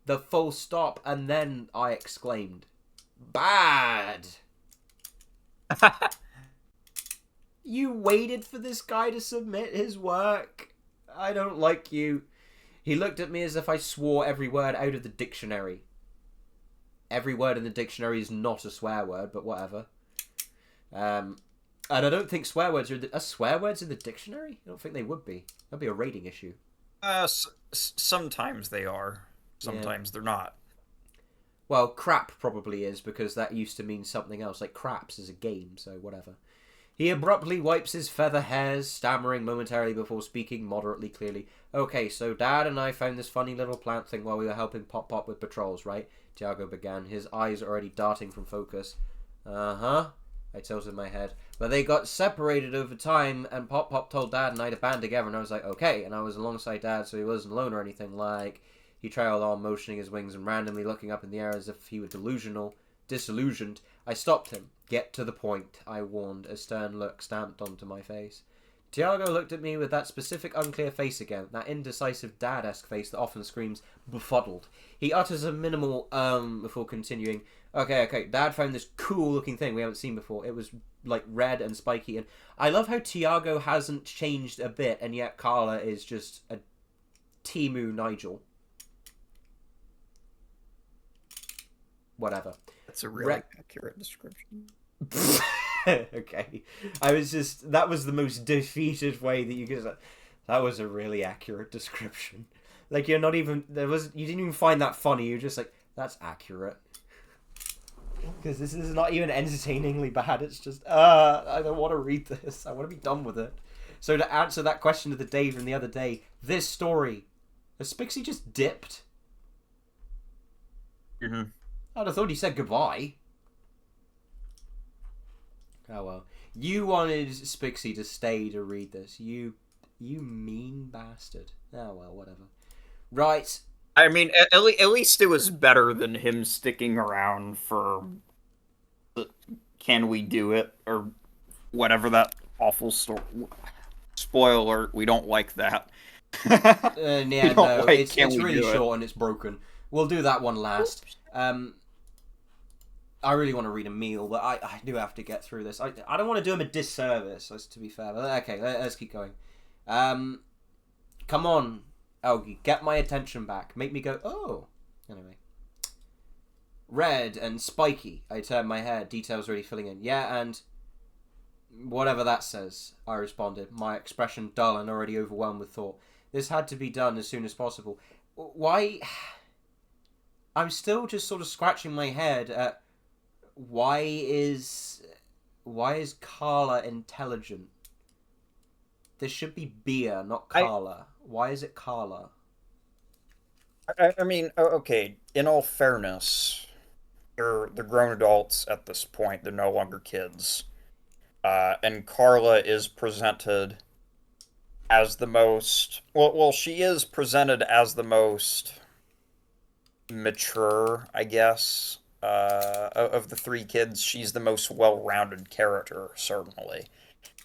Speaker 1: The full stop. And then I exclaimed. Bad. You waited for this guy to submit his work. I don't like you. He looked at me as if I swore every word out of the dictionary. Every word in the dictionary is not a swear word, but whatever. And I don't think swear words are swear words in the dictionary? I don't think they would be. That'd be a rating issue.
Speaker 3: Sometimes they are. Sometimes they're not.
Speaker 1: Well, crap probably is, because that used to mean something else. Like craps is a game, so whatever. He abruptly wipes his feather hairs, stammering momentarily before speaking moderately clearly. Okay, so Dad and I found this funny little plant thing while we were helping Pop Pop with patrols, right? Tiago began, his eyes already darting from focus. Uh-huh, I tilted my head. But they got separated over time, and Pop Pop told Dad and I to band together, and I was like, okay. And I was alongside Dad, so he wasn't alone or anything. Like, he trailed on, motioning his wings and randomly looking up in the air as if he were disillusioned. I stopped him. Get to the point, I warned, a stern look stamped onto my face. Tiago looked at me with that specific unclear face again, that indecisive dad-esque face that often screams befuddled. He utters a minimal before continuing. Okay, Dad found this cool-looking thing we haven't seen before. It was, like, red and spiky, and I love how Tiago hasn't changed a bit, and yet Carla is just a
Speaker 5: Timu Nigel. Whatever.
Speaker 3: That's a really accurate description.
Speaker 5: Okay. That was the most defeated way that you could. That was a really accurate description. Like, you're not even, you didn't even find that funny, you're just like, that's accurate. Because this is not even entertainingly bad, it's just, I don't want to read this, I want to be done with it. So to answer that question of the day from the other day, this story, has Spixie just dipped?
Speaker 3: Mm-hmm.
Speaker 5: I'd have thought he said goodbye. Oh well. You wanted Spixie to stay to read this. You mean bastard. Oh well, whatever. Right.
Speaker 3: I mean, at least it was better than him sticking around for the "Can we do it?" or whatever that awful story. Spoiler: we don't like that.
Speaker 5: Yeah, no,
Speaker 3: like,
Speaker 5: it's really short and it's broken. We'll do that one last. I really want to read Emil, but I do have to get through this. I don't want to do him a disservice, to be fair. But okay, let's keep going. Come on, Elgie, get my attention back. Make me go, oh. Anyway. Red and spiky. I turned my head. Details really filling in. Yeah, and whatever that says, I responded, my expression dull and already overwhelmed with thought. This had to be done as soon as possible. Why? I'm still just sort of scratching my head at why is Carla intelligent? This should be Bia, not Carla. Why is it Carla?
Speaker 3: I mean, okay, in all fairness, they're grown adults at this point. They're no longer kids. And Carla is presented as the most... Well, she is presented as the most mature, I guess, of the three kids. She's the most well-rounded character, certainly.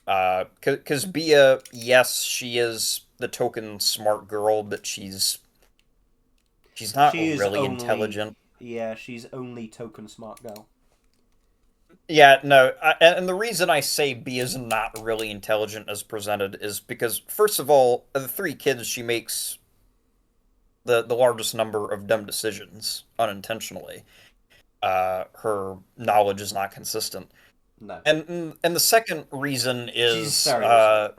Speaker 3: Because Bia, yes, she is the token smart girl, but she's not really intelligent.
Speaker 5: Yeah, she's only token smart girl.
Speaker 3: Yeah, no, and the reason I say Bia's not really intelligent as presented is because, first of all, of the three kids, she makes the largest number of dumb decisions unintentionally. Her knowledge is not consistent.
Speaker 5: No.
Speaker 3: And the second reason is
Speaker 5: I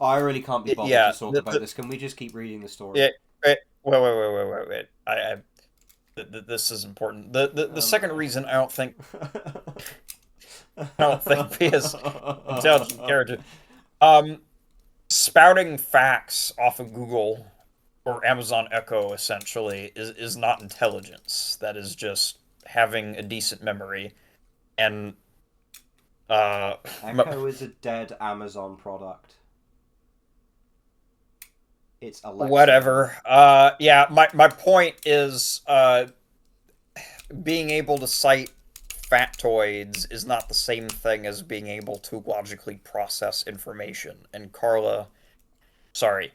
Speaker 5: really can't be bothered to talk about this. Can we just keep reading the story?
Speaker 3: Yeah. Wait. This is important. The second reason I don't think Bia's intelligent character. Spouting facts off of Google or Amazon Echo essentially is not intelligence. That is just having a decent memory. And
Speaker 5: Echo is a dead Amazon product. It's Alexa.
Speaker 3: Whatever. Yeah, my point is being able to cite factoids is not the same thing as being able to logically process information. And Carla... Sorry.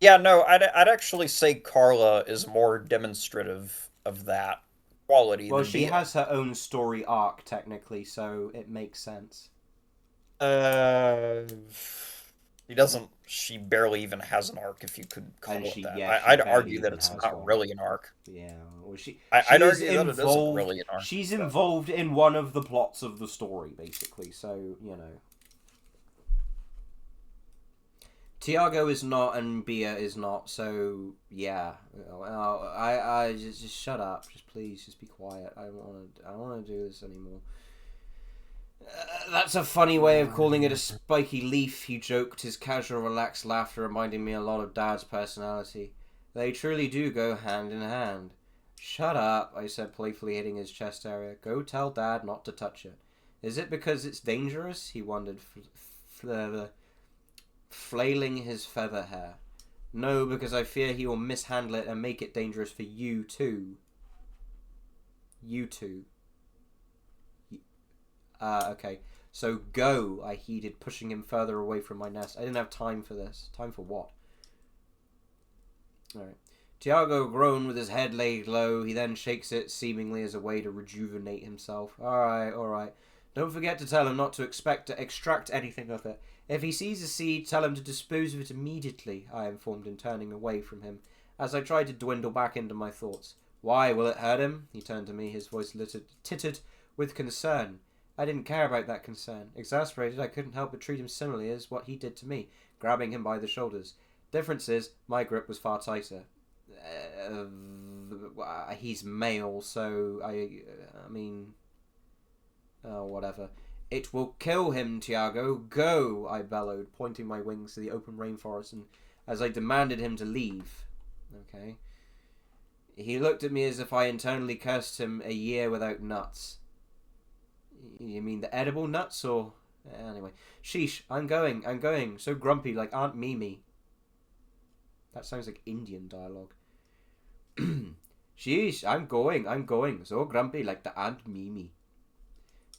Speaker 3: Yeah, no, I'd actually say Carla is more demonstrative of that quality.
Speaker 5: Well, she has her own story arc, technically, so it makes sense.
Speaker 3: She barely even has an arc, if you could call it that.
Speaker 5: Yeah,
Speaker 3: I'd argue that it's not really an arc.
Speaker 5: Yeah, well,
Speaker 3: I'd argue that it isn't really an arc.
Speaker 5: She's involved in one of the plots of the story, basically, so, you know. Tiago is not, and Bia is not, so, yeah. I just shut up. Just please, just be quiet. I don't want to do this anymore. That's a funny way of calling it a spiky leaf, he joked, his casual, relaxed laughter reminding me a lot of Dad's personality. They truly do go hand in hand. Shut up, I said, playfully hitting his chest area. Go tell Dad not to touch it. Is it because it's dangerous? He wondered, flailing his feather hair. No, because I fear he will mishandle it and make it dangerous for you too. You two. Okay. So go, I heeded, pushing him further away from my nest. I didn't have time for this. Time for what? Alright. Tiago groaned with his head laid low. He then shakes it, seemingly as a way to rejuvenate himself. Alright. Don't forget to tell him not to expect to extract anything of it. If he sees a seed, tell him to dispose of it immediately, I informed him, turning away from him, as I tried to dwindle back into my thoughts. Why, will it hurt him? He turned to me, his voice tittered with concern. I didn't care about that concern. Exasperated, I couldn't help but treat him similarly as what he did to me, grabbing him by the shoulders. Difference is, my grip was far tighter. He's male, so I mean... Oh, whatever. It will kill him, Tiago. Go, I bellowed, pointing my wings to the open rainforest, and as I demanded him to leave. Okay. He looked at me as if I internally cursed him a year without nuts. You mean the edible nuts, or... Anyway. Sheesh, I'm going. So grumpy, like Aunt Mimi. That sounds like Indian dialogue. Sheesh, I'm going. So grumpy, like the Aunt Mimi.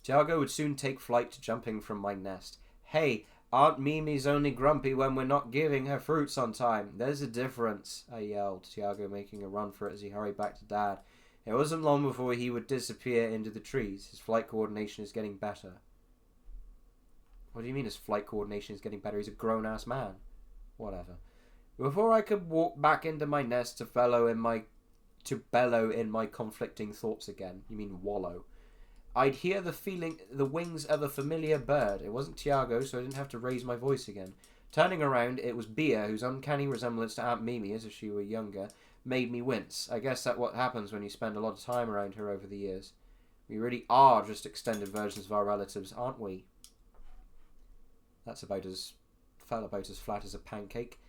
Speaker 5: Tiago would soon take flight, jumping from my nest. Hey, Aunt Mimi's only grumpy when we're not giving her fruits on time. There's a difference, I yelled, Tiago making a run for it as he hurried back to Dad. It wasn't long before he would disappear into the trees. His flight coordination is getting better. What do you mean his flight coordination is getting better? He's a grown-ass man. Whatever. Before I could walk back into my nest to bellow in my conflicting thoughts again. You mean wallow. I'd hear the wings of a familiar bird. It wasn't Tiago, so I didn't have to raise my voice again. Turning around, it was Bia, whose uncanny resemblance to Aunt Mimi, as if she were younger, made me wince. I guess that's what happens when you spend a lot of time around her over the years. We really are just extended versions of our relatives, aren't we? That fell about as flat as a pancake.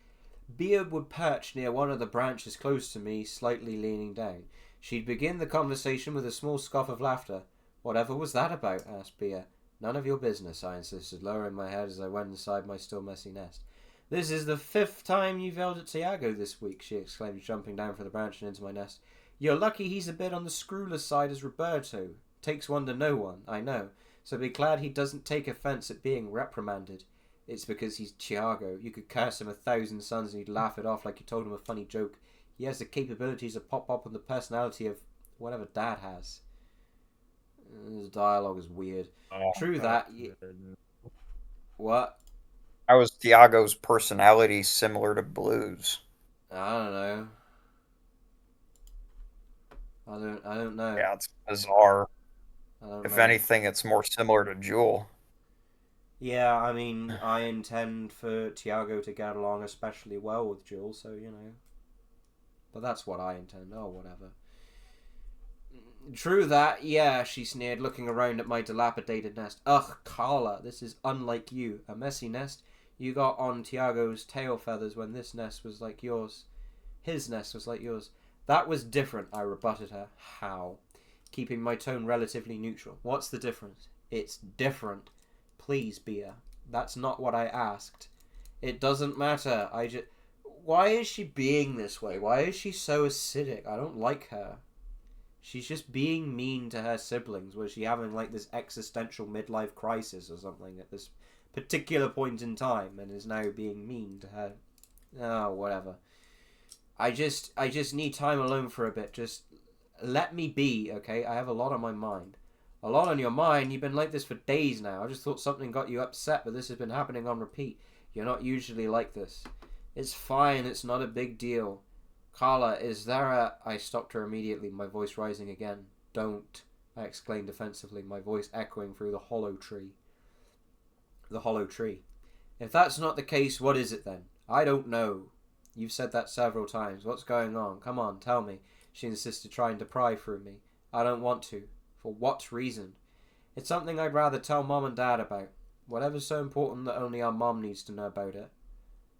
Speaker 5: Bia would perch near one of the branches close to me, slightly leaning down. She'd begin the conversation with a small scoff of laughter. Whatever was that about? Asked Bia. None of your business, I insisted, lowering my head as I went inside my still messy nest. This is the 5th time you've yelled at Tiago this week, she exclaimed, jumping down from the branch and into my nest. You're lucky he's a bit on the screwless side as Roberto. Takes one to know one, I know. So be glad he doesn't take offence at being reprimanded. It's because he's Tiago. You could curse him 1,000 sons and he'd laugh it off like you told him a funny joke. He has the capabilities to pop up on the personality of whatever Dad has. His dialogue is weird.
Speaker 3: Oh,
Speaker 5: True that. What?
Speaker 3: How is Tiago's personality similar to Blue's?
Speaker 5: I don't know. I don't know.
Speaker 3: Yeah, it's bizarre. If
Speaker 5: know.
Speaker 3: anything, it's more similar to Jewel.
Speaker 5: Yeah, I mean, I intend for Tiago to get along especially well with Jules, so, you know. But that's what I intend. Oh, whatever. True that, yeah, she sneered, looking around at my dilapidated nest. Ugh, Carla, this is unlike you. A messy nest? You got on Tiago's tail feathers when this nest was like yours. His nest was like yours. That was different, I rebutted her. How? Keeping my tone relatively neutral. What's the difference? It's different. Please, Bia. That's not what I asked. It doesn't matter. Why is she being this way? Why is she so acidic? I don't like her. She's just being mean to her siblings. Was she having like this existential midlife crisis or something at this particular point in time and is now being mean to her? Oh, whatever. I just need time alone for a bit. Just let me be, okay? I have a lot on my mind. A lot on your mind? You've been like this for days now. I just thought something got you upset, but this has been happening on repeat. You're not usually like this. It's fine. It's not a big deal. Carla, is there a... I stopped her immediately, my voice rising again. Don't, I exclaimed defensively, my voice echoing through the hollow tree. The hollow tree. If that's not the case, what is it then? I don't know. You've said that several times. What's going on? Come on, tell me. She insisted, trying to pry through me. I don't want to. For what reason? It's something I'd rather tell Mom and Dad about. Whatever's so important that only our mom needs to know about it.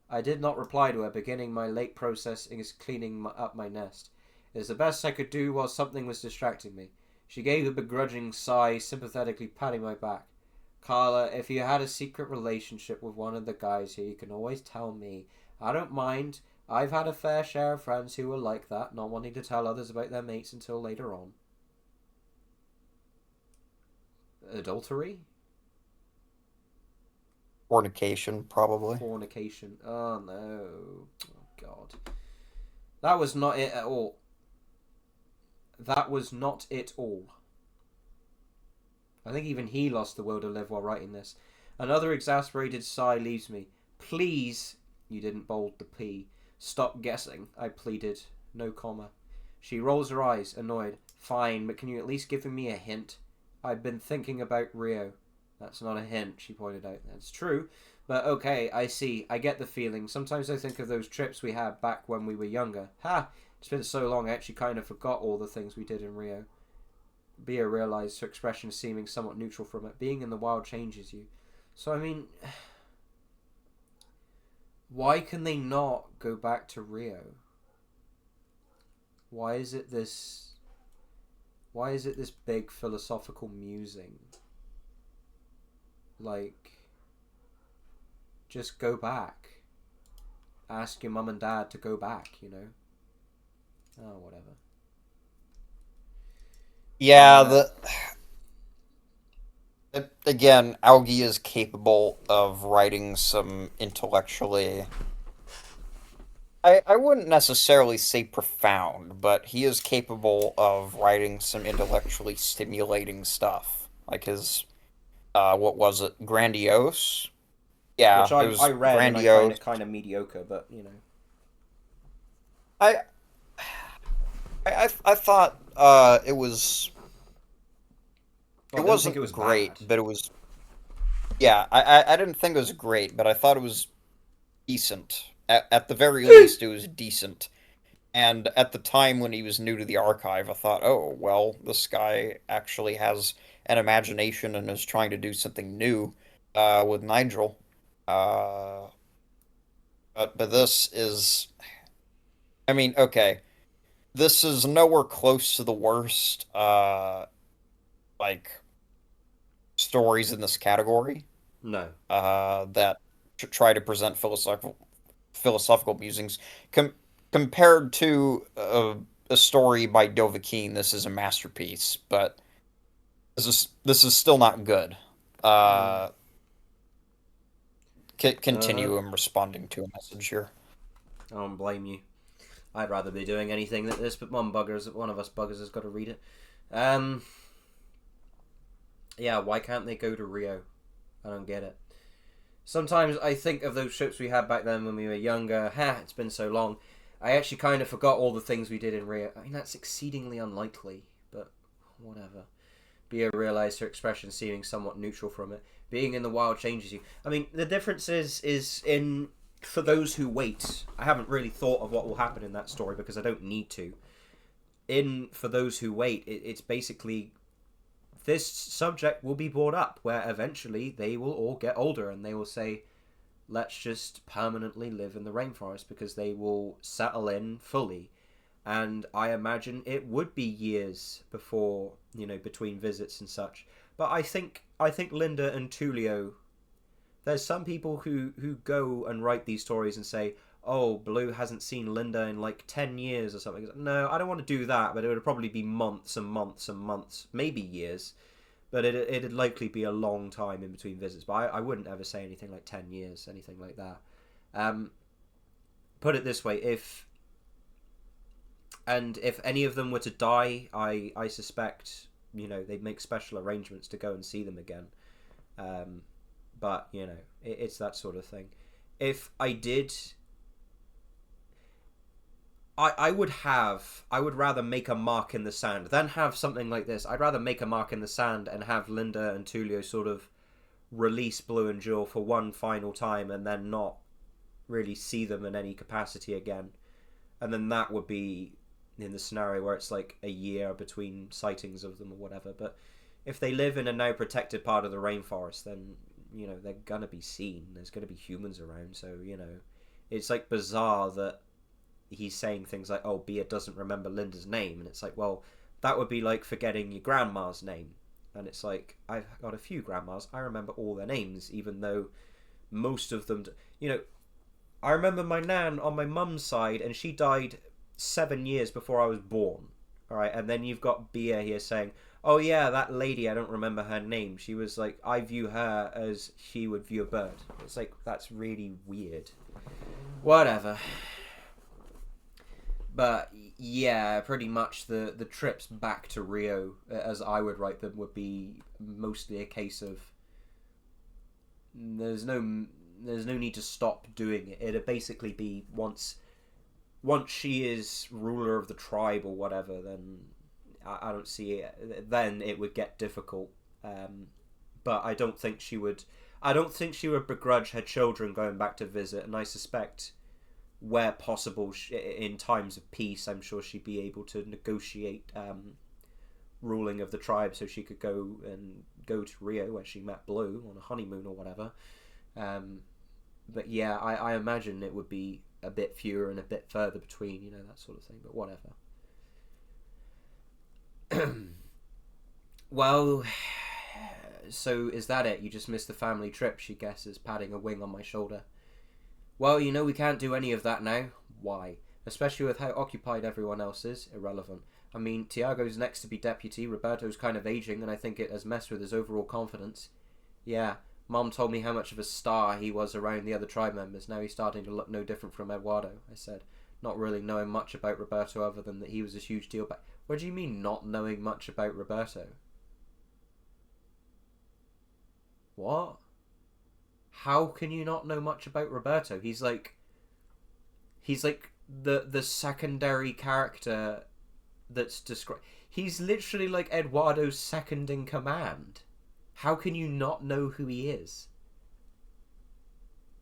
Speaker 5: I did not reply to her, beginning my late process in cleaning up my nest. It was the best I could do while something was distracting me. She gave a begrudging sigh, sympathetically patting my back. Carla, if you had a secret relationship with one of the guys here, you can always tell me. I don't mind. I've had a fair share of friends who were like that, not wanting to tell others about their mates until later on. Adultery?
Speaker 3: Fornication, probably.
Speaker 5: Fornication. Oh, no. Oh, God. That was not it at all. That was not it all. I think even he lost the will to live while writing this. Another exasperated sigh leaves me. Please, you didn't bold the P. Stop guessing, I pleaded. No comma. She rolls her eyes, annoyed. Fine, but can you at least give me a hint? I've been thinking about Rio. That's not a hint, she pointed out. That's true. But okay, I see. I get the feeling. Sometimes I think of those trips we had back when we were younger. Ha! It's been so long I actually kind of forgot all the things we did in Rio. Bia realized, her expression seeming somewhat neutral from it. Being in the wild changes you. So, I mean, why can they not go back to Rio? Why is it this big philosophical musing? Like, just go back. Ask your mum and dad to go back, you know? Oh, whatever.
Speaker 3: Yeah, again, Aogi is capable of writing some intellectually... I wouldn't necessarily say profound, but he is capable of writing some intellectually stimulating stuff. Like his, what was it, Grandiose? Yeah,
Speaker 5: which
Speaker 3: it was
Speaker 5: I read
Speaker 3: Grandiose.
Speaker 5: and I find it kind of mediocre, but, you know.
Speaker 3: I thought it was...
Speaker 5: Well,
Speaker 3: it wasn't
Speaker 5: it was
Speaker 3: great,
Speaker 5: bad.
Speaker 3: but it was... Yeah, I didn't think it was great, but I thought it was decent. At the very least, it was decent. And at the time when he was new to the archive, I thought, oh, well, this guy actually has an imagination and is trying to do something new with Nigel. But this is... I mean, okay. This is nowhere close to the worst, like, stories in this category.
Speaker 5: No.
Speaker 3: That try to present philosophical musings. Compared to a story by Dovahkiin, this is a masterpiece, but this is still not good. Continue. I'm responding to a message here.
Speaker 5: I don't blame you. I'd rather be doing anything than this, but one of us buggers has got to read it. Yeah, why can't they go to Rio? I don't get it. Sometimes I think of those trips we had back then when we were younger. It's been so long. I actually kind of forgot all the things we did in Rio. I mean, that's exceedingly unlikely, but whatever. Bia realized her expression seeming somewhat neutral from it. Being in the wild changes you. I mean, the difference is in... For those who wait, I haven't really thought of what will happen in that story because I don't need to. For those who wait, it's basically... This subject will be brought up where eventually they will all get older and they will say, let's just permanently live in the rainforest because they will settle in fully. And I imagine it would be years before, between visits and such. But I think Linda and Tulio, there's some people who go and write these stories and say, oh, Blue hasn't seen Linda in like 10 years or something. No, I don't want to do that, but it would probably be months and months and months, maybe years. But it'd likely be a long time in between visits. But I wouldn't ever say anything like 10 years, anything like that. Put it this way, if any of them were to die, I suspect, they'd make special arrangements to go and see them again. But, it's that sort of thing. If I did... I would rather make a mark in the sand than have something like this. I'd rather make a mark in the sand and have Linda and Tulio sort of release Blue and Jewel for one final time and then not really see them in any capacity again. And then that would be in the scenario where it's like a year between sightings of them or whatever. But if they live in a now protected part of the rainforest, then, they're gonna be seen. There's gonna be humans around, so, it's like bizarre that he's saying things like, oh, Bia doesn't remember Linda's name, and it's like, well, that would be like forgetting your grandma's name. And it's like, I've got a few grandmas, I remember all their names, even though most of them, I remember my nan on my mum's side, and she died 7 years before I was born. Alright, and then you've got Bia here saying, oh yeah, that lady, I don't remember her name, she was like, I view her as she would view a bird. It's like, that's really weird. Whatever. But yeah, pretty much the trips back to Rio, as I would write them, would be mostly a case of there's no need to stop doing it. It'd basically be once she is ruler of the tribe or whatever, then I don't see it. Then it would get difficult. But I don't think she would begrudge her children going back to visit, and I suspect, where possible, in times of peace, I'm sure she'd be able to negotiate ruling of the tribe, so she could go to Rio, where she met Blue on a honeymoon or whatever. But yeah, I imagine it would be a bit fewer and a bit further between, you know, that sort of thing. But whatever. Well, so is that it? You just missed the family trip, she guesses, patting a wing on my shoulder. Well, you know we can't do any of that now. Why? Especially with how occupied everyone else is. Irrelevant. I mean, Tiago's next to be deputy, Roberto's kind of aging, and I think it has messed with his overall confidence. Yeah, Mom told me how much of a star he was around the other tribe members. Now he's starting to look no different from Eduardo, I said, not really knowing much about Roberto other than that he was a huge deal back. What do you mean, not knowing much about Roberto? What? How can you not know much about Roberto? He's like the secondary character that's described. He's literally like Eduardo's second in command. How can you not know who he is?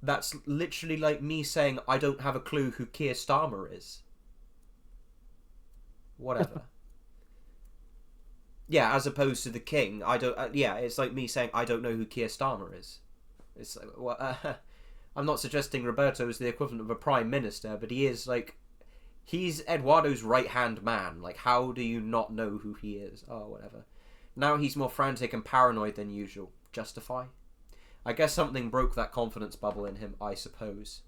Speaker 5: That's literally like me saying I don't have a clue who Keir Starmer is. Whatever. Yeah, as opposed to the king, I don't. Yeah, it's like me saying I don't know who Keir Starmer is. It's like, well, I'm not suggesting Roberto is the equivalent of a prime minister, but he is like, he's Eduardo's right-hand man. Like, how do you not know who he is? Oh, whatever. Now he's more frantic and paranoid than usual. Justify? I guess something broke that confidence bubble in him, I suppose.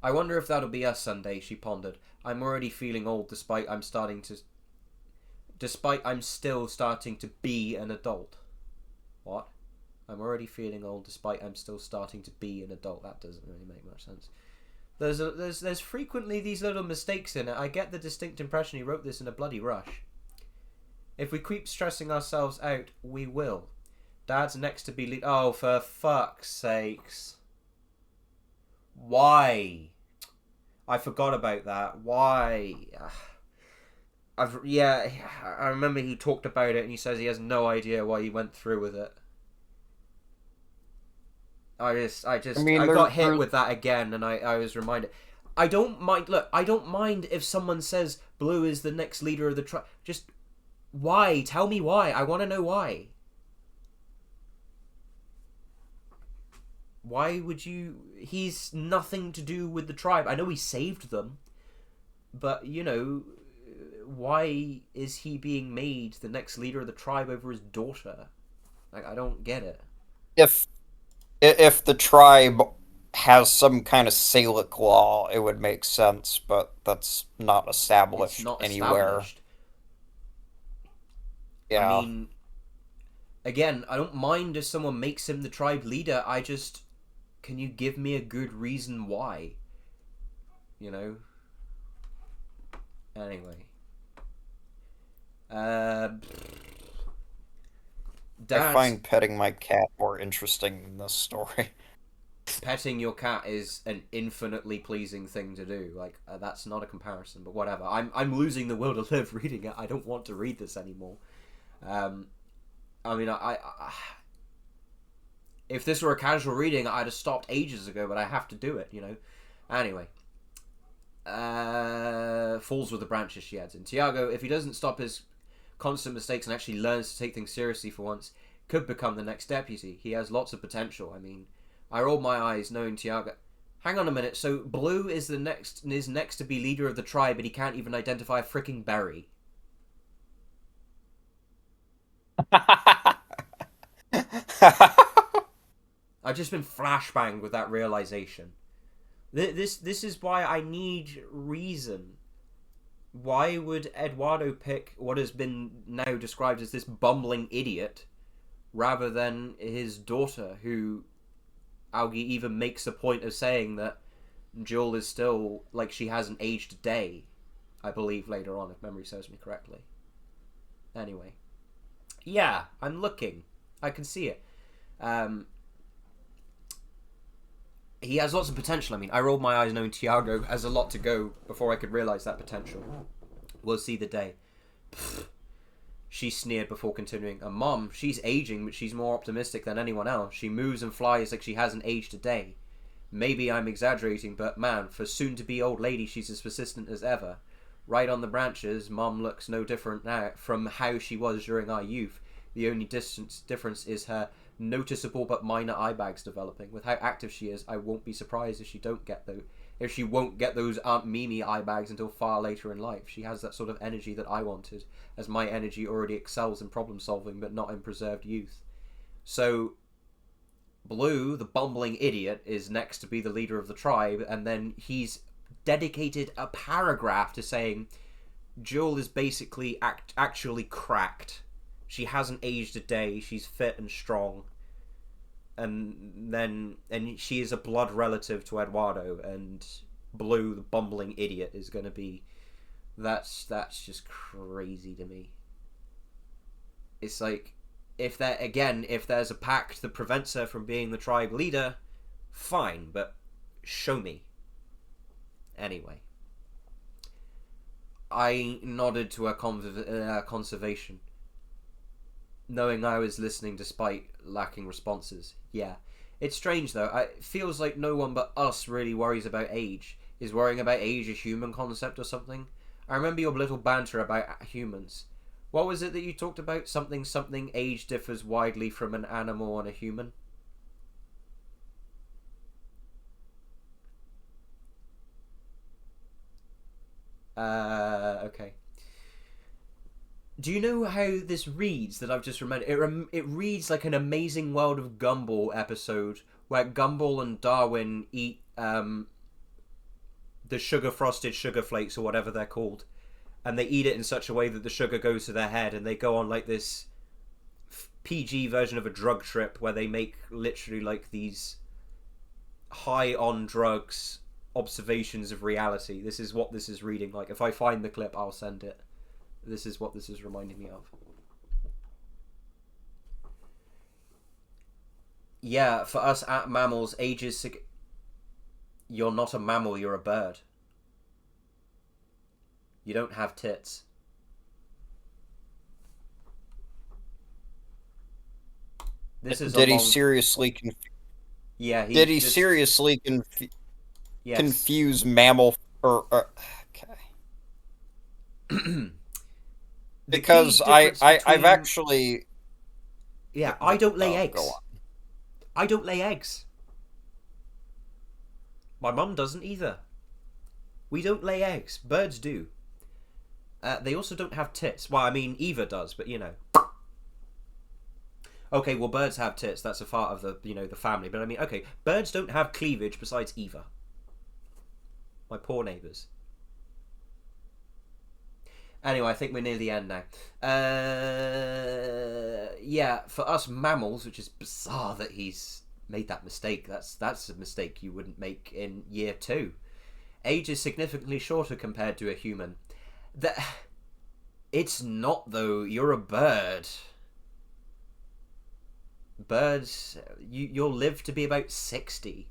Speaker 5: I wonder if that'll be us Sunday, she pondered. I'm already feeling old despite I'm still starting to be an adult. What? I'm already feeling old despite I'm still starting to be an adult. That doesn't really make much sense. There's frequently these little mistakes in it. I get the distinct impression he wrote this in a bloody rush. If we keep stressing ourselves out, we will. Dad's next to be oh, for fuck's sakes. Why? I forgot about that. Why? I remember he talked about it and he says he has no idea why he went through with it. I got hit with that again, and I was reminded. I don't mind if someone says Blue is the next leader of the tribe. Just why? Tell me why. I want to know why. Why would you? He's nothing to do with the tribe. I know he saved them, but you know, why is he being made the next leader of the tribe over his daughter? Like, I don't get it.
Speaker 3: If the tribe has some kind of Salic law, it would make sense, but that's not established anywhere. Yeah.
Speaker 5: I mean, again, I don't mind if someone makes him the tribe leader. Can you give me a good reason why? You know? Anyway.
Speaker 3: I find petting my cat more interesting than this story.
Speaker 5: Petting your cat is an infinitely pleasing thing to do. Like, that's not a comparison, but whatever. I'm losing the will to live reading it. I don't want to read this anymore. I mean, I if this were a casual reading, I'd have stopped ages ago, but I have to do it, you know. Anyway. Falls with the branches, she adds. And Tiago, if he doesn't stop his constant mistakes and actually learns to take things seriously for once, could become the next deputy. He has lots of potential. I mean, I rolled my eyes knowing Tiago. Hang on a minute, so Blue is next to be leader of the tribe, but he can't even identify a freaking berry. I've just been flashbanged with that realization. This is why I need reason. Why would Eduardo pick what has been now described as this bumbling idiot rather than his daughter, who Augie even makes a point of saying that Jewel is still, like, she hasn't aged a day, I believe, later on, if memory serves me correctly. Anyway. Yeah, I'm looking. I can see it.
Speaker 1: he has lots of potential. I mean, I rolled my eyes knowing Tiago has a lot to go before I could realise that potential. We'll see the day. Pfft. She sneered before continuing. And Mom, she's aging, but she's more optimistic than anyone else. She moves and flies like she hasn't aged a day. Maybe I'm exaggerating, but man, for soon-to-be old lady, she's as persistent as ever. Right on the branches, Mom looks no different now from how she was during our youth. The only difference is her noticeable but minor eye bags developing. With how active she is, I won't be surprised if she won't get those Aunt Mimi eye bags until far later in life. She has that sort of energy that I wanted, as my energy already excels in problem solving but not in preserved youth. So Blue, the bumbling idiot, is next to be the leader of the tribe, and then he's dedicated a paragraph to saying Jewel is basically actually cracked. She hasn't aged a day. She's fit and strong. And she is a blood relative to Eduardo, and Blue, the bumbling idiot, is going to be... That's just crazy to me. It's like, if there's a pact that prevents her from being the tribe leader, fine, but show me. Anyway. I nodded to her conservation, knowing I was listening despite lacking responses. Yeah. It's strange, though. It feels like no one but us really worries about age. Is worrying about age a human concept or something? I remember your little banter about humans. What was it that you talked about? Something age differs widely from an animal and a human? Okay. Do you know how this reads that I've just remembered? It reads like an Amazing World of Gumball episode where Gumball and Darwin eat the sugar-frosted sugar flakes or whatever they're called. And they eat it in such a way that the sugar goes to their head, and they go on like this PG version of a drug trip where they make literally like these high on drugs observations of reality. This is what this is reading like. If I find the clip, I'll send it. This is what this is reminding me of. Yeah, for us mammals, age is... You're not a mammal, you're a bird. You don't have tits. This is
Speaker 3: Did he seriously...
Speaker 1: Yeah,
Speaker 3: Did he seriously confuse mammal... Okay. Because I've actually...
Speaker 1: Yeah, I don't lay eggs. I don't lay eggs. My mum doesn't either. We don't lay eggs. Birds do. They also don't have tits. Well, I mean, Eva does, but you know. Okay, well, birds have tits. That's a part of the, the family. But I mean, okay, birds don't have cleavage besides Eva. My poor neighbours. Anyway, I think we're near the end now. Yeah, for us mammals, which is bizarre that he's made that mistake. That's a mistake you wouldn't make in year 2. Age is significantly shorter compared to a human. It's not, though. You're a bird. Birds, you'll live to be about 60.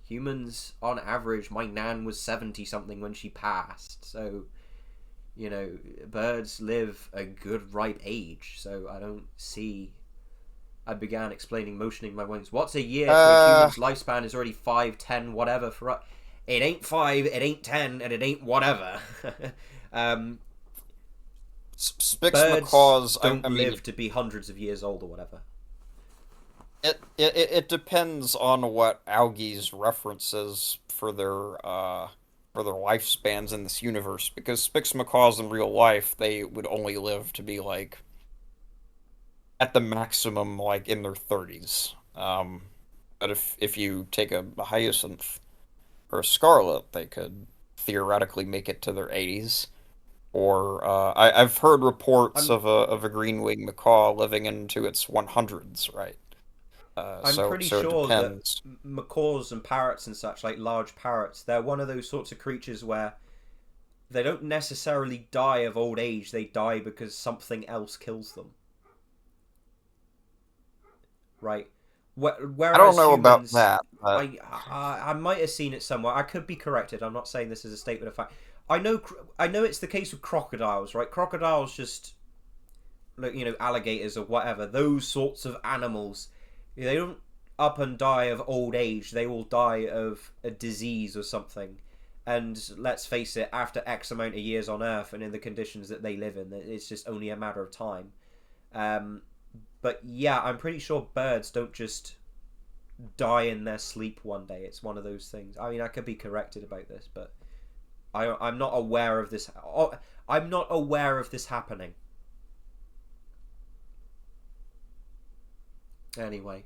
Speaker 1: Humans, on average, my nan was 70-something when she passed. So, birds live a good ripe age. So I don't see... I began motioning my wings. What's a year for a human's lifespan is already 5, 10, whatever for us. It ain't 5, it ain't 10, and it ain't whatever. Birds don't live to be hundreds of years old or whatever.
Speaker 3: It depends on what Algi's references for their lifespans in this universe. Because Spix Macaws in real life, they would only live to be like at the maximum like in their 30s. But if you take a hyacinth or a scarlet, they could theoretically make it to their 80s. Or I've heard reports of a green-winged macaw living into its 100s, right?
Speaker 1: I'm pretty sure that macaws and parrots and such, like large parrots, they're one of those sorts of creatures where they don't necessarily die of old age, they die because something else kills them. Right? Whereas
Speaker 3: I don't know about
Speaker 1: humans,
Speaker 3: that. But...
Speaker 1: I might have seen it somewhere. I could be corrected. I'm not saying this is a statement of fact. I know it's the case with crocodiles, right? Crocodiles just, alligators or whatever. Those sorts of animals, they don't up and die of old age. They will die of a disease or something. And let's face it, after X amount of years on Earth and in the conditions that they live in, it's just only a matter of time. But yeah, I'm pretty sure birds don't just die in their sleep one day. It's one of those things. I mean, I could be corrected about this, but I'm not aware of this. I'm not aware of this happening. Anyway.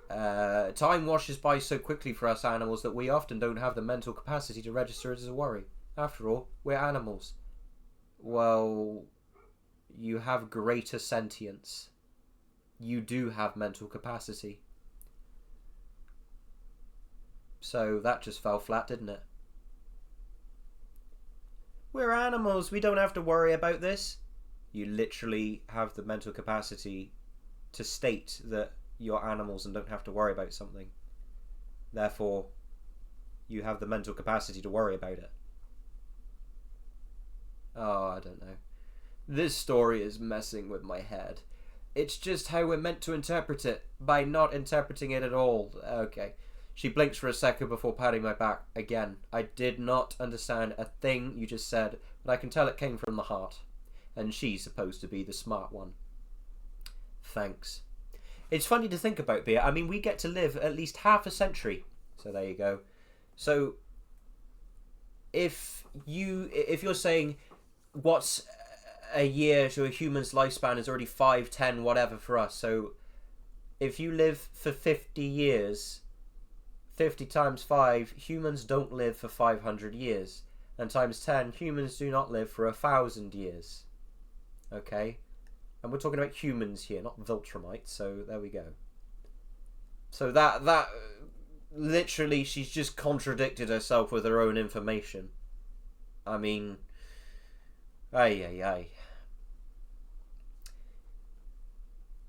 Speaker 1: Time washes by so quickly for us animals that we often don't have the mental capacity to register it as a worry. After all, we're animals. Well, you have greater sentience. You do have mental capacity. So that just fell flat, didn't it? We're animals. We don't have to worry about this. You literally have the mental capacity to state that you're animals and don't have to worry about something. Therefore, you have the mental capacity to worry about it. Oh, I don't know. This story is messing with my head. It's just how we're meant to interpret it, by not interpreting it at all. Okay. She blinks for a second before patting my back again. I did not understand a thing you just said, but I can tell it came from the heart. And she's supposed to be the smart one. Thanks. It's funny to think about, Bea. I mean, we get to live at least half a century. So there you go. So if you're saying what's a year to a human's lifespan is already 5, 10, whatever for us. So if you live for 50 years, 50 times 5, humans don't live for 500 years. And times 10, humans do not live for 1,000 years. Okay? And we're talking about humans here, not Viltrumites, so there we go. So that literally, she's just contradicted herself with her own information. I mean, ay.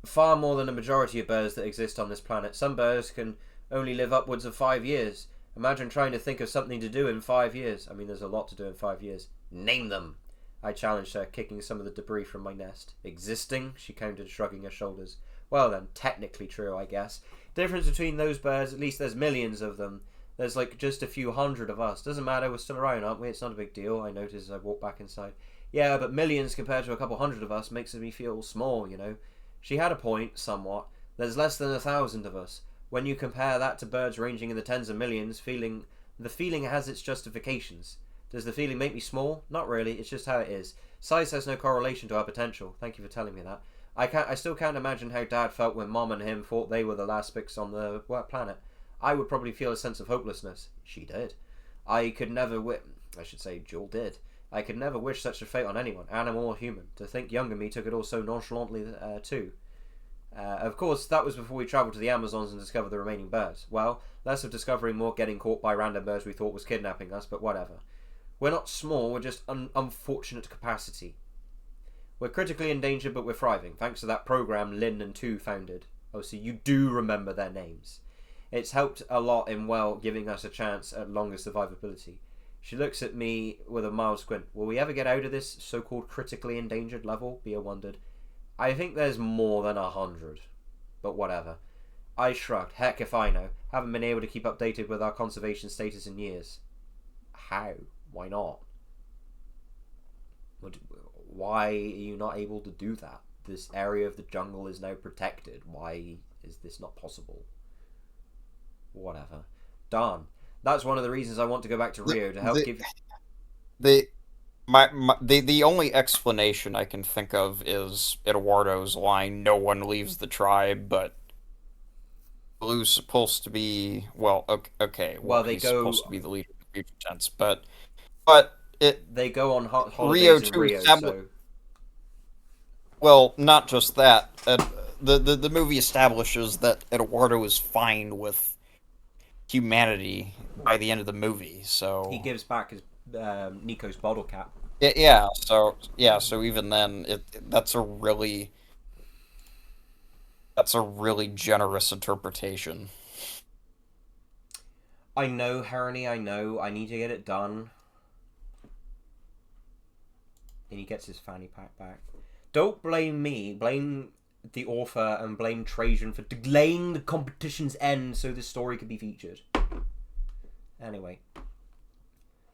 Speaker 1: Far more than the majority of birds that exist on this planet. Some birds can only live upwards of 5 years. Imagine trying to think of something to do in 5 years. I mean, there's a lot to do in 5 years. Name them. I challenged her, kicking some of the debris from my nest. Existing? She countered, shrugging her shoulders. Well then, technically true, I guess. Difference between those birds, at least there's millions of them. There's like just a few hundred of us. Doesn't matter, we're still around, aren't we? It's not a big deal, I noticed as I walked back inside. Yeah, but millions compared to a couple hundred of us makes me feel small, you know. She had a point, somewhat. There's less than 1,000 of us. When you compare that to birds ranging in the tens of millions, the feeling has its justifications. Does the feeling make me small? Not really, it's just how it is. Size has no correlation to our potential. Thank you for telling me that. I still can't imagine how Dad felt when Mom and him thought they were the last Spix on the planet. I would probably feel a sense of hopelessness. She did. I could never Jewel did. I could never wish such a fate on anyone, animal or human. To think younger me took it all so nonchalantly, too. Of course, that was before we travelled to the Amazons and discovered the remaining birds. Well, less of discovering, more getting caught by random birds we thought was kidnapping us, but whatever. We're not small, we're just unfortunate capacity. We're critically endangered, but we're thriving, thanks to that program Lynn and Tu founded. Oh, so you do remember their names. It's helped a lot in, giving us a chance at longer survivability. She looks at me with a mild squint. Will we ever get out of this so-called critically endangered level? Bea wondered. I think there's more than 100. But whatever. I shrugged. Heck if I know. Haven't been able to keep updated with our conservation status in years. How? Why not? Why are you not able to do that? This area of the jungle is now protected. Why is this not possible? Whatever. Darn. That's one of the reasons I want to go back to Rio, to help give...
Speaker 3: The only explanation I can think of is Eduardo's line, "No one leaves the tribe," but Blue's supposed to be, okay. Well,
Speaker 1: they
Speaker 3: he's
Speaker 1: go...
Speaker 3: supposed to be the leader of the Fugitants, but
Speaker 1: they go on holidays
Speaker 3: Rio
Speaker 1: in Rio, so...
Speaker 3: Well, not just that. The movie establishes that Eduardo is fine with humanity by the end of the movie, so...
Speaker 1: He gives back his Nico's bottle cap.
Speaker 3: So even then, that's a really... That's a really generous interpretation.
Speaker 1: I know, Harony, I know. I need to get it done. And he gets his fanny pack back. Don't blame me. Blame the author and blame Trajan for delaying the competition's end so the story could be featured. Anyway.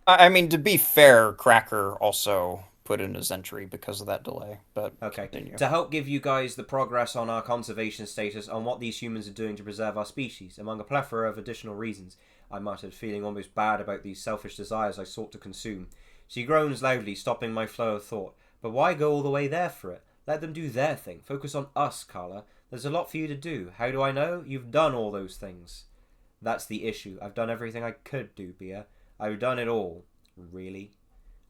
Speaker 3: I mean, to be fair, Cracker also put in his entry because of that delay. But
Speaker 1: okay,
Speaker 3: continue.
Speaker 1: To help give you guys the progress on our conservation status, on what these humans are doing to preserve our species, among a plethora of additional reasons, I muttered, feeling almost bad about these selfish desires I sought to consume. She groans loudly, stopping my flow of thought. But why go all the way there for it? Let them do their thing. Focus on us, Carla. There's a lot for you to do. How do I know? You've done all those things. That's the issue. I've done everything I could do, Bia. I've done it all. Really?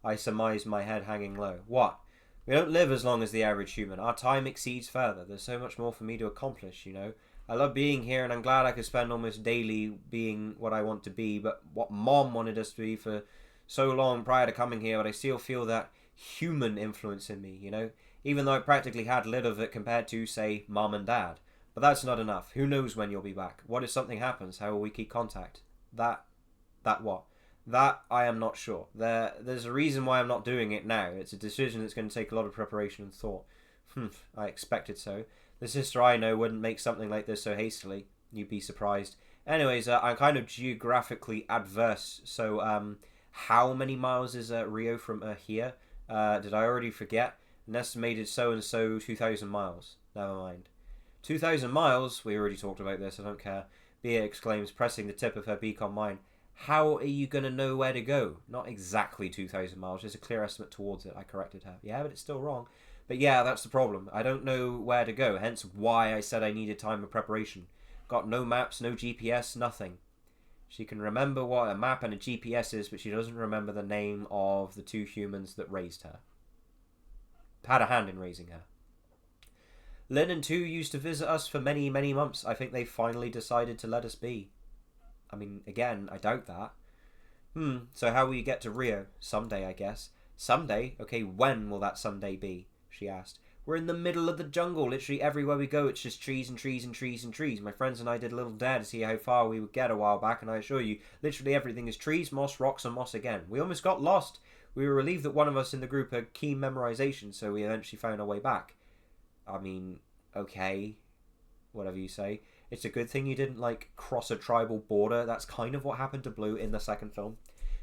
Speaker 1: I surmised, my head hanging low. What? We don't live as long as the average human. Our time exceeds further. There's so much more for me to accomplish, you know. I love being here, and I'm glad I could spend almost daily being what I want to be, but what Mom wanted us to be for so long prior to coming here, but I still feel that human influence in me, you know? Even though I practically had little of it compared to, say, Mom and Dad. But that's not enough. Who knows when you'll be back? What if something happens? How will we keep contact? That what? That I am not sure. There's a reason why I'm not doing it now. It's a decision that's going to take a lot of preparation and thought. I expected so. The sister I know wouldn't make something like this so hastily. You'd be surprised. Anyways, I'm kind of geographically adverse. So, how many miles is Rio from here? Did I already forget? An estimated so-and-so 2,000 miles. Never mind. 2,000 miles? We already talked about this, I don't care. Bia exclaims, pressing the tip of her beak on mine. How are you going to know where to go? Not exactly 2,000 miles, just a clear estimate towards it, I corrected her. Yeah, but it's still wrong. But yeah, that's the problem. I don't know where to go, hence why I said I needed time of preparation. Got no maps, no GPS, nothing. She can remember what a map and a GPS is, but she doesn't remember the name of the two humans that raised her. Had a hand in raising her. Lynn and Tu used to visit us for many, many months. I think they finally decided to let us be. I mean, again, I doubt that. So how will you get to Rio? Someday, I guess. Someday? Okay, when will that someday be? She asked. We're in the middle of the jungle. Literally everywhere we go, it's just trees and trees and trees and trees. My friends and I did a little dare to see how far we would get a while back, and I assure you, literally everything is trees, moss, rocks, and moss again. We almost got lost. We were relieved that one of us in the group had keen memorization, so we eventually found our way back. I mean, okay, whatever you say. It's a good thing you didn't, cross a tribal border. That's kind of what happened to Blue in the second film.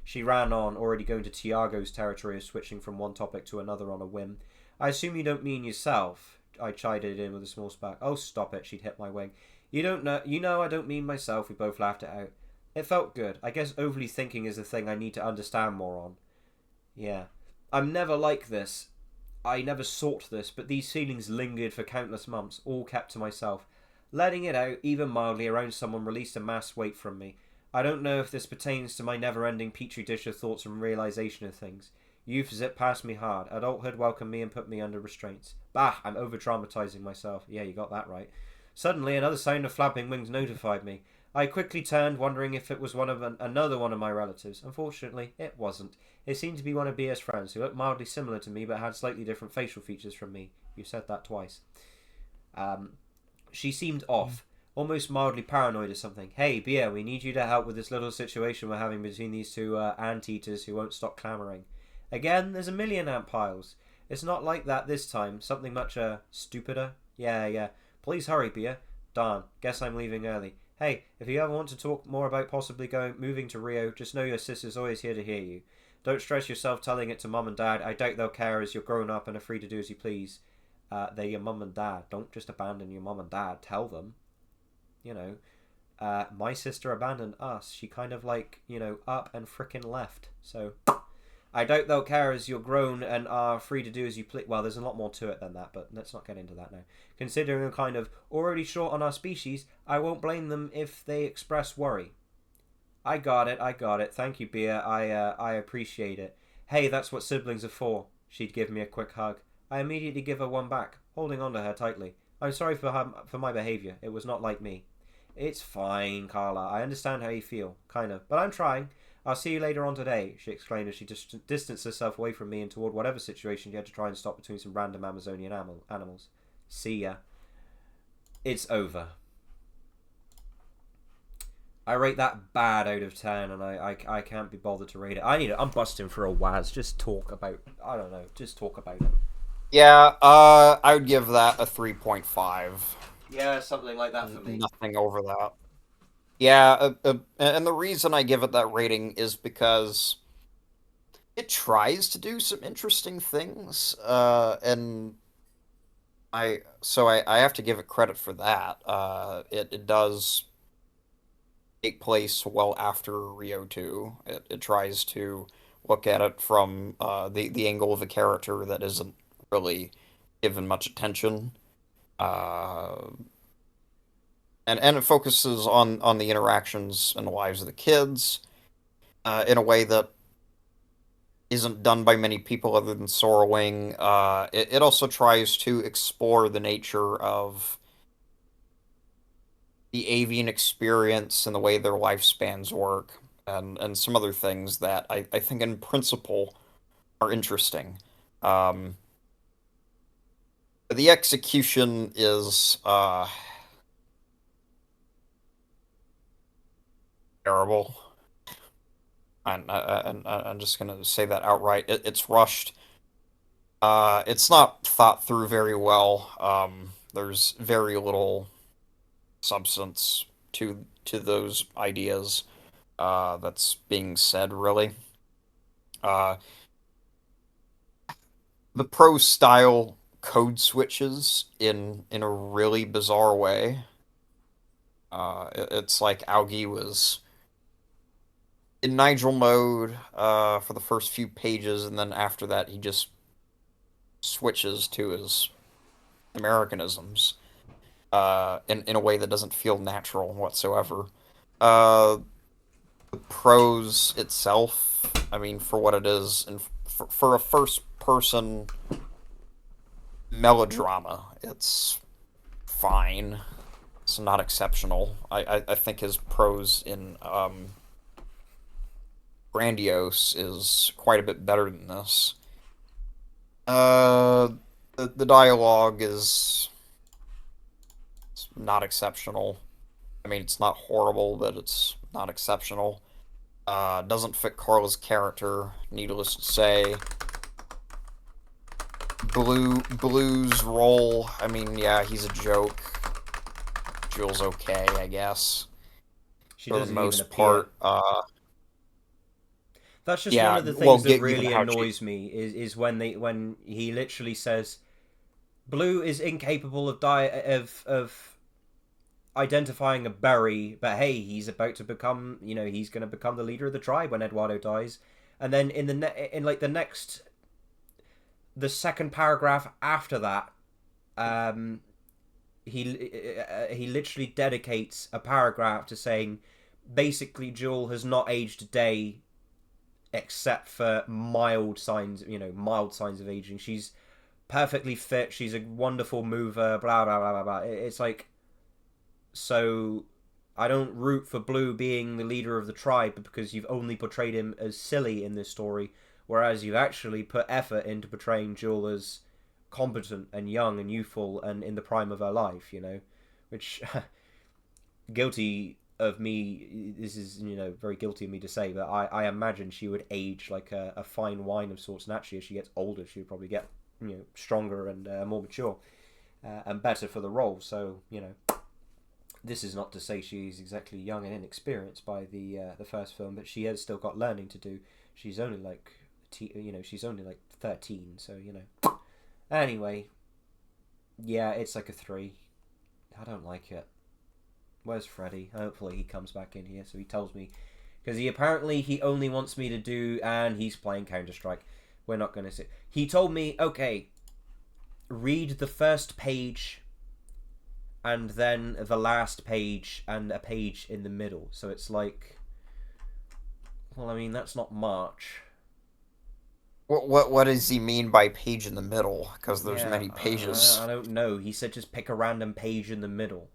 Speaker 1: She ran on, already going to Tiago's territory of switching from one topic to another on a whim. I assume you don't mean yourself. I chided in with a small spark. Oh, stop it, she'd hit my wing. You don't know. You know I don't mean myself. We both laughed it out. It felt good. I guess overly thinking is the thing I need to understand more on. Yeah. I'm never like this. I never sought this, but these feelings lingered for countless months, all kept to myself. Letting it out, even mildly, around someone released a mass weight from me. I don't know if this pertains to my never-ending petri dish of thoughts and realization of things. Youth zipped past me hard. Adulthood welcomed me and put me under restraints. Bah, I'm over-traumatizing myself. Yeah, you got that right. Suddenly, another sound of flapping wings notified me. I quickly turned, wondering if it was another one of my relatives. Unfortunately, it wasn't. It seemed to be one of Bia's friends, who looked mildly similar to me but had slightly different facial features from me. You said that twice. She seemed off, almost mildly paranoid or something. Hey, Bia, we need you to help with this little situation we're having between these two anteaters who won't stop clamouring. Again, there's a million ant piles. It's not like that this time. Something much, stupider. Yeah. Please hurry, Bia. Darn, guess I'm leaving early. Hey, if you ever want to talk more about possibly moving to Rio, just know your sister's always here to hear you. Don't stress yourself telling it to Mum and Dad. I doubt they'll care as you're grown up and are free to do as you please. They're your mum and dad. Don't just abandon your mum and dad. Tell them. You know, my sister abandoned us. She kind of up and frickin' left. So, I doubt they'll care as you're grown and are free to do as you please. Well, there's a lot more to it than that, but let's not get into that now. Considering I'm kind of already short on our species, I won't blame them if they express worry. I got it. Thank you, Bia. I appreciate it. Hey, that's what siblings are for. She'd give me a quick hug. I immediately give her one back, holding onto her tightly. I'm sorry for my behaviour. It was not like me. It's fine, Carla. I understand how you feel. Kind of. But I'm trying. I'll see you later on today, she exclaimed as she distanced herself away from me and toward whatever situation she had to try and stop between some random Amazonian animals. See ya. It's over. I rate that bad out of 10, and I can't be bothered to rate it. I'm busting for a Waz. Just talk about, I don't know, just talk about it.
Speaker 3: Yeah, I would give that a 3.5.
Speaker 1: Yeah, something like that for me.
Speaker 3: Nothing over that. Yeah, and the reason I give it that rating is because it tries to do some interesting things, and I have to give it credit for that. It does take place well after Rio 2. It tries to look at it from the angle of a character that isn't really given much attention. And it focuses on the interactions and the lives of the kids in a way that isn't done by many people other than Sorrowing. It also tries to explore the nature of the avian experience and the way their lifespans work, and some other things that I think in principle are interesting. The execution is terrible. And I'm just gonna say that outright. It's rushed. It's not thought through very well. There's very little substance to those ideas that's being said, really. The prose style code switches in a really bizarre way. It's like Augie was in Nigel mode for the first few pages, and then after that he just switches to his Americanisms in a way that doesn't feel natural whatsoever. The prose itself, I mean, for what it is, and for a first-person melodrama, it's fine. It's not exceptional. I think his prose in Grandiose is quite a bit better than this. The dialogue is not exceptional. I mean, it's not horrible, but it's not exceptional. Doesn't fit Carla's character, needless to say. Blue's role, I mean, yeah, he's a joke. Jules okay, I guess.
Speaker 1: She
Speaker 3: for the
Speaker 1: doesn't
Speaker 3: most
Speaker 1: even appear.
Speaker 3: part.
Speaker 1: That's just
Speaker 3: Yeah,
Speaker 1: one of the things
Speaker 3: well,
Speaker 1: that
Speaker 3: given
Speaker 1: really
Speaker 3: how she-
Speaker 1: annoys me is when he literally says Blue is incapable of identifying a berry, but hey, he's about to become, he's going to become the leader of the tribe when Eduardo dies. And then in the second paragraph after that, he literally dedicates a paragraph to saying basically Jewel has not aged a day except for mild signs of aging. She's perfectly fit, she's a wonderful mover, blah blah blah blah blah. It's like, so I don't root for Blue being the leader of the tribe because you've only portrayed him as silly in this story, whereas you've actually put effort into portraying Jewel as competent and young and youthful and in the prime of her life, which guilty of me, this is very guilty of me to say, but I imagine she would age like a fine wine of sorts, and actually as she gets older she would probably get stronger and more mature and better for the role. So this is not to say she's exactly young and inexperienced by the first film, but she has still got learning to do. She's only like she's only like 13, so anyway, yeah, it's like a 3. I don't like it. Where's Freddy? Hopefully he comes back in here so he tells me, because he only wants me to do, and he's playing Counter-Strike. We're not going to sit. He told me, okay, read the first page and then the last page and a page in the middle. So it's like, well, I mean, that's not much.
Speaker 3: What does he mean by page in the middle? Because there's many pages.
Speaker 1: I don't know. He said just pick a random page in the middle.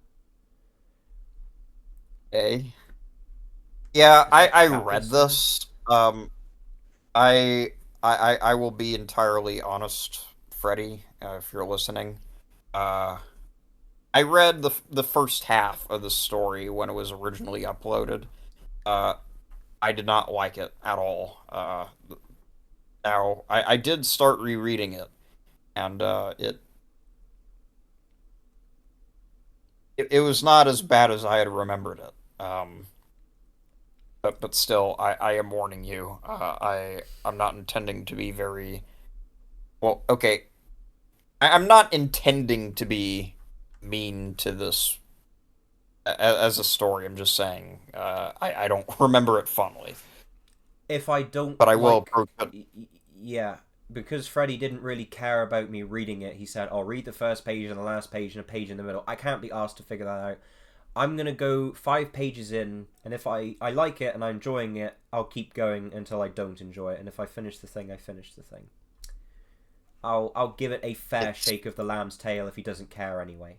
Speaker 3: Okay. Yeah, I read this. I will be entirely honest, Freddy, if you're listening. I read the first half of the story when it was originally uploaded. I did not like it at all. Now I did start rereading it, and it was not as bad as I had remembered it. But still, I am warning you. I'm not intending to be very well. Okay, I'm not intending to be mean to this as a story. I'm just saying I don't remember it fondly.
Speaker 1: If I don't,
Speaker 3: but I will
Speaker 1: like,
Speaker 3: approach it.
Speaker 1: Yeah, because Freddie didn't really care about me reading it. He said, "I'll read the first page and the last page and a page in the middle." I can't be asked to figure that out. I'm gonna go 5 pages in, and if I like it and I'm enjoying it, I'll keep going until I don't enjoy it. And if I finish the thing, I finish the thing. I'll give it a fair shake of the lamb's tail if he doesn't care anyway.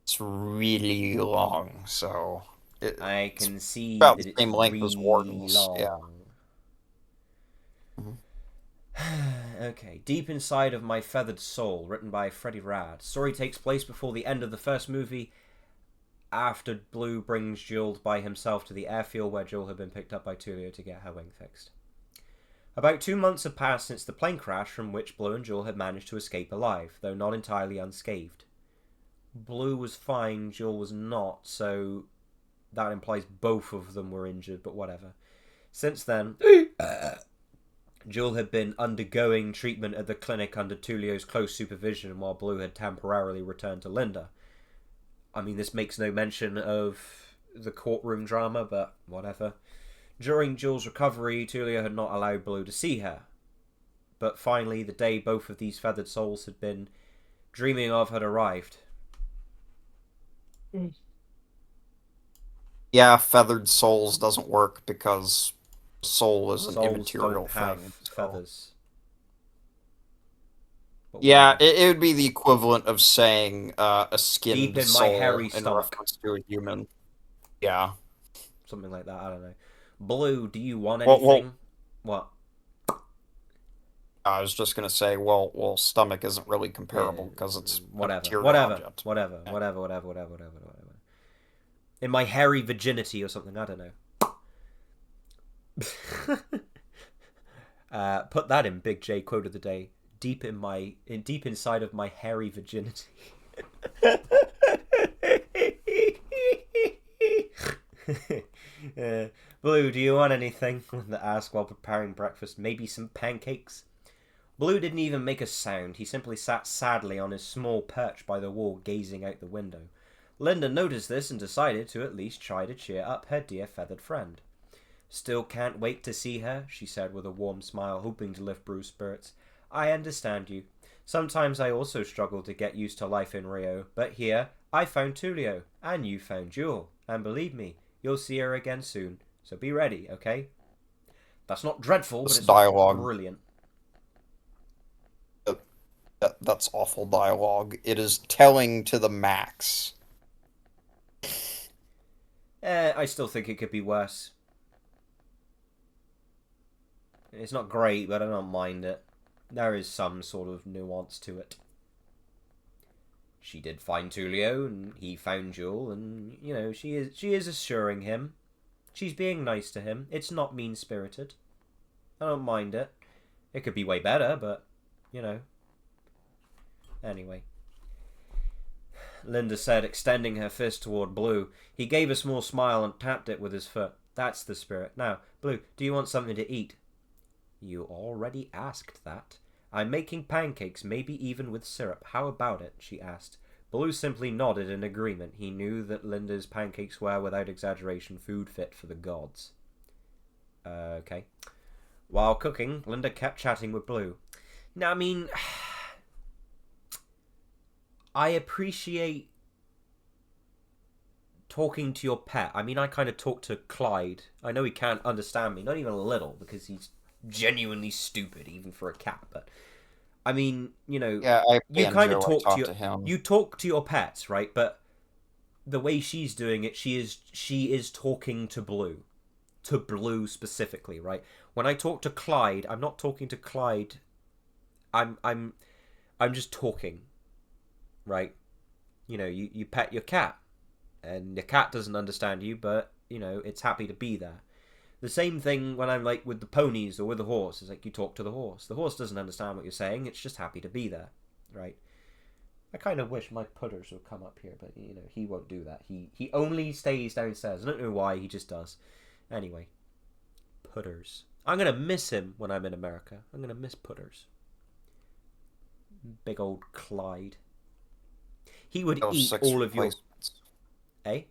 Speaker 3: It's really long, so
Speaker 1: I can see
Speaker 3: about
Speaker 1: that
Speaker 3: the
Speaker 1: it's
Speaker 3: same length as
Speaker 1: really
Speaker 3: Warden's.
Speaker 1: long.
Speaker 3: Yeah. Mhm.
Speaker 1: Okay. Deep Inside of My Feathered Soul, written by Freddie Rad. Story takes place before the end of the first movie, after Blue brings Jewel by himself to the airfield where Jewel had been picked up by Tulio to get her wing fixed. About 2 months had passed since the plane crash from which Blue and Jewel had managed to escape alive, though not entirely unscathed. Blue was fine, Jewel was not, so that implies both of them were injured, but whatever. Since then, Jewel had been undergoing treatment at the clinic under Tulio's close supervision while Blue had temporarily returned to Linda. I mean, this makes no mention of the courtroom drama, but whatever. During Jewel's recovery, Tulio had not allowed Blue to see her. But finally, the day both of these feathered souls had been dreaming of had arrived.
Speaker 3: Yeah, feathered souls doesn't work because soul is an
Speaker 1: Souls
Speaker 3: immaterial
Speaker 1: don't have
Speaker 3: thing. so-
Speaker 1: feathers. But
Speaker 3: Yeah,
Speaker 1: whatever.
Speaker 3: it would be the equivalent of saying a skinned
Speaker 1: Deep in my
Speaker 3: soul
Speaker 1: hairy
Speaker 3: in
Speaker 1: stomach.
Speaker 3: reference to a human. Yeah.
Speaker 1: Something like that, I don't know. Blue, do you want
Speaker 3: Well-
Speaker 1: anything? What?
Speaker 3: I was just gonna say, well, stomach isn't really comparable because it's a
Speaker 1: whatever,
Speaker 3: material
Speaker 1: whatever,
Speaker 3: object.
Speaker 1: whatever,
Speaker 3: Yeah.
Speaker 1: whatever. In my hairy virginity or something, I don't know. Put that in Big J quote of the day. Deep inside of my hairy virginity. Blue, do you want anything? Linda asked while preparing breakfast. Maybe some pancakes? Blue didn't even make a sound. He simply sat sadly on his small perch by the wall, gazing out the window. Linda noticed this and decided to at least try to cheer up her dear feathered friend. Still can't wait to see her, she said with a warm smile, hoping to lift Blue's spirits. I understand you. Sometimes I also struggle to get used to life in Rio, but here I found Tulio, and you found Jewel, and believe me, you'll see her again soon, so be ready, okay? That's not dreadful, but
Speaker 3: This
Speaker 1: it's
Speaker 3: dialogue.
Speaker 1: brilliant.
Speaker 3: That's awful dialogue. It is telling to the max.
Speaker 1: I still think it could be worse. It's not great, but I don't mind it. There is some sort of nuance to it. She did find Tulio, and he found Jewel, and, you know, she is assuring him. She's being nice to him. It's not mean-spirited. I don't mind it. It could be way better, but, you know. Anyway. Linda said, extending her fist toward Blue. He gave a small smile and tapped it with his foot. That's the spirit. Now, Blue, do you want something to eat? You already asked that. I'm making pancakes, maybe even with syrup. How about it? She asked. Blue simply nodded in agreement. He knew that Linda's pancakes were, without exaggeration, food fit for the gods. Okay. While cooking, Linda kept chatting with Blue. Now, I mean, I appreciate talking to your pet. I mean, I kind of talk to Clyde. I know he can't understand me, not even a little, because he's genuinely stupid, even for a cat. But I mean, you know,
Speaker 3: Yeah,
Speaker 1: you kind of talk
Speaker 3: to him.
Speaker 1: you talk to your pets, right? But the way she's doing it, she is talking to Blue specifically, right? When I talk to Clyde, I'm not talking to Clyde. I'm just talking, right? You know, you pet your cat, and your cat doesn't understand you, but, you know, it's happy to be there. The same thing when I'm, like, with the ponies or with the horse. It's like you talk to the horse. The horse doesn't understand what you're saying. It's just happy to be there, right? I kind of wish my putters would come up here, but, you know, he won't do that. He only stays downstairs. I don't know why, he just does. Anyway, putters. I'm going to miss him when I'm in America. I'm going to miss putters. Big old Clyde. He would eat all of your... Eh?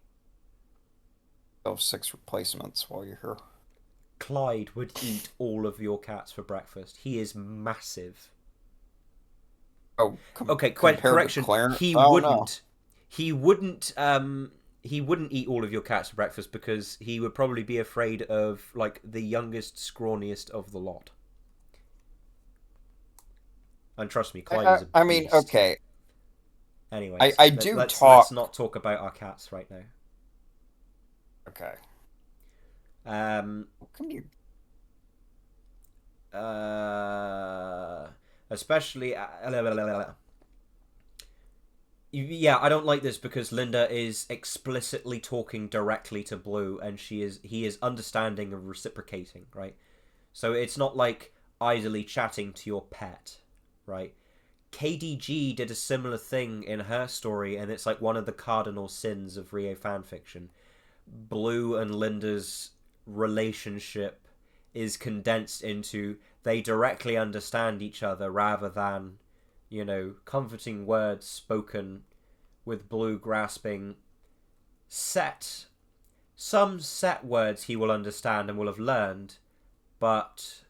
Speaker 3: 6 replacements while you're here.
Speaker 1: Clyde would eat all of your cats for breakfast. He is massive.
Speaker 3: Oh,
Speaker 1: okay. Correction. He wouldn't. No. He wouldn't. He wouldn't eat all of your cats for breakfast because he would probably be afraid of like the youngest, scrawniest of the lot. And trust me, Clyde is a beast.
Speaker 3: I mean, okay.
Speaker 1: Anyways, let's not talk about our cats right now.
Speaker 3: Okay.
Speaker 1: Come
Speaker 3: you?
Speaker 1: Especially. Yeah, I don't like this because Linda is explicitly talking directly to Blue, and he is understanding and reciprocating, right? So it's not like idly chatting to your pet, right? KDG did a similar thing in her story, and it's like one of the cardinal sins of Rio fanfiction. Blue and Linda's relationship is condensed into they directly understand each other rather than, you know, comforting words spoken with Blue grasping some set words he will understand and will have learned, but,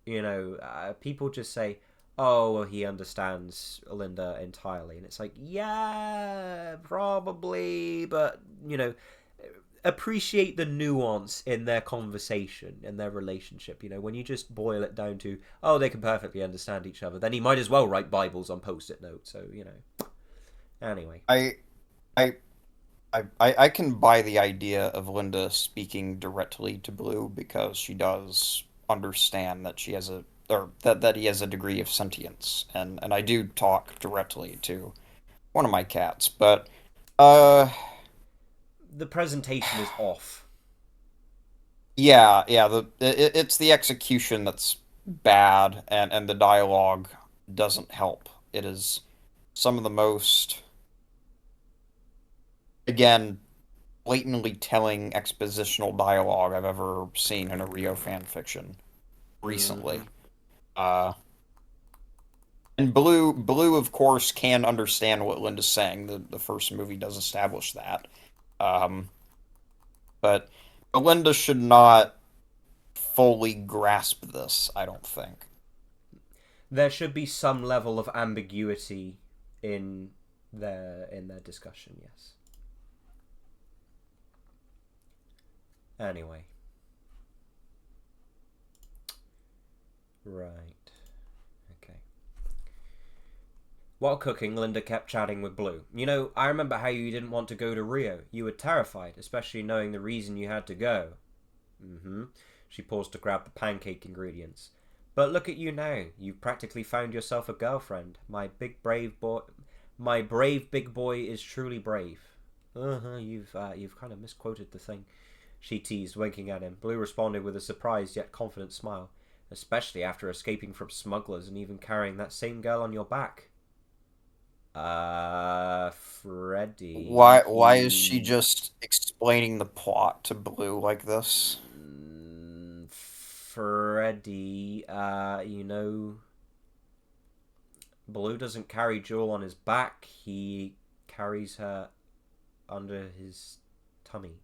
Speaker 1: you know, people just say, oh, well, he understands Linda entirely. And it's like, yeah, probably, but, you know, appreciate the nuance in their conversation, in their relationship. You know, when you just boil it down to, oh, they can perfectly understand each other, then he might as well write Bibles on Post-it notes. So, you know. Anyway.
Speaker 3: I can buy the idea of Linda speaking directly to Blue because she does understand that she has that he has a degree of sentience, and I do talk directly to one of my cats, but
Speaker 1: the presentation is off.
Speaker 3: Yeah, it's the execution that's bad, and the dialogue doesn't help. It is some of the most, again, blatantly telling expositional dialogue I've ever seen in a Rio fanfiction recently. And Blue, of course, can understand what Linda's saying. The first movie does establish that. But Linda should not fully grasp this, I don't think.
Speaker 1: There should be some level of ambiguity in their discussion, yes. Anyway. Right. Okay. While cooking, Linda kept chatting with Blue. You know, I remember how you didn't want to go to Rio. You were terrified, especially knowing the reason you had to go. She paused to grab the pancake ingredients. But look at you now. You've practically found yourself a girlfriend. My brave big boy is truly brave. You've kind of misquoted the thing. She teased, winking at him. Blue responded with a surprised yet confident smile. Especially after escaping from smugglers and even carrying that same girl on your back. Freddy.
Speaker 3: Why is she just explaining the plot to Blue like this?
Speaker 1: Freddy, you know, Blue doesn't carry Jewel on his back. He carries her under his tummy.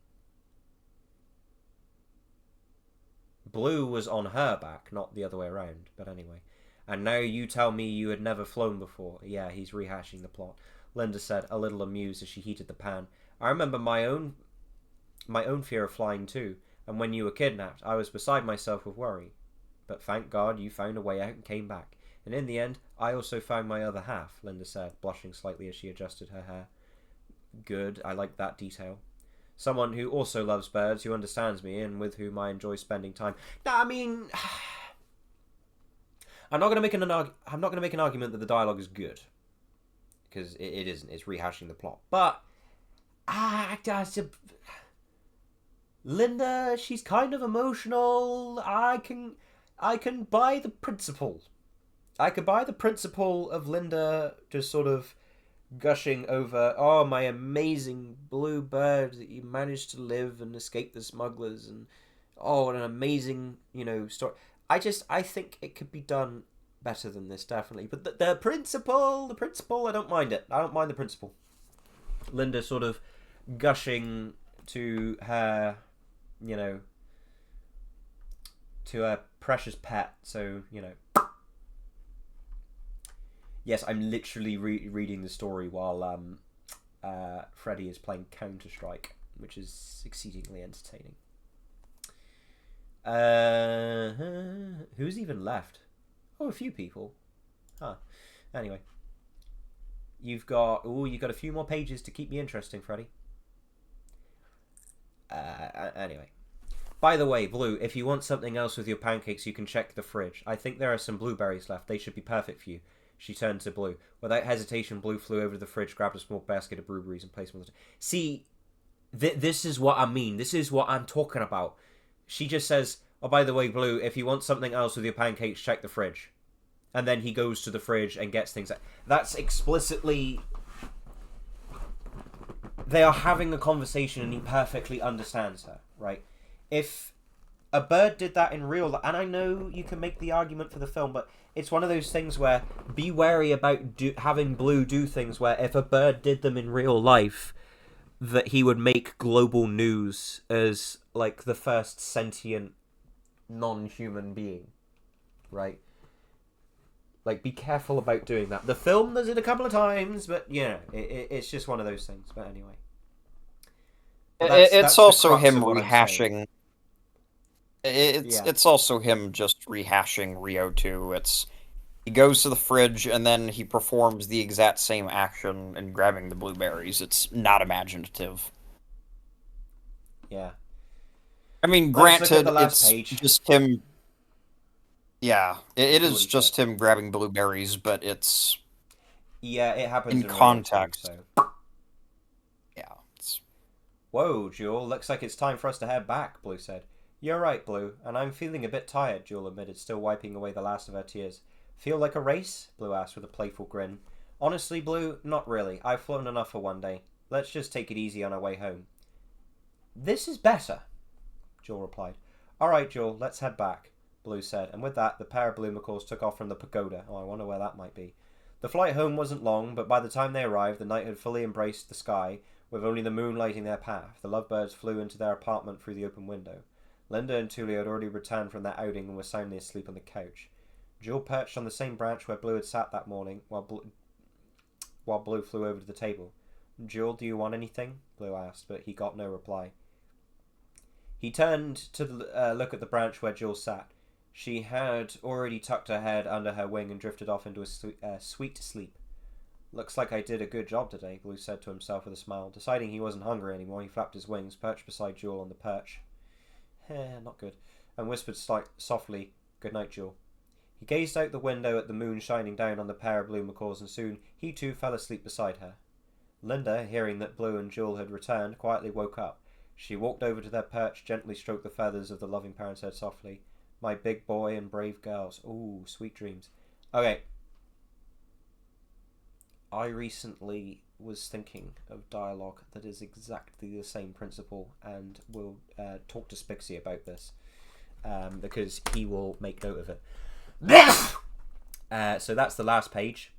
Speaker 1: Blue was on her back, not the other way around, but anyway. And now you tell me you had never flown before. Yeah, he's rehashing the plot. Linda said, a little amused as she heated the pan. I remember my own fear of flying too, and when you were kidnapped, I was beside myself with worry. But thank God you found a way out and came back. And in the end, I also found my other half, Linda said, blushing slightly as she adjusted her hair. Good, I like that detail. Someone who also loves birds, who understands me, and with whom I enjoy spending time. Now, I mean, I'm not going to make an argument that the dialogue is good, because it isn't. It's rehashing the plot. But Linda, she's kind of emotional. I can buy the principle. I could buy the principle of Linda just sort of gushing over, oh, my amazing blue bird that you managed to live and escape the smugglers, and oh, what an amazing, story. I think it could be done better than this, definitely. But the principle, I don't mind it. I don't mind the principle. Linda sort of gushing to her, to her precious pet. So, yes, I'm literally reading the story while Freddy is playing Counter-Strike, which is exceedingly entertaining. Who's even left? Oh, a few people. Huh. Anyway. You've got a few more pages to keep me interesting, Freddy. Anyway. By the way, Blue, if you want something else with your pancakes, you can check the fridge. I think there are some blueberries left. They should be perfect for you. She turned to Blue. Without hesitation, Blue flew over to the fridge, grabbed a small basket of blueberries, and placed them on the... See, this is what I mean. This is what I'm talking about. She just says, oh, by the way, Blue, if you want something else with your pancakes, check the fridge. And then he goes to the fridge and gets things. That's explicitly... They are having a conversation and he perfectly understands her, right? If a bird did that in real life, and I know you can make the argument for the film, but it's one of those things where be wary about having Blue do things where if a bird did them in real life, that he would make global news as like the first sentient non-human being, right? Like, be careful about doing that. The film does it a couple of times, but it's just one of those things. But anyway,
Speaker 3: it's also him rehashing. It's also him just rehashing Rio 2. He goes to the fridge and then he performs the exact same action in grabbing the blueberries. It's not imaginative.
Speaker 1: Yeah.
Speaker 3: I mean, granted, it's just him. Yeah, it is just him grabbing blueberries, but it's...
Speaker 1: Yeah, it happens
Speaker 3: in context.
Speaker 1: So.
Speaker 3: Yeah.
Speaker 1: Whoa, Jewel, looks like it's time for us to head back, Blue said. You're right, Blue, and I'm feeling a bit tired, Jewel admitted, still wiping away the last of her tears. Feel like a race? Blue asked with a playful grin. Honestly, Blue, not really. I've flown enough for one day. Let's just take it easy on our way home. This is better, Jewel replied. All right, Jewel, let's head back, Blue said, and with that, the pair of blue macaws took off from the pagoda. Oh, I wonder where that might be. The flight home wasn't long, but by the time they arrived, the night had fully embraced the sky, with only the moon lighting their path. The lovebirds flew into their apartment through the open window. Linda and Tulio had already returned from their outing and were soundly asleep on the couch. Jewel perched on the same branch where Blue had sat that morning, while Blue flew over to the table. Jewel, do you want anything? Blue asked, but he got no reply. He turned to look at the branch where Jewel sat. She had already tucked her head under her wing and drifted off into a sweet sleep. Looks like I did a good job today, Blue said to himself with a smile. Deciding he wasn't hungry anymore, he flapped his wings, perched beside Jewel on the perch. Not good. And whispered softly, "Good night, Jewel." He gazed out the window at the moon shining down on the pair of blue macaws, and soon he too fell asleep beside her. Linda, hearing that Blue and Jewel had returned, quietly woke up. She walked over to their perch, gently stroked the feathers of the loving pair and said softly, "My big boy and brave girls. Ooh, sweet dreams." Okay. I recently was thinking of dialogue that is exactly the same principle, and we'll talk to Spixie about this, because he will make note of it. So that's the last page.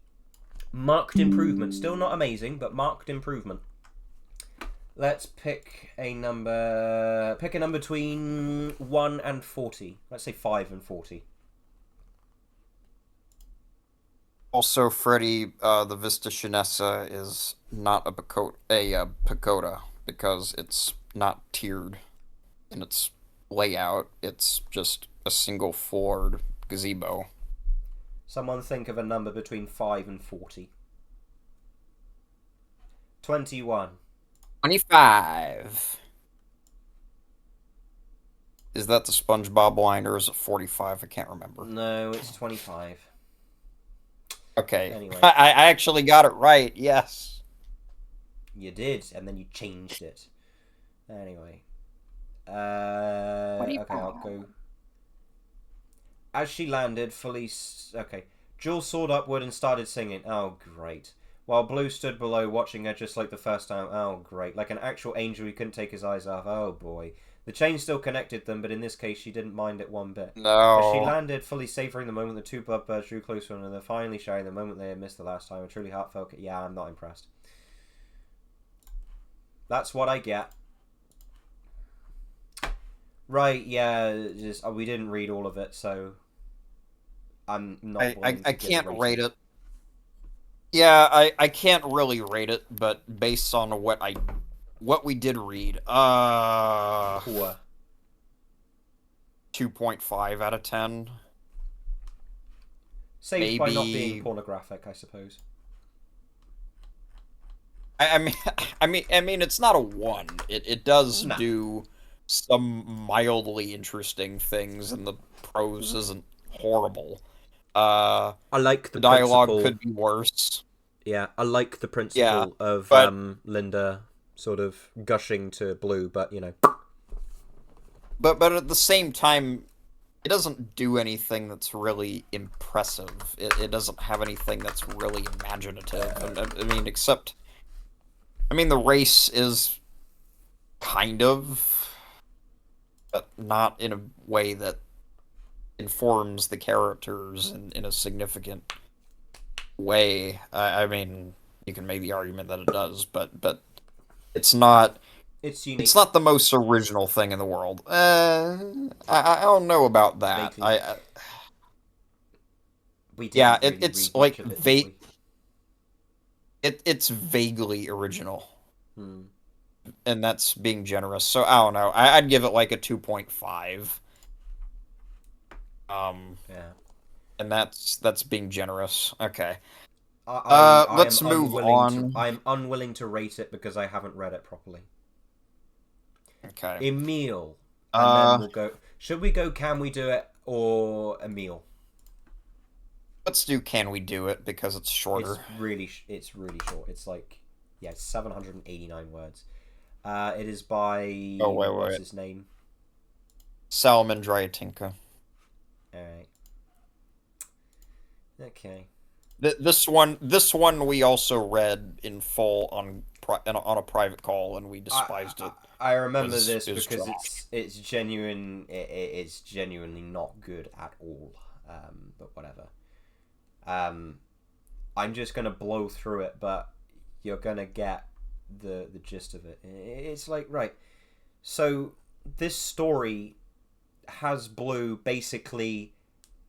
Speaker 1: Marked improvement. Still not amazing, but marked improvement. Let's pick a number. Pick a number between 1 and 40. Let's say 5 and 40.
Speaker 3: Also, Freddy, the Vista Shinessa is not a pagoda because it's not tiered in its layout. It's just a single floored gazebo.
Speaker 1: Someone think of a number between 5 and 40. 21.
Speaker 3: 25. Is that the SpongeBob line or is it 45? I can't remember.
Speaker 1: No, it's 25.
Speaker 3: Okay.
Speaker 1: Anyway.
Speaker 3: I actually got it right. Yes.
Speaker 1: You did, and then you changed it. Anyway. Okay, I'll go. As she landed, okay. Jules soared upward and started singing. Oh, great. While Blue stood below, watching her just like the first time. Oh, great. Like an actual angel he couldn't take his eyes off. Oh, boy. The chain still connected them, but in this case, she didn't mind it one bit.
Speaker 3: No.
Speaker 1: As she landed, fully savouring the moment the two lovebirds drew closer to one another, finally sharing the moment they had missed the last time. A truly heartfelt. Yeah, I'm not impressed. That's what I get. Right, yeah, just we didn't read all of it, so I'm not.
Speaker 3: I can't rate it. Yeah, I can't really rate it, but based on what we did read,
Speaker 1: Poor.
Speaker 3: 2.5 out of 10.
Speaker 1: Saved by not being pornographic, I suppose.
Speaker 3: I mean, it's not a 1. It does do some mildly interesting things, and the prose isn't horrible.
Speaker 1: I like the
Speaker 3: dialogue
Speaker 1: principle.
Speaker 3: Could be worse.
Speaker 1: Yeah, I like the principle of Linda sort of gushing to Blue, but you know.
Speaker 3: But at the same time, it doesn't do anything that's really impressive. It doesn't have anything that's really imaginative. I mean, except, the race is kind of, but not in a way that informs the characters in a significant way. I mean, you can make the argument that it does, but it's not.
Speaker 1: It's unique.
Speaker 3: It's not the most original thing in the world. I don't know about that. It's like it's vaguely original, and that's being generous. So I don't know. I'd give it like a 2.5.
Speaker 1: Yeah.
Speaker 3: And that's being generous. Okay.
Speaker 1: I
Speaker 3: let's move on.
Speaker 1: I'm unwilling to rate it because I haven't read it properly.
Speaker 3: Okay.
Speaker 1: Emil. And then we'll go. Should we go Can We Do It or Emil?
Speaker 3: Let's do Can We Do It because it's shorter.
Speaker 1: It's really short. It's like, yeah, 789 words. It is by...
Speaker 3: Oh, wait.
Speaker 1: What's his name?
Speaker 3: Salman Dryatinka.
Speaker 1: Alright. Okay.
Speaker 3: This one we also read in full on a private call, and we despised it.
Speaker 1: I remember this because it's genuine. It's genuinely not good at all. But whatever. I'm just gonna blow through it, but you're gonna get the gist of it. It's like, right. So this story has Blue basically.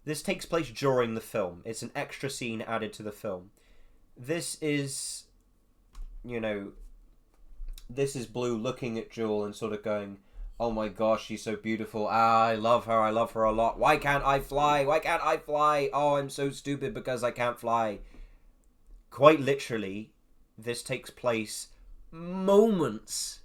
Speaker 1: This takes place during the film. It's an extra scene added to the film. This is, this is Blue looking at Jewel and sort of going, oh my gosh, she's so beautiful. I love her a lot. Why can't I fly? Why can't I fly? Oh, I'm so stupid because I can't fly. Quite literally, this takes place moments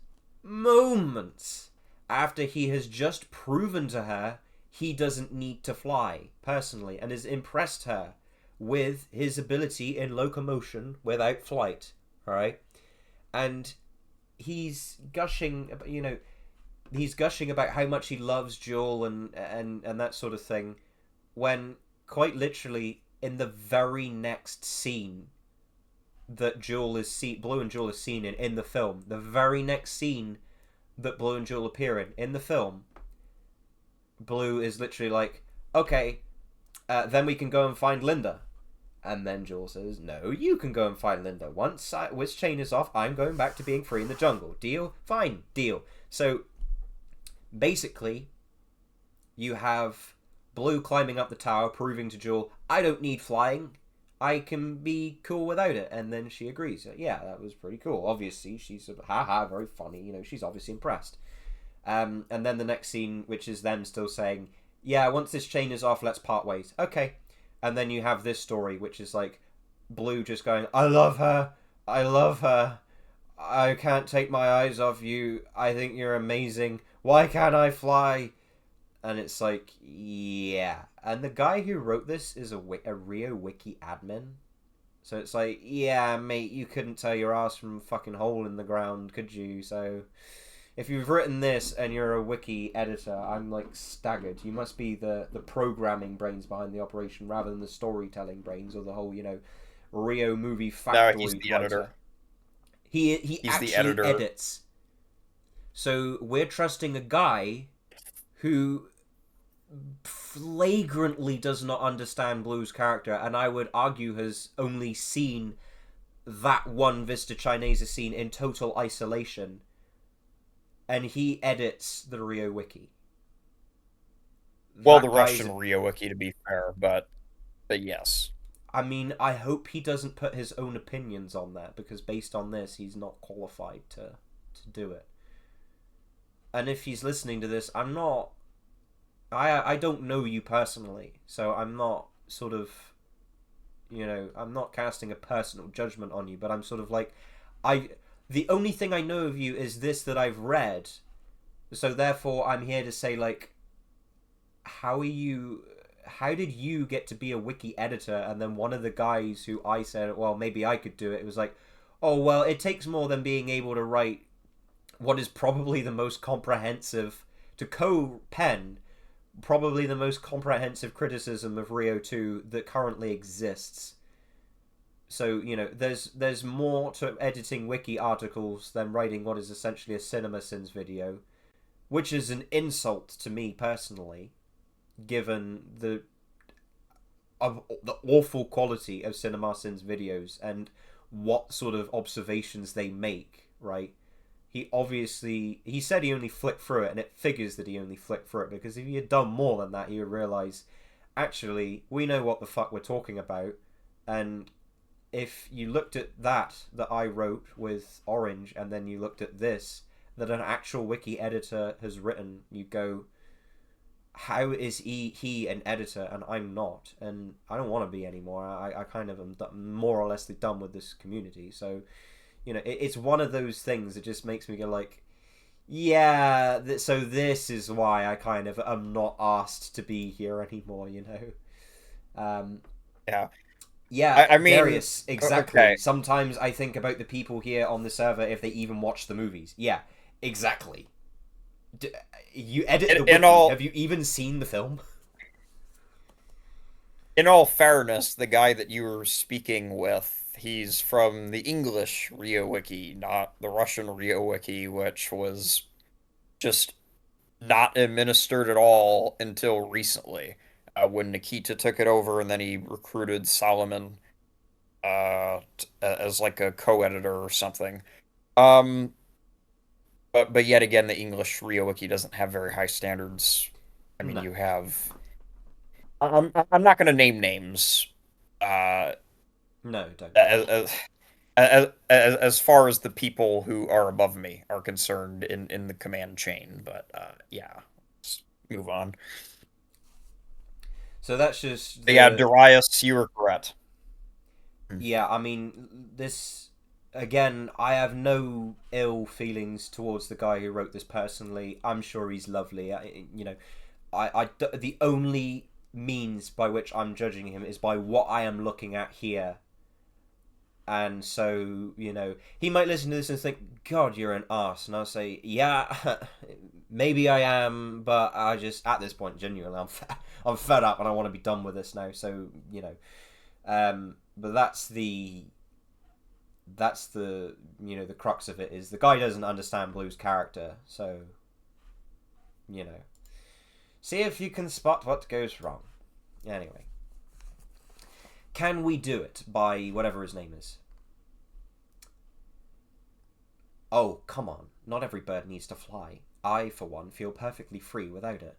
Speaker 1: after he has just proven to her he doesn't need to fly, personally, and has impressed her with his ability in locomotion without flight, alright? And he's gushing, he's gushing about how much he loves Jewel and that sort of thing, when, quite literally, in the very next scene that Blue and Jewel is seen in the film, the very next scene that Blue and Jewel appear in the film, Blue is literally like, okay, then we can go and find Linda. And then Jewel says, no, you can go and find Linda. Once Wiz Chain is off, I'm going back to being free in the jungle. Deal? Fine, deal. So, basically, you have Blue climbing up the tower, proving to Jewel, I don't need flying. I can be cool without it. And then she agrees. Yeah, that was pretty cool. Obviously, she's very funny. She's obviously impressed. And then the next scene, which is them still saying, yeah, once this chain is off, let's part ways. Okay. And then you have this story, which is like Blue just going, I love her. I can't take my eyes off you. I think you're amazing. Why can't I fly? And it's like, yeah. And the guy who wrote this is a Rio Wiki admin. So it's like, yeah, mate, you couldn't tell your ass from a fucking hole in the ground, could you? So if you've written this and you're a wiki editor, I'm like staggered. You must be the programming brains behind the operation rather than the storytelling brains or the whole, Rio movie factoid.
Speaker 3: No, he's the
Speaker 1: writer.
Speaker 3: editor.
Speaker 1: He's actually
Speaker 3: the editor.
Speaker 1: edits. So we're trusting a guy who flagrantly does not understand Blue's character, and I would argue has only seen that one Vista Chinesa scene in total isolation, and he edits the Rio Wiki.
Speaker 3: Well,
Speaker 1: That
Speaker 3: the
Speaker 1: guy's-
Speaker 3: Russian Rio Wiki, to be fair, but yes.
Speaker 1: I mean, I hope he doesn't put his own opinions on that, because based on this, he's not qualified to do it. And if he's listening to this, I'm not... I don't know you personally, so I'm not sort of... I'm not casting a personal judgment on you, but I'm sort of like... The only thing I know of you is this that I've read, so therefore I'm here to say, like, how did you get to be a wiki editor? And then one of the guys who I said, well, maybe I could do it, was like, oh, well, it takes more than being able to write what is probably the most comprehensive, to co-pen probably the most comprehensive criticism of Rio 2 that currently exists. So, there's more to editing wiki articles than writing what is essentially a CinemaSins video, which is an insult to me personally, given the awful quality of CinemaSins videos and what sort of observations they make, right? He said he only flicked through it, and it figures that he only flicked through it, because if he had done more than that, he would realise, actually, we know what the fuck we're talking about, and if you looked at that I wrote with Orange, and then you looked at this, that an actual wiki editor has written, you go, how is he an editor and I'm not? And I don't want to be anymore. I kind of am more or less done with this community, so... it's one of those things that just makes me go like, yeah, so this is why I kind of am not asked to be here anymore,
Speaker 3: Yeah.
Speaker 1: Yeah,
Speaker 3: I mean,
Speaker 1: Darius, exactly.
Speaker 3: okay.
Speaker 1: Sometimes I think about the people here on the server if they even watch the movies. Yeah, exactly. You edit the wiki. Have you even seen the film?
Speaker 3: In all fairness, the guy that you were speaking with, he's from the English Rio Wiki, not the Russian Rio Wiki, which was just not administered at all until recently, when Nikita took it over, and then he recruited Solomon as like a co-editor or something. But yet again, the English Rio Wiki doesn't have very high standards. I mean,
Speaker 1: No.
Speaker 3: you have... I'm not going to name names.
Speaker 1: No, don't.
Speaker 3: As far as the people who are above me are concerned in the command chain, but yeah, let's move on.
Speaker 1: So that's just...
Speaker 3: But yeah, Darius, you were correct.
Speaker 1: Yeah, I mean, this... Again, I have no ill feelings towards the guy who wrote this personally. I'm sure he's lovely. The only means by which I'm judging him is by what I am looking at here. And so, he might listen to this and think, God, you're an arse. And I'll say, yeah, maybe I am, but I just, at this point, genuinely, I'm fed up and I want to be done with this now. So, but that's the the crux of it, is the guy doesn't understand Blue's character. So, see if you can spot what goes wrong. Anyway. Can we do it by whatever his name is? Oh, come on. Not every bird needs to fly. I, for one, feel perfectly free without it.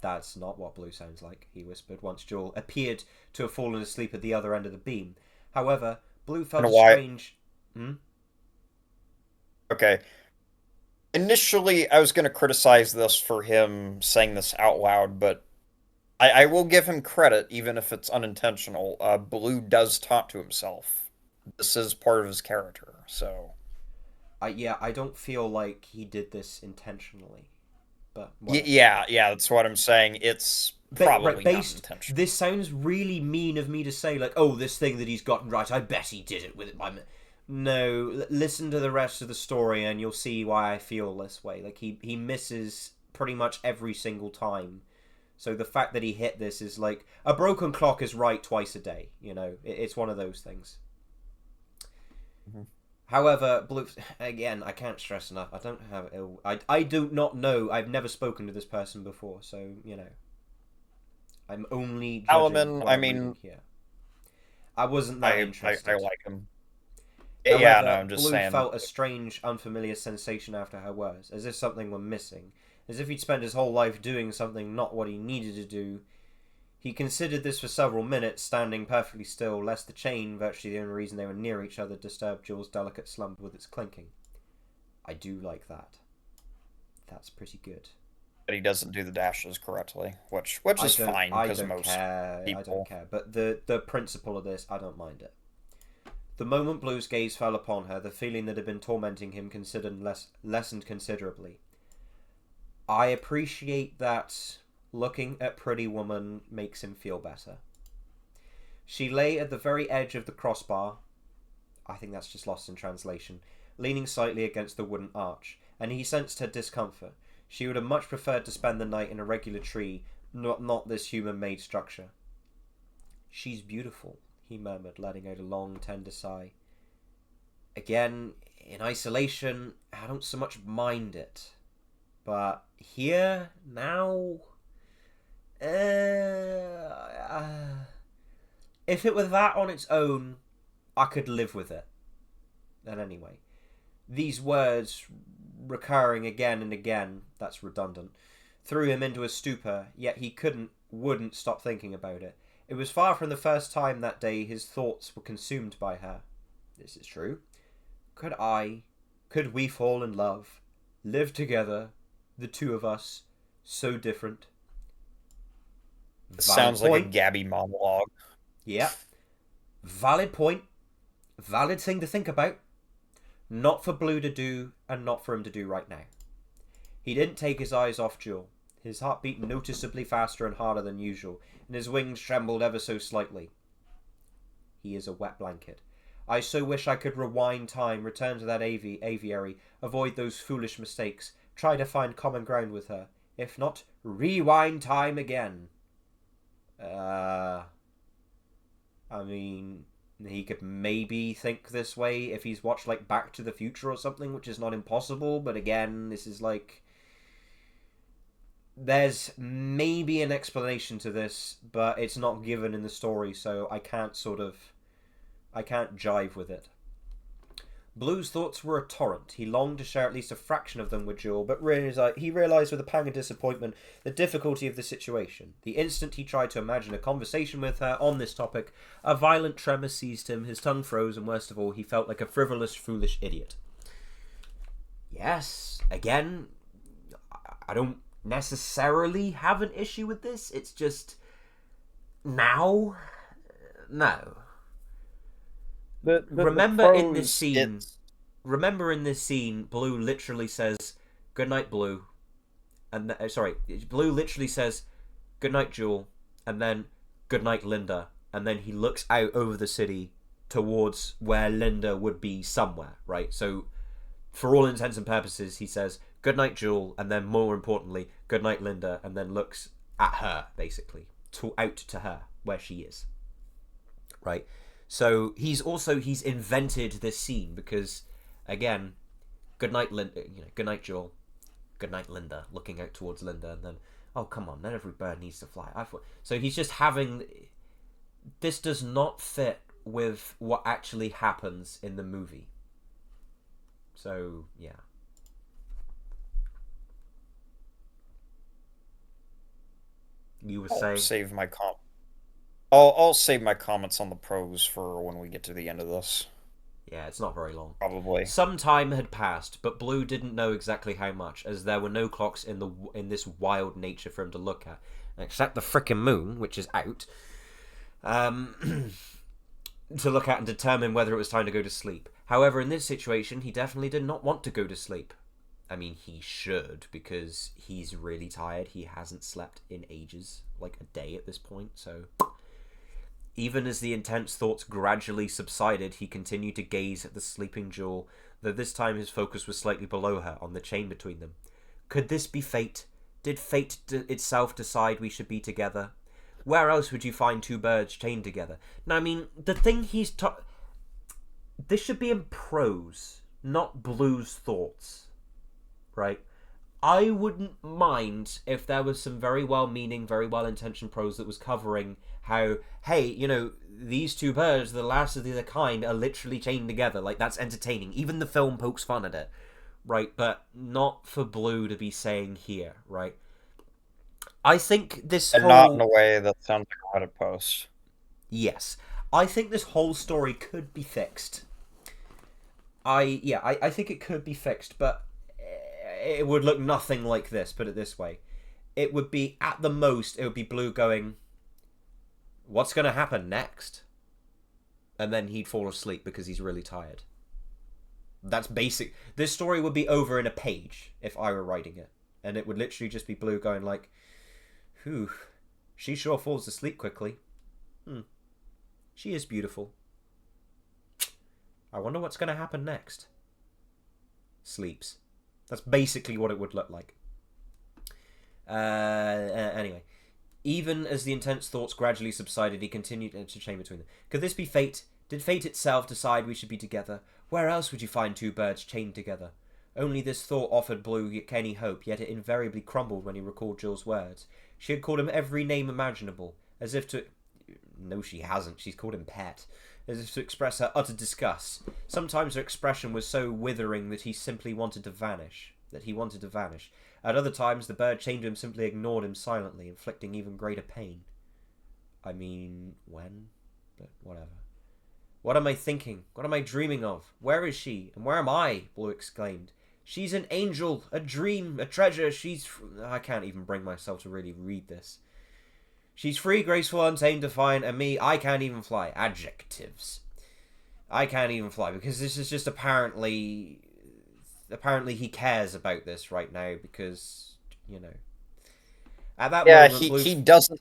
Speaker 1: That's not what Blue sounds like, he whispered once Joel appeared to have fallen asleep at the other end of the beam. However, Blue felt a strange...
Speaker 3: Okay. Initially, I was going to criticize this for him saying this out loud, but I will give him credit, even if it's unintentional. Blue does talk to himself. This is part of his character, so...
Speaker 1: I don't feel like he did this intentionally, but...
Speaker 3: Yeah, that's what I'm saying. It's Probably not intentional.
Speaker 1: This sounds really mean of me to say, like, oh, this thing that he's gotten right, I bet he did it with it. No, listen to the rest of the story and you'll see why I feel this way. Like, he misses pretty much every single time. So the fact that he hit this is like, a broken clock is right twice a day, you know? It's one of those things.
Speaker 3: Mm-hmm.
Speaker 1: However, Blue, again, I can't stress enough, I don't have ill... I do not know, I've never spoken to this person before, so, you know. I'm only
Speaker 3: Alaman, I mean...
Speaker 1: Here. I wasn't that interested.
Speaker 3: I like him.
Speaker 1: However,
Speaker 3: yeah, no, I'm just
Speaker 1: Blue
Speaker 3: saying.
Speaker 1: Felt a strange, unfamiliar sensation after her words, as if something were missing. As if he'd spent his whole life doing something not what he needed to do. He considered this for several minutes, standing perfectly still, lest the chain, virtually the only reason they were near each other, disturbed Jules' delicate slumber with its clinking. I do like that. That's pretty good.
Speaker 3: But he doesn't do the dashes correctly, which is fine, because most people...
Speaker 1: I don't care, but the principle of this, I don't mind it. The moment Blue's gaze fell upon her, the feeling that had been tormenting him lessened considerably. I appreciate that looking at Pretty Woman makes him feel better. She lay at the very edge of the crossbar, I think that's just lost in translation, leaning slightly against the wooden arch, and he sensed her discomfort. She would have much preferred to spend the night in a regular tree, not this human-made structure. She's beautiful, he murmured, letting out a long, tender sigh. Again, in isolation, I don't so much mind it. But here, now... if it were that on its own, I could live with it. And anyway, these words, recurring again and again, that's redundant, threw him into a stupor, yet he wouldn't stop thinking about it. It was far from the first time that day his thoughts were consumed by her. This is true. Could we fall in love, live together, the two of us, so different?
Speaker 3: It sounds like a Gabby monologue.
Speaker 1: Yeah. Valid point. Valid thing to think about. Not for Blue to do, and not for him to do right now. He didn't take his eyes off Jewel. His heart beat noticeably faster and harder than usual, and his wings trembled ever so slightly. He is a wet blanket. I so wish I could rewind time, return to that aviary, avoid those foolish mistakes, try to find common ground with her. If not, rewind time again. I mean, he could maybe think this way if he's watched, like, Back to the Future or something, which is not impossible, but again, this is like... There's maybe an explanation to this, but it's not given in the story, so I can't jive with it. Blue's thoughts were a torrent. He longed to share at least a fraction of them with Jewel, but he realised with a pang of disappointment the difficulty of the situation. The instant he tried to imagine a conversation with her on this topic, a violent tremor seized him, his tongue froze, and worst of all, he felt like a frivolous, foolish idiot. Yes, again, I don't necessarily have an issue with this. It's just... now? No. Remember in this scene, Blue literally says, "Good night, Blue," and Blue literally says, "Good night, Jewel," and then "Good night, Linda," and then he looks out over the city towards where Linda would be somewhere, right? So, for all intents and purposes, he says, "Good night, Jewel," and then, more importantly, "Good night, Linda," and then looks at her, basically, out to her, where she is, right? So he's invented this scene because, again, good night, Linda. Good night, Joel. Good night, Linda. Looking out towards Linda, and then, oh come on, not every bird needs to fly. So he's just having. This does not fit with what actually happens in the movie. So yeah. You were saying.
Speaker 3: I'll save my comments on the pros for when we get to the end of this.
Speaker 1: Yeah, it's not very long.
Speaker 3: Probably.
Speaker 1: Some time had passed, but Blue didn't know exactly how much, as there were no clocks in this wild nature for him to look at, except the frickin' moon, which is out, to look at and determine whether it was time to go to sleep. However, in this situation, he definitely did not want to go to sleep. I mean, he should, because he's really tired. He hasn't slept in ages, like a day at this point, so... Even as the intense thoughts gradually subsided, he continued to gaze at the sleeping Jewel, though this time his focus was slightly below her, on the chain between them. Could this be fate? Did fate itself decide we should be together? Where else would you find two birds chained together? Now, I mean, the thing he's... This should be in prose, not Blue's thoughts. Right? I wouldn't mind if there was some very well-meaning, very well-intentioned prose that was covering how, hey, you know, these two birds, the last of their kind, are literally chained together. Like, that's entertaining. Even the film pokes fun at it. Right? But not for Blue to be saying here, right? I think this
Speaker 3: And not in a way that sounds like a Reddit post.
Speaker 1: Yes. I think this whole story could be fixed. I think it could be fixed, but it would look nothing like this, put it this way. It would be, at the most, it would be Blue going, what's going to happen next? And then he'd fall asleep because he's really tired. That's basic. This story would be over in a page if I were writing it. And it would literally just be Blue going like, whew, she sure falls asleep quickly. She is beautiful. I wonder what's going to happen next. Sleeps. That's basically what it would look like. Anyway. Even as the intense thoughts gradually subsided, he continued to chain between them. Could this be fate? Did fate itself decide we should be together? Where else would you find two birds chained together? Only this thought offered Blue any hope, yet it invariably crumbled when he recalled Jill's words. She had called him every name imaginable, as if to... No, she hasn't. She's called him Pet. As if to express her utter disgust. Sometimes her expression was so withering that he simply wanted to vanish. At other times, the bird chained to him simply ignored him silently, inflicting even greater pain. I mean, when? But whatever. What am I thinking? What am I dreaming of? Where is she? And where am I? Blue exclaimed. She's an angel, a dream, a treasure. I can't even bring myself to really read this. She's free, graceful, untamed, defiant, and me, I can't even fly. Adjectives. I can't even fly, because this is just apparently he cares about this right now, because, you know. At that moment,
Speaker 3: he doesn't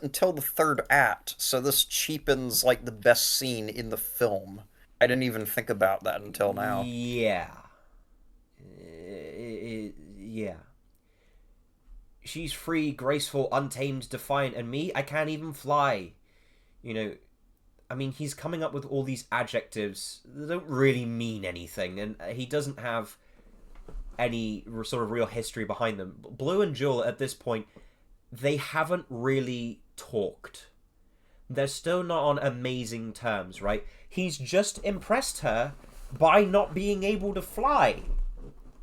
Speaker 3: until the third act, so this cheapens, like, the best scene in the film. I didn't even think about that until now.
Speaker 1: Yeah. Yeah. She's free, graceful, untamed, defiant, and me, I can't even fly. You know, I mean, he's coming up with all these adjectives that don't really mean anything, and he doesn't have any sort of real history behind them. Blue and Jewel, at this point, they haven't really talked. They're still not on amazing terms, right? He's just impressed her by not being able to fly,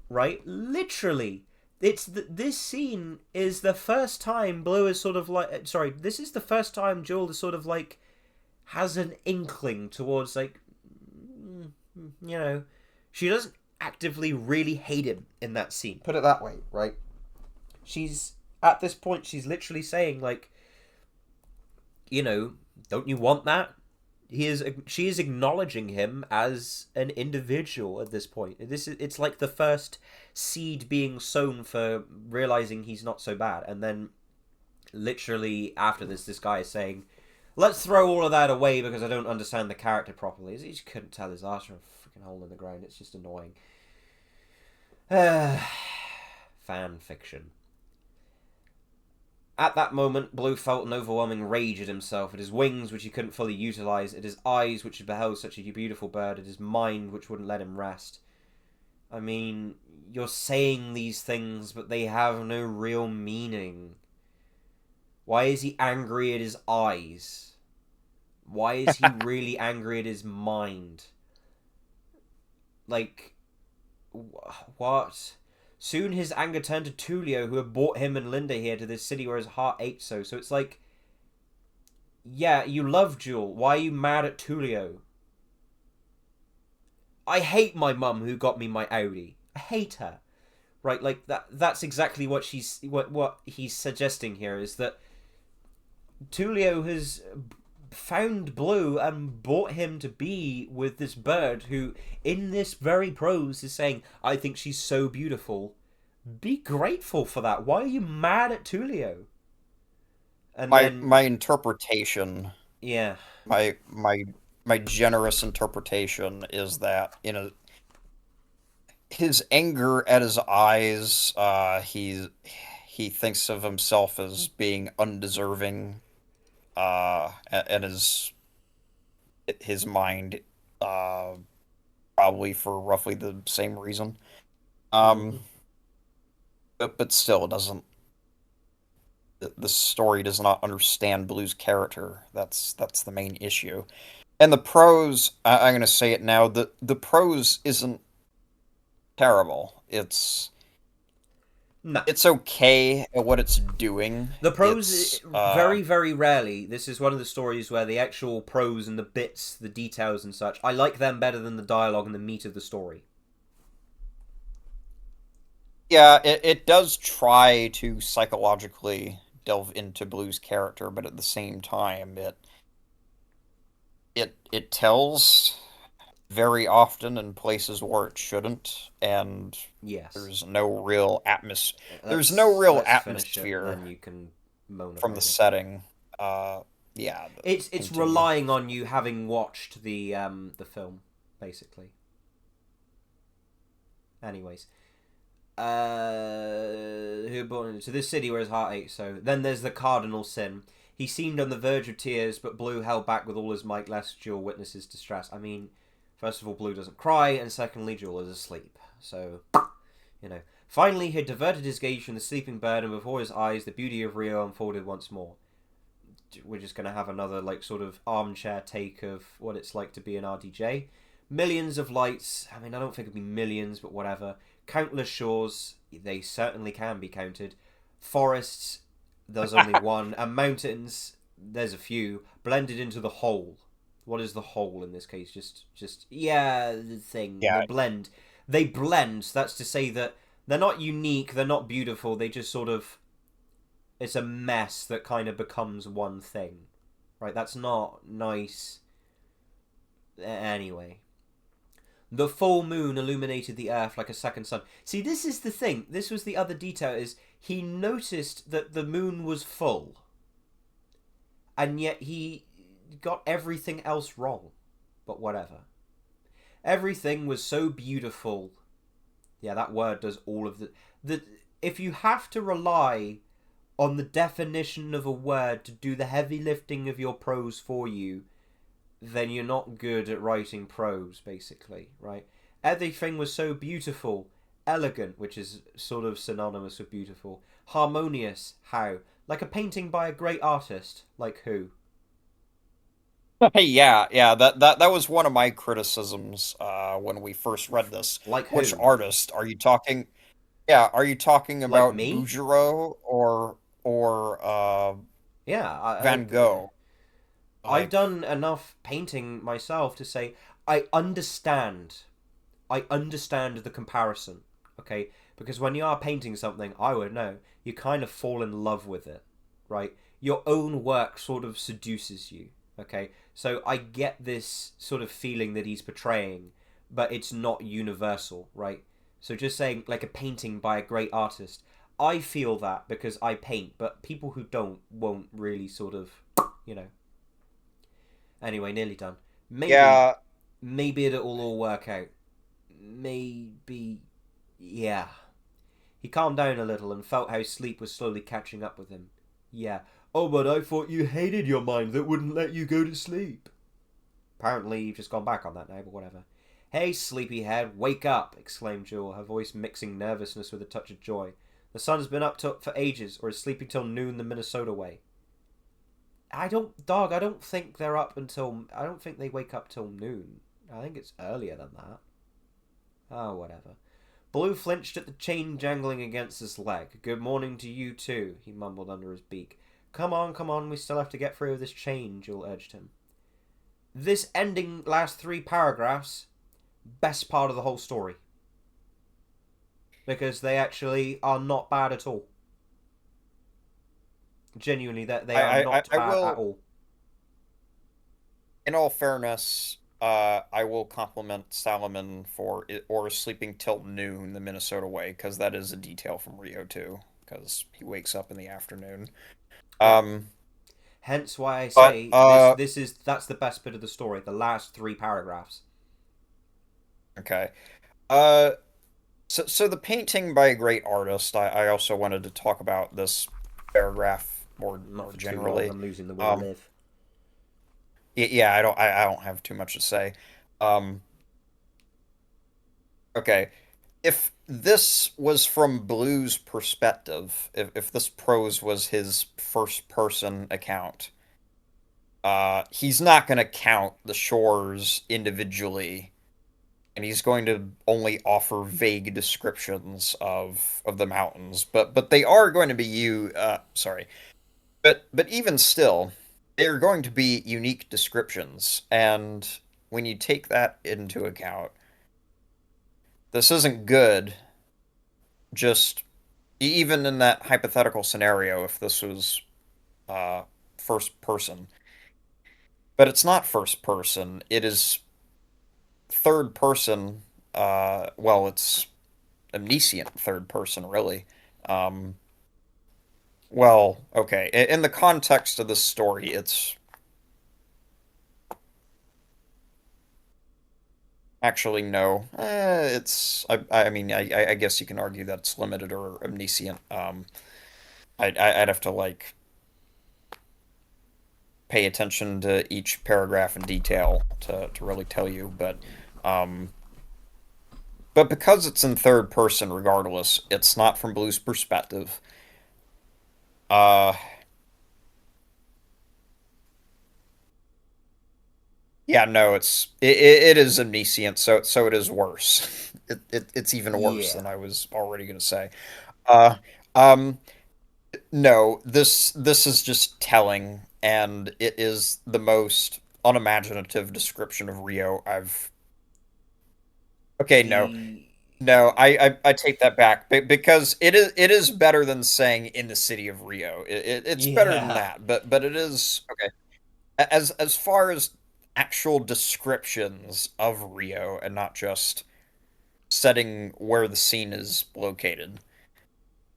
Speaker 1: right? Literally. This scene is the first time Blue is sort of like... Sorry, this is the first time Jewel is sort of like... has an inkling towards, like... You know... She doesn't actively really hate him in that scene. Put it that way, right? She's... At this point, she's literally saying, like... You know, don't you want that? She is acknowledging him as an individual at this point. It's like the first seed being sown for realizing he's not so bad. And then literally after this guy is saying, let's throw all of that away because I don't understand the character properly. He just couldn't tell his arse from a freaking hole in the ground. It's just annoying. Fan fiction. At that moment, Blue felt an overwhelming rage at himself, at his wings, which he couldn't fully utilize, at his eyes, which had beheld such a beautiful bird, at his mind, which wouldn't let him rest. I mean, you're saying these things, but they have no real meaning. Why is he angry at his eyes? Why is he really angry at his mind? Like, what? Soon his anger turned to Tulio, who had brought him and Linda here to this city where his heart ached so. So it's like, yeah, you love Jewel. Why are you mad at Tulio? I hate my mum who got me my Audi. I hate her. Right, like, that's exactly what he's suggesting here, is that Tulio has found Blue and brought him to be with this bird who, in this very prose, is saying, I think she's so beautiful. Be grateful for that. Why are you mad at Tulio? And
Speaker 3: my interpretation,
Speaker 1: yeah,
Speaker 3: my generous interpretation is that, you know, his anger at his eyes, he thinks of himself as being undeserving, and his mind, probably for roughly the same reason. But still, it doesn't. The story does not understand Blue's character. That's the main issue. And the prose, I'm going to say it now. The prose isn't terrible. It's okay at what it's doing.
Speaker 1: The prose, very, very rarely, this is one of the stories where the actual prose and the bits, the details and such, I like them better than the dialogue and the meat of the story.
Speaker 3: Yeah, it does try to psychologically delve into Blue's character, but at the same time, it tells very often in places where it shouldn't, and
Speaker 1: yes,
Speaker 3: there's no real atmosphere. There's no real atmosphere.
Speaker 1: Then you can moan
Speaker 3: from the
Speaker 1: it.
Speaker 3: setting. Yeah,
Speaker 1: it's relying on you having watched the film, basically. Anyways, who born into this city where his heart aches so. Then there's the cardinal sin. He seemed on the verge of tears, but Blue held back with all his might lest Jewel witness his distress. I mean, first of all, Blue doesn't cry, and secondly, Jewel is asleep. So, you know. Finally, he had diverted his gaze from the sleeping bird, and before his eyes, the beauty of Rio unfolded once more. We're just going to have another, like, sort of armchair take of what it's like to be an RDJ. Millions of lights. I mean, I don't think it'd be millions, but whatever. Countless shores. They certainly can be counted. Forests. There's only one. And mountains. There's a few. Blended into the whole. What is the whole in this case? Just yeah, the thing.
Speaker 3: Yeah.
Speaker 1: The blend. They blend. So that's to say that they're not unique. They're not beautiful. They just sort of... It's a mess that kind of becomes one thing. Right? That's not nice. Anyway. The full moon illuminated the earth like a second sun. See, this is the thing. This was the other detail, is he noticed that the moon was full. And yet he got everything else wrong. But whatever. Everything was so beautiful. Yeah, that word does all of the... If you have to rely on the definition of a word to do the heavy lifting of your prose for you, then you're not good at writing prose, basically, right? Everything was so beautiful, elegant, which is sort of synonymous with beautiful, harmonious, how? Like a painting by a great artist, like who?
Speaker 3: Yeah, that was one of my criticisms when we first read this.
Speaker 1: Like who?
Speaker 3: Which artist are you talking? Yeah, are you talking about
Speaker 1: Like me?
Speaker 3: Bouguereau or Van Gogh?
Speaker 1: I've done enough painting myself to say I understand the comparison, okay? Because when you are painting something, I would know, you kind of fall in love with it, right? Your own work sort of seduces you, okay? So I get this sort of feeling that he's portraying, but it's not universal, right? So just saying, like a painting by a great artist, I feel that because I paint, but people who don't won't really sort of, you know. Anyway, nearly done. Maybe it'll all work out. Maybe, yeah. He calmed down a little and felt how sleep was slowly catching up with him. Yeah. Oh, but I thought you hated your mind that wouldn't let you go to sleep. Apparently, you've just gone back on that now, but whatever. Hey, sleepyhead, wake up, exclaimed Jewel, her voice mixing nervousness with a touch of joy. The sun's been up for ages, or is sleeping till noon the Minnesota way. I don't think they're up until... I don't think they wake up till noon. I think it's earlier than that. Oh, whatever. Blue flinched at the chain jangling against his leg. Good morning to you too, he mumbled under his beak. Come on, we still have to get through this chain, Jewel urged him. This ending, last 3 paragraphs, best part of the whole story. Because they actually are not bad at all. Genuinely, they are not bad at all.
Speaker 3: in all fairness, I will compliment Salomon for it, or sleeping till noon the Minnesota way, because that is a detail from Rio too, because he wakes up in the afternoon. Um,
Speaker 1: Hence why I
Speaker 3: but
Speaker 1: say that's the best bit of the story, the last 3 paragraphs.
Speaker 3: okay. So the painting by a great artist. I also wanted to talk about this paragraph more
Speaker 1: Not for too long.
Speaker 3: generally.
Speaker 1: I'm losing the will to live.
Speaker 3: Yeah, I don't have too much to say. Um, okay. If this was from Blue's perspective, if this prose was his first person account, he's not going to count the shores individually, and he's going to only offer vague descriptions of the mountains. But they are going to be sorry. But even still, they are going to be unique descriptions, and when you take that into account, this isn't good. Just even in that hypothetical scenario, if this was first person, but it's not first person. It is third person. Well, it's omniscient third person, really. Um, well, okay. In the context of this story, it's actually no. I mean, I guess you can argue that it's limited or omniscient. I'd have to like pay attention to each paragraph in detail to really tell you, but because it's in third person, regardless, it's not from Blue's perspective. Uh, yeah, no, it is omniscient, so it is worse. It's even worse than I was already gonna say. Uh, um, no, this is just telling, and it is the most unimaginative description of Rio I've. Okay, no. No, I take that back because it is better than saying in the city of Rio. It's better than
Speaker 1: Yeah.
Speaker 3: that, but it is okay. As far as actual descriptions of Rio and not just setting where the scene is located,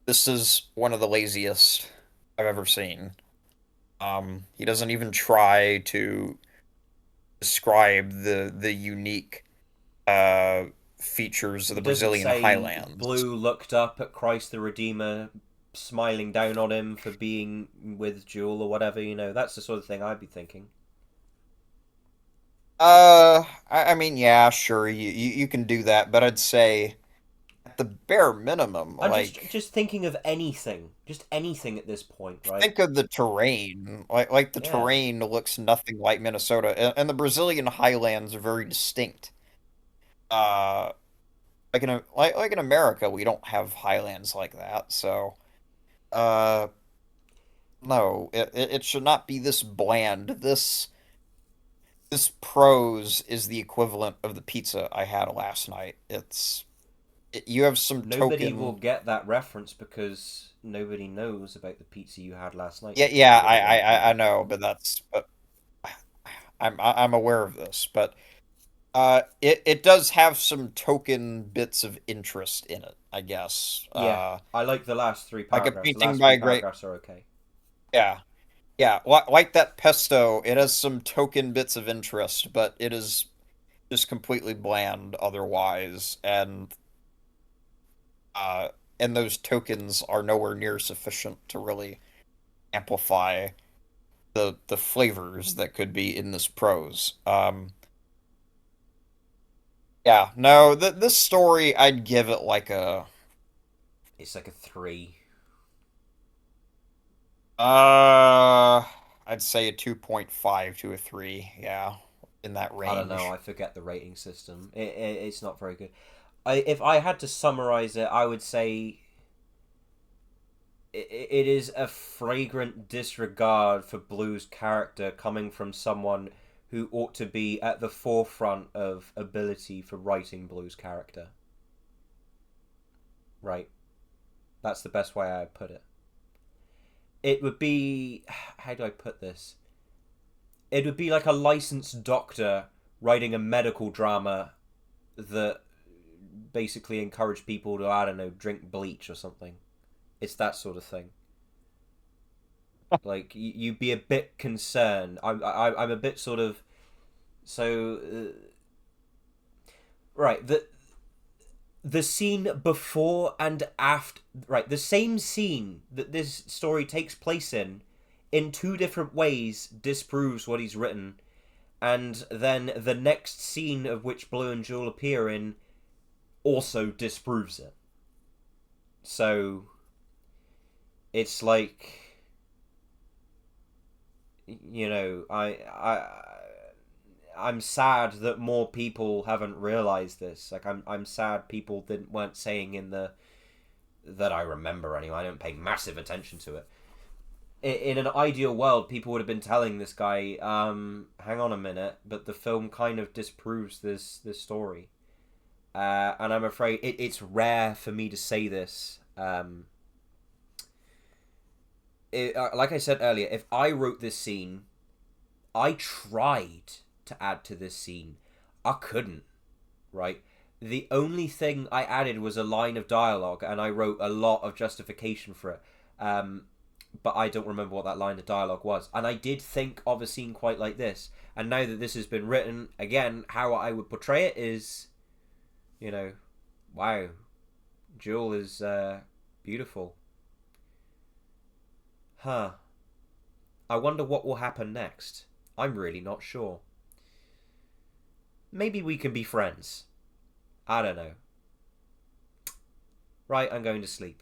Speaker 3: this is one of the laziest I've ever seen. He doesn't even try to describe the unique uh features of
Speaker 1: He
Speaker 3: the
Speaker 1: doesn't
Speaker 3: Brazilian
Speaker 1: say
Speaker 3: highlands.
Speaker 1: Blue looked up at Christ the Redeemer smiling down on him for being with Jewel or whatever, that's the sort of thing I'd be thinking.
Speaker 3: I mean, yeah, sure, you can do that, but I'd say at the bare minimum,
Speaker 1: I'm
Speaker 3: like
Speaker 1: just thinking of anything. Just anything at this point, right?
Speaker 3: think of the terrain. Like the
Speaker 1: Yeah.
Speaker 3: terrain looks nothing like Minnesota, and the Brazilian highlands are very distinct. Uh, like in America, we don't have highlands like that, so uh, no, it should not be this bland. This prose is the equivalent of the pizza I had last night. You have some
Speaker 1: Nobody will
Speaker 3: token.
Speaker 1: get that reference because nobody knows about the pizza you had last night.
Speaker 3: Yeah, I know, but I'm aware of this, but it does have some token bits of interest in it, I guess.
Speaker 1: Yeah, I like the last 3
Speaker 3: Like a
Speaker 1: paragraphs. The
Speaker 3: painting
Speaker 1: last
Speaker 3: by
Speaker 1: 3
Speaker 3: a great.
Speaker 1: paragraphs are okay.
Speaker 3: Yeah, yeah, like that pesto, it has some token bits of interest, but it is just completely bland otherwise, uh, and those tokens are nowhere near sufficient to really amplify the flavors that could be in this prose. Yeah, no, this story I'd give it like a
Speaker 1: It's like a 3.
Speaker 3: uh I'd say a 2.5 to a 3, yeah, in that
Speaker 1: I don't know.
Speaker 3: range.
Speaker 1: I forget the rating system. It's not very good. If I had to summarize it, I would say it is a flagrant disregard for Blue's character coming from someone who ought to be at the forefront of ability for writing Blue's character. Right. That's the best way I'd put it. It would be... How do I put this? it would be like a licensed doctor writing a medical drama that basically encouraged people to, I don't know, drink bleach or something. It's that sort of thing. Like, you'd be a bit concerned. I'm a bit sort of... So... right, the scene before and after... Right, the same scene that this story takes place in two different ways, disproves what he's written. And then the next scene of which Blue and Jewel appear in also disproves it. So... it's like... you know, I'm sad that more people haven't realized this. Like, I'm sad people weren't saying in the... that I remember anyway. I don't pay massive attention to it. In an ideal world, people would have been telling this guy, hang on a minute, but the film kind of disproves this story. And I'm afraid it's rare for me to say this. Like I said earlier, if I wrote this scene, I tried to add to this scene. I couldn't, right? The only thing I added was a line of dialogue, and I wrote a lot of justification for it. But I don't remember what that line of dialogue was. And I did think of a scene quite like this. And now that this has been written, again, how I would portray it is, you know, wow, Jewel is beautiful. Huh. I wonder what will happen next. I'm really not sure. Maybe we can be friends. I don't know. Right, I'm going to sleep.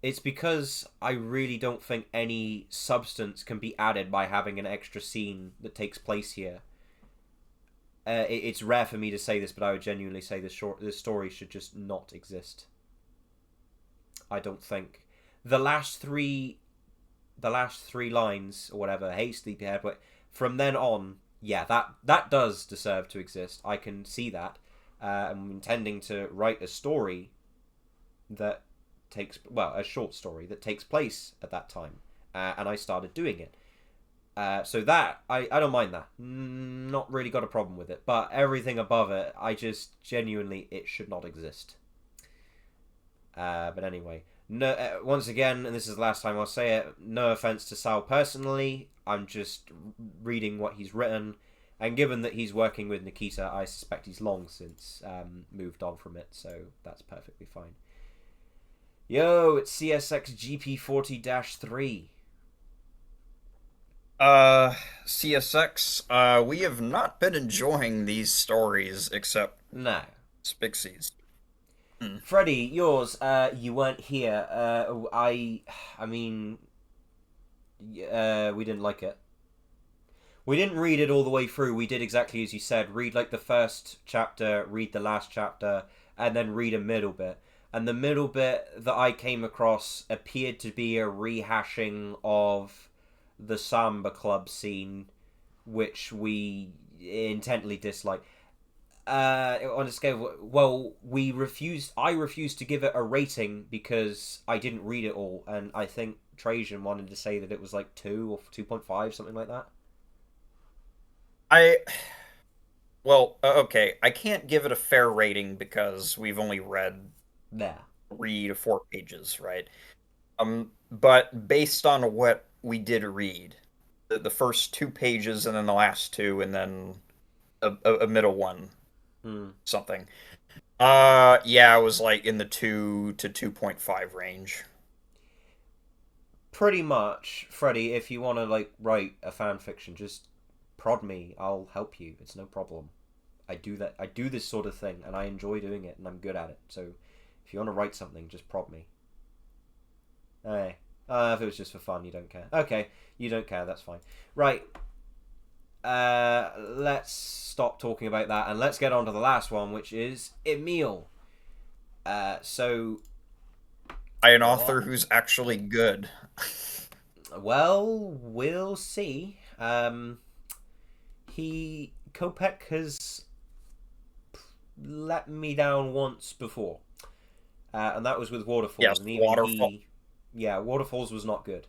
Speaker 1: It's because I really don't think any substance can be added by having an extra scene that takes place here. It's rare for me to say this, but I would genuinely say this story should just not exist. I don't think. The last three lines, or whatever, hey, sleepyhead, but from then on, yeah, that does deserve to exist. I can see that. I'm intending to write a story that a short story that takes place at that time, and I started doing it. So that, I don't mind that. Not really got a problem with it, but everything above it, I just genuinely, it should not exist. But anyway, no. Once again, and this is the last time I'll say it, no offense to Sal personally, I'm just reading what he's written, and given that he's working with Nikita, I suspect he's long since moved on from it, so that's perfectly fine. Yo, it's CSX GP40-3.
Speaker 3: CSX, we have not been enjoying these stories except
Speaker 1: No.
Speaker 3: Spixie's.
Speaker 1: Freddie, yours, you weren't here. I mean, we didn't like it. We didn't read it all the way through. We did exactly as you said. Read like the first chapter, read the last chapter, and then read a middle bit. And the middle bit that I came across appeared to be a rehashing of the Samba Club scene, which we intently dislike. On a scale of, well, I refused to give it a rating because I didn't read it all, and I think Trajan wanted to say that it was like 2 or 2.5, something like that.
Speaker 3: Okay, I can't give it a fair rating because we've only read 3 to 4 pages, right? But based on what we did read, the first 2 pages and then the last 2 and then a middle one, something. Yeah, it was like in the 2 to 2.5 range.
Speaker 1: Pretty much, Freddie, if you want to like write a fan fiction, just prod me. I'll help you. It's no problem. I do that. I do this sort of thing, and I enjoy doing it, and I'm good at it. So, if you want to write something, just prod me. Hey, if it was just for fun, you don't care. Okay, you don't care. That's fine. Right. Let's stop talking about that, and let's get on to the last one, which is Emil. So,
Speaker 3: By an author who's actually good.
Speaker 1: Well, we'll see. Kopek has let me down once before, and that was with Waterfalls.
Speaker 3: Yes,
Speaker 1: and even
Speaker 3: Waterfall.
Speaker 1: Waterfalls was not good.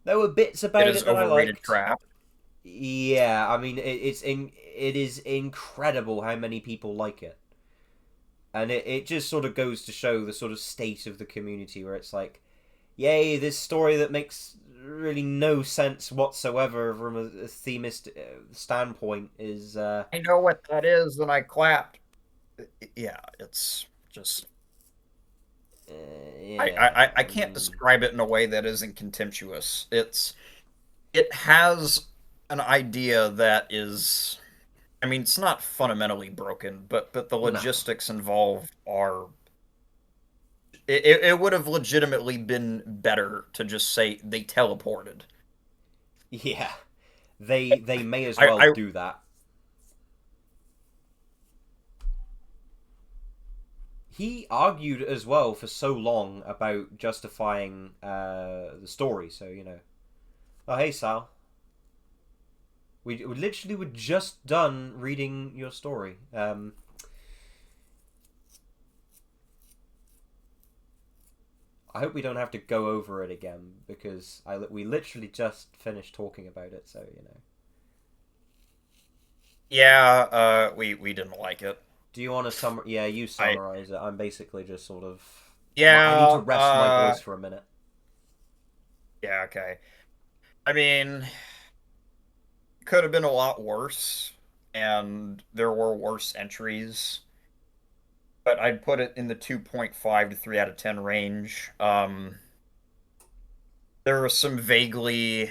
Speaker 1: There were bits about it that I liked.
Speaker 3: Crap.
Speaker 1: Yeah, I mean, it is incredible how many people like it. And it just sort of goes to show the sort of state of the community where it's like, yay, this story that makes really no sense whatsoever from a themist standpoint is...
Speaker 3: I know what that is, and I clapped. Yeah, it's just...
Speaker 1: yeah.
Speaker 3: I can't describe it in a way that isn't contemptuous. It has an idea that is... I mean, it's not fundamentally broken, but the logistics involved are... It would have legitimately been better to just say they teleported.
Speaker 1: Yeah. They may as well do that. He argued as well for so long about justifying the story, so, you know. Oh, hey, Sal. We literally were just done reading your story. I hope we don't have to go over it again, because we literally just finished talking about it, so, you know.
Speaker 3: Yeah, we didn't like it.
Speaker 1: Do you want to Yeah, you summarize it. I'm basically just sort of...
Speaker 3: Yeah,
Speaker 1: I need to rest my voice for a minute.
Speaker 3: Yeah, okay. I mean... could have been a lot worse, and there were worse entries, but I'd put it in the 2.5 to 3 out of 10 range. There were some vaguely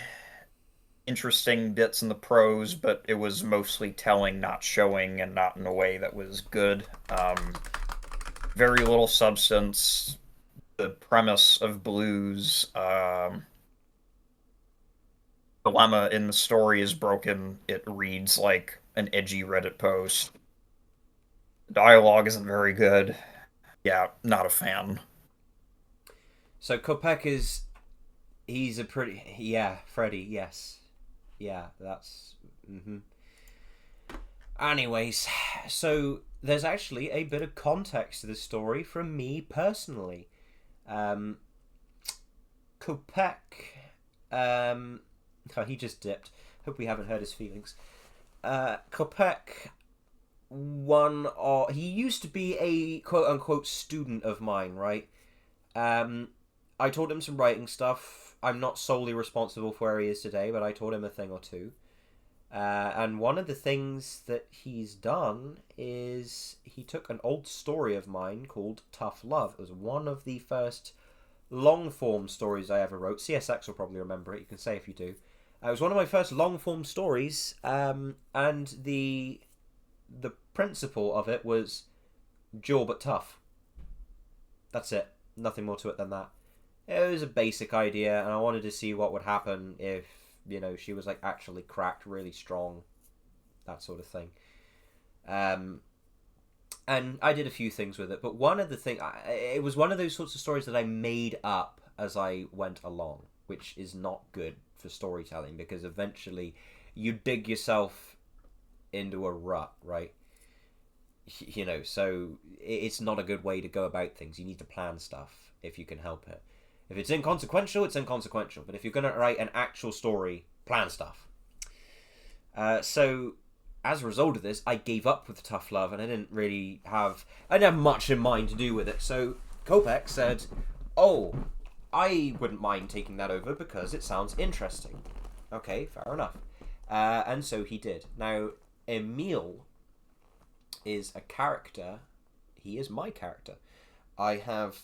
Speaker 3: interesting bits in the prose, but it was mostly telling, not showing, and not in a way that was good. Very little substance. The premise of Blues, dilemma in the story is broken. It reads like an edgy Reddit post. The dialogue isn't very good. Yeah, not a fan.
Speaker 1: So Kopek is... he's a pretty... yeah, Freddy, yes. Yeah, that's... Anyways, so there's actually a bit of context to this story from me personally. Kopek... oh, he just dipped. Hope we haven't hurt his feelings. Kopek, he used to be a quote-unquote student of mine, right? I taught him some writing stuff. I'm not solely responsible for where he is today, but I taught him a thing or two. And one of the things that he's done is he took an old story of mine called Tough Love. It was one of the first long-form stories I ever wrote. CSX will probably remember it. You can say if you do. It was one of my first long-form stories, and the principle of it was dual but tough. That's it. Nothing more to it than that. It was a basic idea, and I wanted to see what would happen if, you know, she was like actually cracked, really strong, that sort of thing. And I did a few things with it, but one of the things, it was one of those sorts of stories that I made up as I went along, which is not good for storytelling, because eventually you dig yourself into a rut, right? You know, so it's not a good way to go about things. You need to plan stuff if you can help it. If it's inconsequential, it's inconsequential. But if you're going to write an actual story, plan stuff. So, as a result of this, I gave up with Tough Love, and I didn't have much in mind to do with it. So, Kopek said, oh, I wouldn't mind taking that over because it sounds interesting. Okay, fair enough. And so he did. Now, Emil is a character. He is my character. I have,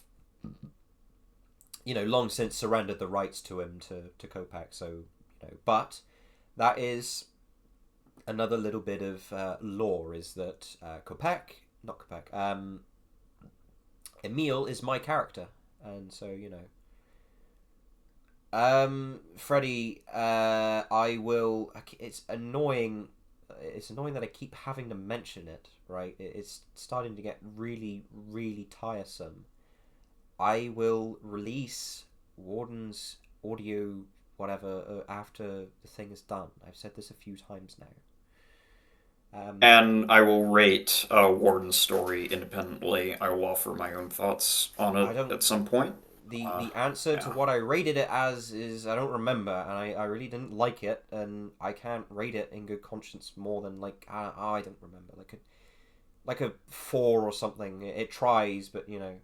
Speaker 1: you know, long since surrendered the rights to him to Kopek, so, you know, but that is another little bit of lore, is that Emil is my character, and so, you know. Freddy, it's annoying that I keep having to mention it, right? It's starting to get really, really tiresome. I will release Warden's audio, whatever, after the thing is done. I've said this a few times now.
Speaker 3: And I will rate Warden's story independently. I will offer my own thoughts on it at some point.
Speaker 1: the answer to what I rated it as is I don't remember, and I really didn't like it, and I can't rate it in good conscience more than like I don't remember, like a 4 or something. It tries, but you know.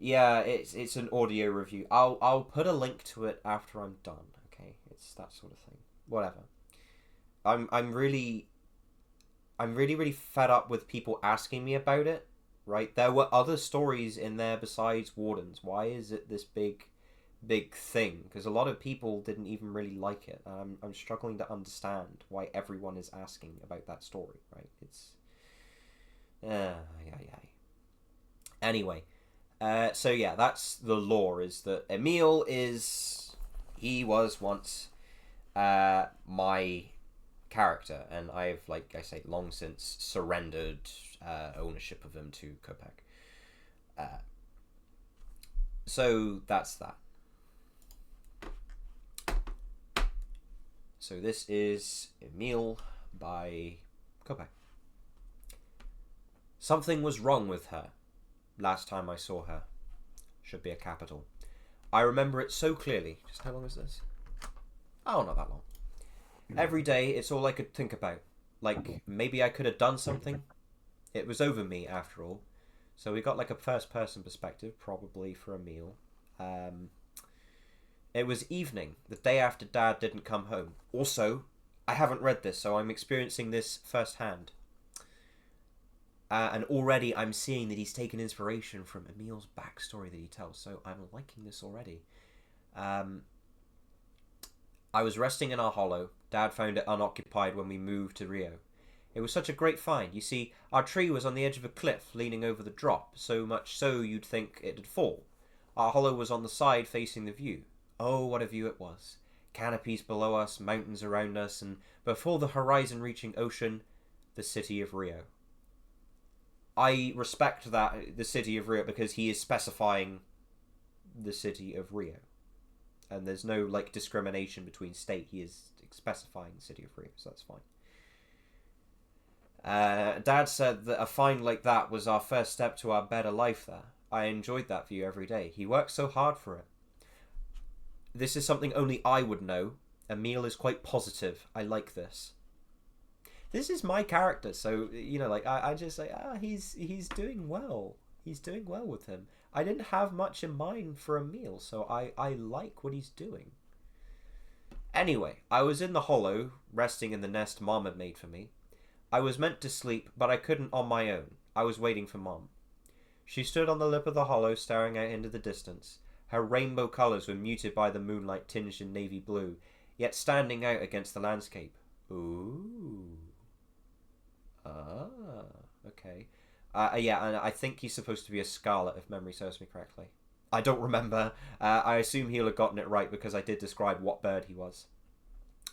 Speaker 1: Yeah, it's an audio review. I'll put a link to it after I'm done. Okay, it's that sort of thing. Whatever. I'm really fed up with people asking me about it. Right, there were other stories in there besides Wardens. Why is it this big thing? Because a lot of people didn't even really like it. I'm struggling to understand why everyone is asking about that story. Right, it's yeah. Anyway. So yeah, that's the lore, is that Emil he was once my character, and I've, like I say, long since surrendered ownership of him to Kopek. So that's that. So this is Emil by Kopek. Something was wrong with her. Last time I saw her. Should be a capital. I remember it so clearly. Just how long is this? Oh, not that long. Every day, it's all I could think about. Like, maybe I could have done something. It was over me, after all. So we got like a first-person perspective, probably for a meal. It was evening, the day after Dad didn't come home. Also, I haven't read this, so I'm experiencing this firsthand. And already I'm seeing that he's taken inspiration from Emil's backstory that he tells, so I'm liking this already. I was resting in our hollow. Dad found it unoccupied when we moved to Rio. It was such a great find. You see, our tree was on the edge of a cliff leaning over the drop, so much so you'd think it'd fall. Our hollow was on the side facing the view. Oh, what a view it was. Canopies below us, mountains around us, and before the horizon-reaching ocean, the city of Rio. I respect that, the city of Rio, because he is specifying the city of Rio. And there's no, like, discrimination between state. He is specifying the city of Rio, so that's fine. Dad said that a find like that was our first step to our better life there. I enjoyed that view every day. He worked so hard for it. This is something only I would know. Emil is quite positive. I like this. This is my character, so, you know, like, I just say, he's doing well. He's doing well with him. I didn't have much in mind for Emil, so I like what he's doing. Anyway, I was in the hollow, resting in the nest Mom had made for me. I was meant to sleep, but I couldn't on my own. I was waiting for Mom. She stood on the lip of the hollow, staring out into the distance. Her rainbow colours were muted by the moonlight tinged in navy blue, yet standing out against the landscape. Ooh. Okay. Yeah, and I think he's supposed to be a Scarlet, if memory serves me correctly. I don't remember. I assume he'll have gotten it right because I did describe what bird he was.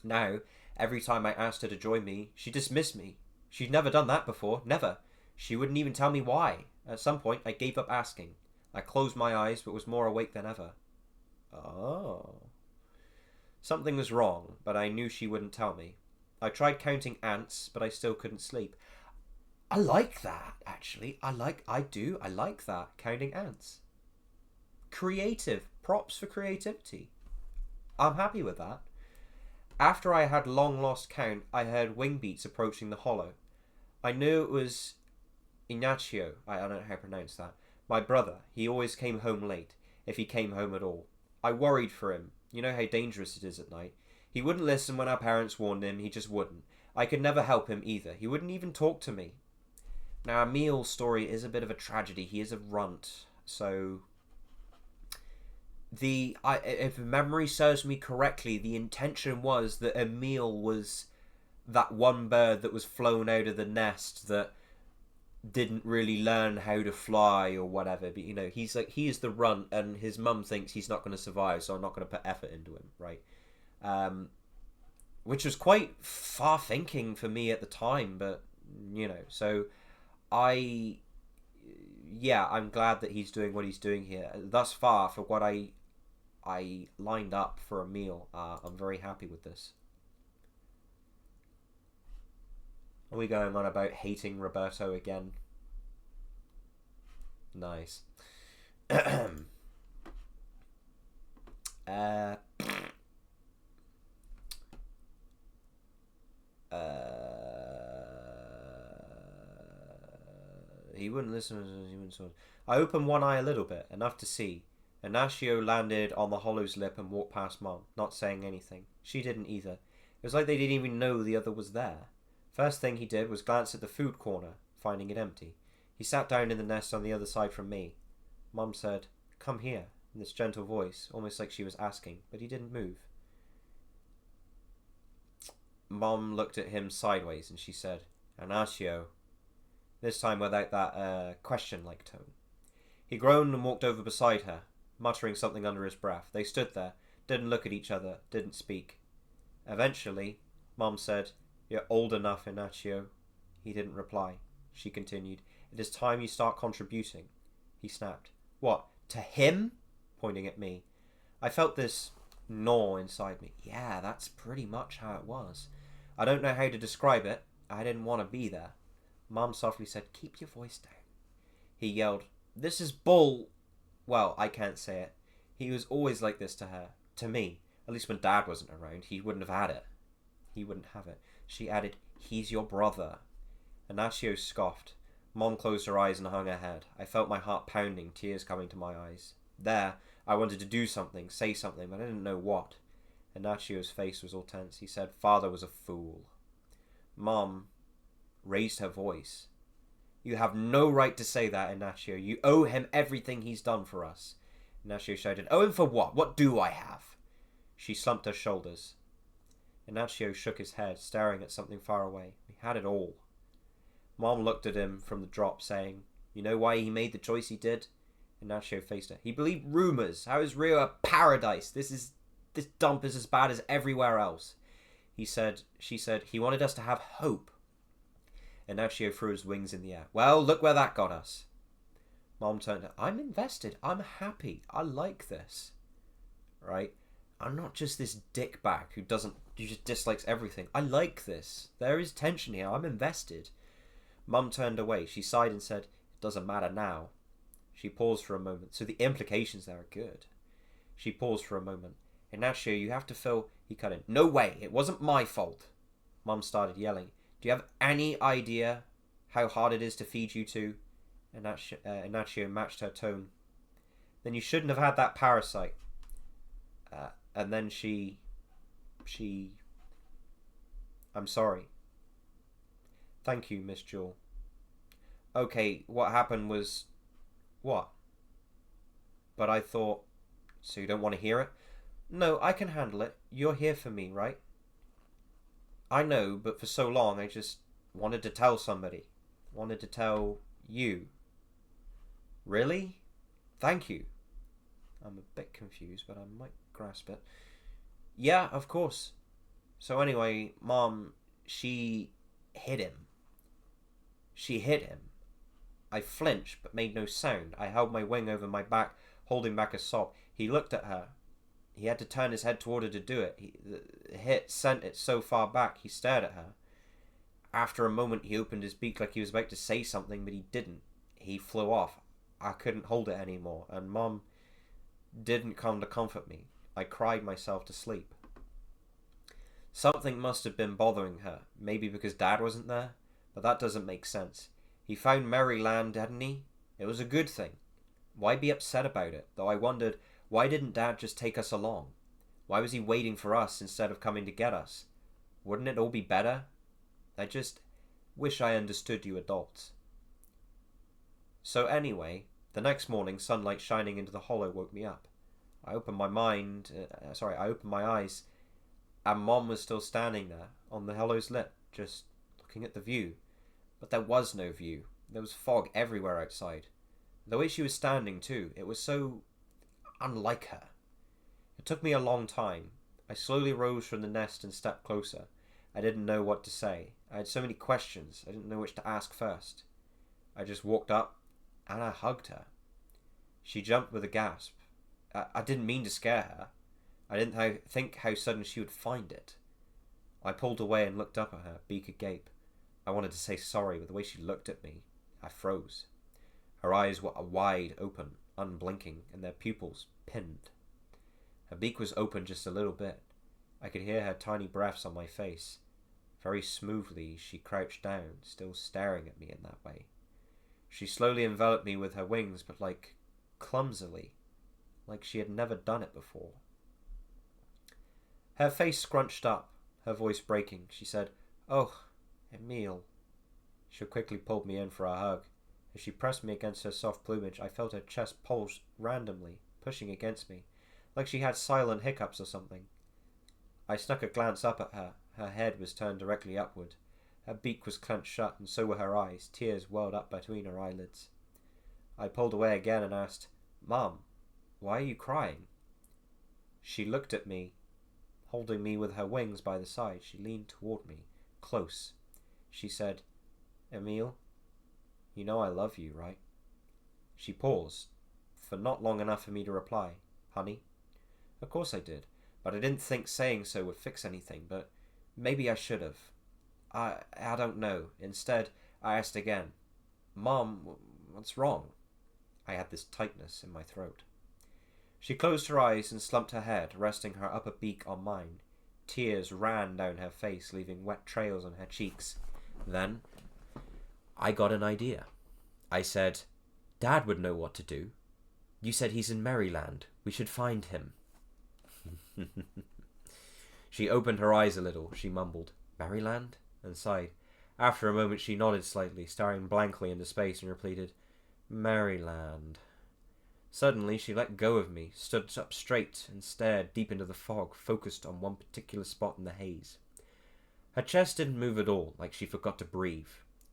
Speaker 1: Now, every time I asked her to join me, she dismissed me. She'd never done that before, never. She wouldn't even tell me why. At some point, I gave up asking. I closed my eyes, but was more awake than ever. Oh. Something was wrong, but I knew she wouldn't tell me. I tried counting ants, but I still couldn't sleep. I like that, actually. I like that, counting ants. Creative. Props for creativity. I'm happy with that. After I had long lost count, I heard wing beats approaching the hollow. I knew it was Ignacio, I don't know how to pronounce that, my brother. He always came home late, if he came home at all. I worried for him. You know how dangerous it is at night. He wouldn't listen when our parents warned him, he just wouldn't. I could never help him either. He wouldn't even talk to me. Now, Emil's story is a bit of a tragedy. He is a runt, so... if memory serves me correctly, the intention was that Emil was that one bird that was flown out of the nest that didn't really learn how to fly or whatever. But, you know, he is the runt, and his mum thinks he's not going to survive, so I'm not going to put effort into him, right? Which was quite far-thinking for me at the time, but, you know, so I'm glad that he's doing what he's doing here. Thus far, for what I lined up for Emil, I'm very happy with this. Are we going on about hating Roberto again? Nice. uh, he wouldn't listen. He wouldn't sort. I opened one eye a little bit, enough to see. Ignacio landed on the hollow's lip and walked past Mom, not saying anything. She didn't either. It was like they didn't even know the other was there. First thing he did was glance at the food corner, finding it empty. He sat down in the nest on the other side from me. Mom said, "Come here," in this gentle voice, almost like she was asking, but he didn't move. Mom looked at him sideways and she said, "Ignacio," this time without that question-like tone. He groaned and walked over beside her, muttering something under his breath. They stood there, didn't look at each other, didn't speak. Eventually, Mom said, "You're old enough, Ignacio." He didn't reply. She continued, "It is time you start contributing." He snapped. "What, to him?" Pointing at me. I felt this gnaw inside me. Yeah, that's pretty much how it was. I don't know how to describe it. I didn't want to be there. Mom softly said, "Keep your voice down." He yelled, "This is bull..." Well, I can't say it. He was always like this to her. To me. At least when Dad wasn't around, he wouldn't have had it. He wouldn't have it. She added, "He's your brother." Ignacio scoffed. Mom closed her eyes and hung her head. I felt my heart pounding, tears coming to my eyes. There, I wanted to do something, say something, but I didn't know what. Ignacio's face was all tense. He said, "Father was a fool." Mom raised her voice. "You have no right to say that, Ignacio. You owe him everything he's done for us." Ignacio shouted, "Owe him for what? What do I have?" She slumped her shoulders. Ignacio shook his head, staring at something far away. He had it all. Mom looked at him from the drop, saying, "You know why he made the choice he did?" Ignacio faced her. "He believed rumors. How is Rio a paradise? This dump is as bad as everywhere else." She said, "He wanted us to have hope." Ignacio threw his wings in the air. "Well, look where that got us." Mom turned to her. "I'm invested. I'm happy. I like this. Right? I'm not just this dickbag who just dislikes everything. I like this. There is tension here. I'm invested." Mum turned away. She sighed and said, "It doesn't matter now." She paused for a moment. So the implications there are good. She paused for a moment. "Ignacio, you have to feel..." He cut in. "No way. It wasn't my fault." Mum started yelling. "Do you have any idea how hard it is to feed you two?" Ignacio matched her tone. "Then you shouldn't have had that parasite." And then she... "I'm sorry." "Thank you, Miss Jewel." "Okay, what happened was..." "What?" But I thought... So you don't want to hear it? "No, I can handle it. You're here for me, right?" "I know, but for so long I just wanted to tell somebody. Wanted to tell you." "Really? Thank you." I'm a bit confused, but I might grasp it. "Yeah, of course." So anyway, Mom, she hit him. She hit him. I flinched, but made no sound. I held my wing over my back, holding back a sob. He looked at her. He had to turn his head toward her to do it. The hit sent it so far back, he stared at her. After a moment, he opened his beak like he was about to say something, but he didn't. He flew off. I couldn't hold it anymore, and Mom didn't come to comfort me. I cried myself to sleep. Something must have been bothering her, maybe because Dad wasn't there, but that doesn't make sense. He found Maryland, hadn't he? It was a good thing. Why be upset about it? Though I wondered, why didn't Dad just take us along? Why was he waiting for us instead of coming to get us? Wouldn't it all be better? I just wish I understood you adults. So anyway, the next morning, sunlight shining into the hollow woke me up. I opened my eyes, and Mom was still standing there, on the hollow's lip, just looking at the view. But there was no view. There was fog everywhere outside. The way she was standing, too, it was so unlike her. It took me a long time. I slowly rose from the nest and stepped closer. I didn't know what to say. I had so many questions, I didn't know which to ask first. I just walked up, and I hugged her. She jumped with a gasp. I didn't mean to scare her. I didn't think how sudden she would find it. I pulled away and looked up at her, beak agape. I wanted to say sorry, but the way she looked at me, I froze. Her eyes were wide open, unblinking, and their pupils pinned. Her beak was open just a little bit. I could hear her tiny breaths on my face. Very smoothly, she crouched down, still staring at me in that way. She slowly enveloped me with her wings, but clumsily, like she had never done it before. Her face scrunched up, her voice breaking. She said, "Oh, Emile." She quickly pulled me in for a hug. As she pressed me against her soft plumage, I felt her chest pulse randomly, pushing against me, like she had silent hiccups or something. I snuck a glance up at her. Her head was turned directly upward. Her beak was clenched shut, and so were her eyes. Tears welled up between her eyelids. I pulled away again and asked, "Mom, why are you crying?" She looked at me. Holding me with her wings by the side, she leaned toward me, close. She said, "Emile, you know I love you, right?" She paused, for not long enough for me to reply, "Honey?" Of course I did, but I didn't think saying so would fix anything, but maybe I should have. I don't know. Instead, I asked again, "Mom, what's wrong?" I had this tightness in my throat. She closed her eyes and slumped her head, resting her upper beak on mine. Tears ran down her face, leaving wet trails on her cheeks. Then, I got an idea. I said, "Dad would know what to do. You said he's in Maryland. We should find him." She opened her eyes a little. She mumbled, "Maryland?" and sighed. After a moment she nodded slightly, staring blankly into space, and repeated, "Maryland." Suddenly she let go of me, stood up straight, and stared deep into the fog, focused on one particular spot in the haze. Her chest didn't move at all, like she forgot to breathe.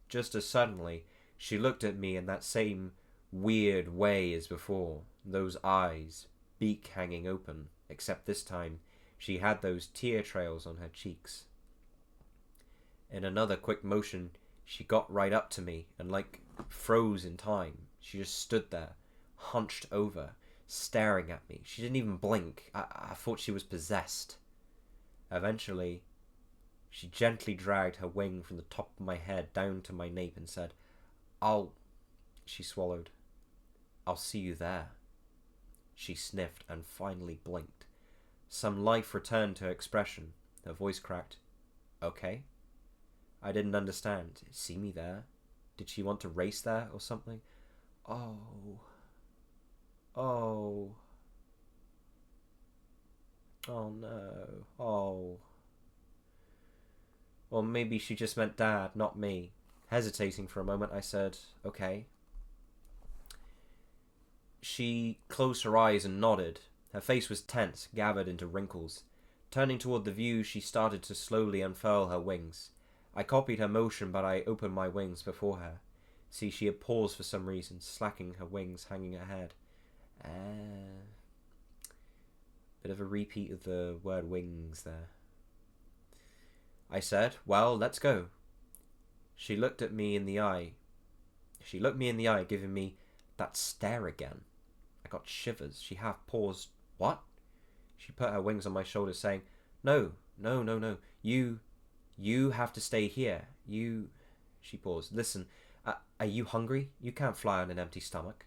Speaker 1: Just as suddenly, she looked at me in that same weird way as before, those eyes, beak hanging open, except this time she had those tear trails on her cheeks. In another quick motion, she got right up to me and froze in time. She just stood there, hunched over, staring at me. She didn't even blink. I thought she was possessed. Eventually, she gently dragged her wing from the top of my head down to my nape and said, She swallowed. "I'll see you there." She sniffed and finally blinked. Some life returned to her expression. Her voice cracked. "Okay?" I didn't understand. See me there? Did she want to race there or something? Oh. Oh no. Oh. Or maybe she just meant Dad, not me. Hesitating for a moment, I said, "Okay." She closed her eyes and nodded. Her face was tense, gathered into wrinkles. Turning toward the view, she started to slowly unfurl her wings. I copied her motion, but I opened my wings before her. See, she had paused for some reason, slacking her wings, hanging her head. Bit of a repeat of the word wings there. I said, "Well, let's go." She looked me in the eye, giving me that stare again. I got shivers. She half paused. "What?" She put her wings on my shoulders, saying, No. You have to stay here. She paused. "Listen, are you hungry? You can't fly on an empty stomach."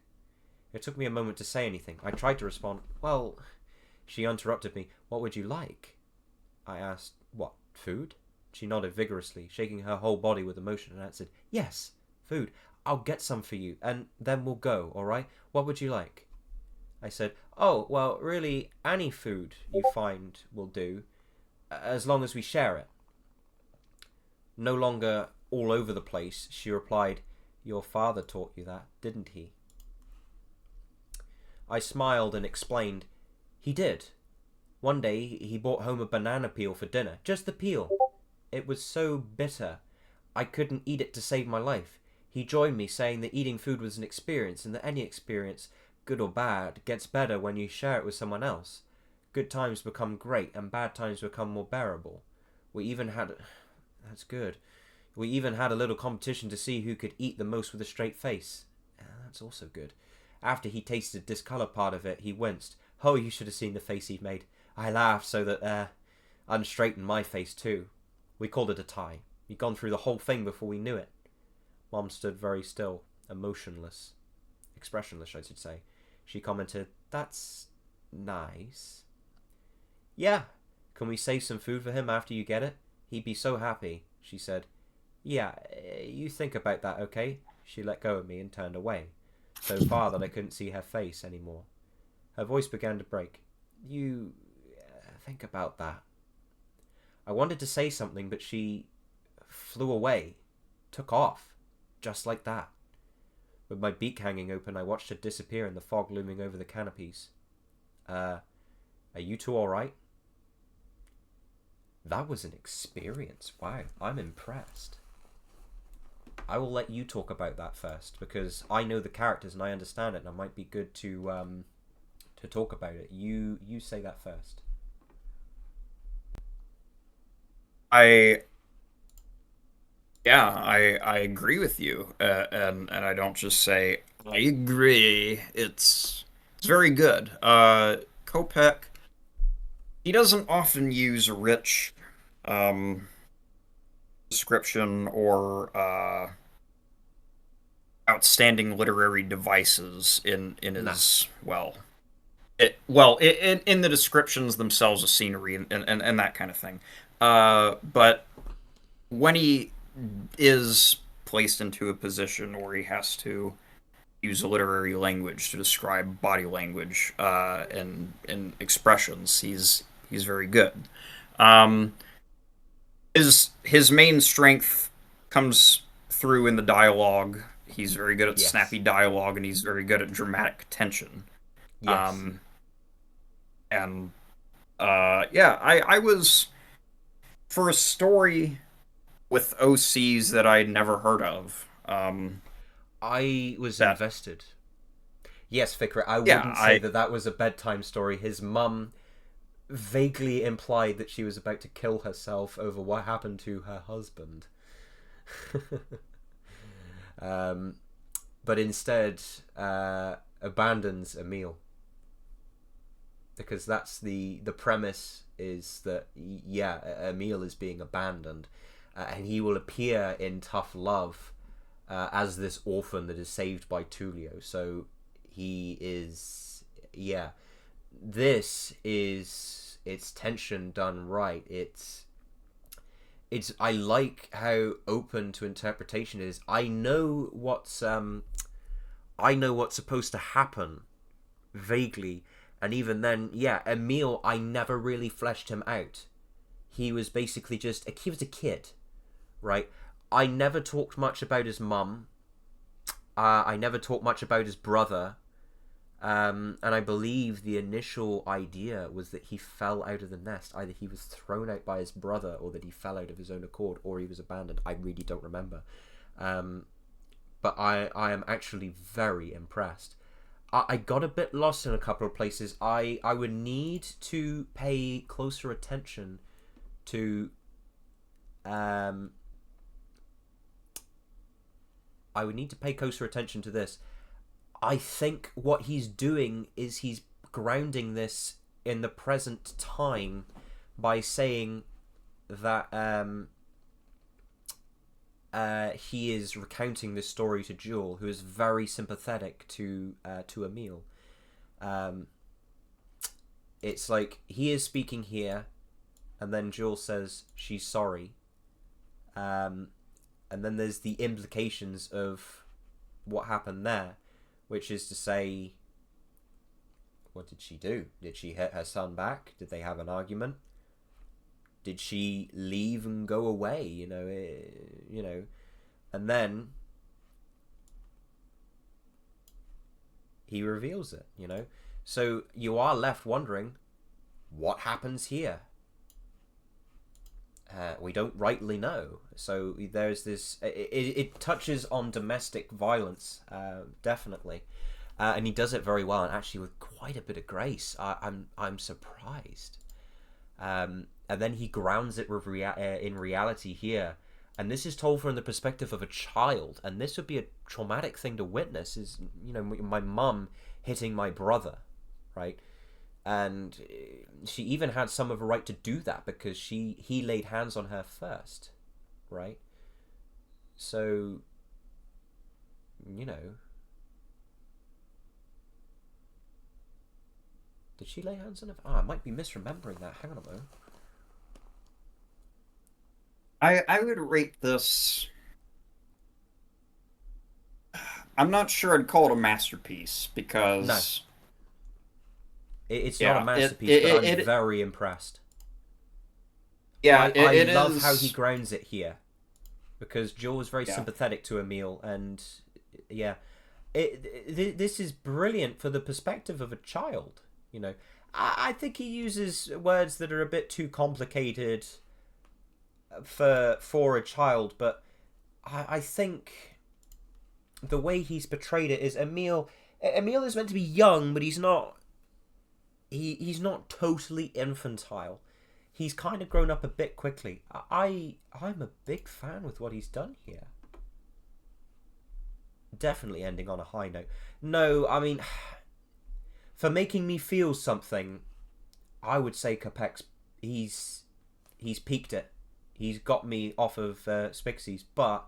Speaker 1: It took me a moment to say anything. I tried to respond, "Well..." She interrupted me. "What would you like?" I asked, "What, food?" She nodded vigorously, shaking her whole body with emotion, and answered, "Yes, food. I'll get some for you, and then we'll go, all right? What would you like?" I said, "Oh, well, really, any food you find will do, as long as we share it." No longer all over the place, she replied, "Your father taught you that, didn't he?" I smiled and explained, "He did. One day he brought home a banana peel for dinner, just the peel. It was so bitter, I couldn't eat it to save my life. He joined me, saying that eating food was an experience, and that any experience, good or bad, gets better when you share it with someone else. Good times become great, and bad times become more bearable. We even had a little competition to see who could eat the most with a straight face. That's also good. After he tasted the discoloured part of it, he winced. Oh, you should have seen the face he made. I laughed so that unstraightened my face too. We called it a tie. We'd gone through the whole thing before we knew it. Mom stood very still, expressionless, I should say. She commented, "That's nice." "Yeah, can we save some food for him after you get it? He'd be so happy," she said. "Yeah, you think about that, okay?" She let go of me and turned away, so far that I couldn't see her face anymore. Her voice began to break. "You think about that." I wanted to say something, but she flew away, took off, just like that. With my beak hanging open, I watched her disappear in the fog looming over the canopies. Are you two alright?" That was an experience. Wow, I'm impressed. I will let you talk about that first, because I know the characters and I understand it, and it might be good to talk about it. You say that first.
Speaker 3: I agree with you, and I don't just say I agree. It's very good. Kopek, he doesn't often use rich description or outstanding literary devices in his in the descriptions themselves of scenery and that kind of thing. But when he is placed into a position where he has to use literary language to describe body language and expressions, he's very good. His main strength comes through in the dialogue. He's very good at snappy dialogue, and he's very good at dramatic tension.
Speaker 1: Yes.
Speaker 3: I was, for a story with OCs that I'd never heard of.
Speaker 1: I was invested. Yes, Fikra, I wouldn't say that was a bedtime story. His mum vaguely implied that she was about to kill herself over what happened to her husband. But instead abandons Emil. Because that's the premise, is that, Emil is being abandoned. And he will appear in Tough Love as this orphan that is saved by Tullio. So he is, this is, it's tension done right. It's I like how open to interpretation it is. I know what's supposed to happen vaguely, and even then, Emil, I never really fleshed him out. He was basically he was a kid, right? I never talked much about his mum. I never talked much about his brother. And I believe the initial idea was that he fell out of the nest. Either he was thrown out by his brother, or that he fell out of his own accord, or he was abandoned. I really don't remember. But I am actually very impressed. I got a bit lost in a couple of places. I would need to pay closer attention to... I would need to pay closer attention to this. I think what he's doing is he's grounding this in the present time by saying that he is recounting this story to Jewel, who is very sympathetic to Emil. It's like he is speaking here, and then Jewel says she's sorry. And then there's the implications of what happened there, which is to say, what did she do? Did she hit her son back? Did they have an argument? Did she leave and go away? You know, and then he reveals it. So you are left wondering, what happens here? We don't rightly know. So there's this... It touches on domestic violence, definitely. And he does it very well, and actually with quite a bit of grace. I'm surprised. And then he grounds it with in reality here. And this is told from the perspective of a child. And this would be a traumatic thing to witness, is, my mum hitting my brother, right? And she even had some of a right to do that, because he laid hands on her first, right? So, Did she lay hands on him? I might be misremembering that. Hang on a moment.
Speaker 3: I would rate this. I'm not sure I'd call it a masterpiece because
Speaker 1: No. It's
Speaker 3: Yeah,
Speaker 1: not a masterpiece, but I'm
Speaker 3: it-
Speaker 1: very impressed.
Speaker 3: yeah,
Speaker 1: I
Speaker 3: it
Speaker 1: love
Speaker 3: is.
Speaker 1: how he grounds it here, because Joel is very
Speaker 3: Yeah.
Speaker 1: sympathetic to Emil, and yeah, this is brilliant for the perspective of a child. You know, I think he uses words that are a bit too complicated for a child, but I think the way he's portrayed it is Emil is meant to be young, but he's not. He's not totally infantile. He's kind of grown up a bit quickly. I'm a big fan with what he's done here. Definitely ending on a high note. No, I mean, for making me feel something, I would say Capek's he's peaked it. He's got me off of Spixie's, but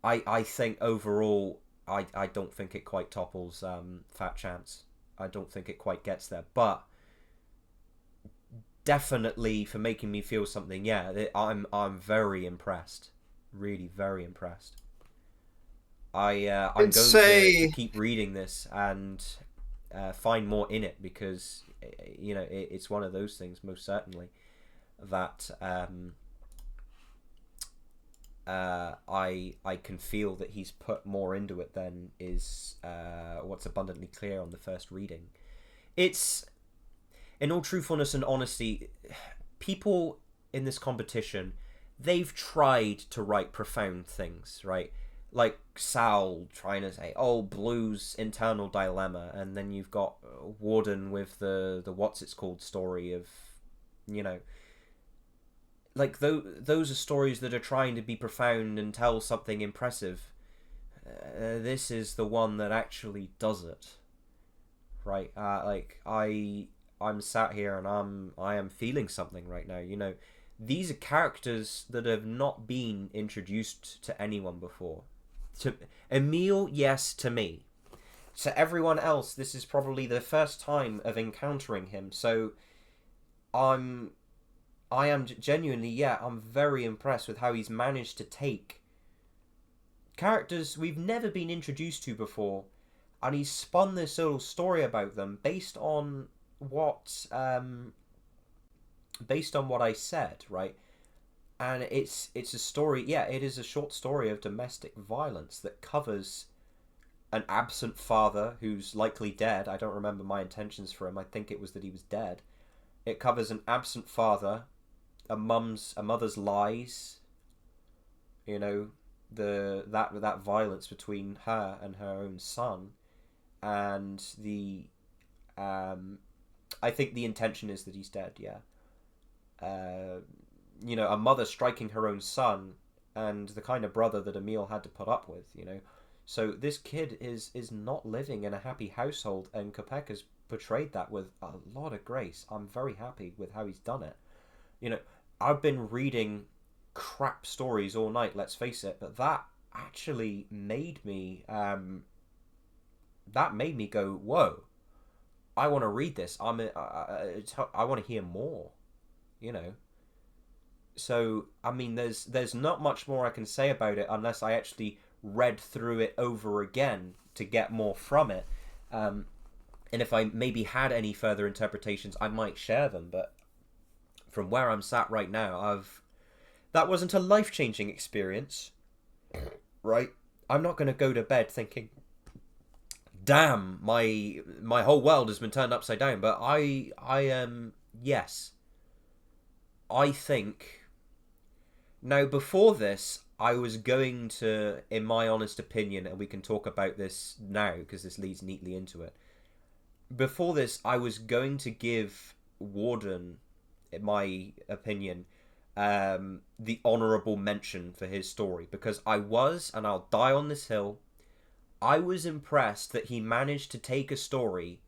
Speaker 1: I think overall I don't think it quite topples Fat Chance. I don't think it quite gets there, but definitely for making me feel something. Yeah, I'm very impressed, really very impressed. I'm going to keep reading this and find more in it, because you know it's one of those things most certainly that I can feel that he's put more into it than is what's abundantly clear on the first reading. It's, in all truthfulness and honesty, people in this competition, they've tried to write profound things, right? Like Sal trying to say, oh, Blue's internal dilemma, and then you've got Warden with the what's it's called story of, you know, like those are stories that are trying to be profound and tell something impressive. This is the one that actually does it, right? Like I'm sat here and I am feeling something right now. You know, these are characters that have not been introduced to anyone before. To Emil, yes, to me. To everyone else, this is probably the first time of encountering him. So I am genuinely, yeah, I'm very impressed with how he's managed to take characters we've never been introduced to before, and he's spun this little story about them based on what I said, right? And it's a story, yeah, it is a short story of domestic violence that covers an absent father who's likely dead. I don't remember my intentions for him. I think it was that he was dead. It covers an absent father, a mother's lies, you know, that violence between her and her own son, and the I think the intention is that he's dead, yeah. You know, a mother striking her own son, and the kind of brother that Emil had to put up with, you know. So this kid is not living in a happy household, and Capek has portrayed that with a lot of grace. I'm very happy with how he's done it. You know, I've been reading crap stories all night, let's face it, but that actually made me go, whoa, I want to read this. I want to hear more, you know. So I mean, there's not much more I can say about it unless I actually read through it over again to get more from it. And if I maybe had any further interpretations, I might share them. But from where I'm sat right now, that wasn't a life-changing experience, right? I'm not going to go to bed thinking, damn, my whole world has been turned upside down. But I am, yes. I think... Now, before this, I was going to, in my honest opinion, and we can talk about this now, because this leads neatly into it. Before this, I was going to give Warden, in my opinion, the honourable mention for his story, because I was, and I'll die on this hill, I was impressed that he managed to take a story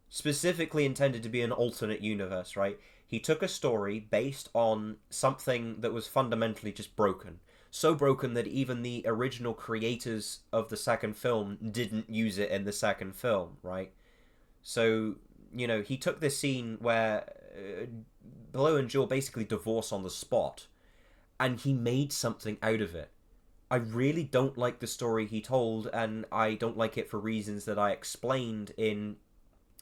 Speaker 1: specifically intended to be an alternate universe, right? He took a story based on something that was fundamentally just broken. So broken that even the original creators of the second film didn't use it in the second film, right? So, you know, he took this scene where Blow and Jewel basically divorce on the spot, and he made something out of it. I really don't like the story he told, and I don't like it for reasons that I explained in,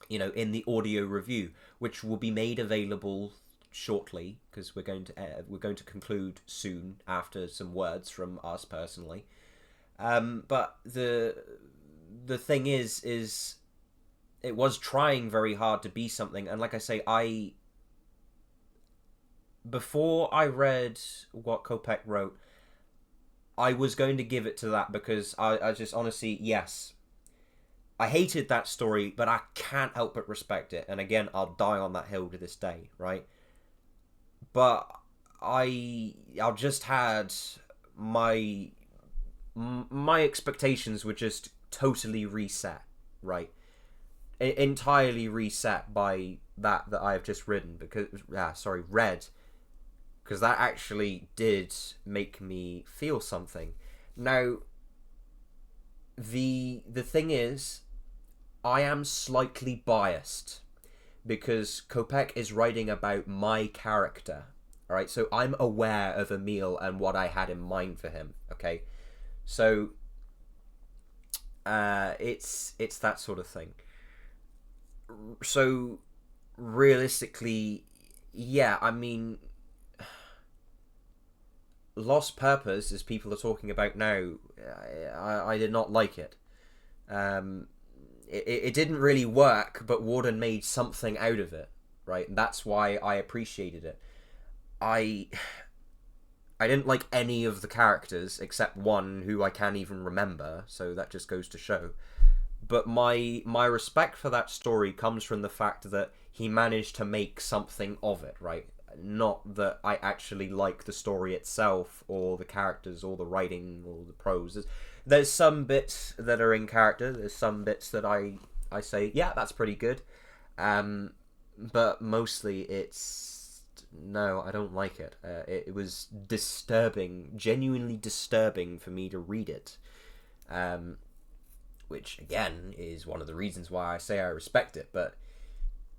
Speaker 1: you know, in the audio review, which will be made available shortly, because we're going to conclude soon after some words from us personally. But the thing is it was trying very hard to be something, and like I say, before I read what Kopech wrote, I was going to give it to that, because I just honestly, yes, I hated that story, but I can't help but respect it. And again, I'll die on that hill to this day, right? But I just had my expectations were just totally reset, right? Entirely reset by that I've just read, because that actually did make me feel something. Now, the thing is, I am slightly biased, because Kopech is writing about my character, alright? So I'm aware of Emil and what I had in mind for him, okay? So, it's that sort of thing. So, realistically, yeah, I mean, Lost Purpose, as people are talking about now, I did not like it. It didn't really work, but Warden made something out of it, right? And that's why I appreciated it. I didn't like any of the characters except one who I can't even remember, so that just goes to show. But my respect for that story comes from the fact that he managed to make something of it, right? Not that I actually like the story itself, or the characters, or the writing, or the prose. There's some bits that are in character, there's some bits that I say, yeah, that's pretty good. But mostly it's, no, I don't like it. It was disturbing, genuinely disturbing for me to read it. Which, again, is one of the reasons why I say I respect it. But,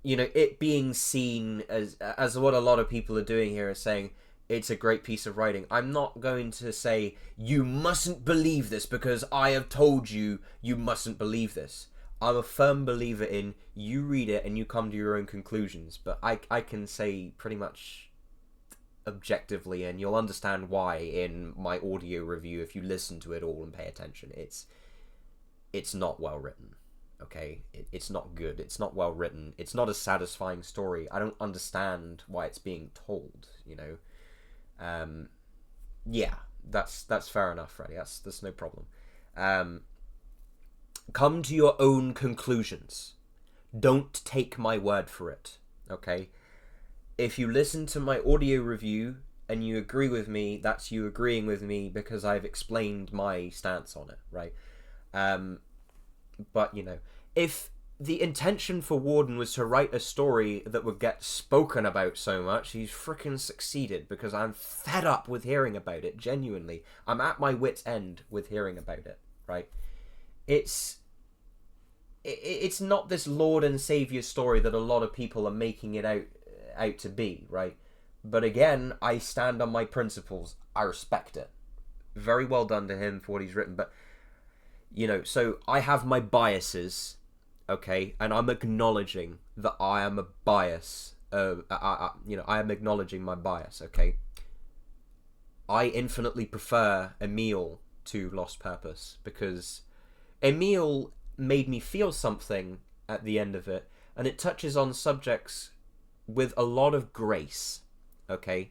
Speaker 1: you know, it being seen as what a lot of people are doing here is saying, it's a great piece of writing. I'm not going to say, you mustn't believe this because I have told you you mustn't believe this. I'm a firm believer in, you read it and you come to your own conclusions. But I can say pretty much objectively, and you'll understand why in my audio review if you listen to it all and pay attention. It's not well written, okay? It's not good. It's not well written. It's not a satisfying story. I don't understand why it's being told, you know? Yeah, that's fair enough, Freddy. That's no problem. Come to your own conclusions. Don't take my word for it, okay? If you listen to my audio review and you agree with me, that's you agreeing with me because I've explained my stance on it, right? But, you know, if the intention for Warden was to write a story that would get spoken about so much, he's freaking succeeded, because I'm fed up with hearing about it, genuinely. I'm at my wit's end with hearing about it, right? It's not this Lord and Saviour story that a lot of people are making it out to be, right? But again, I stand on my principles. I respect it. Very well done to him for what he's written, but, you know, so I have my biases, okay, and I'm acknowledging that I am a bias. You know, I am acknowledging my bias, okay. I infinitely prefer Emil to Lost Purpose, because Emil made me feel something at the end of it, and it touches on subjects with a lot of grace, okay.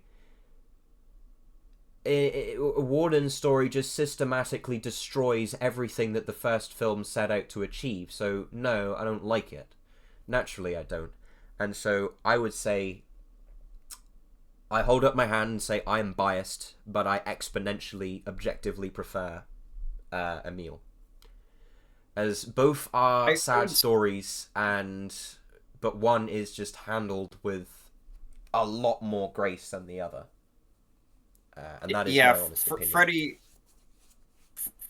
Speaker 1: Warden's story just systematically destroys everything that the first film set out to achieve, so no, I don't like it. Naturally I don't. And so I would say, I hold up my hand and say I am biased, but I exponentially, objectively prefer Emil. As both are sad stories, but one is just handled with a lot more grace than the other. And that is my honest opinion.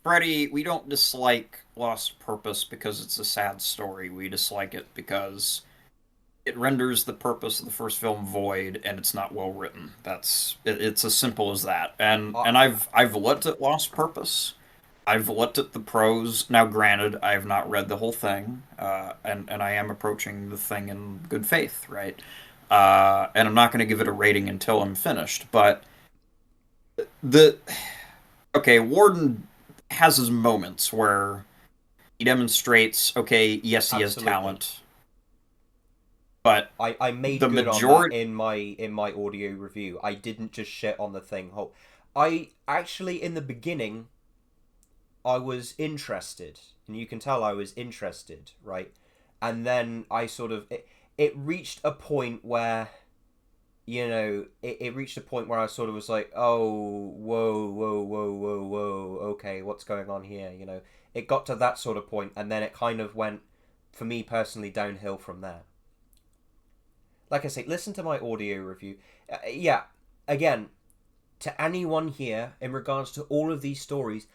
Speaker 3: Freddy, we don't dislike Lost Purpose because it's a sad story. We dislike it because it renders the purpose of the first film void, and it's not well written. It's as simple as that. And I've looked at Lost Purpose. I've looked at the prose. Now, granted, I have not read the whole thing, and I am approaching the thing in good faith, right? And I'm not going to give it a rating until I'm finished. But Warden has his moments where he demonstrates, okay, yes, he has talent, but
Speaker 1: I made
Speaker 3: the
Speaker 1: good
Speaker 3: majority
Speaker 1: on that in my audio review. I didn't just shit on the thing whole. I actually, in the beginning, I was interested, and you can tell I was interested, right? And then I sort of it reached a point where, you know, it reached a point where I sort of was like, oh, whoa, okay, what's going on here? You know, it got to that sort of point, and then it kind of went, for me personally, downhill from there. Like I say, listen to my audio review. Yeah, again, to anyone here, in regards to all of these stories,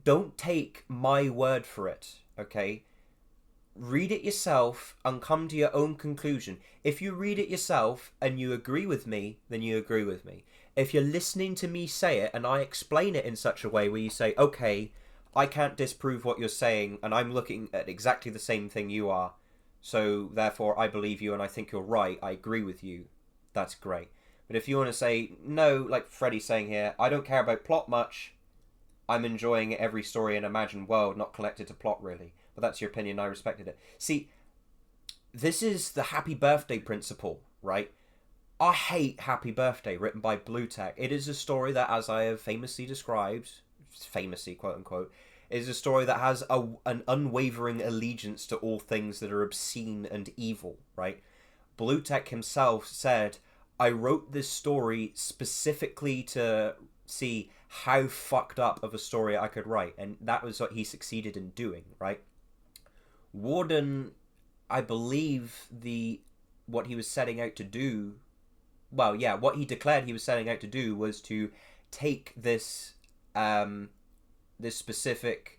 Speaker 1: don't take my word for it, okay? Read it yourself and come to your own conclusion. If you read it yourself and you agree with me, then you agree with me. If you're listening to me say it and I explain it in such a way where you say, okay, I can't disprove what you're saying and I'm looking at exactly the same thing you are, so therefore I believe you and I think you're right, I agree with you, that's great. But if you want to say, no, like Freddie's saying here, I don't care about plot much, I'm enjoying every story in Imagined World, not collected to plot, really. But that's your opinion, I respected it. See, this is the Happy Birthday principle, right? I hate Happy Birthday, written by Bluetech. It is a story that, as I have famously described, famously, quote-unquote, is a story that has an unwavering allegiance to all things that are obscene and evil, right? Bluetech himself said, I wrote this story specifically to see how fucked up of a story I could write, and that was what he succeeded in doing, right? Warden, I believe what he was setting out to do, well, yeah, what he declared he was setting out to do was to take this this specific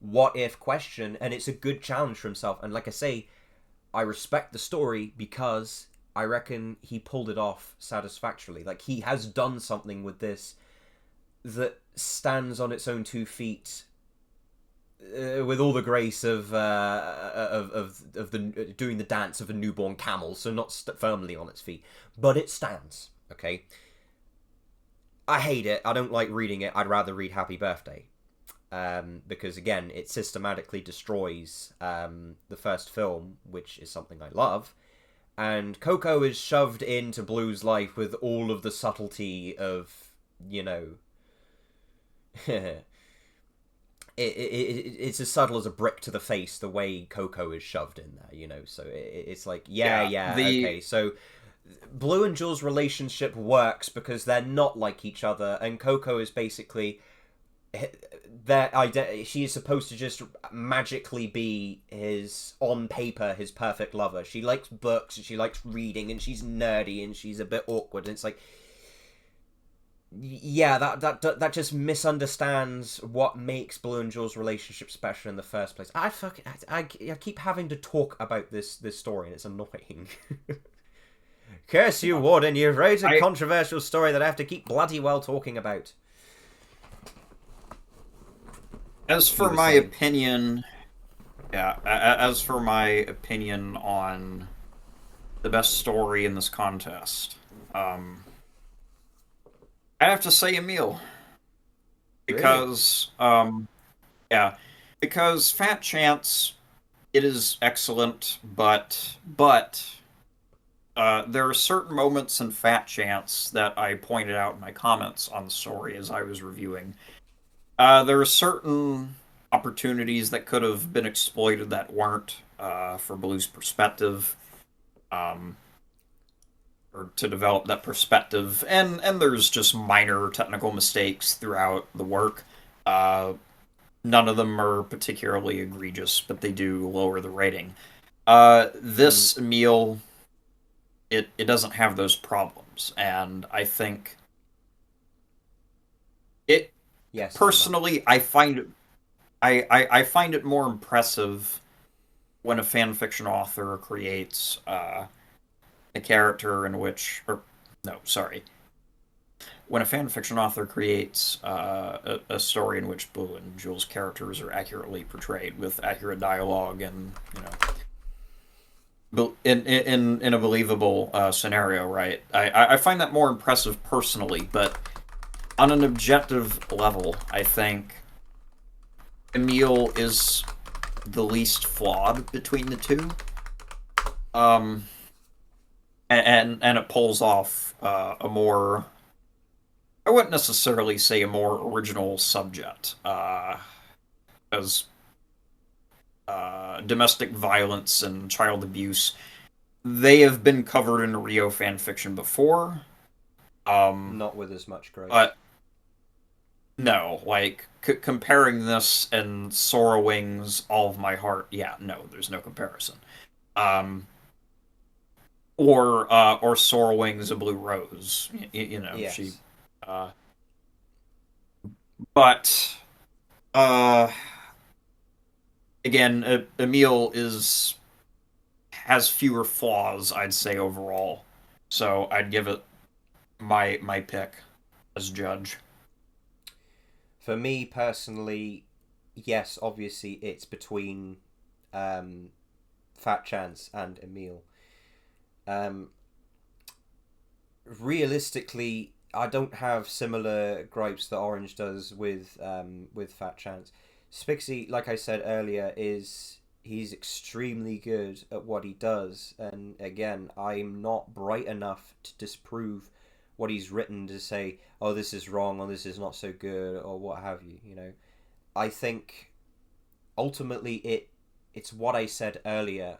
Speaker 1: what if question, and it's a good challenge for himself. And like I say, I respect the story because I reckon he pulled it off satisfactorily. Like, he has done something with this that stands on its own 2 feet, with all the grace of the doing the dance of a newborn camel, so not firmly on its feet, but it stands. Okay, I hate it. I don't like reading it. I'd rather read Happy Birthday, because again, it systematically destroys the first film, which is something I love. And Coco is shoved into Blue's life with all of the subtlety of, you know, it's as subtle as a brick to the face the way Coco is shoved in there, you know. So it's like, okay. So Blue and Jules' relationship works because they're not like each other, and Coco is basically she is supposed to just magically be on paper his perfect lover. She likes books and she likes reading and she's nerdy and she's a bit awkward, and it's like, yeah, that just misunderstands what makes Blue and Jules' relationship special in the first place. I keep having to talk about this story, and it's annoying. Curse you, Warden! You've raised a controversial story that I have to keep bloody well talking about.
Speaker 3: As for my opinion, as for my opinion on the best story in this contest, I have to say Emil. Because, because Fat Chance, it is excellent, but there are certain moments in Fat Chance that I pointed out in my comments on the story as I was reviewing. There are certain opportunities that could have been exploited that weren't, for Blue's perspective. Or to develop that perspective, and there's just minor technical mistakes throughout the work. None of them are particularly egregious, but they do lower the rating. This Emil, it doesn't have those problems, and I think it. Yes. Personally, I find it more impressive when a fan fiction author creates a character in which, or no, sorry, when a fan fiction author creates a story in which Blue and Jules' characters are accurately portrayed with accurate dialogue and in a believable scenario, right? I find that more impressive personally, but on an objective level, I think Emile is the least flawed between the two. And it pulls off a more, I wouldn't necessarily say a more original subject, as domestic violence and child abuse, they have been covered in Rio fan fiction before.
Speaker 5: Not with as much grace.
Speaker 3: No, like comparing this and Sorrowing's All of My Heart, yeah, no, there's no comparison. Or Sorrowing's A Blue Rose,
Speaker 5: yes.
Speaker 3: she. But again, Emile has fewer flaws, I'd say, overall. So I'd give it my pick as judge.
Speaker 5: For me personally, yes, obviously it's between Fat Chance and Emile. Realistically, I don't have similar gripes that Orange does with Fat Chance. Spixie, like I said earlier, he's extremely good at what he does, and again, I'm not bright enough to disprove what he's written to say, oh, this is wrong, or this is not so good, or what have you. I think ultimately it's what I said earlier,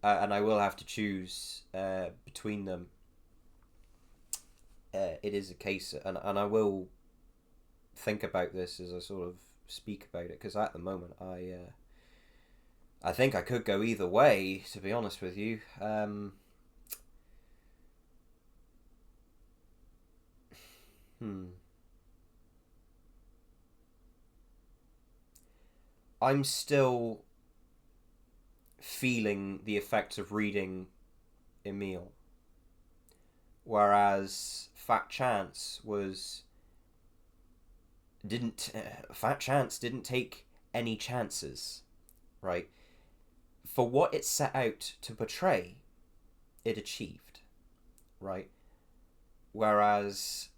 Speaker 5: and I will have to choose between them. It is a case, and I will think about this as I sort of speak about it, because at the moment I think I could go either way, to be honest with you. I'm still feeling the effects of reading Emile, whereas Fat Chance didn't take any chances, right? For what it set out to portray, it achieved, right? Whereas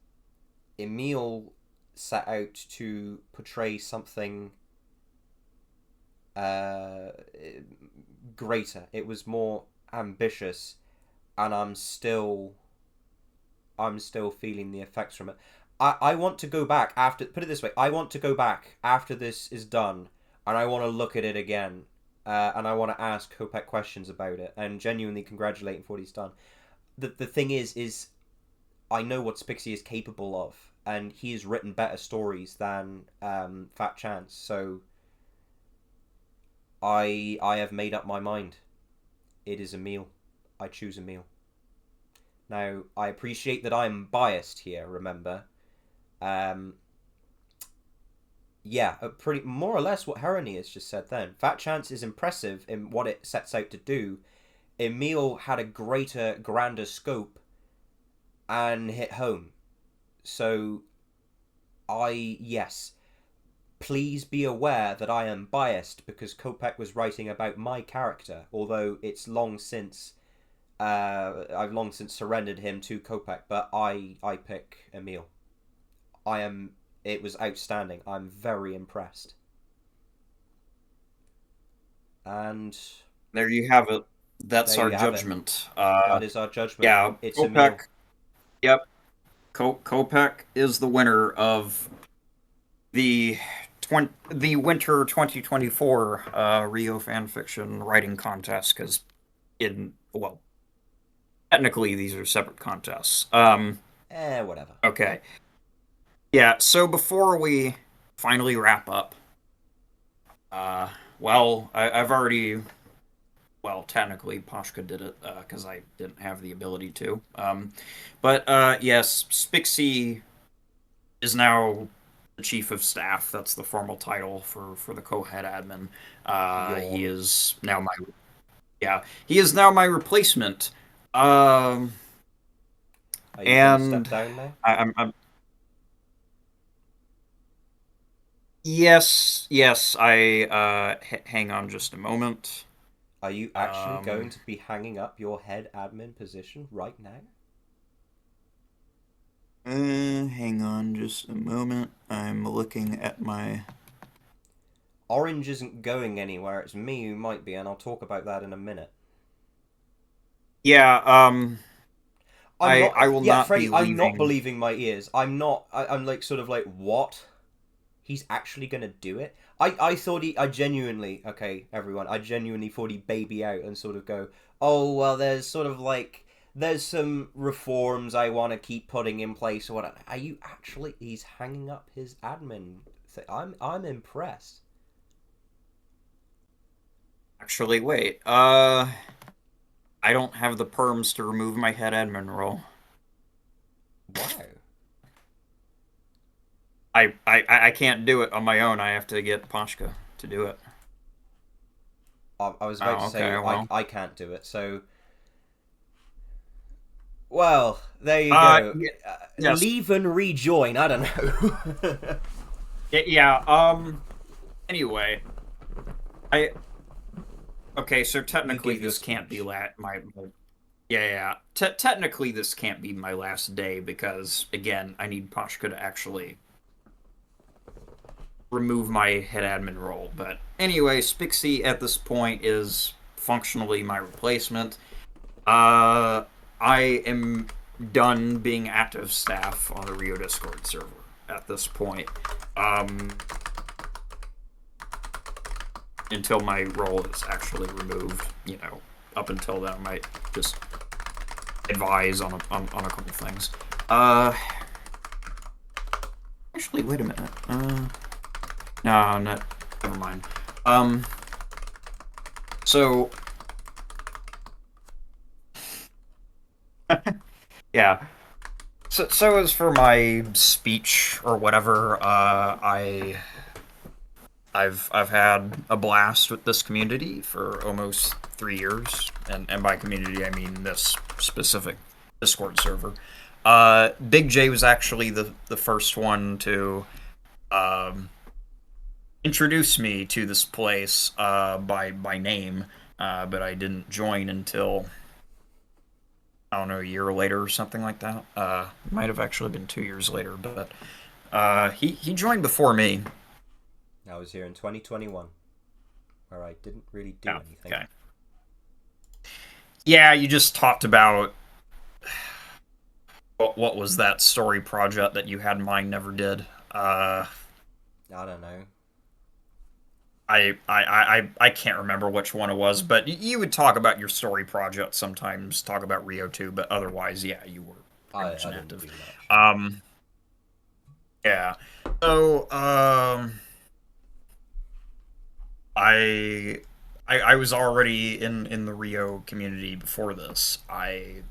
Speaker 5: Emile set out to portray something greater. It was more ambitious, and I'm still feeling the effects from it. I want to go back after, put it this way, I want to go back after this is done, and I want to look at it again, and I want to ask Kopech questions about it, and genuinely congratulate him for what he's done. The thing is I know what Spixie is capable of, and he has written better stories than Fat Chance, so I have made up my mind. It is Emile. I choose Emile. Now, I appreciate that I'm biased here, remember. Pretty more or less what Herony has just said then. Fat Chance is impressive in what it sets out to do. Emile had a greater, grander scope and hit home. So, yes. Please be aware that I am biased because Kopech was writing about my character, although it's long since I've long since surrendered him to Kopech, but I pick Emile. It was outstanding. I'm very impressed. And
Speaker 3: there you have it. That's our judgment.
Speaker 5: That is our judgment.
Speaker 3: Yeah,
Speaker 5: it's
Speaker 3: Kopech.
Speaker 5: Emile.
Speaker 3: Yep. Kopech is the winner of the winter 2024 Rio fanfiction writing contest, because technically these are separate contests.
Speaker 5: Whatever.
Speaker 3: Okay. Yeah, so before we finally wrap up, I've already, technically Pashka did it, because I didn't have the ability to. Yes, Spixie is now the chief of staff. That's the formal title for the co-head admin. He is now Yeah, he is now my replacement.
Speaker 1: Are you gonna
Speaker 3: And
Speaker 1: step down now?
Speaker 3: I'm yes, yes. Hang on just a moment.
Speaker 1: Are you actually going to be hanging up your head admin position right now?
Speaker 3: Hang on just a moment. I'm looking at my.
Speaker 1: Orange isn't going anywhere. It's me who might be, and I'll talk about that in a minute.
Speaker 3: Yeah.
Speaker 1: I
Speaker 3: will
Speaker 1: yeah,
Speaker 3: not
Speaker 1: Freddy,
Speaker 3: be
Speaker 1: I'm not
Speaker 3: leaving.
Speaker 1: believing my ears. I'm not. I'm like sort of like, what? He's actually gonna do it? I thought I genuinely, okay, everyone, I genuinely thought he'd baby out and sort of go, oh, well, there's sort of like, there's some reforms I want to keep putting in place or whatever. Are you actually, he's hanging up his admin thing. I'm impressed.
Speaker 3: Actually, wait. I don't have the perms to remove my head admin role.
Speaker 1: Wow.
Speaker 3: I can't do it on my own. I have to get Pashka to do it.
Speaker 1: I was about to say,
Speaker 3: well.
Speaker 1: I can't do it, so... Well, there you go.
Speaker 3: Yes.
Speaker 1: Leave and rejoin, I don't know.
Speaker 3: Yeah, anyway. Okay, so technically this can't be technically this can't be my last day because, again, I need Pashka to actually remove my head admin role. But anyway, Spixie at this point is functionally my replacement. I am done being active staff on the Rio Discord server at this point. Until my role is actually removed, up until then I might just advise on a couple things. Actually, wait a minute. No, never mind. So, yeah. So as for my speech or whatever, I've had a blast with this community for almost 3 years, and by community I mean this specific Discord server. Big J was actually the first one to introduce me to this place by name, but I didn't join until, I don't know, a year later or something like that. Might have actually been 2 years later, but he joined before me.
Speaker 1: I was here in 2021, where I didn't really do anything.
Speaker 3: Okay. Yeah, you just talked about what was that story project that you had in mind never did.
Speaker 1: I don't know.
Speaker 3: I can't remember which one it was, but you would talk about your story project sometimes, talk about Rio too, but otherwise, yeah, you were
Speaker 1: I
Speaker 3: much
Speaker 1: didn't
Speaker 3: inactive.
Speaker 1: do much.
Speaker 3: Yeah. So, I was already in the Rio community before this. I've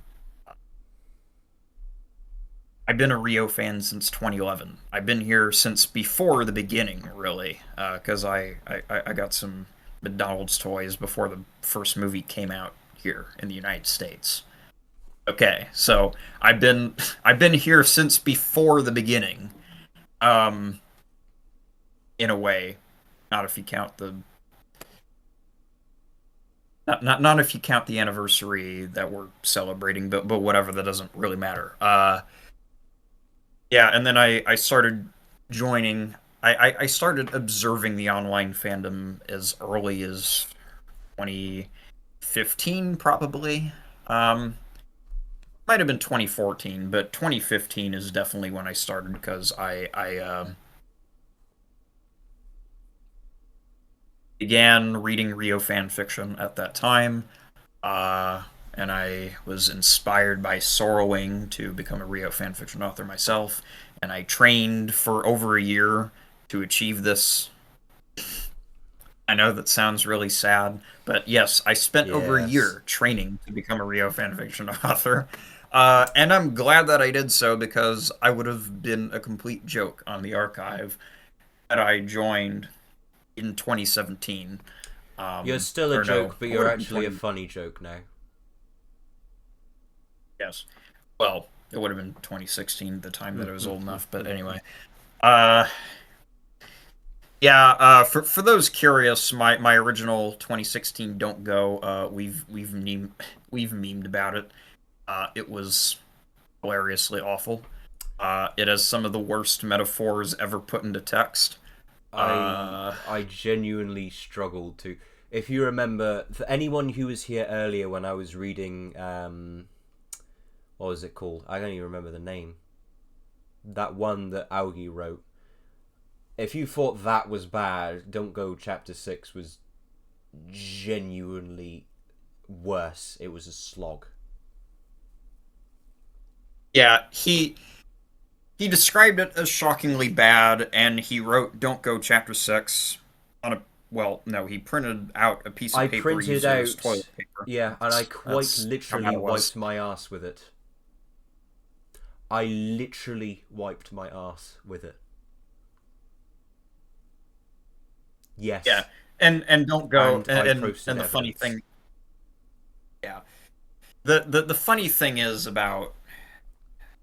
Speaker 3: been a Rio fan since 2011. I've been here since before the beginning, really, because I got some McDonald's toys before the first movie came out here in the United States. Okay, so I've been here since before the beginning, in a way, not if you count the not if you count the anniversary that we're celebrating, but whatever, that doesn't really matter. Yeah, and then I started joining. I started observing the online fandom as early as 2015, probably. Might have been 2014, but 2015 is definitely when I started because I began reading Rio fan fiction at that time, and I was inspired by Sorrowing to become a Rio fanfiction author myself, and I trained for over a year to achieve this. I know that sounds really sad, but yes, I spent over a year training to become a Rio fanfiction author, and I'm glad that I did so because I would have been a complete joke on the archive had I joined in 2017.
Speaker 1: You're still a
Speaker 3: or
Speaker 1: joke,
Speaker 3: no,
Speaker 1: but
Speaker 3: it
Speaker 1: you're
Speaker 3: would've been
Speaker 1: actually a
Speaker 3: 20
Speaker 1: funny joke now.
Speaker 3: Yes. Well, it would have been 2016, the time that I was old
Speaker 1: Mm-hmm.
Speaker 3: enough. But anyway, for those curious, my original 2016 Don't Go. We've memed about it. It was hilariously awful. It has some of the worst metaphors ever put into text.
Speaker 1: I genuinely struggled to. If you remember, for anyone who was here earlier when I was reading, what was it called? I don't even remember the name. That one that Augie wrote. If you thought that was bad, Don't Go Chapter 6 was genuinely worse. It was a slog.
Speaker 3: Yeah, he described it as shockingly bad, and he wrote Don't Go Chapter 6 on a... Well, no, he printed out a piece of
Speaker 1: I
Speaker 3: paper
Speaker 1: printed
Speaker 3: using his
Speaker 1: out,
Speaker 3: toilet paper.
Speaker 1: yeah, and I quite
Speaker 3: That's
Speaker 1: literally
Speaker 3: how bad it was.
Speaker 1: wiped my ass with it. I literally wiped my ass with it. Yes.
Speaker 3: Yeah, and Don't Go,
Speaker 1: And I
Speaker 3: and
Speaker 1: posted
Speaker 3: the funny
Speaker 1: evidence.
Speaker 3: thing... Yeah. The funny thing is about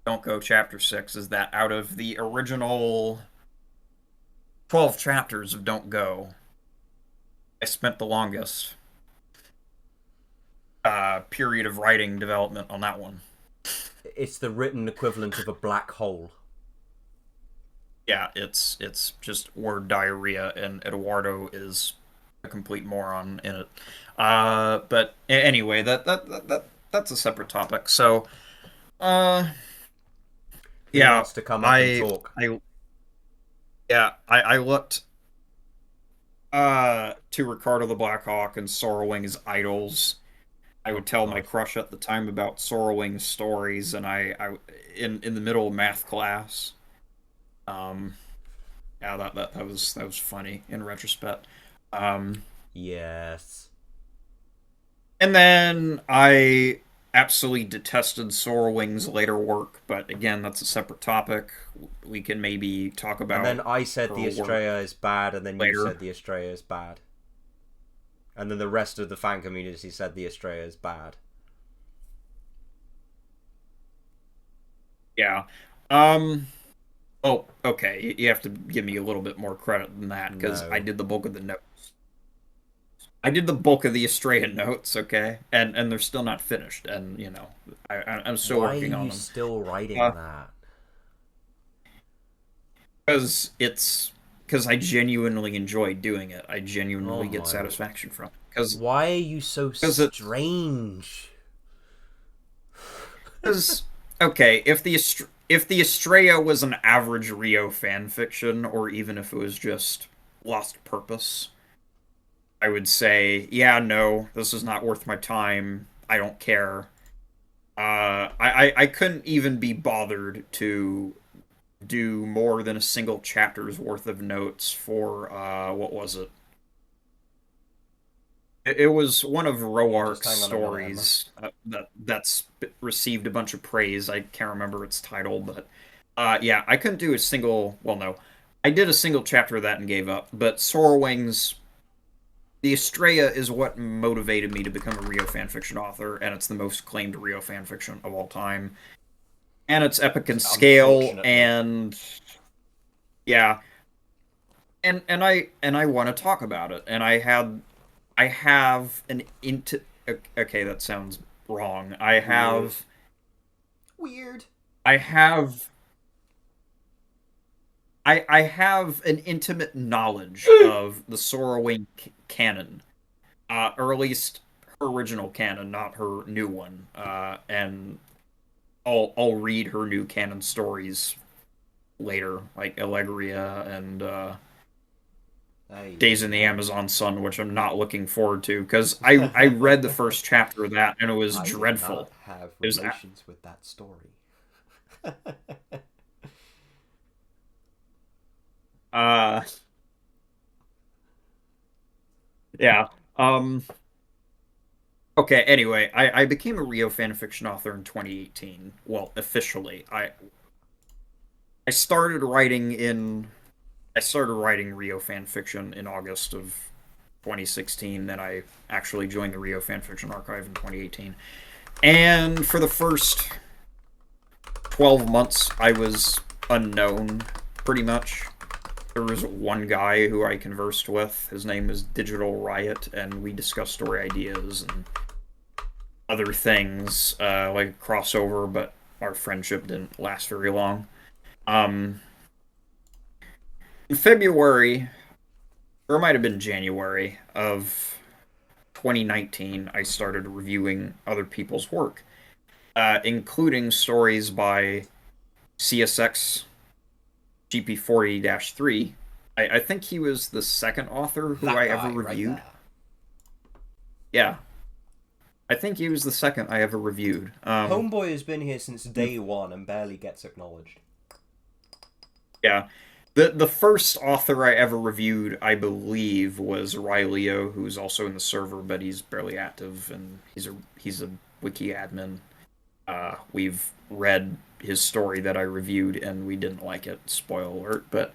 Speaker 3: Don't Go Chapter 6 is that out of the original 12 chapters of Don't Go, I spent the longest period of writing development on that one.
Speaker 1: It's the written equivalent of a black hole.
Speaker 3: Yeah, it's just word diarrhea, and Eduardo is a complete moron in it. But anyway, that's a separate topic. So,
Speaker 1: Who
Speaker 3: yeah,
Speaker 1: wants to come up and talk?
Speaker 3: I looked to Ricardo the Black Hawk and Sorrowing as idols. I would tell my crush at the time about Sorrowing stories, and I in the middle of math class. Yeah, that was funny in retrospect.
Speaker 1: Yes.
Speaker 3: And then I absolutely detested Sorrowing's later work, but again, that's a separate topic. We can maybe talk about.
Speaker 1: And then I said
Speaker 3: her
Speaker 1: the
Speaker 3: work
Speaker 1: Estrella is bad, and then you
Speaker 3: later.
Speaker 1: said the Estrella is bad. And then the rest of the fan community said the Estrella is bad.
Speaker 3: Yeah. Oh, okay. You have to give me a little bit more credit than that, because
Speaker 1: No.
Speaker 3: I did the bulk of the notes. I did the bulk of the Estrella notes, okay, and they're still not finished, and you know, I'm still
Speaker 1: Why
Speaker 3: working
Speaker 1: are
Speaker 3: on
Speaker 1: you
Speaker 3: them.
Speaker 1: still writing that?
Speaker 3: Because I genuinely enjoy doing it. I genuinely
Speaker 1: Oh
Speaker 3: get
Speaker 1: my
Speaker 3: satisfaction from it. Because
Speaker 1: Why are you so strange?
Speaker 3: okay, if the Estrella was an average Rio fan fiction, or even if it was just lost purpose, I would say, yeah, no, this is not worth my time. I don't care. I couldn't even be bothered to do more than a single chapter's worth of notes for what was it? It was one of Roark's
Speaker 1: Just hang on a minute,
Speaker 3: stories that's received a bunch of praise. I can't remember its title, but yeah, I couldn't do a single. Well, no, I did a single chapter of that and gave up. But Sorrowing's The Estrella is what motivated me to become a Rio fanfiction author, and it's the most claimed Rio fanfiction of all time. And it's epic in scale,
Speaker 1: Unfortunately.
Speaker 3: and yeah, and I want to talk about it. And I have an okay, that sounds wrong. I have
Speaker 5: Weird.
Speaker 3: I have an intimate knowledge of the Sorrowing canon, or at least her original canon, not her new one. And I'll read her new canon stories later, like Allegria and Days in the Amazon Sun, which I'm not looking forward to, because I read the first chapter of that and it was
Speaker 5: I did
Speaker 3: dreadful.
Speaker 5: not have
Speaker 3: It was
Speaker 5: relations with that story.
Speaker 3: Yeah. Okay, anyway, I became a Rio fanfiction author in 2018. Well, officially. I started writing Rio fanfiction in August of 2016. Then I actually joined the Rio Fanfiction Archive in 2018. And for the first 12 months, I was unknown, pretty much. There was one guy who I conversed with. His name was Digital Riot, and we discussed story ideas and other things, like crossover, but our friendship didn't last very long. In February, or it might have been January of 2019, I started reviewing other people's work, including stories by CSX GP40-3. I think he was the second author who I ever reviewed.
Speaker 5: Right.
Speaker 3: Yeah. I think he was the second I ever reviewed.
Speaker 1: Homeboy has been here since day one and barely gets acknowledged.
Speaker 3: Yeah. The first author I ever reviewed, I believe, was Ryleo, who's also in the server, but he's barely active, and he's a wiki admin. We've read his story that I reviewed, and we didn't like it. Spoiler alert. But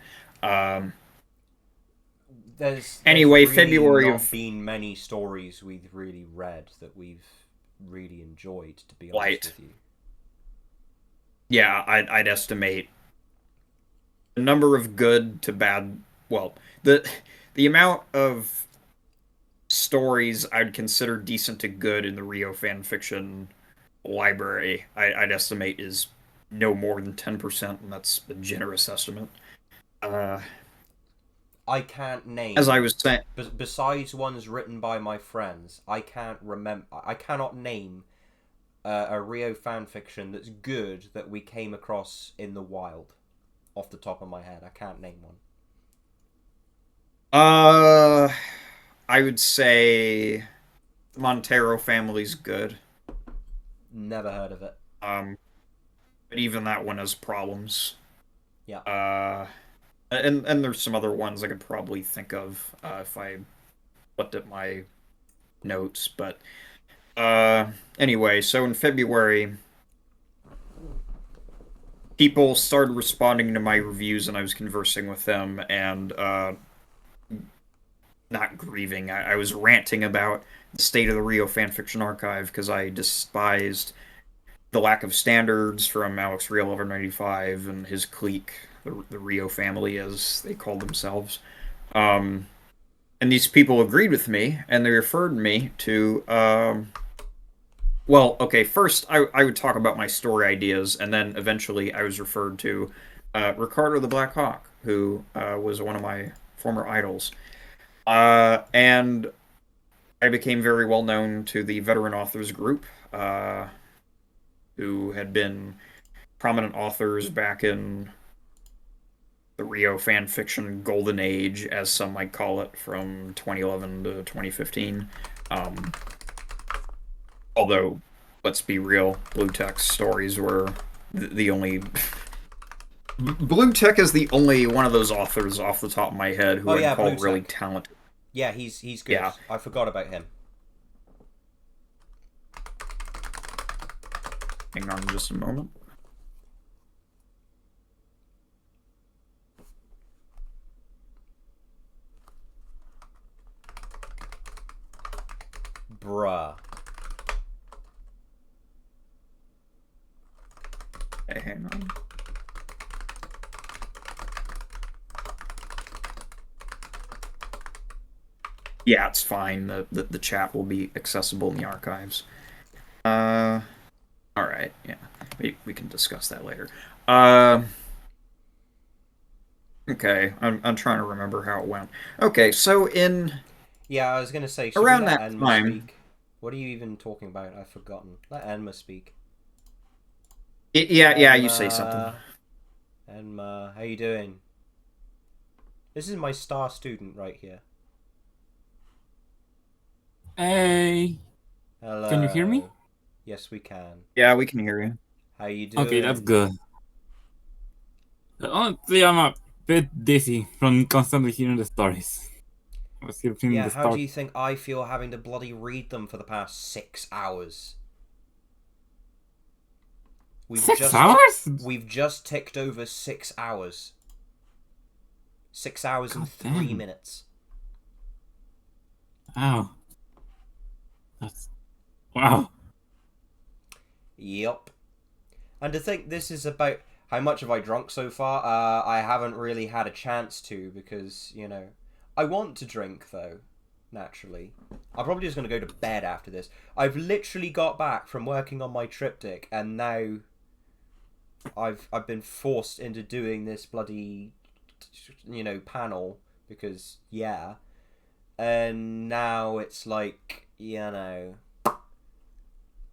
Speaker 1: There's
Speaker 3: anyway,
Speaker 1: really
Speaker 3: February
Speaker 1: not
Speaker 3: of
Speaker 1: been many stories we've really read that we've really enjoyed, to be honest
Speaker 3: Light.
Speaker 1: with you.
Speaker 3: Yeah, I'd estimate the number of good to bad. Well, the amount of stories I'd consider decent to good in the Rio fanfiction library, I'd estimate is no more than 10%, and that's a generous estimate.
Speaker 1: I can't name,
Speaker 3: As I was saying,
Speaker 1: besides ones written by my friends, I cannot name a Rio fanfiction that's good that we came across in the wild. Off the top of my head, I can't name one.
Speaker 3: I would say the Montero family's good.
Speaker 1: Never heard of it.
Speaker 3: But even that one has problems.
Speaker 1: Yeah.
Speaker 3: And there's some other ones I could probably think of if I looked at my notes. But anyway, so in February, people started responding to my reviews, and I was conversing with them, and not grieving. I was ranting about the state of the Rio fanfiction archive because I despised the lack of standards from Alex Rio 1195 and his clique, the Rio family, as they called themselves. And these people agreed with me, and they referred me to... well, okay, first I would talk about my story ideas, and then eventually I was referred to Ricardo the Black Hawk, who was one of my former idols. And I became very well known to the veteran authors group, who had been prominent authors back in the Rio fanfiction golden age, as some might call it, from 2011 to 2015. Although, let's be real, Blue Tech's stories were the only... Blue Tech is the only one of those authors off the top of my head who I'd call really talented.
Speaker 1: Yeah, he's good.
Speaker 3: Yeah.
Speaker 1: I forgot about him.
Speaker 3: Hang on just a moment.
Speaker 1: Bruh.
Speaker 3: Hey, hang on. Yeah, it's fine. The chat will be accessible in the archives. All right. Yeah, we can discuss that later. Okay, I'm trying to remember how it went. Okay, so
Speaker 1: Yeah, I was gonna say
Speaker 3: around
Speaker 1: let
Speaker 3: that
Speaker 1: Enma
Speaker 3: time.
Speaker 1: speak. What are you even talking about? I've forgotten. Let Enma speak.
Speaker 3: Yeah, you say something.
Speaker 1: Enma, how you doing? This is my star student right here.
Speaker 8: Hey,
Speaker 1: Hello.
Speaker 8: can you hear me?
Speaker 1: Yes, we can.
Speaker 3: Yeah, we can hear you.
Speaker 1: How you doing?
Speaker 8: Okay, that's good. Honestly, I'm a bit dizzy from constantly hearing the stories. I was hearing
Speaker 1: Yeah,
Speaker 8: the
Speaker 1: how
Speaker 8: start.
Speaker 1: do you think I feel having to bloody read them for the past 6 hours?
Speaker 8: 6 hours?
Speaker 1: We've just ticked over 6 hours. 6 hours and
Speaker 8: God
Speaker 1: 3
Speaker 8: damn.
Speaker 1: minutes.
Speaker 8: Wow. That's wow.
Speaker 1: Yup. And to think this is about how much have I drunk so far? I haven't really had a chance to because, you know, I want to drink though, naturally. I'm probably just going to go to bed after this. I've literally got back from working on my triptych and now I've been forced into doing this bloody, you know, panel because, yeah. And now it's like, you know,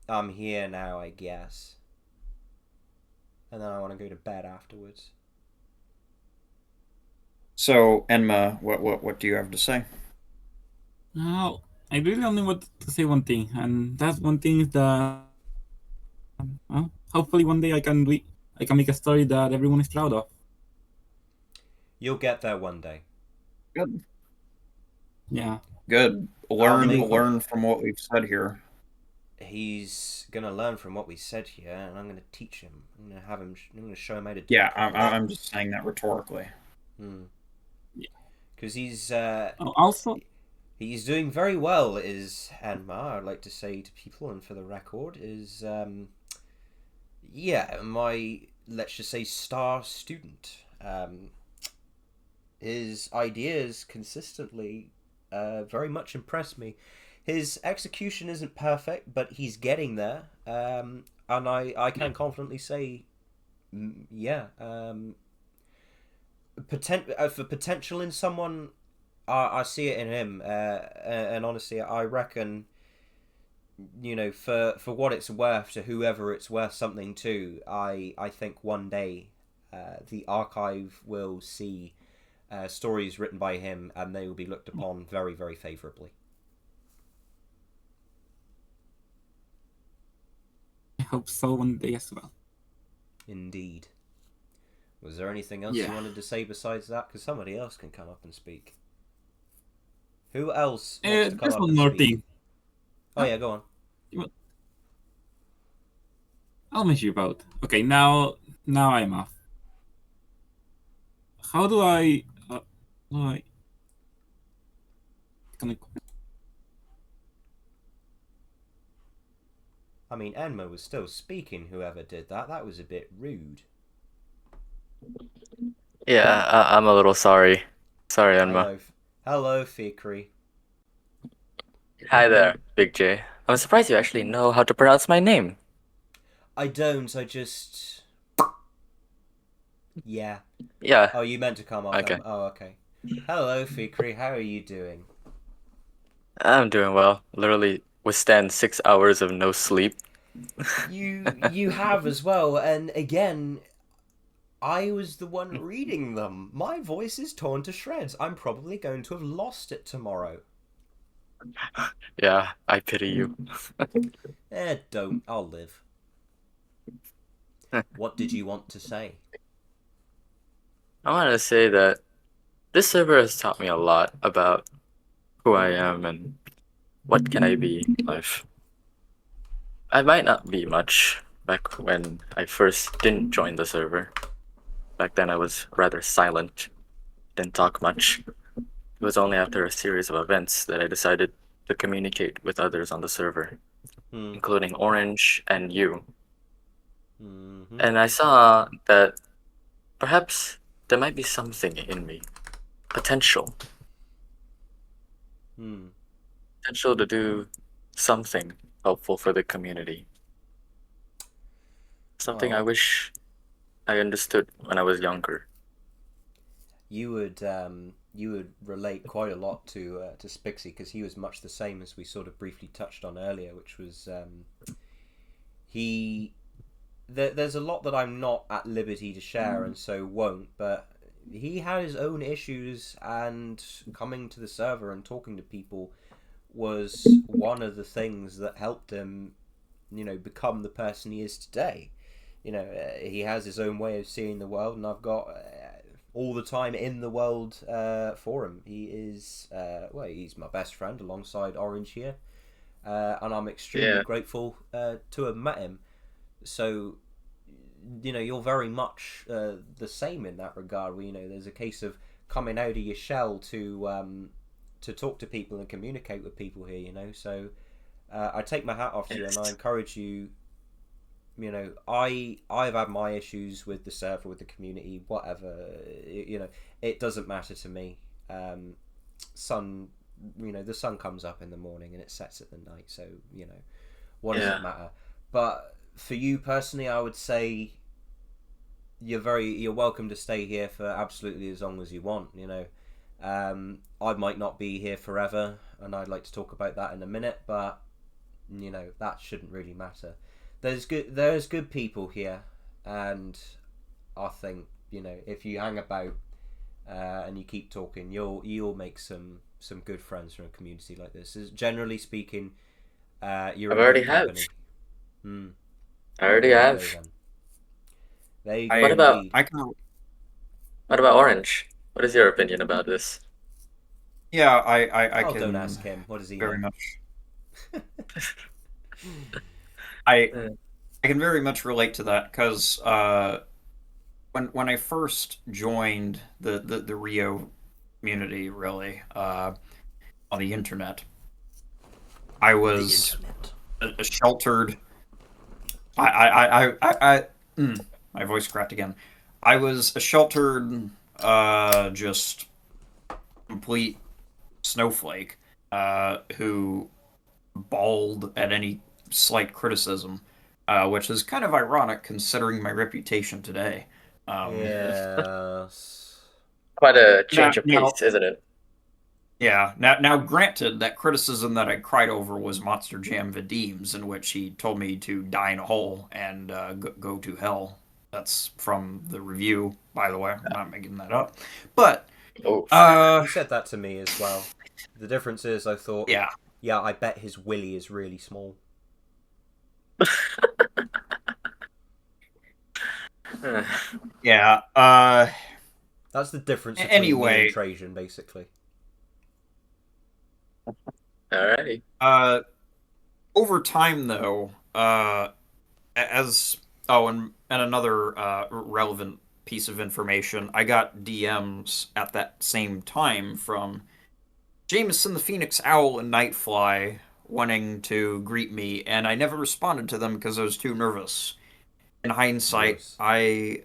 Speaker 1: I'm here now, I guess. And then I want to go to bed afterwards.
Speaker 3: So, Enma, what do you have to say?
Speaker 8: Now, I really only want to say one thing, and that one thing is that hopefully one day I can make a story that everyone is proud of.
Speaker 1: You'll get there one day.
Speaker 3: Good.
Speaker 8: Yeah.
Speaker 3: Good. Learn from what we've said here.
Speaker 1: He's gonna learn from what we said here, and I'm gonna teach him. I'm gonna have him. I'm gonna show him how to do.
Speaker 3: Yeah, I'm just saying that rhetorically.
Speaker 1: Because he's
Speaker 8: also,
Speaker 1: he's doing very well. Is Enma? I'd like to say to people, and for the record, is yeah, my, let's just say, star student. His ideas consistently very much impress me. His execution isn't perfect, but he's getting there. And I can confidently say, yeah, for potential in someone, I see it in him. And honestly, I reckon, you know, for what it's worth to whoever it's worth something to, I think one day the archive will see stories written by him and they will be looked upon very, very favourably.
Speaker 8: I hope so one day as well.
Speaker 1: Indeed. Was there anything else you wanted to say besides that? Because somebody else can come up and speak. Who else wants to come
Speaker 8: there's
Speaker 1: up
Speaker 8: one
Speaker 1: and
Speaker 8: more
Speaker 1: speak?
Speaker 8: thing.
Speaker 1: Oh yeah, go on.
Speaker 8: I'll mention you both. Okay, now I'm off. How do I?
Speaker 1: I mean, Enma was still speaking, whoever did that. That was a bit rude.
Speaker 9: Yeah, I'm a little sorry. Sorry, Enma.
Speaker 1: Hello, Fikri.
Speaker 9: Hi there, Big J. I'm surprised you actually know how to pronounce my name.
Speaker 1: I don't, I just... Yeah.
Speaker 9: Yeah.
Speaker 1: Oh, you meant to come up.
Speaker 9: Okay.
Speaker 1: Oh, okay. Hello, Fikri. How are you doing?
Speaker 9: I'm doing well. Literally withstand 6 hours of no sleep.
Speaker 1: You have as well, and again, I was the one reading them. My voice is torn to shreds. I'm probably going to have lost it tomorrow.
Speaker 9: Yeah, I pity you.
Speaker 1: Don't. I'll live. What did you want to say?
Speaker 9: I want to say that this server has taught me a lot about who I am and what can I be in life. I might not be much back when I first didn't join the server. Back then I was rather silent, didn't talk much. It was only after a series of events that I decided to communicate with others on the server, including Orange and you. And I saw that perhaps there might be something in me. Potential. Potential to do something helpful for the community. Something I wish I understood when I was younger.
Speaker 1: You would relate quite a lot to Spixie, because he was much the same as we sort of briefly touched on earlier, which was there's a lot that I'm not at liberty to share and so won't, but he had his own issues, and coming to the server and talking to people was one of the things that helped him, you know, become the person he is today. You know, he has his own way of seeing the world, and I've got all the time in the world for him. He is, he's my best friend alongside Orange here, and I'm extremely grateful to have met him. So, you know, you're very much the same in that regard. Where, you know, there's a case of coming out of your shell to to talk to people and communicate with people here. You know, so I take my hat off to you, and I encourage you. You know, I've had my issues with the server, with the community, whatever. You know, it doesn't matter to me. Sun, you know, the sun comes up in the morning and it sets at the night. So you know, what does it matter? But for you personally, I would say you're welcome to stay here for absolutely as long as you want. You know, I might not be here forever, and I'd like to talk about that in a minute. But you know, that shouldn't really matter. There's good people here, and I think, you know, if you hang about and you keep talking, you'll make some good friends from a community like this. Generally speaking, you're.
Speaker 9: I've already have. I already have.
Speaker 1: There you
Speaker 9: go. What about Orange? What is your opinion about this?
Speaker 3: Yeah, I can.
Speaker 1: Don't ask him. What does he
Speaker 3: very
Speaker 1: know?
Speaker 3: much. I can very much relate to that, because when I first joined the Rio community, really, on the internet, I was a sheltered. My voice cracked again. I was a sheltered, just complete snowflake, who bawled at any slight criticism, which is kind of ironic considering my reputation today.
Speaker 1: Yes.
Speaker 9: Quite a change of pace, isn't it?
Speaker 3: Yeah. Now, granted, that criticism that I cried over was Monster Jam Vadim's, in which he told me to die in a hole and go to hell. That's from the review, by the way. I'm not making that up. But
Speaker 1: you said that to me as well. The difference is, I thought, yeah, I bet his willy is really small.
Speaker 3: Yeah.
Speaker 1: That's the difference between
Speaker 3: anyway,
Speaker 1: me and Trajan, basically.
Speaker 9: Alrighty.
Speaker 3: Over time, though, and another relevant piece of information, I got DMs at that same time from Jameson the Phoenix Owl and Nightfly wanting to greet me, and I never responded to them because I was too nervous. In hindsight, yes. I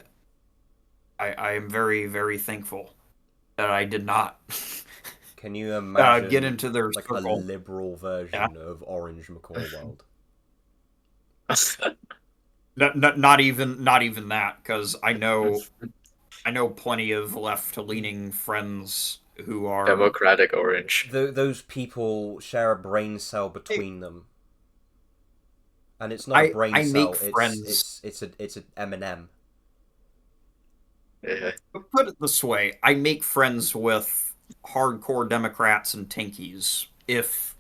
Speaker 3: am very, very thankful that I did not.
Speaker 1: Can you imagine
Speaker 3: get into their
Speaker 1: like
Speaker 3: circle.
Speaker 1: A liberal version of Orange McCall World?
Speaker 3: Not even that, because I know plenty of left-leaning friends who are
Speaker 9: Democratic Orange.
Speaker 1: Those people share a brain cell between them, and it's not a brain cell. It's an M&M.
Speaker 9: Yeah.
Speaker 3: Put it this way: I make friends with hardcore Democrats and Tinkies if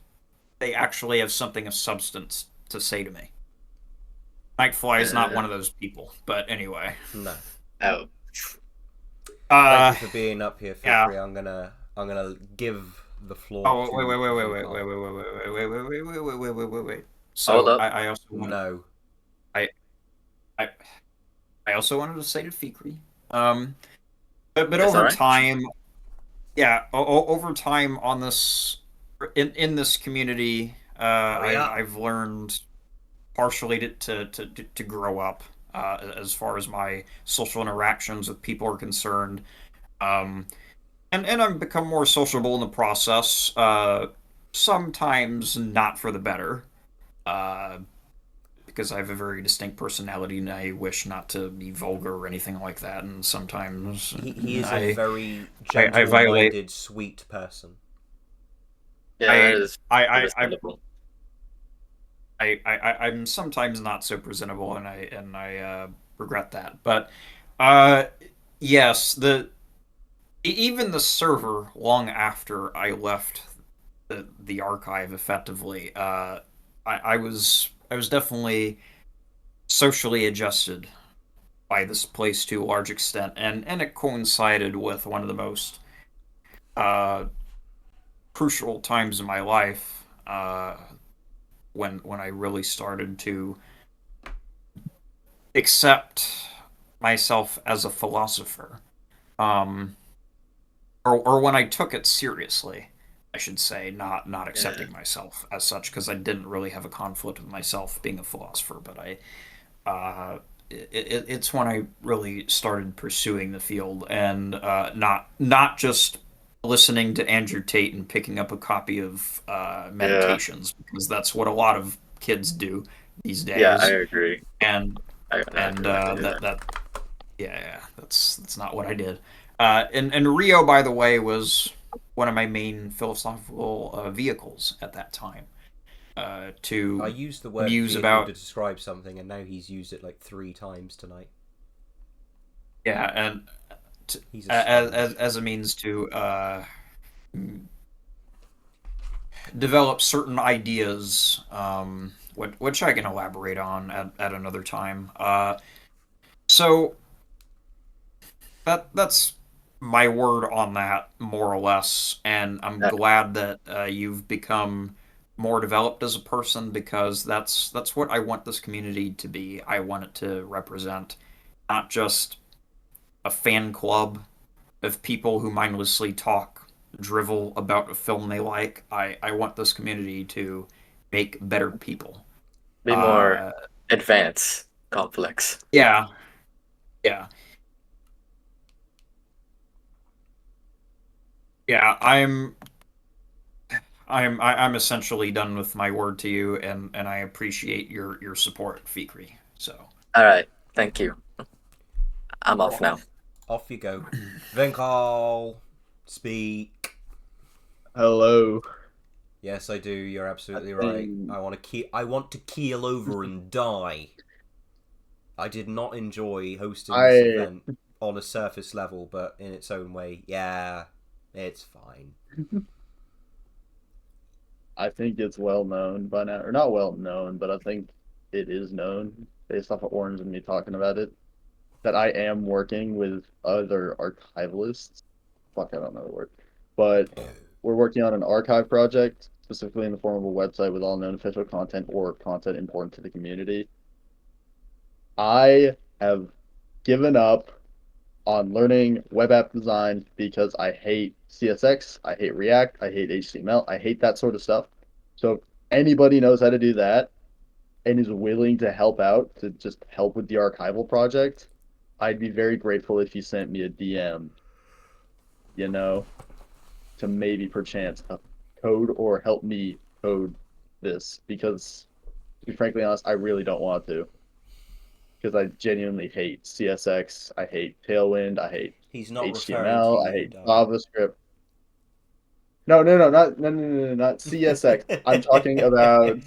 Speaker 3: they actually have something of substance to say to me. Nightfly is not one of those people, but anyway.
Speaker 1: No.
Speaker 9: Oh.
Speaker 1: Thank you for being up here, Fikri. Yeah. I'm gonna give the floor.
Speaker 3: Oh, wait. So
Speaker 9: hold up.
Speaker 3: I also
Speaker 1: no.
Speaker 3: I also wanted to say to Fikri, but over time, over time on this in this community, I've learned partially to grow up as far as my social interactions with people are concerned, and I've become more sociable in the process. Sometimes not for the better, because I have a very distinct personality and I wish not to be vulgar or anything like that. And sometimes
Speaker 1: he is a very gentle-minded, sweet person.
Speaker 9: Yeah,
Speaker 3: I'm sometimes not so presentable, and I regret that. But yes, even the server, long after I left the archive, effectively, I was definitely socially adjusted by this place to a large extent, and it coincided with one of the most crucial times in my life, when I really started to accept myself as a philosopher, or when I took it seriously. I should say, not accepting myself as such, because I didn't really have a conflict with myself being a philosopher, but it's when I really started pursuing the field, and not just listening to Andrew Tate and picking up a copy of Meditations, because that's what a lot of kids do these days.
Speaker 9: Yeah, I agree.
Speaker 3: And
Speaker 9: I
Speaker 3: and
Speaker 9: agree with
Speaker 3: that that's not what I did. And Rio, by the way, was one of my main philosophical vehicles at that time. To
Speaker 1: I used the word
Speaker 3: muse
Speaker 1: vehicle
Speaker 3: about
Speaker 1: to describe something, and now he's used it like 3 times tonight.
Speaker 3: yeah, and
Speaker 1: He's
Speaker 3: as a means to develop certain ideas, which I can elaborate on at another time. So that's my word on that, more or less, and I'm glad that you've become more developed as a person, because that's what I want this community to be. I want it to represent not just a fan club of people who mindlessly talk drivel about a film they like. I want this community to make better people.
Speaker 9: Be more advanced, complex.
Speaker 3: Yeah. Yeah, I'm essentially done with my word to you, and I appreciate your support, Fikri. So.
Speaker 9: All right, thank you. I'm off now.
Speaker 1: Off you go. Vinkal, speak.
Speaker 10: Hello.
Speaker 1: Yes, I do. You're absolutely right. I want to keel over and die. I did not enjoy hosting this event on a surface level, but in its own way, yeah, it's fine.
Speaker 10: I think it's well known by now, or not well known, but I think it is known based off of Orange and me talking about it, that I am working with other archivalists. Fuck, I don't know the word. But we're working on an archive project, specifically in the form of a website with all known official content or content important to the community. I have given up on learning web app design because I hate CSX, I hate React, I hate HTML, I hate that sort of stuff. So if anybody knows how to do that and is willing to help out, to just help with the archival project, I'd be very grateful if you sent me a DM, to maybe perchance code or help me code this, because to be frankly honest, I really don't want to. Because I genuinely hate CSX, I hate Tailwind, I hate HTML, I hate JavaScript. No, not CSX. I'm talking about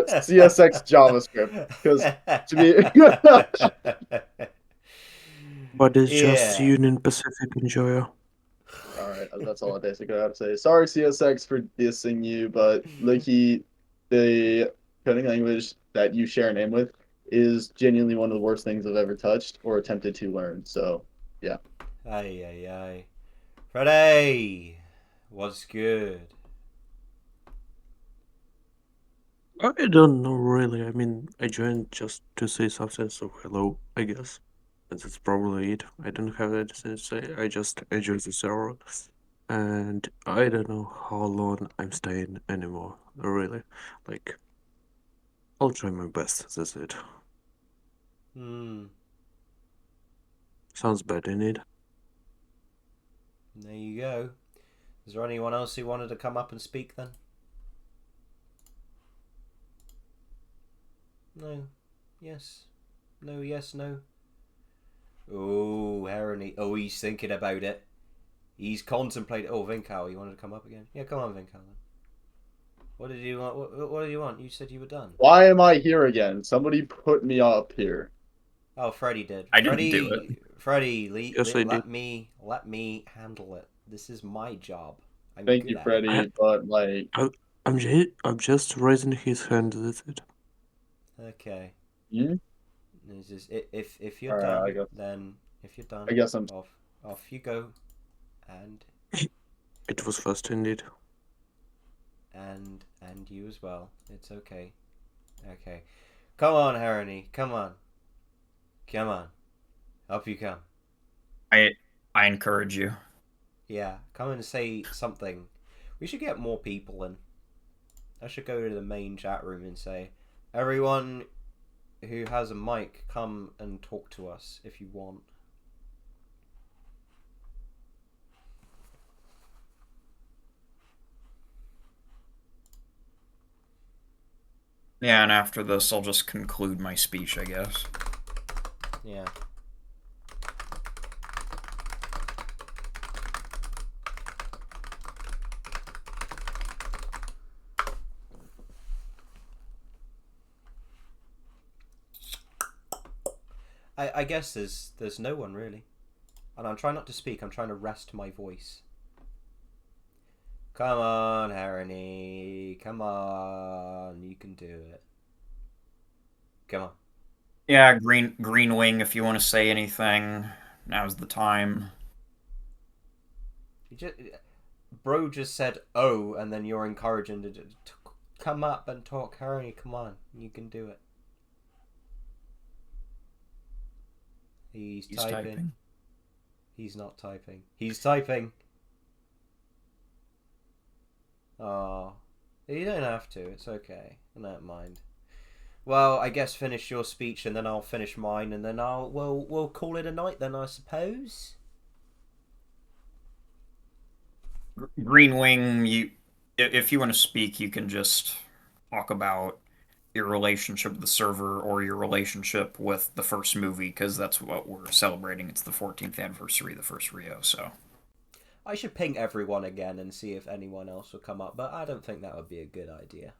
Speaker 10: CSX JavaScript. Because to be
Speaker 11: But it's just Union Pacific Enjoyer.
Speaker 10: Alright, that's all I basically have to say. Sorry, CSX, for dissing you, but Licky, the coding language that you share a name with, is genuinely one of the worst things I've ever touched or attempted to learn. So, yeah.
Speaker 1: Aye. Friday, what's good?
Speaker 11: I don't know really. I mean, I joined just to say something, so hello, I guess. And that's probably it. I don't have anything to say. I just enjoy the server. And I don't know how long I'm staying anymore, really. Like, I'll try my best, that's it. Sounds bad, innit?
Speaker 1: There you go. Is there anyone else who wanted to come up and speak then? No. Yes. No, yes, no. Oh, Herony. Oh, he's thinking about it. He's contemplating. Oh, Vinkal, you wanted to come up again? Yeah, come on, Vinkal. What did you want? What did you want? You said you were done.
Speaker 10: Why am I here again? Somebody put me up here.
Speaker 1: Oh, Freddy did.
Speaker 3: I didn't do it.
Speaker 1: Freddie, let me handle it. This is my job.
Speaker 10: Thank you, Freddie, but like...
Speaker 11: I'm just raising his hand, that's it.
Speaker 1: Okay.
Speaker 10: Hmm?
Speaker 1: If you're done, then if you're done,
Speaker 10: I guess I'm
Speaker 1: off you go, and
Speaker 11: it was fast indeed.
Speaker 1: And you as well. It's okay. Okay, come on, Harony. Come on. Up you come.
Speaker 3: I encourage you.
Speaker 1: Yeah, come and say something. We should get more people in. I should go to the main chat room and say, everyone who has a mic, come and talk to us if you want.
Speaker 3: Yeah, and after this, I'll just conclude my speech, I guess.
Speaker 1: Yeah. I guess there's no one really. And I'm trying not to speak, I'm trying to rest my voice. Come on, Harony. Come on, you can do it. Come on.
Speaker 3: Yeah, Green Wing, if you want to say anything, now's the time.
Speaker 1: Bro just said, oh, and then you're encouraging to come up and talk. Harony, come on, you can do it. He's typing. He's not typing. He's typing. Oh, you don't have to. It's okay. I don't mind. Well, I guess finish your speech and then I'll finish mine and then we'll call it a night then, I suppose.
Speaker 3: Green Wing, if you want to speak, you can just talk about your relationship with the server or your relationship with the first movie, because that's what we're celebrating. It's the 14th anniversary of the first Rio, so.
Speaker 1: I should ping everyone again and see if anyone else will come up, but I don't think that would be a good idea.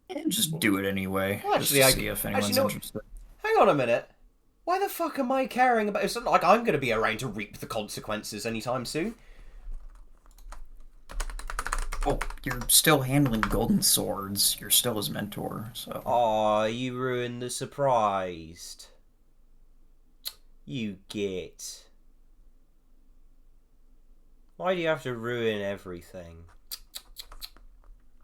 Speaker 3: Yeah, just do it anyway.
Speaker 1: Well,
Speaker 3: actually, just to see if anyone's interested.
Speaker 1: Hang on a minute. Why the fuck am I caring about... It's not like I'm going to be around to reap the consequences anytime soon.
Speaker 3: Oh, you're still handling golden swords. You're still his mentor, so...
Speaker 1: Aw, you ruined the surprise. You git. Why do you have to ruin everything?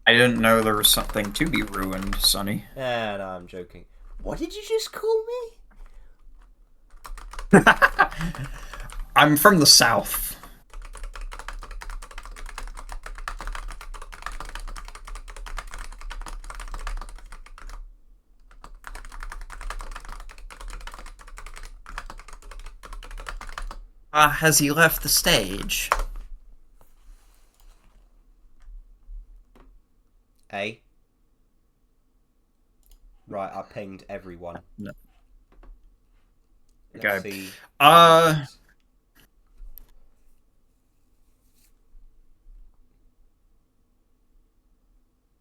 Speaker 3: I didn't know there was something to be ruined, Sonny.
Speaker 1: No, I'm joking. What did you just call me?
Speaker 3: I'm from the south. Has he left the stage?
Speaker 1: Hey. Right, I pinged everyone.
Speaker 3: No.
Speaker 1: Let's
Speaker 3: Okay.
Speaker 1: see.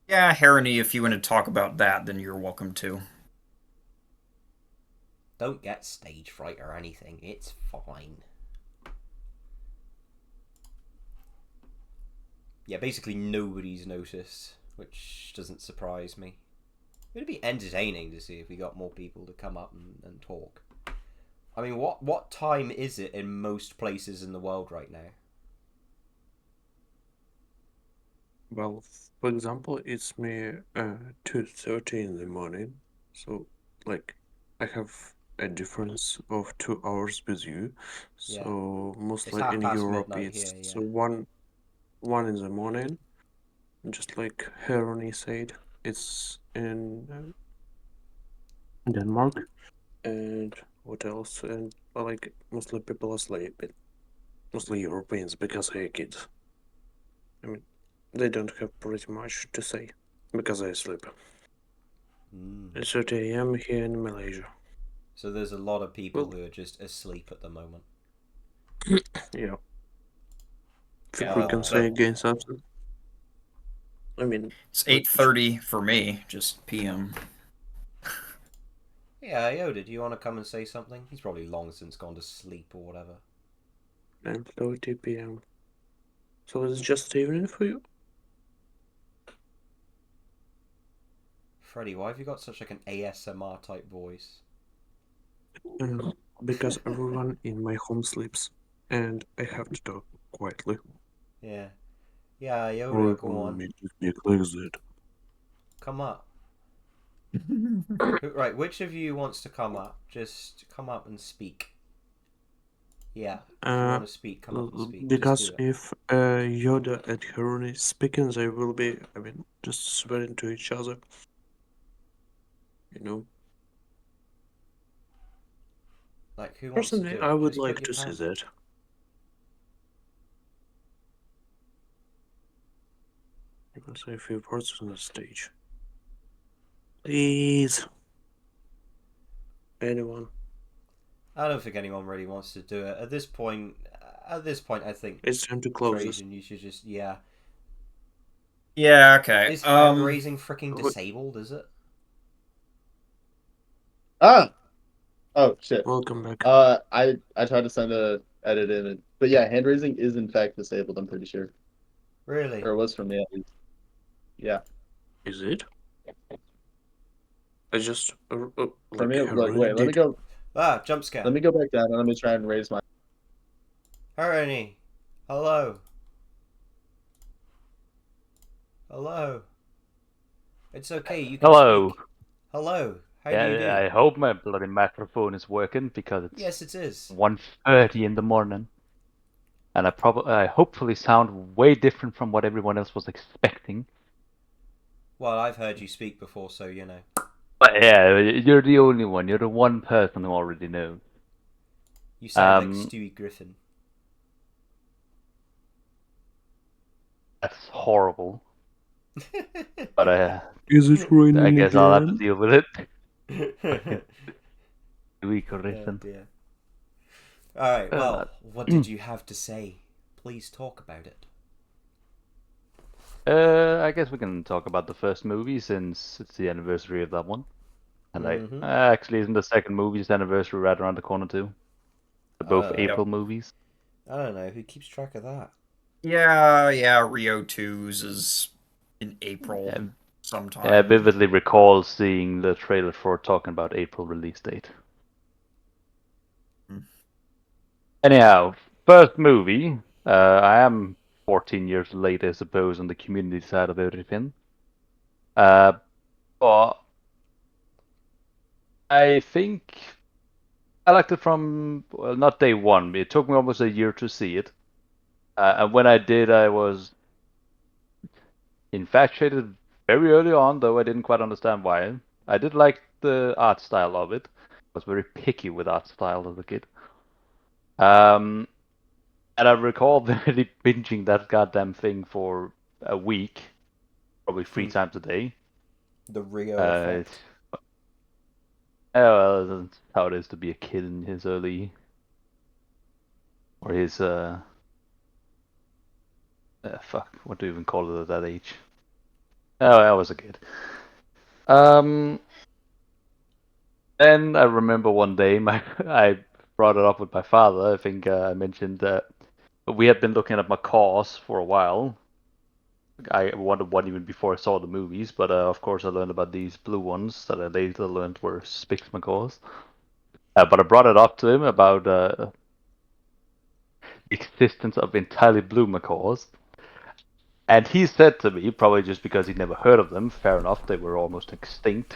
Speaker 3: Yeah, Harony, if you want to talk about that, then you're welcome to.
Speaker 1: Don't get stage fright or anything. It's fine. Yeah, basically nobody's noticed, which doesn't surprise me. It'd be entertaining to see if we got more people to come up and talk. I mean, what time is it in most places in the world right now?
Speaker 11: Well, for example, it's me 2:30 in the morning, so like I have a difference of 2 hours with you. So mostly in Europe it's
Speaker 1: here,
Speaker 11: so one in the morning, just like Harony said, it's in Denmark, and what else? And well, like mostly people are sleeping, mostly Europeans because they're kids. I mean, they don't have pretty much to say because they sleep. It's 30 a.m. here in Malaysia.
Speaker 1: So there's a lot of people who are just asleep at the moment.
Speaker 11: Yeah. Think we can say again something? I mean,
Speaker 3: it's 8:30 for me, just PM.
Speaker 1: Yeah, Yoda, do you want to come and say something? He's probably long since gone to sleep or whatever.
Speaker 11: 9:30 p.m. So it's just evening for you?
Speaker 1: Freddy, why have you got such like an ASMR type voice?
Speaker 11: Because everyone in my home sleeps, and I have to talk quietly.
Speaker 1: Yeah. Yeah, Yoda, go on. Come up. Right, which of you wants to come up? Just come up and speak.
Speaker 5: Yeah. If you want to speak, come up and speak.
Speaker 11: Because
Speaker 5: Just do it.
Speaker 11: if Yoda and Haruni is speaking, they will be, just swearing to each other. You know?
Speaker 5: Like, who wants to
Speaker 11: Personally,
Speaker 5: do it?
Speaker 11: I would
Speaker 5: Just put
Speaker 11: like
Speaker 5: your
Speaker 11: to see
Speaker 5: hand-
Speaker 11: that. Because I feel words on the stage. Please. Anyone.
Speaker 5: I don't think anyone really wants to do it at this point. I think
Speaker 11: It's time to close this.
Speaker 5: Trajan, you should just yeah.
Speaker 3: Yeah, okay.
Speaker 5: Is hand raising freaking disabled? Is it?
Speaker 10: Ah. Oh shit.
Speaker 11: Welcome back.
Speaker 10: I tried to send a edit in, but yeah, hand raising is in fact disabled. I'm pretty sure.
Speaker 5: Really?
Speaker 10: Or it was from me at least. Yeah.
Speaker 11: Is it? I just
Speaker 10: For me, look, wait. Let me go.
Speaker 5: Jump scare.
Speaker 10: Let me go back down and let me try and raise my.
Speaker 5: Haruni, hello. Hello. It's okay. You can
Speaker 12: Hello.
Speaker 5: speak. Hello. How do you do?
Speaker 12: I hope my bloody microphone is working because it's
Speaker 5: Yes, it is.
Speaker 12: 1:30 in the morning, and I hopefully sound way different from what everyone else was expecting.
Speaker 5: Well, I've heard you speak before, so you know.
Speaker 12: But yeah, you're the only one. You're the one person who already knows.
Speaker 5: You sound like Stewie Griffin.
Speaker 12: That's horrible. But
Speaker 11: is it raining
Speaker 12: I guess
Speaker 11: again?
Speaker 12: I'll have to deal with it. Stewie Griffin.
Speaker 5: Oh, dear. All right. Well, what did you have to say? Please talk about it.
Speaker 12: I guess we can talk about the first movie since it's the anniversary of that one. And actually, isn't the second movie's anniversary right around the corner too? They're both April movies.
Speaker 5: I don't know. Who keeps track of that?
Speaker 3: Yeah, Rio 2's is in April sometime.
Speaker 12: I vividly recall seeing the trailer for talking about April release date. Anyhow, first movie. I am 14 years late, I suppose, on the community side of everything. But I think I liked it from, well, not day one. It took me almost a year to see it. And when I did, I was infatuated very early on, though I didn't quite understand why. I did like the art style of it. I was very picky with art style as a kid. And I recall really binging that goddamn thing for a week, probably 3 times a day.
Speaker 5: The Rio effect.
Speaker 12: Well, that's how it is to be a kid in his early, or his what do you even call it at that age? Oh, I was a kid. Then I remember one day I brought it up with my father. I think I mentioned that we had been looking at Macaws for a while. I wanted one even before I saw the movies, but of course I learned about these blue ones that I later learned were Spix macaws. But I brought it up to him about the existence of entirely blue macaws. And he said to me, probably just because he'd never heard of them, fair enough, they were almost extinct.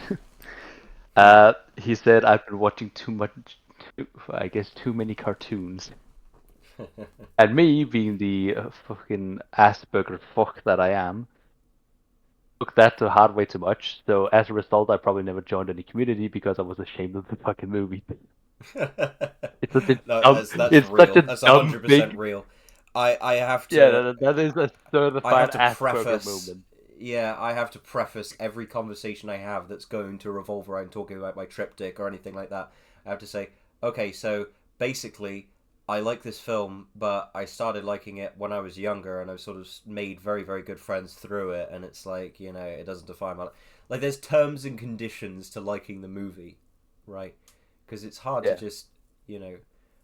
Speaker 12: He said, I've been watching too many cartoons. And me, being the fucking Asperger fuck that I am, took that to heart way too much. So as a result, I probably never joined any community because I was ashamed of the fucking movie. It's such a
Speaker 5: That's real. That's 100% real. I have to.
Speaker 12: Yeah, that is a certified Asperger
Speaker 5: preface.
Speaker 12: moment.
Speaker 5: Yeah, I have to preface every conversation I have that's going to revolve around talking about my triptych or anything like that. I have to say, okay, so basically, I like this film, but I started liking it when I was younger, and I've sort of made very, very good friends through it, and it's like, you know, it doesn't define my... Like, there's terms and conditions to liking the movie, right? Because it's hard to just, you know...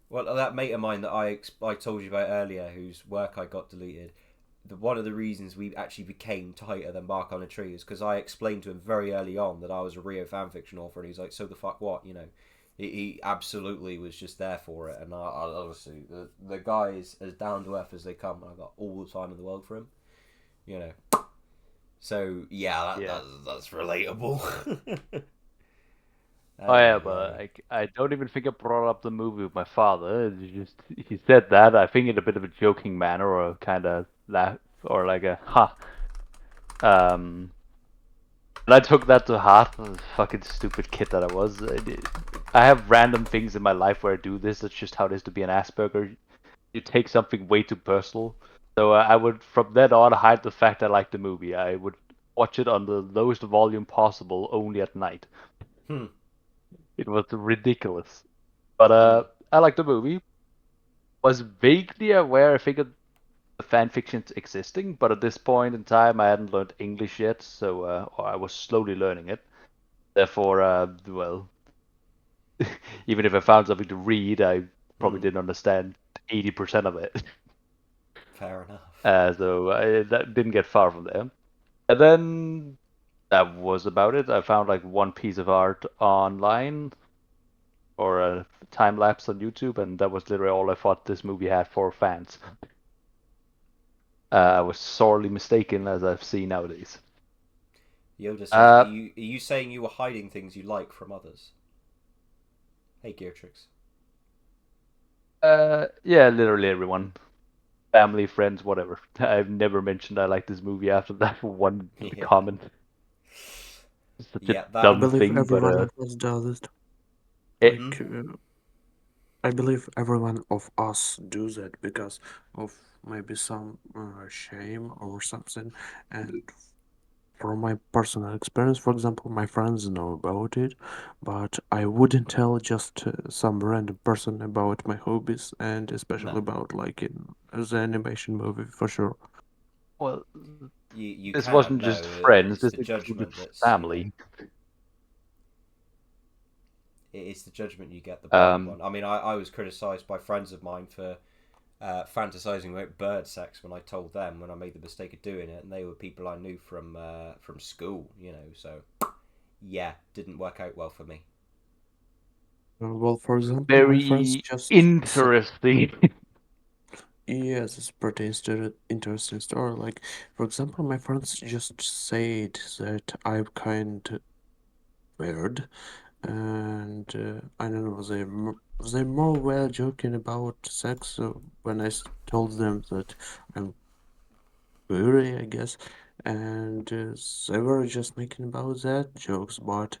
Speaker 5: Well, that mate of mine that I told you about earlier, whose work I got deleted, one of the reasons we actually became tighter than Bark on a Tree is because I explained to him very early on that I was a Rio fanfiction author, and he's like, so the fuck what, you know? He absolutely was just there for it, and I obviously the guy is as down to earth as they come, and I've got all the time in the world for him, you know. So yeah, that's relatable.
Speaker 12: Oh yeah, but I don't even think I brought up the movie with my father. It's just he said that. I think in a bit of a joking manner, or a kind of laugh, or like a ha. And I took that to heart. The fucking stupid kid that I was. I have random things in my life where I do this. That's just how it is to be an Asperger. You take something way too personal. So I would, from then on, hide the fact I liked the movie. I would watch it on the lowest volume possible, only at night. It was ridiculous. But I liked the movie. Was vaguely aware, I figured the fan fiction's existing, but at this point in time, I hadn't learned English yet, so or I was slowly learning it. Therefore, well, even if I found something to read, I probably didn't understand 80% of it.
Speaker 5: Fair enough.
Speaker 12: So that didn't get far from there. And then that was about it. I found like one piece of art online or a time lapse on YouTube, and that was literally all I thought this movie had for fans. I was sorely mistaken, as I've seen nowadays.
Speaker 5: Yoda says, are you saying you were hiding things you like from others? Hey, Geartrix.
Speaker 12: Yeah, literally everyone. Family, friends, whatever. I've never mentioned I like this movie after that one comment. It's such a dumb
Speaker 11: I believe
Speaker 12: thing,
Speaker 11: everyone
Speaker 12: but
Speaker 11: of us does it.
Speaker 12: it,
Speaker 11: I believe everyone of us do that because of maybe some shame or something. And from my personal experience, for example, my friends know about it, but I wouldn't tell just some random person about my hobbies, and especially about liking the animation movie for sure.
Speaker 12: well,
Speaker 5: You
Speaker 12: this
Speaker 5: can't
Speaker 12: wasn't
Speaker 5: know.
Speaker 12: just friends,
Speaker 5: It's
Speaker 12: this
Speaker 5: the
Speaker 12: included
Speaker 5: judgment that's
Speaker 12: family.
Speaker 5: It's the judgment you get the blind one. I mean, I was criticised by friends of mine for fantasizing about bird sex when I told them when I made the mistake of doing it, and they were people I knew from school, you know. So yeah, didn't work out well for me.
Speaker 11: Well, for example, my friends
Speaker 12: Very
Speaker 11: just
Speaker 12: interesting.
Speaker 11: Yes, it's pretty interesting story. Like, for example, my friends just said that I'm kind weird, and I don't know, they more were joking about sex when I told them that I'm queer, I guess, and they were just making about that jokes, but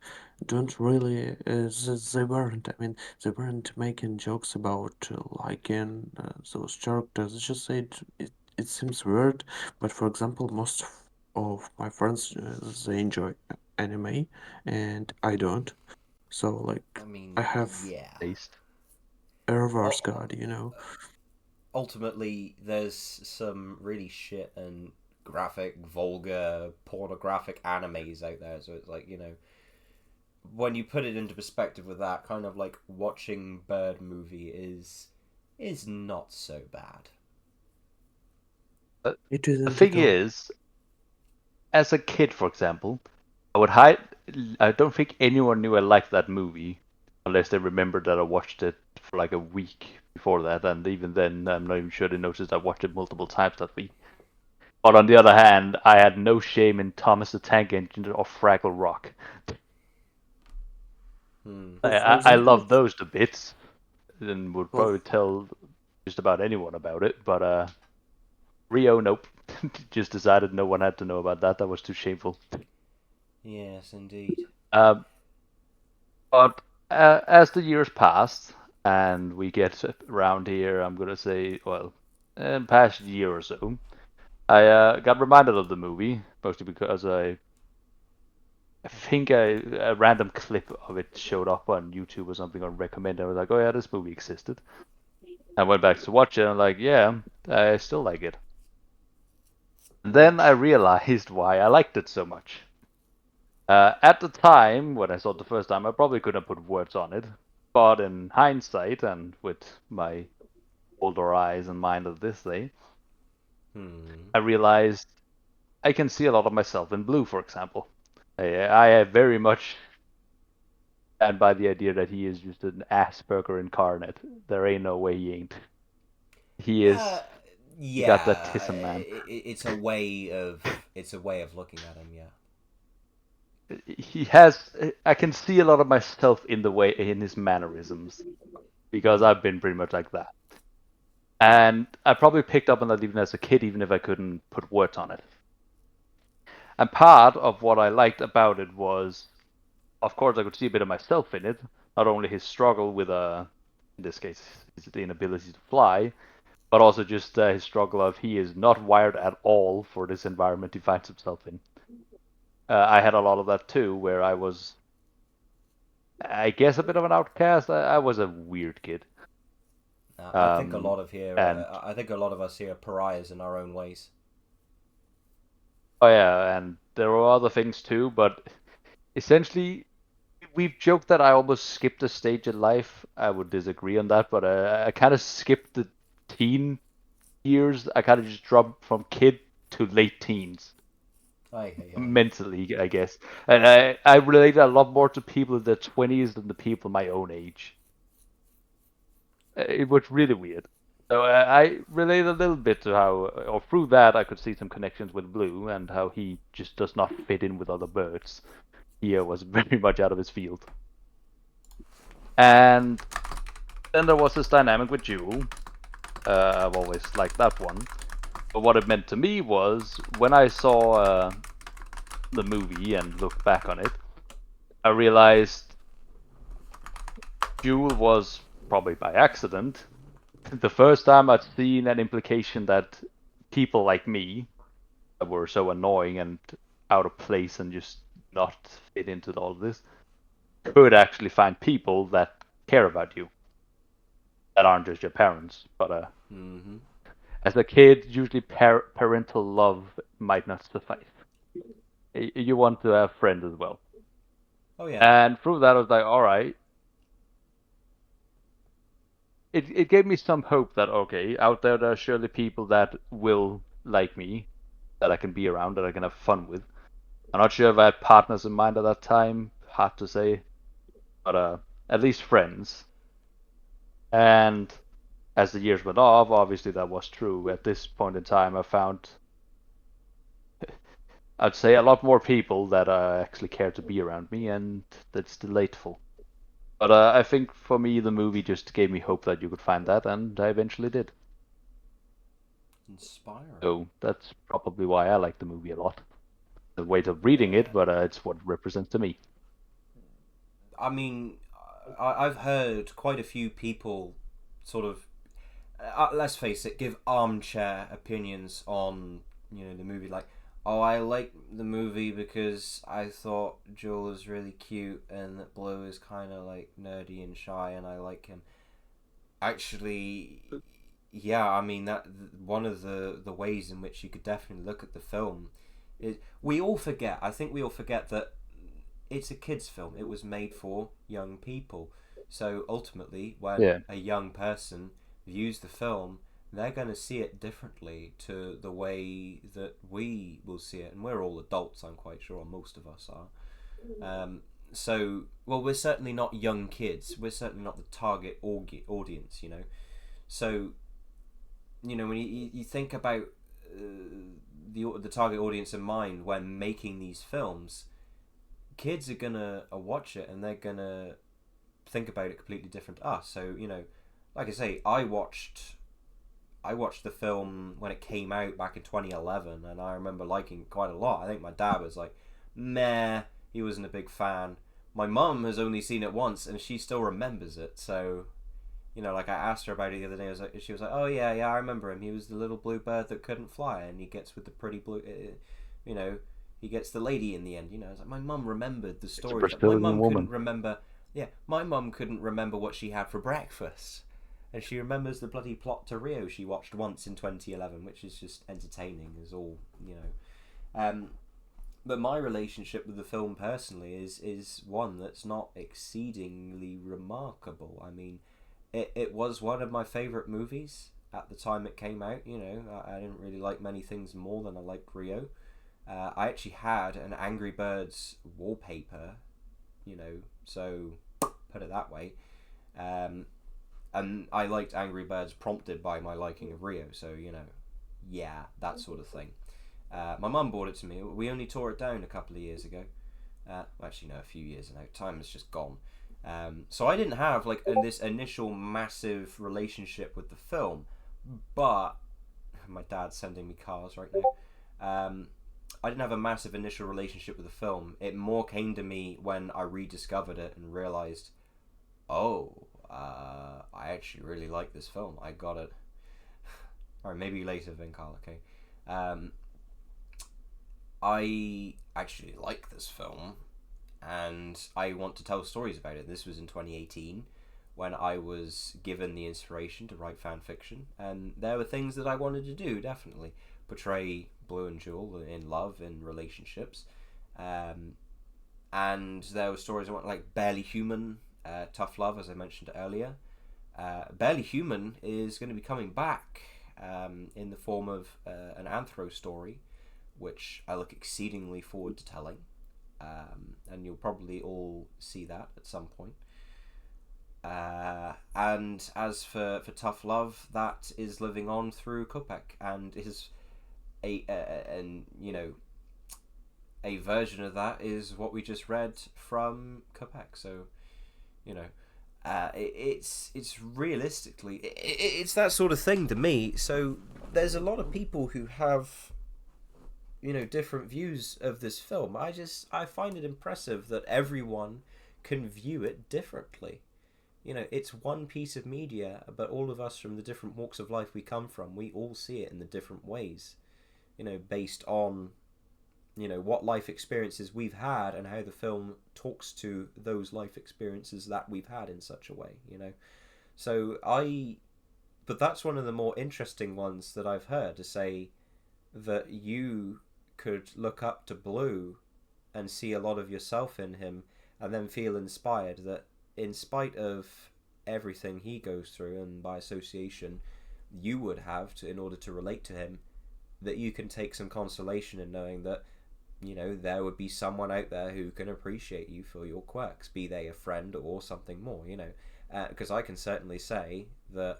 Speaker 11: don't really. They weren't. I mean, they weren't making jokes about liking those characters. They just said it seems weird, but for example, most of my friends they enjoy anime, and I don't. So like,
Speaker 5: I mean,
Speaker 11: I have
Speaker 5: yeah.
Speaker 11: a reverse card, you know.
Speaker 5: Ultimately, there's some really shit and graphic, vulgar, pornographic animes out there. So it's like, you know, when you put it into perspective with that, kind of like watching Bird movie is not so bad.
Speaker 11: It isn't
Speaker 12: The thing
Speaker 11: at all.
Speaker 12: is, as a kid, for example, I would hide. I don't think anyone knew I liked that movie unless they remembered that I watched it for like a week before that, and even then, I'm not even sure they noticed I watched it multiple times that week. But on the other hand, I had no shame in Thomas the Tank Engine or Fraggle Rock. I love those to bits, and would probably tell just about anyone about it. But Rio, nope. Just decided no one had to know about that. That was too shameful.
Speaker 5: Yes, indeed.
Speaker 12: But as the years passed and we get around here, I'm gonna say, well, in the past year or so, I got reminded of the movie mostly because I think a random clip of it showed up on YouTube or something on recommend. I was like, oh yeah, this movie existed. I went back to watch it and I'm like, yeah, I still like it. And then I realized why I liked it so much. At the time, when I saw it the first time, I probably couldn't put words on it. But in hindsight, and with my older eyes and mind of this day, I realized I can see a lot of myself in Blue, for example. I very much stand by the idea that he is just an Asperger incarnate. There ain't no way he ain't. He is.
Speaker 5: Yeah,
Speaker 12: He got that man.
Speaker 5: it's a way of looking at him. Yeah.
Speaker 12: he has. I can see a lot of myself in his mannerisms, because I've been pretty much like that. And I probably picked up on that even as a kid, even if I couldn't put words on it. And part of what I liked about it was, of course, I could see a bit of myself in it. Not only his struggle with, in this case, his inability to fly, but also just his struggle of he is not wired at all for this environment he finds himself in. I had a lot of that too, where I was, I guess, a bit of an outcast. I was a weird kid.
Speaker 1: I think a lot of here.
Speaker 12: and-
Speaker 1: I think a lot of us here are pariahs in our own ways.
Speaker 12: Oh yeah, and there were other things too, but essentially, we've joked that I almost skipped a stage in life. I would disagree on that, but I kind of skipped the teen years. I kind of just dropped from kid to late teens. Mentally, I guess. And I related a lot more to people in their 20s than the people my own age. It was really weird. So I related a little bit to how, or through that, I could see some connections with Blue and how he just does not fit in with other birds. He was very much out of his field. And then there was this dynamic with Jewel. I've always liked that one. But what it meant to me was, when I saw the movie and looked back on it, I realized Jewel was, probably by accident, the first time I'd seen an implication that people like me, that were so annoying and out of place and just not fit into all of this, could actually find people that care about you, that aren't just your parents. But as a kid, usually parental love might not suffice. You want to have friends as well.
Speaker 1: Oh yeah.
Speaker 12: And through that, I was like, all right. It gave me some hope that, okay, out there are surely people that will like me, that I can be around, that I can have fun with. I'm not sure if I had partners in mind at that time, hard to say, but at least friends. And as the years went off, obviously that was true. At this point in time, I found, I'd say, a lot more people that actually care to be around me, and that's delightful. But I think for me, the movie just gave me hope that you could find that, and I eventually did.
Speaker 1: Inspiring.
Speaker 12: So that's probably why I like the movie a lot. The weight of reading it, but it's what it represents to me.
Speaker 1: I mean, I've heard quite a few people sort of, let's face it, give armchair opinions on, the movie. Like, oh, I like the movie because I thought Joel was really cute and that Blue is kind of like nerdy and shy and I like him. Actually, yeah, I mean, that one of the ways in which you could definitely look at the film is, I think we all forget that it's a kids' film. It was made for young people. So ultimately, when a young person views the film, they're going to see it differently to the way that we will see it. And we're all adults, I'm quite sure, or most of us are. So, well, we're certainly not young kids. We're certainly not the target audience, So, when you think about the target audience in mind when making these films, kids are going to watch it and they're going to think about it completely different to us. So, like I say, I watched the film when it came out back in 2011, and I remember liking it quite a lot. I think my dad was like, meh, he wasn't a big fan. My mum has only seen it once, and she still remembers it. So, like I asked her about it the other day. She was like, oh yeah, I remember him. He was the little blue bird that couldn't fly, and he gets with the pretty blue, he gets the lady in the end. I was like, my mum remembered the story. My mum couldn't remember. Yeah, my mum couldn't remember what she had for breakfast. And she remembers the bloody plot to Rio she watched once in 2011, which is just entertaining as all, But my relationship with the film personally is one that's not exceedingly remarkable. I mean, it was one of my favourite movies at the time it came out. I didn't really like many things more than I liked Rio. I actually had an Angry Birds wallpaper, so put it that way. And I liked Angry Birds prompted by my liking of Rio, so, that sort of thing. My mum bought it to me. We only tore it down a couple of years ago. Actually, no, a few years now. Time has just gone. So I didn't have like this initial massive relationship with the film, but my dad's sending me cars right now. I didn't have a massive initial relationship with the film. It more came to me when I rediscovered it and realized, I actually really like this film. I got it. Or maybe later, Vinkal, okay. I actually like this film, and I want to tell stories about it. This was in 2018, when I was given the inspiration to write fan fiction, and there were things that I wanted to do, definitely. Portray Blue and Jewel in love, in relationships. And there were stories I want, like Barely Human, Tough Love, as I mentioned earlier. Barely Human is going to be coming back in the form of an anthro story, which I look exceedingly forward to telling. And you'll probably all see that at some point. And as for Tough Love, that is living on through Kopek, and is a version of that is what we just read from Kopek. So, it's realistically it's that sort of thing to me. So there's a lot of people who have different views of this film. I find it impressive that everyone can view it differently. It's one piece of media, but all of us from the different walks of life we come from, we all see it in the different ways, based on what life experiences we've had and how the film talks to those life experiences that we've had in such a way. But that's one of the more interesting ones that I've heard, to say that you could look up to Blue and see a lot of yourself in him, and then feel inspired that in spite of everything he goes through, and by association you would have to, in order to relate to him, that you can take some consolation in knowing that there would be someone out there who can appreciate you for your quirks, be they a friend or something more. Because I can certainly say that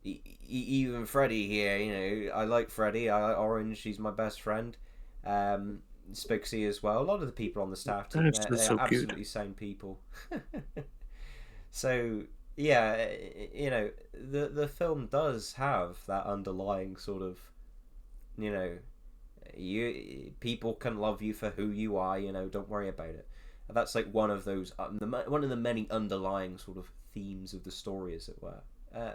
Speaker 1: even Freddie here, I like Freddie, I like Orange, she's my best friend. Spixie as well. A lot of the people on the staff team, they're
Speaker 11: so
Speaker 1: absolutely sound people. So yeah, the film does have that underlying sort of, people can love you for who you are. Don't worry about it. That's like one of those one of the many underlying sort of themes of the story, as it were.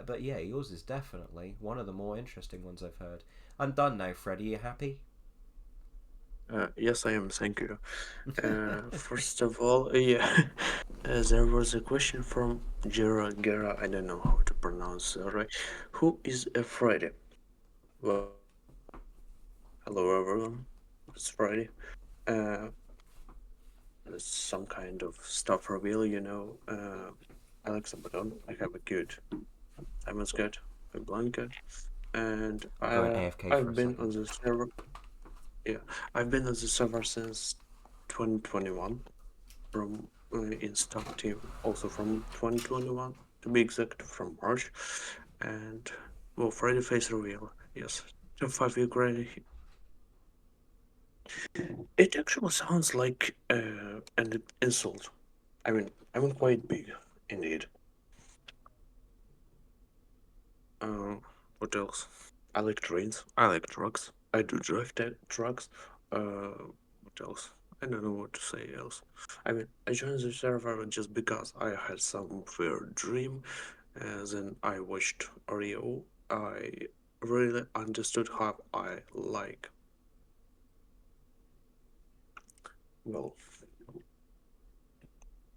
Speaker 1: But yeah, yours is definitely one of the more interesting ones I've heard. I'm done now, Freddie. You happy?
Speaker 11: Yes, I am. Thank you. First of all, there was a question from Gera. I don't know how to pronounce it right. Who is a Friday? Well, hello everyone. It's Friday. It's some kind of stuff reveal, Alexa Badon. I have a good. I must get a blanket, and I've been on the server. Yeah, I've been on the server since 2021, from in stock team, also from 2021 to be exact, from March, and well, Friday face reveal, yes, to 5-week ready. It actually sounds like an insult. I'm quite big, indeed. What else? I like trains. I like trucks. I do drive trucks. What else? I don't know what to say else. I joined the server just because I had some weird dream. Then I watched Rio. I really understood how I like. Well,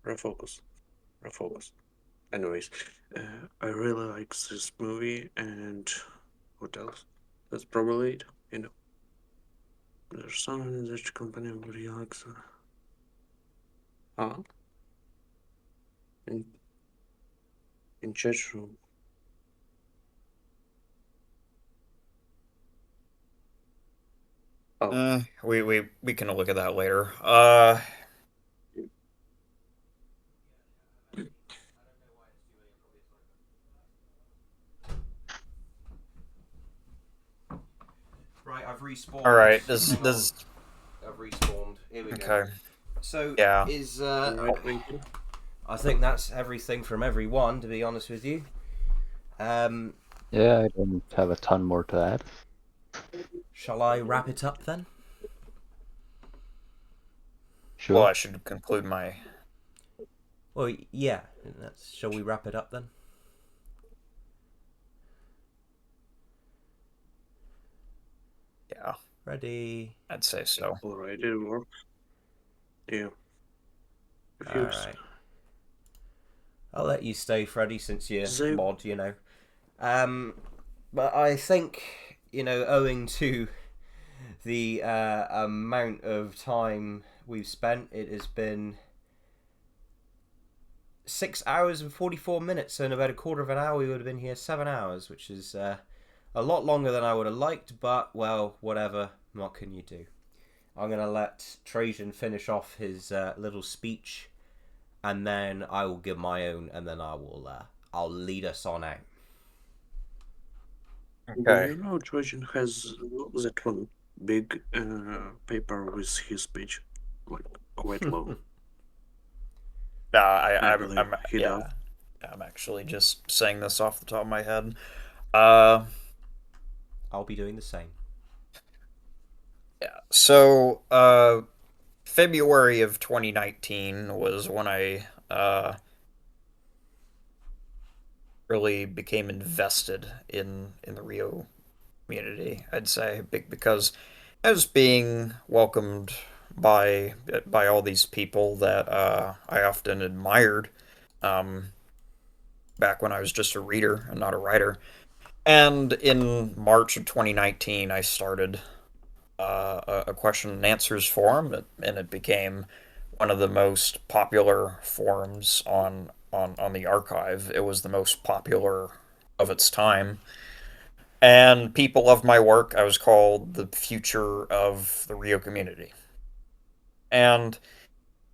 Speaker 11: refocus. Anyways, I really like this movie, and what else? That's probably it. There's someone in this company but he likes in chat room.
Speaker 3: We can look at that later.
Speaker 1: Right, I've respawned.
Speaker 3: All right,
Speaker 1: I've respawned. here we go.
Speaker 3: Okay.
Speaker 1: So
Speaker 3: Yeah.
Speaker 1: is
Speaker 11: Right, thank you.
Speaker 1: I think that's everything from everyone, to be honest with you.
Speaker 12: Yeah, I don't have a ton more to add.
Speaker 1: Shall I wrap it up then?
Speaker 12: Sure.
Speaker 3: Well, I should conclude my.
Speaker 1: Well, yeah. Shall we wrap it up then?
Speaker 3: Yeah.
Speaker 1: Ready?
Speaker 3: I'd say so.
Speaker 11: Alright, it works. Yeah.
Speaker 1: All right. I'll let you stay, Freddy, since you're
Speaker 11: So-
Speaker 1: mod, you know. But I think, you know, owing to the amount of time we've spent, it has been 6 hours and 44 minutes. So in about a quarter of an hour, we would have been here 7 hours, which is a lot longer than I would have liked. But, well, whatever. What can you do? I'm going to let Trajan finish off his little speech, and then I will give my own, and then I'll lead us on out.
Speaker 11: Do you know Trojan has that one big paper with his speech, like quite long.
Speaker 3: I'm
Speaker 11: he does.
Speaker 3: I'm actually just saying this off the top of my head.
Speaker 1: I'll be doing the same.
Speaker 3: Yeah. So, February of 2019 was when I really became invested in the Rio community. I'd say because I was being welcomed by all these people that I often admired back when I was just a reader and not a writer. And in March of 2019, I started a question and answers forum, and it became one of the most popular forums on the archive. It was the most popular of its time. And people loved my work. I was called the future of the Rio community. And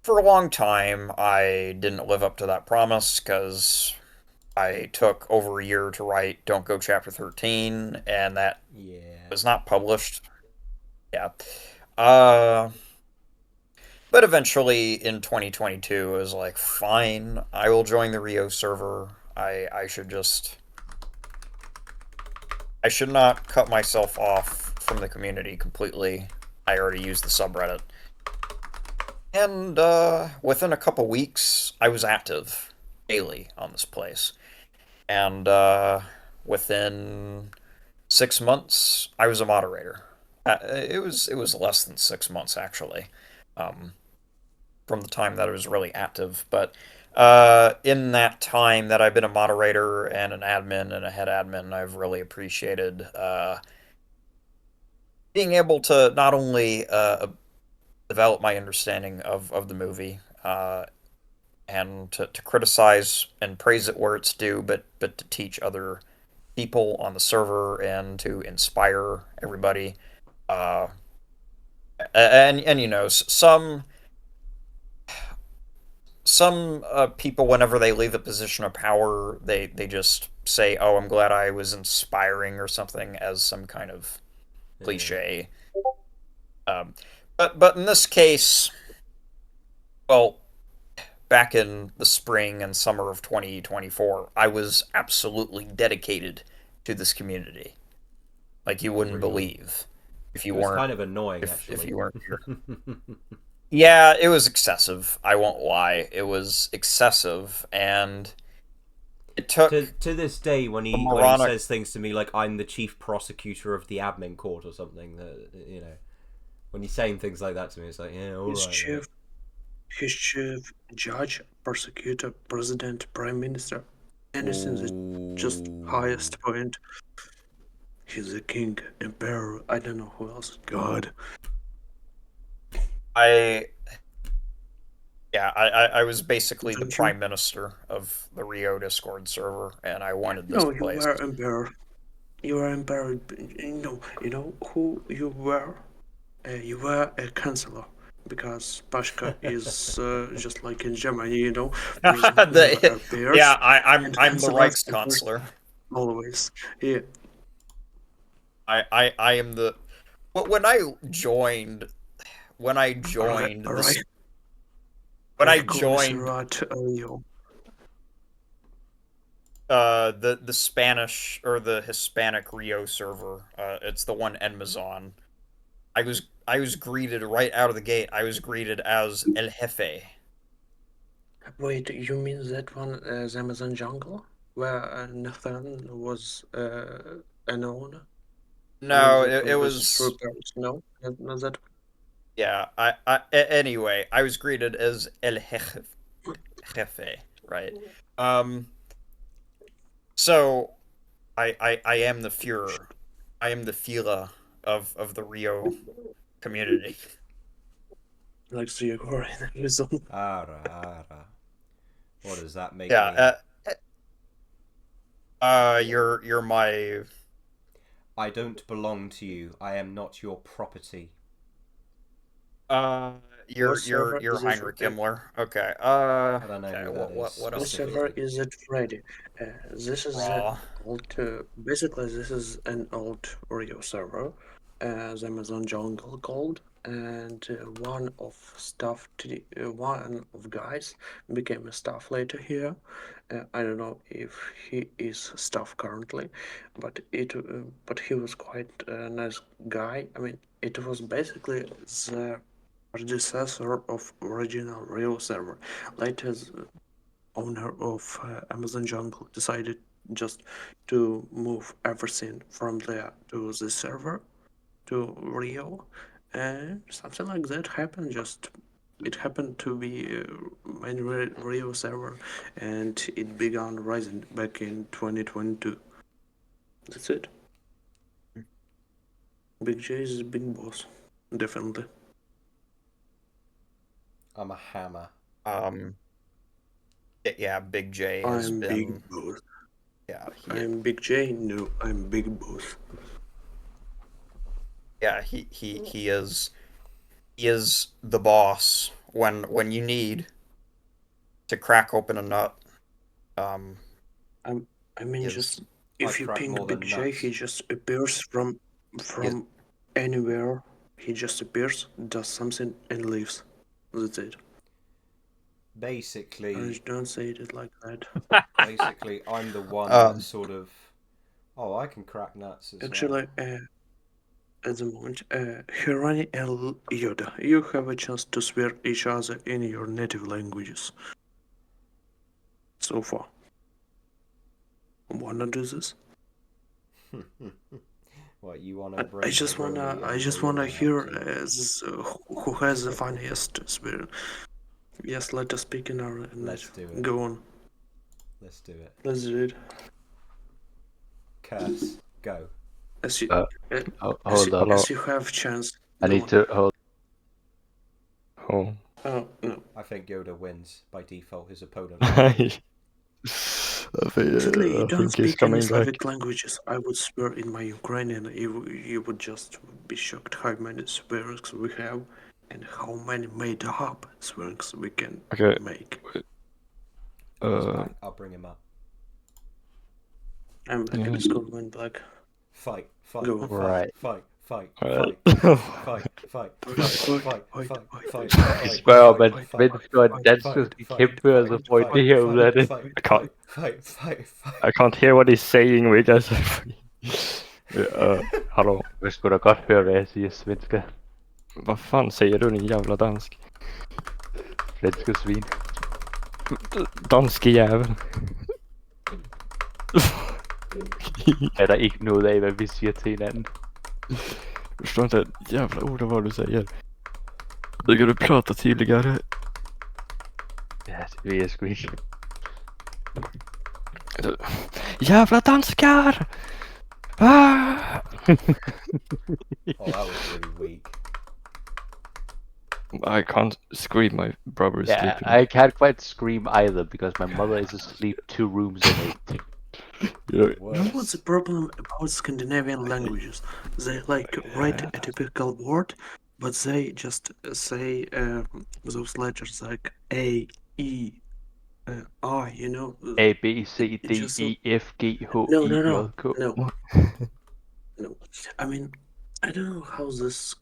Speaker 3: for a long time, I didn't live up to that promise because I took over a year to write Don't Go Chapter 13, and that was not published. Yeah. But eventually in 2022, it was like, fine, I will join the Rio server. I should not cut myself off from the community completely. I already used the subreddit. And within a couple weeks, I was active daily on this place. And within 6 months, I was a moderator. It was less than 6 months, actually, from the time that I was really active. But in that time that I've been a moderator and an admin and a head admin, I've really appreciated being able to not only develop my understanding of the movie and to criticize and praise it where it's due, but to teach other people on the server and to inspire everybody. And you know, some people, whenever they leave a position of power, they just say, "Oh, I'm glad I was inspiring" or something, as some kind of cliche. But in this case, well, back in the spring and summer of 2024, I was absolutely dedicated to this community. Like, you wouldn't believe if you weren't.
Speaker 1: Kind of annoying, actually.
Speaker 3: If you weren't here. Yeah, it was excessive. I won't lie. It was excessive, and it took
Speaker 1: to this day when he says things to me like I'm the chief prosecutor of the admin court or something. You know, when he's saying things like that to me, it's like, yeah, all right.
Speaker 11: His chief judge, prosecutor, president, prime minister, anything is just highest point. He's a king, emperor. I don't know who else. God.
Speaker 3: I was basically the prime minister of the Rio Discord server, and I wanted this place.
Speaker 11: No, you were emperor. You were emperor. You know who you were? You were a chancellor, because Pashka is just like in Germany, you know.
Speaker 3: I'm the Reichskanzler.
Speaker 11: Always, yeah.
Speaker 3: I am the. When I joined when I joined
Speaker 11: Alright.
Speaker 3: this, when I
Speaker 11: Of course,
Speaker 3: joined
Speaker 11: right, Leo.
Speaker 3: the Spanish or the Hispanic Rio server, it's the one Enmazon. I was greeted right out of the gate. I was greeted as El Jefe.
Speaker 11: Wait, you mean that one, the Amazon jungle, where Nathan was an owner?
Speaker 3: No,
Speaker 11: Or that
Speaker 3: it
Speaker 11: was
Speaker 3: was
Speaker 11: through parents? No, not that.
Speaker 3: yeah. Anyway, I was greeted as El Jefe, right? So I am the Führer. I am the Führer of the Rio community.
Speaker 11: Like Siegor in Arizona.
Speaker 1: Ara. What does that make me?
Speaker 3: You're my.
Speaker 1: I don't belong to you. I am not your property.
Speaker 3: You're
Speaker 11: server is it
Speaker 3: Heinrich
Speaker 11: Freddy?
Speaker 3: Himmler. Okay.
Speaker 1: I don't know
Speaker 3: Okay.
Speaker 1: who that is.
Speaker 3: What
Speaker 11: What
Speaker 3: else?
Speaker 11: server is it Freddy? This is
Speaker 3: Raw.
Speaker 11: old. Basically, this is an old Rio server, as Amazon Jungle called, and one of guys became a staff later here. I don't know if he is staff currently, but he was quite a nice guy. I mean, it was basically the predecessor of original Rio server. Later, the owner of Amazon Jungle decided just to move everything from there to the server to Rio, and something like that happened. Just it happened to be main Rio server, and it began rising back in 2022. That's it. Big J is a big boss, definitely.
Speaker 1: I'm a hammer.
Speaker 3: Yeah, Big J has
Speaker 11: I'm
Speaker 3: been.
Speaker 11: big boss.
Speaker 3: Yeah,
Speaker 11: I'm Big J. No, I'm big boss.
Speaker 3: Yeah, he is the boss when you need to crack open a nut.
Speaker 11: I mean,
Speaker 3: Yes.
Speaker 11: just
Speaker 1: I
Speaker 11: if you
Speaker 1: crack
Speaker 11: ping
Speaker 1: more
Speaker 11: Big
Speaker 1: than
Speaker 11: J,
Speaker 1: nuts.
Speaker 11: he just appears from anywhere. He just appears, does something, and leaves. That's it.
Speaker 1: Basically,
Speaker 11: Don't say it like that.
Speaker 1: basically, I'm the one that sort of. Oh, I can crack nuts as well.
Speaker 11: Actually, at the moment, Hirani and Yoda, you have a chance to swear each other in your native languages. So far. Wanna do this?
Speaker 1: What you wanna bring?
Speaker 11: I just wanna hear who has the funniest swear. Yes, let us speak in our language.
Speaker 1: Let's do it.
Speaker 11: Go on.
Speaker 1: Let's do it.
Speaker 11: Let's do it.
Speaker 1: Curse. Go.
Speaker 11: As you,
Speaker 12: Hold on.
Speaker 11: as you have chance.
Speaker 12: I
Speaker 11: Go
Speaker 12: need
Speaker 11: on.
Speaker 12: to hold. Oh.
Speaker 11: Oh, no.
Speaker 1: I think Yoda wins by default. His opponent.
Speaker 11: Actually, you
Speaker 4: I
Speaker 11: don't
Speaker 4: think he's
Speaker 11: speak any
Speaker 4: coming back.
Speaker 11: Slavic languages. I would swear in my Ukrainian. You would just be shocked how many swearings we have and how many made up swearings we can
Speaker 4: Okay.
Speaker 11: make.
Speaker 1: I'll bring him up.
Speaker 11: I'm back
Speaker 4: Yeah.
Speaker 11: in Discord went black.
Speaker 1: Fight.
Speaker 11: Go on.
Speaker 12: Right.
Speaker 1: Fight.
Speaker 4: Alright.
Speaker 12: Well, men ska danske kæmpe så får det her ud af det.
Speaker 4: I can't hear what he's saying because hallå.
Speaker 12: Jeg skulle da godt høre, hvad jeg siger svenska.
Speaker 4: Vad fan säger du, din jävla dansk?
Speaker 12: Svenska svin.
Speaker 4: Danske jävel.
Speaker 12: Er der ikke noget af, hvad vi siger til hinanden?
Speaker 4: Förstår inte ett jävla ord av vad du säger. Ska du prata tydligare?
Speaker 12: Ja, det ved jeg sgu ikke.
Speaker 4: Jävla danskar! Ah!
Speaker 1: Oh, that was really weak.
Speaker 4: I can't scream, my brother is
Speaker 12: Yeah,
Speaker 4: sleeping.
Speaker 12: I can't quite scream either because my mother is asleep 2 rooms away.
Speaker 11: You know what's the problem about Scandinavian languages? They write a typical word, but they just say those letters like A, E, I, you know?
Speaker 12: A, B, C, D, E, F, G, H, I, J, K.
Speaker 11: No. I mean, I don't know how this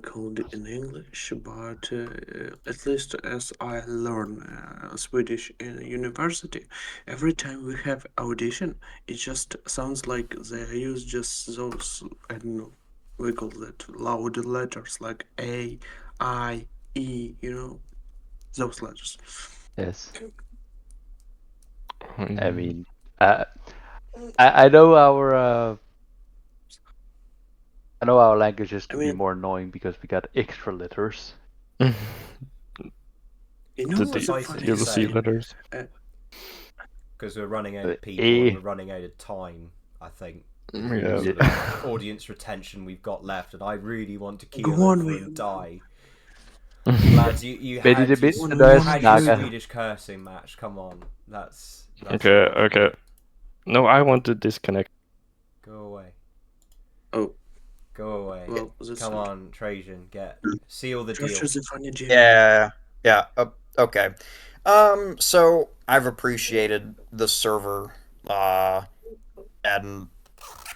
Speaker 11: called in English, but at least as I learn Swedish in university, every time we have audition, it just sounds like they use just those, I don't know, we call that loud letters like A, I, E, those letters.
Speaker 12: Yes. I
Speaker 4: Mm.
Speaker 12: mean, I know our languages can be more annoying because we got extra letters.
Speaker 11: You know
Speaker 4: The
Speaker 11: what's the
Speaker 1: Suffice it
Speaker 11: funny
Speaker 1: to
Speaker 4: DLC
Speaker 1: say,
Speaker 11: thing?
Speaker 4: letters.
Speaker 1: because we're running out of people
Speaker 12: E.
Speaker 1: and we're running out of time, I think.
Speaker 4: Yeah.
Speaker 1: Sort of audience retention we've got left, and I really want to keel
Speaker 11: Go on,
Speaker 1: over
Speaker 11: Will.
Speaker 1: and die. Lads, you
Speaker 12: Men
Speaker 1: had
Speaker 12: i det
Speaker 1: your,
Speaker 12: minste,
Speaker 1: you
Speaker 12: når jeg
Speaker 1: had your
Speaker 12: snakker.
Speaker 1: Swedish cursing match. Come on, that's
Speaker 4: Okay. No, I want to disconnect.
Speaker 1: Go away.
Speaker 11: Oh.
Speaker 1: Go away.
Speaker 11: Well, that's
Speaker 1: Come
Speaker 11: not-
Speaker 1: on, Trajan, seal the
Speaker 11: Josh
Speaker 1: deal.
Speaker 11: is a funny Jim.
Speaker 3: Yeah. Okay. So I've appreciated the server, and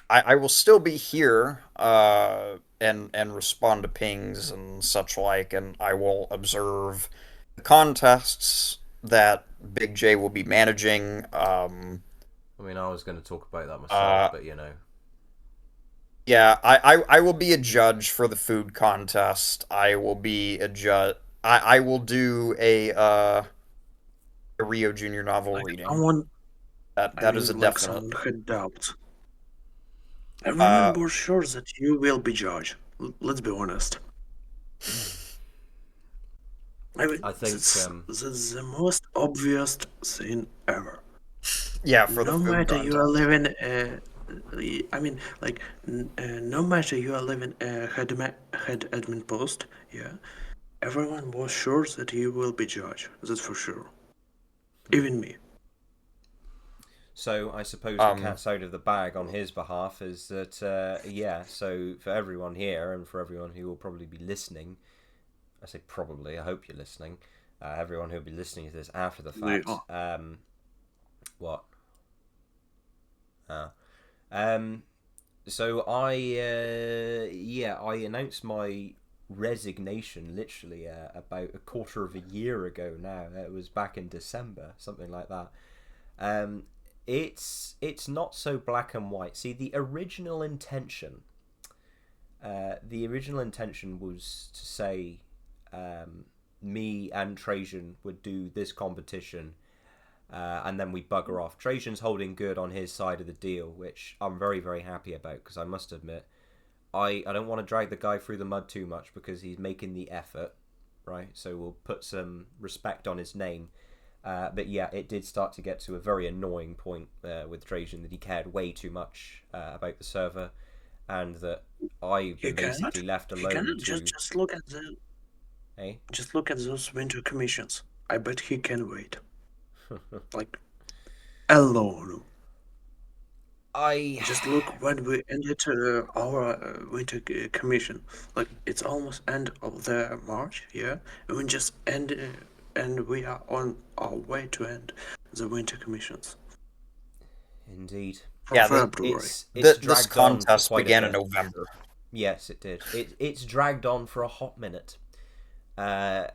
Speaker 3: I will still be here, and respond to pings and such like, and I will observe the contests that Big J will be managing.
Speaker 1: I mean, I was going to talk about that myself, but
Speaker 3: Yeah, I will be a judge for the food contest. I will be a judge. I will do a Rio Junior novel reading. That is a
Speaker 11: like
Speaker 3: definite.
Speaker 11: someone had doubts. Everyone was sure that you will be judge. Let's be honest. I mean,
Speaker 1: I think
Speaker 11: that's the most obvious thing ever.
Speaker 3: Yeah, for the
Speaker 11: no
Speaker 3: food
Speaker 11: matter you are
Speaker 3: contest.
Speaker 11: living, I mean, like, no matter you are living head admin post, yeah, everyone was sure that you will be judge. That's for sure. Even me.
Speaker 1: So I suppose the cat's out of the bag on his behalf is that, so for everyone here and for everyone who will probably be listening, I say probably, I hope you're listening, everyone who will be listening to this after the fact, what? So I announced my resignation literally about a quarter of a year ago now. It was back in December, something like that. It's not so black and white. See, the original intention was to say me and Trajan would do this competition, and then we bugger off. Trajan's holding good on his side of the deal, which I'm very, very happy about, because I must admit, I don't want to drag the guy through the mud too much because he's making the effort, right? So we'll put some respect on his name. But yeah, it did start to get to a very annoying point with Trajan that he cared way too much about the server, and that I've been basically left alone to...
Speaker 11: Just look at the...
Speaker 1: Hey?
Speaker 11: Just look at those winter commissions. I bet he can wait. Like, alone. Just look when we ended our winter commission. Like, it's almost end of the March, yeah? And we just end... and we are on our way to end the winter commissions.
Speaker 1: Indeed.
Speaker 3: Yeah, this contest began in
Speaker 1: bit.
Speaker 3: November.
Speaker 1: Yes, it did. It's dragged on for a hot minute. So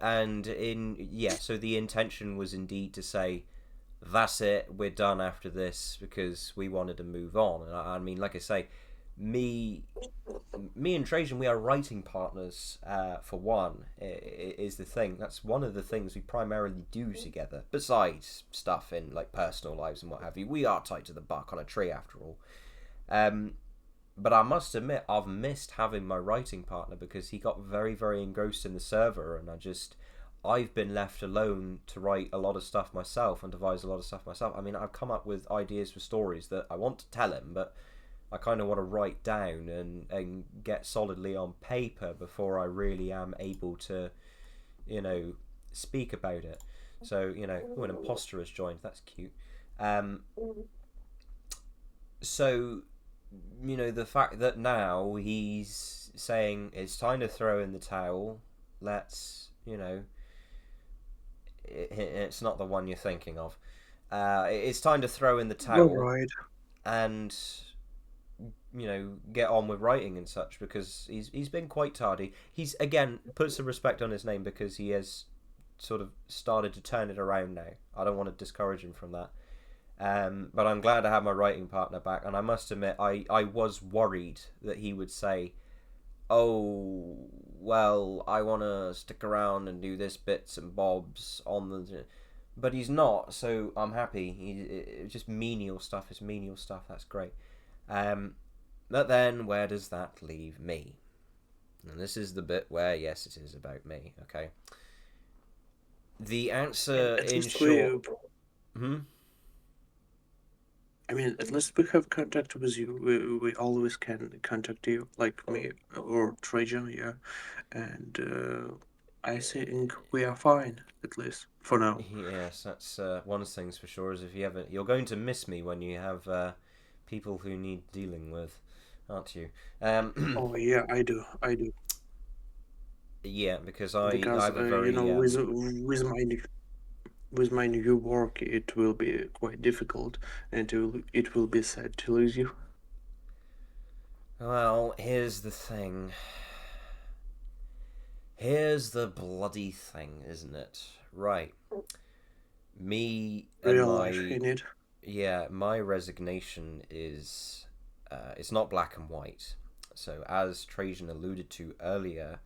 Speaker 1: the intention was indeed to say, that's it, we're done after this, because we wanted to move on. And I mean, like I say, me and Trajan, we are writing partners, for one, is the thing. That's one of the things we primarily do together, besides stuff in like personal lives and what have you. We are tied to the bark on a tree after all. But I must admit, I've missed having my writing partner, because he got very, very engrossed in the server, and I've been left alone to write a lot of stuff myself and devise a lot of stuff myself. I mean, I've come up with ideas for stories that I want to tell him, but I kind of want to write down and get solidly on paper before I really am able to, speak about it. So, an imposter has joined. That's cute. So, the fact that now he's saying it's time to throw in the towel, let's, it's not the one you're thinking of. It's time to throw in the towel.
Speaker 11: Right.
Speaker 1: And get on with writing and such, because he's been quite tardy. He's again put some respect on his name because he has sort of started to turn it around now. I don't want to discourage him from that. But I'm glad to have my writing partner back, and I must admit I was worried that he would say, "Oh, well, I want to stick around and do this bits and bobs on the," but he's not. So I'm happy. It's just menial stuff. It's menial stuff. That's great. But then where does that leave me? And this is the bit where, yes, it is about me. Okay. The answer in short.
Speaker 11: I mean, at least we have contact with you. We always can contact you, like me or Trajan, yeah. And I think we are fine, at least for now.
Speaker 1: Yes, that's one of the things for sure. Is if you ever, you're going to miss me when you have people who need dealing with, aren't you?
Speaker 11: Oh yeah, I do.
Speaker 1: Yeah, because I have a
Speaker 11: you
Speaker 1: very
Speaker 11: know, with my new work, it will be quite difficult, and it will be sad to lose you.
Speaker 1: Well, here's the thing. Here's the bloody thing, isn't it? Right. Me and
Speaker 11: Real
Speaker 1: my
Speaker 11: life, in it.
Speaker 1: yeah, my resignation is it's not black and white. So as Trajan alluded to earlier,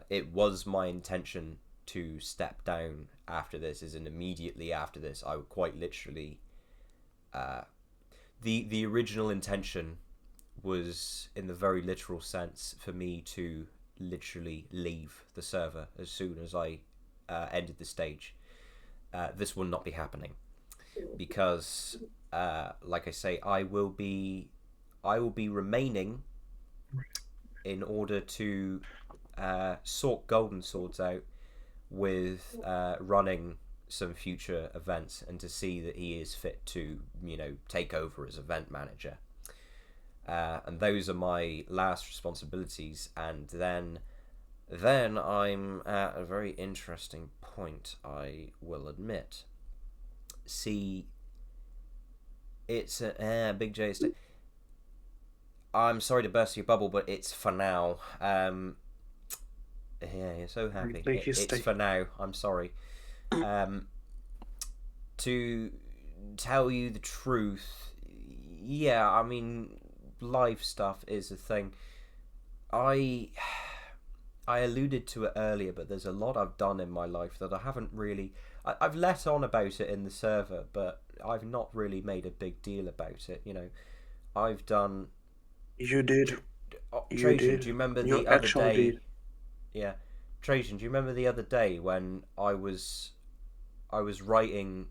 Speaker 1: it was my intention to step down after this, and immediately after this I would quite literally the original intention was, in the very literal sense, for me to literally leave the server as soon as I ended the stage. This will not be happening because like I say, I will be remaining in order to sort Golden Swords out with running some future events, and to see that he is fit to take over as event manager, and those are my last responsibilities. And then I'm at a very interesting point, I will admit. See, it's a Big J. I'm sorry to burst your bubble, but it's for now. Yeah, you're so happy. It's for now. I'm sorry. To tell you the truth, yeah, I mean, live stuff is a thing. I alluded to it earlier, but there's a lot I've done in my life that I haven't really... I've let on about it in the server, but I've not really made a big deal about it, I've done...
Speaker 11: You did.
Speaker 1: Trajan, do you remember the other day... Yeah. Trajan, do you remember the other day when I was writing...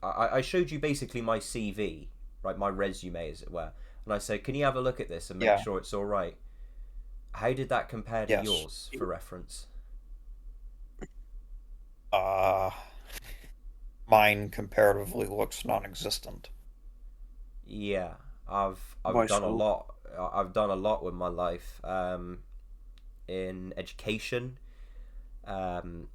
Speaker 1: I showed you basically my CV, right, my resume, as it were, and I said, can you have a look at this and make sure it's all right? How did that compare to yours, for reference?
Speaker 3: Mine comparatively looks non-existent.
Speaker 1: Yeah, I've done a lot. I've done a lot with my life, in education, in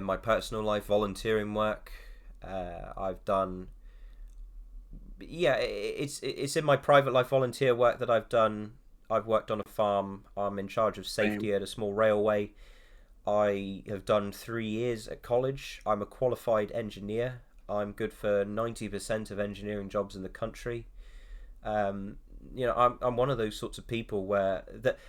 Speaker 1: my personal life, volunteering work. I've done. Yeah, it's in my private life, volunteer work that I've done. I've worked on a farm. I'm in charge of safety at a small railway. I have done 3 years at college. I'm a qualified engineer. I'm good for 90% of engineering jobs in the country. I'm one of those sorts of people where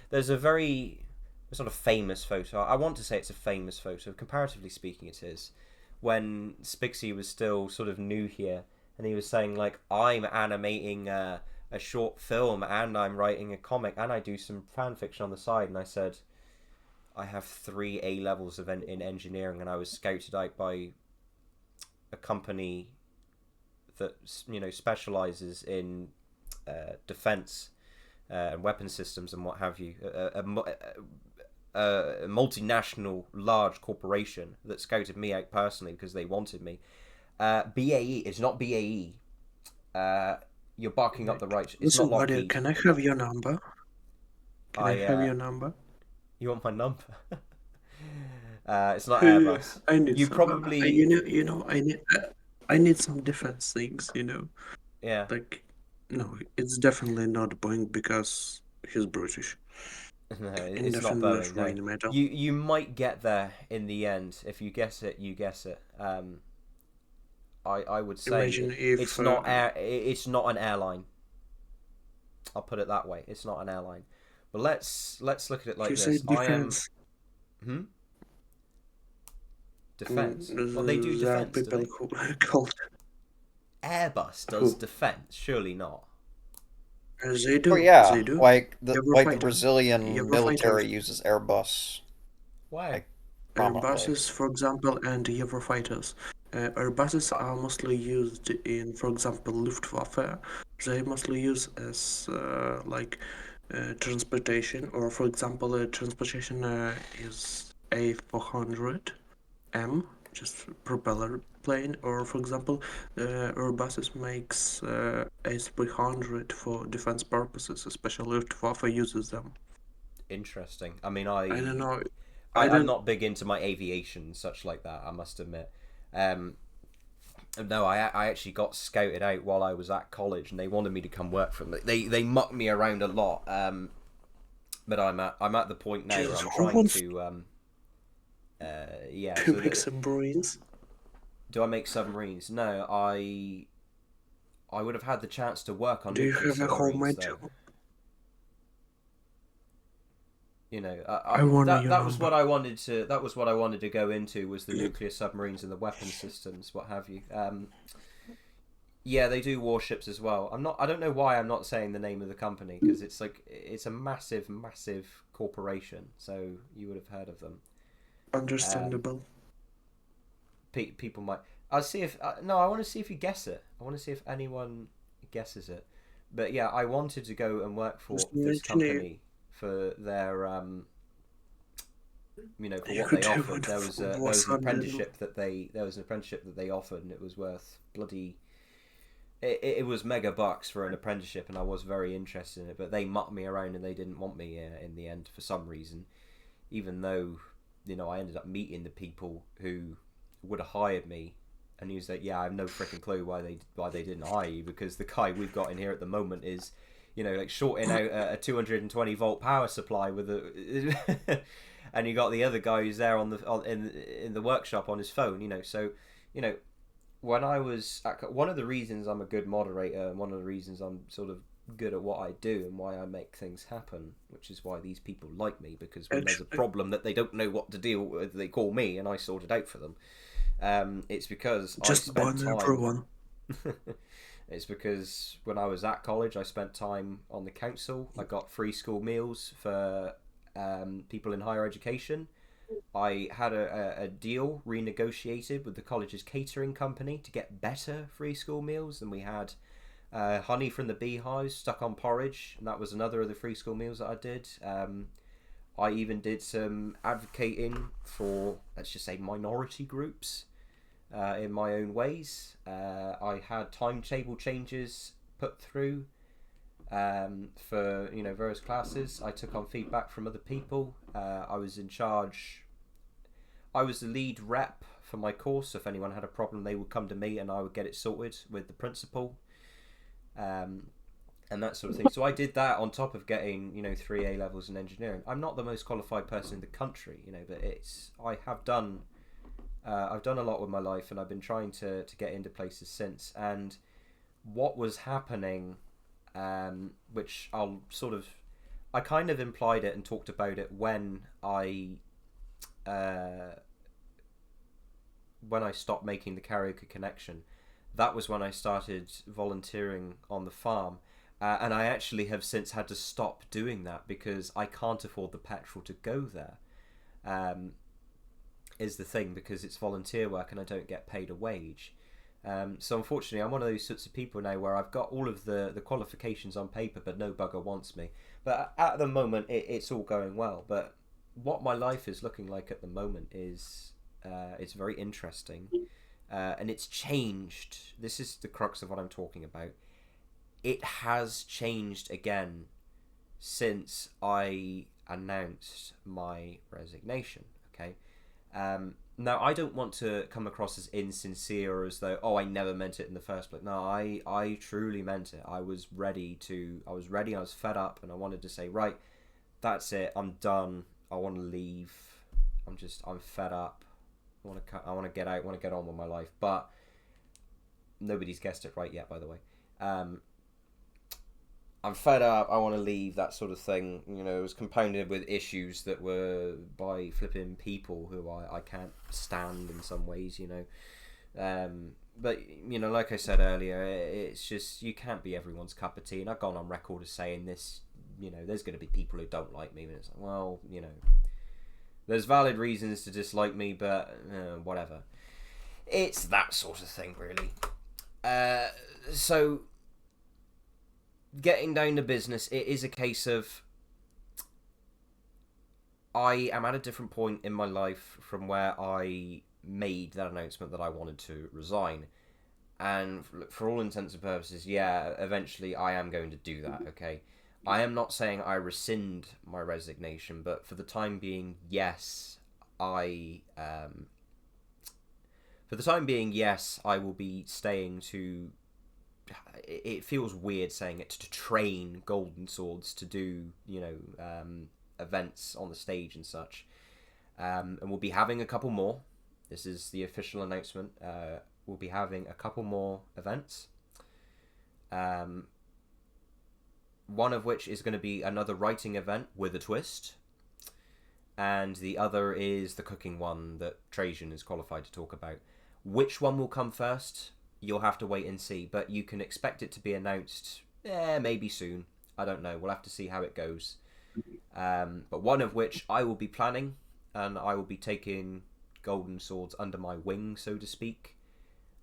Speaker 1: there's a very sort of famous photo. I want to say it's a famous photo. Comparatively speaking, it is. When Spixie was still sort of new here, and he was saying, like, I'm animating a short film, and I'm writing a comic, and I do some fan fiction on the side. And I said, I have 3 A levels in engineering, and I was scouted out by a company that specializes in defense and weapon systems and what have you. A multinational large corporation that scouted me out personally because they wanted me. BAE, it's not BAE. You're barking up the right. It's not Lockheed.
Speaker 11: Can I have your number? Can I have your number?
Speaker 1: You want my number? It's not Airbus.
Speaker 11: I need
Speaker 1: you
Speaker 11: some,
Speaker 1: probably.
Speaker 11: I need some defense things.
Speaker 1: Yeah.
Speaker 11: Like, no, it's definitely not Boeing because he's British.
Speaker 1: No,
Speaker 11: And
Speaker 1: it's not
Speaker 11: definitely
Speaker 1: Boeing.
Speaker 11: not
Speaker 1: No,
Speaker 11: Rheinmetall.
Speaker 1: you might get there in the end if you guess it. You guess it. I would say
Speaker 11: Imagine if
Speaker 1: it's not it's not an airline. I'll put it that way. It's not an airline. But let's look at it like
Speaker 11: you
Speaker 1: this.
Speaker 11: say defense.
Speaker 1: Defense. Well, they do
Speaker 11: There are
Speaker 1: defense, do
Speaker 11: people
Speaker 1: they?
Speaker 11: who called.
Speaker 1: Airbus does
Speaker 11: Who?
Speaker 1: defense. Surely not.
Speaker 11: They do.
Speaker 3: Oh yeah,
Speaker 11: They do.
Speaker 3: like the
Speaker 11: Eurofighter.
Speaker 3: Brazilian military
Speaker 11: Eurofighters.
Speaker 3: uses Airbus.
Speaker 1: Why?
Speaker 3: Like, prominently.
Speaker 11: Airbuses, for example, and Eurofighters. Airbuses are mostly used in, for example, Luftwaffe. They mostly use as transportation, or for example, transportation is A400M, just propeller plane, or for example, Airbuses makes A300 for defense purposes, especially Luftwaffe uses them.
Speaker 1: Interesting. I mean,
Speaker 11: I don't know.
Speaker 1: I'm not big into my aviation and such like that, I must admit. No, I actually got scouted out while I was at college, and they wanted me to come work for them. They mucked me around a lot, but I'm at the point now where I'm trying to
Speaker 11: To make submarines.
Speaker 1: Do I make submarines? No, I would have had the chance to work on.
Speaker 11: Do you
Speaker 1: nuclear
Speaker 11: have a
Speaker 1: submarines,
Speaker 11: homemade
Speaker 1: though.
Speaker 11: job?
Speaker 1: You know,
Speaker 11: that
Speaker 1: was what I wanted to. That was what I wanted to go into, was the nuclear submarines and the weapon systems, what have you. Yeah, they do warships as well. I don't know why I'm not saying the name of the company, because it's a massive, massive corporation. So you would have heard of them.
Speaker 11: Understandable.
Speaker 1: People might. I'll see if no. I want to see if you guess it. I want to see if anyone guesses it. But yeah, I wanted to go and work for this company for their for what they offered. There was an apprenticeship that they offered, and it was worth bloody. It was mega bucks for an apprenticeship, and I was very interested in it. But they mucked me around, and they didn't want me in the end for some reason. Even though, I ended up meeting the people who would have hired me, and he was like, "Yeah, I have no freaking clue why they didn't hire you, because the guy we've got in here at the moment is, shorting out a 220 volt power supply with a." And you got the other guy who's there in the workshop on his phone, So, when I was one of the reasons I'm a good moderator, and one of the reasons I'm sort of good at what I do and why I make things happen, which is why these people like me, because when there's a problem that they don't know what to deal with, they call me and I sort it out for them. It's because
Speaker 11: just
Speaker 1: I spent time.
Speaker 11: Everyone.
Speaker 1: It's because when I was at college, I spent time on the council. I got free school meals for people in higher education. I had a deal renegotiated with the college's catering company to get better free school meals than we had. Honey from the beehives stuck on porridge, and that was another of the free school meals that I did. I even did some advocating for, let's just say, minority groups in my own ways. I had timetable changes put through for various classes. I took on feedback from other people. I was in charge. I was the lead rep for my course. If anyone had a problem, they would come to me, and I would get it sorted with the principal. And that sort of thing. So I did that on top of getting 3 A levels in engineering. I'm not the most qualified person in the country, but I've done a lot with my life, and I've been trying to get into places since. And what was happening, which I kind of implied it and talked about it when I stopped making the Karaoke Connection. That was when I started volunteering on the farm, and I actually have since had to stop doing that because I can't afford the petrol to go there. Is the thing, because it's volunteer work and I don't get paid a wage. So unfortunately, I'm one of those sorts of people now where I've got all of the qualifications on paper, but no bugger wants me. But at the moment, it's all going well. But what my life is looking like at the moment is it's very interesting. And it's changed. This is the crux of what I'm talking about. It has changed again since I announced my resignation. Okay, Now, I don't want to come across as insincere or as though, I never meant it in the first place. No, I truly meant it. I was ready, I was fed up, and I wanted to say, right, that's it, I'm done, I want to leave, I'm fed up, I want to get out, I want to get on with my life, but nobody's guessed it right yet, by the way. I'm fed up, I want to leave, that sort of thing. You know, it was compounded with issues that were by flipping people who I can't stand in some ways, you know. But, you know, like I said earlier, it's just, you can't be everyone's cup of tea. And I've gone on record as saying this, you know, there's going to be people who don't like me. And it's like, well, you know, there's valid reasons to dislike me, but whatever. It's that sort of thing, really. So, getting down to business, it is a case of I am at a different point in my life from where I made that announcement that I wanted to resign. And for all intents and purposes, yeah, eventually I am going to do that, okay? I am not saying I rescind my resignation, but for the time being, yes, I will be staying to... It feels weird saying it, to train Golden Swords to do, you know, events on the stage and such. And we'll be having a couple more. This is the official announcement. We'll be having a couple more events. One of which is going to be another writing event with a twist. And the other is the cooking one that Trajan is qualified to talk about. Which one will come first? You'll have to wait and see, but you can expect it to be announced maybe soon. I don't know. We'll have to see how it goes. But one of which I will be planning, and I will be taking Golden Swords under my wing, so to speak.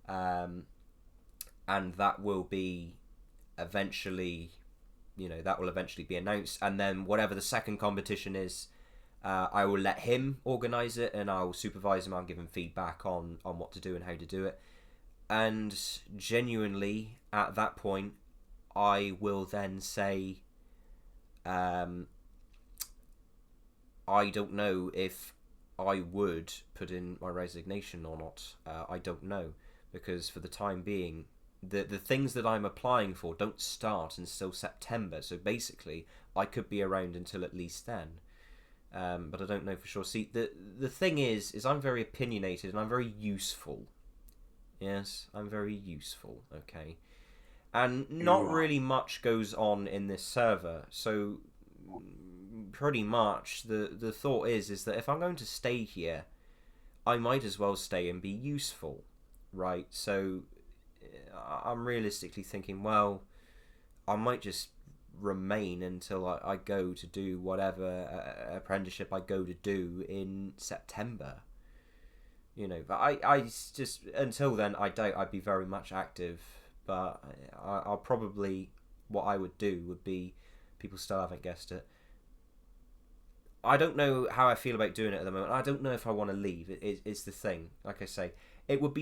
Speaker 1: And that will be eventually, you know, that will eventually be announced. And then whatever the second competition is, I will let him organise it, and I'll supervise him. I'll give him feedback on what to do and how to do it. And genuinely, at that point, I will then say, I don't know if I would put in my resignation or not. I don't know, because for the time being, the things that I'm applying for don't start until September. So basically, I could be around until at least then. But I don't know for sure. See, the thing is I'm very opinionated and I'm very useful. Yes, I'm very useful, okay? And not really much goes on in this server, so pretty much the thought is that if I'm going to stay here, I might as well stay and be useful, right? So I'm realistically thinking, well, I might just remain until I go to do whatever apprenticeship I go to do in September. You know, but I just, until then, I doubt I'd be very much active. But I'll probably, what I would do would be, people still haven't guessed it. I don't know how I feel about doing it at the moment. I don't know if I want to leave. It's the thing. Like I say, it would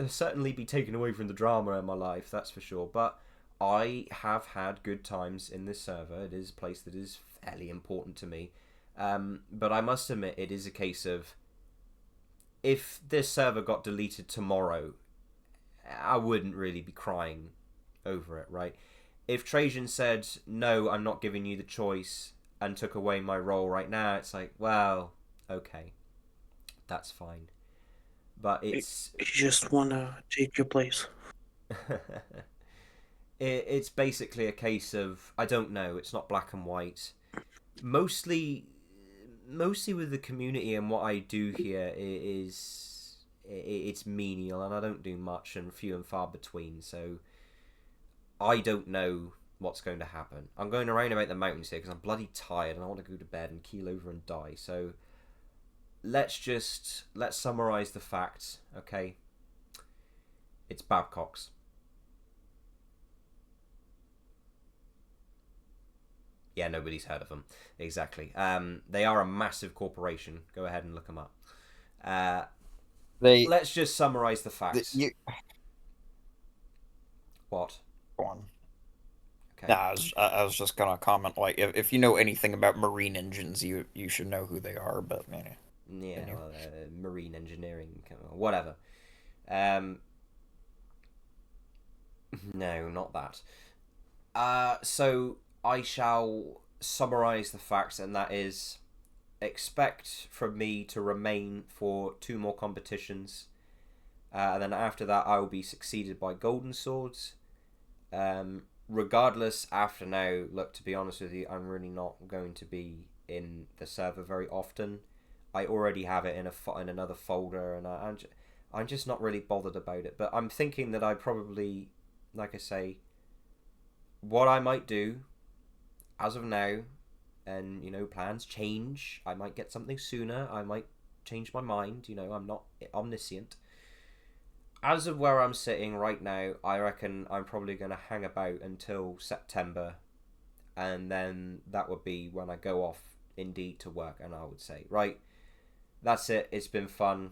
Speaker 1: certainly be taken away from the drama in my life, that's for sure. But I have had good times in this server. It is a place that is fairly important to me. But I must admit, it is a case of, if this server got deleted tomorrow, I wouldn't really be crying over it, right? If Trajan said, no, I'm not giving you the choice, and took away my role right now, it's like, well, okay, that's fine. But it's...
Speaker 11: You just want to take your place.
Speaker 1: It's basically a case of, I don't know, it's not black and white. Mostly with the community and what I do here it's menial, and I don't do much and few and far between, so I don't know what's going to happen. I'm going around about the mountains here because I'm bloody tired and I want to go to bed and keel over and die. So let's summarize the facts, okay? It's Babcock's. Yeah, nobody's heard of them. Exactly. They are a massive corporation. Go ahead and look them up. Let's just summarize the facts. What?
Speaker 3: Go on.
Speaker 1: Okay.
Speaker 3: Nah, I was just gonna comment, like, if you know anything about marine engines, you should know who they are, but
Speaker 1: marine engineering, whatever. No, not that. So I shall summarize the facts, and that is, expect from me to remain for 2 more competitions, and then after that I will be succeeded by Golden Swords. Regardless, after now, look, to be honest with you, I'm really not going to be in the server very often. I already have it in another folder, and I'm just not really bothered about it. But I'm thinking that I probably, like I say, what I might do as of now, and plans change. I might get something sooner. I might change my mind. I'm not omniscient. As of where I'm sitting right now, I reckon I'm probably going to hang about until September, and then that would be when I go off indeed to work, and I would say, right, that's it, it's been fun,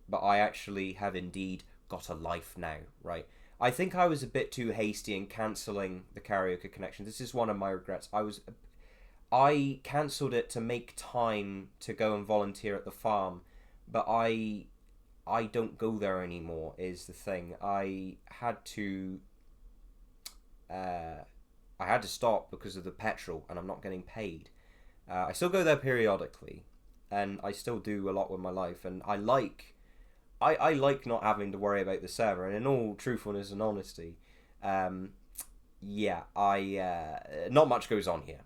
Speaker 1: but I actually have indeed got a life now, right? I think I was a bit too hasty in cancelling the Karaoke Connection. This is one of my regrets. I cancelled it to make time to go and volunteer at the farm, but I don't go there anymore, is the thing. I had to stop because of the petrol, and I'm not getting paid. I still go there periodically, and I still do a lot with my life, and I like not having to worry about the server. And in all truthfulness and honesty, not much goes on here,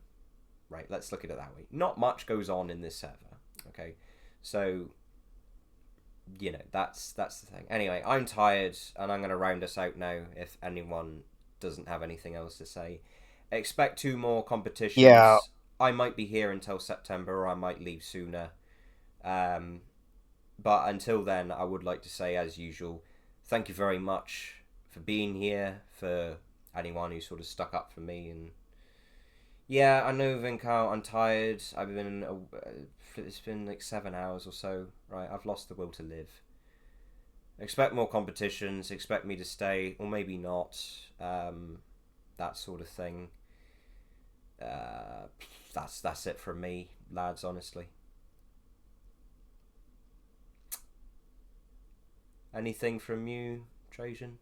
Speaker 1: right? Let's look at it that way. Not much goes on in this server, okay? So that's the thing. Anyway, I'm tired, and I'm going to round us out now if anyone doesn't have anything else to say. Expect 2 more competitions.
Speaker 3: Yeah.
Speaker 1: I might be here until September, or I might leave sooner. But until then, I would like to say, as usual, thank you very much for being here, for anyone who sort of stuck up for me. And yeah, I know, Vinkal, I'm tired. It's been like 7 hours or so, right? I've lost the will to live. Expect more competitions, expect me to stay, or maybe not. That sort of thing. That's it from me, lads, honestly. Anything from you, Trajan?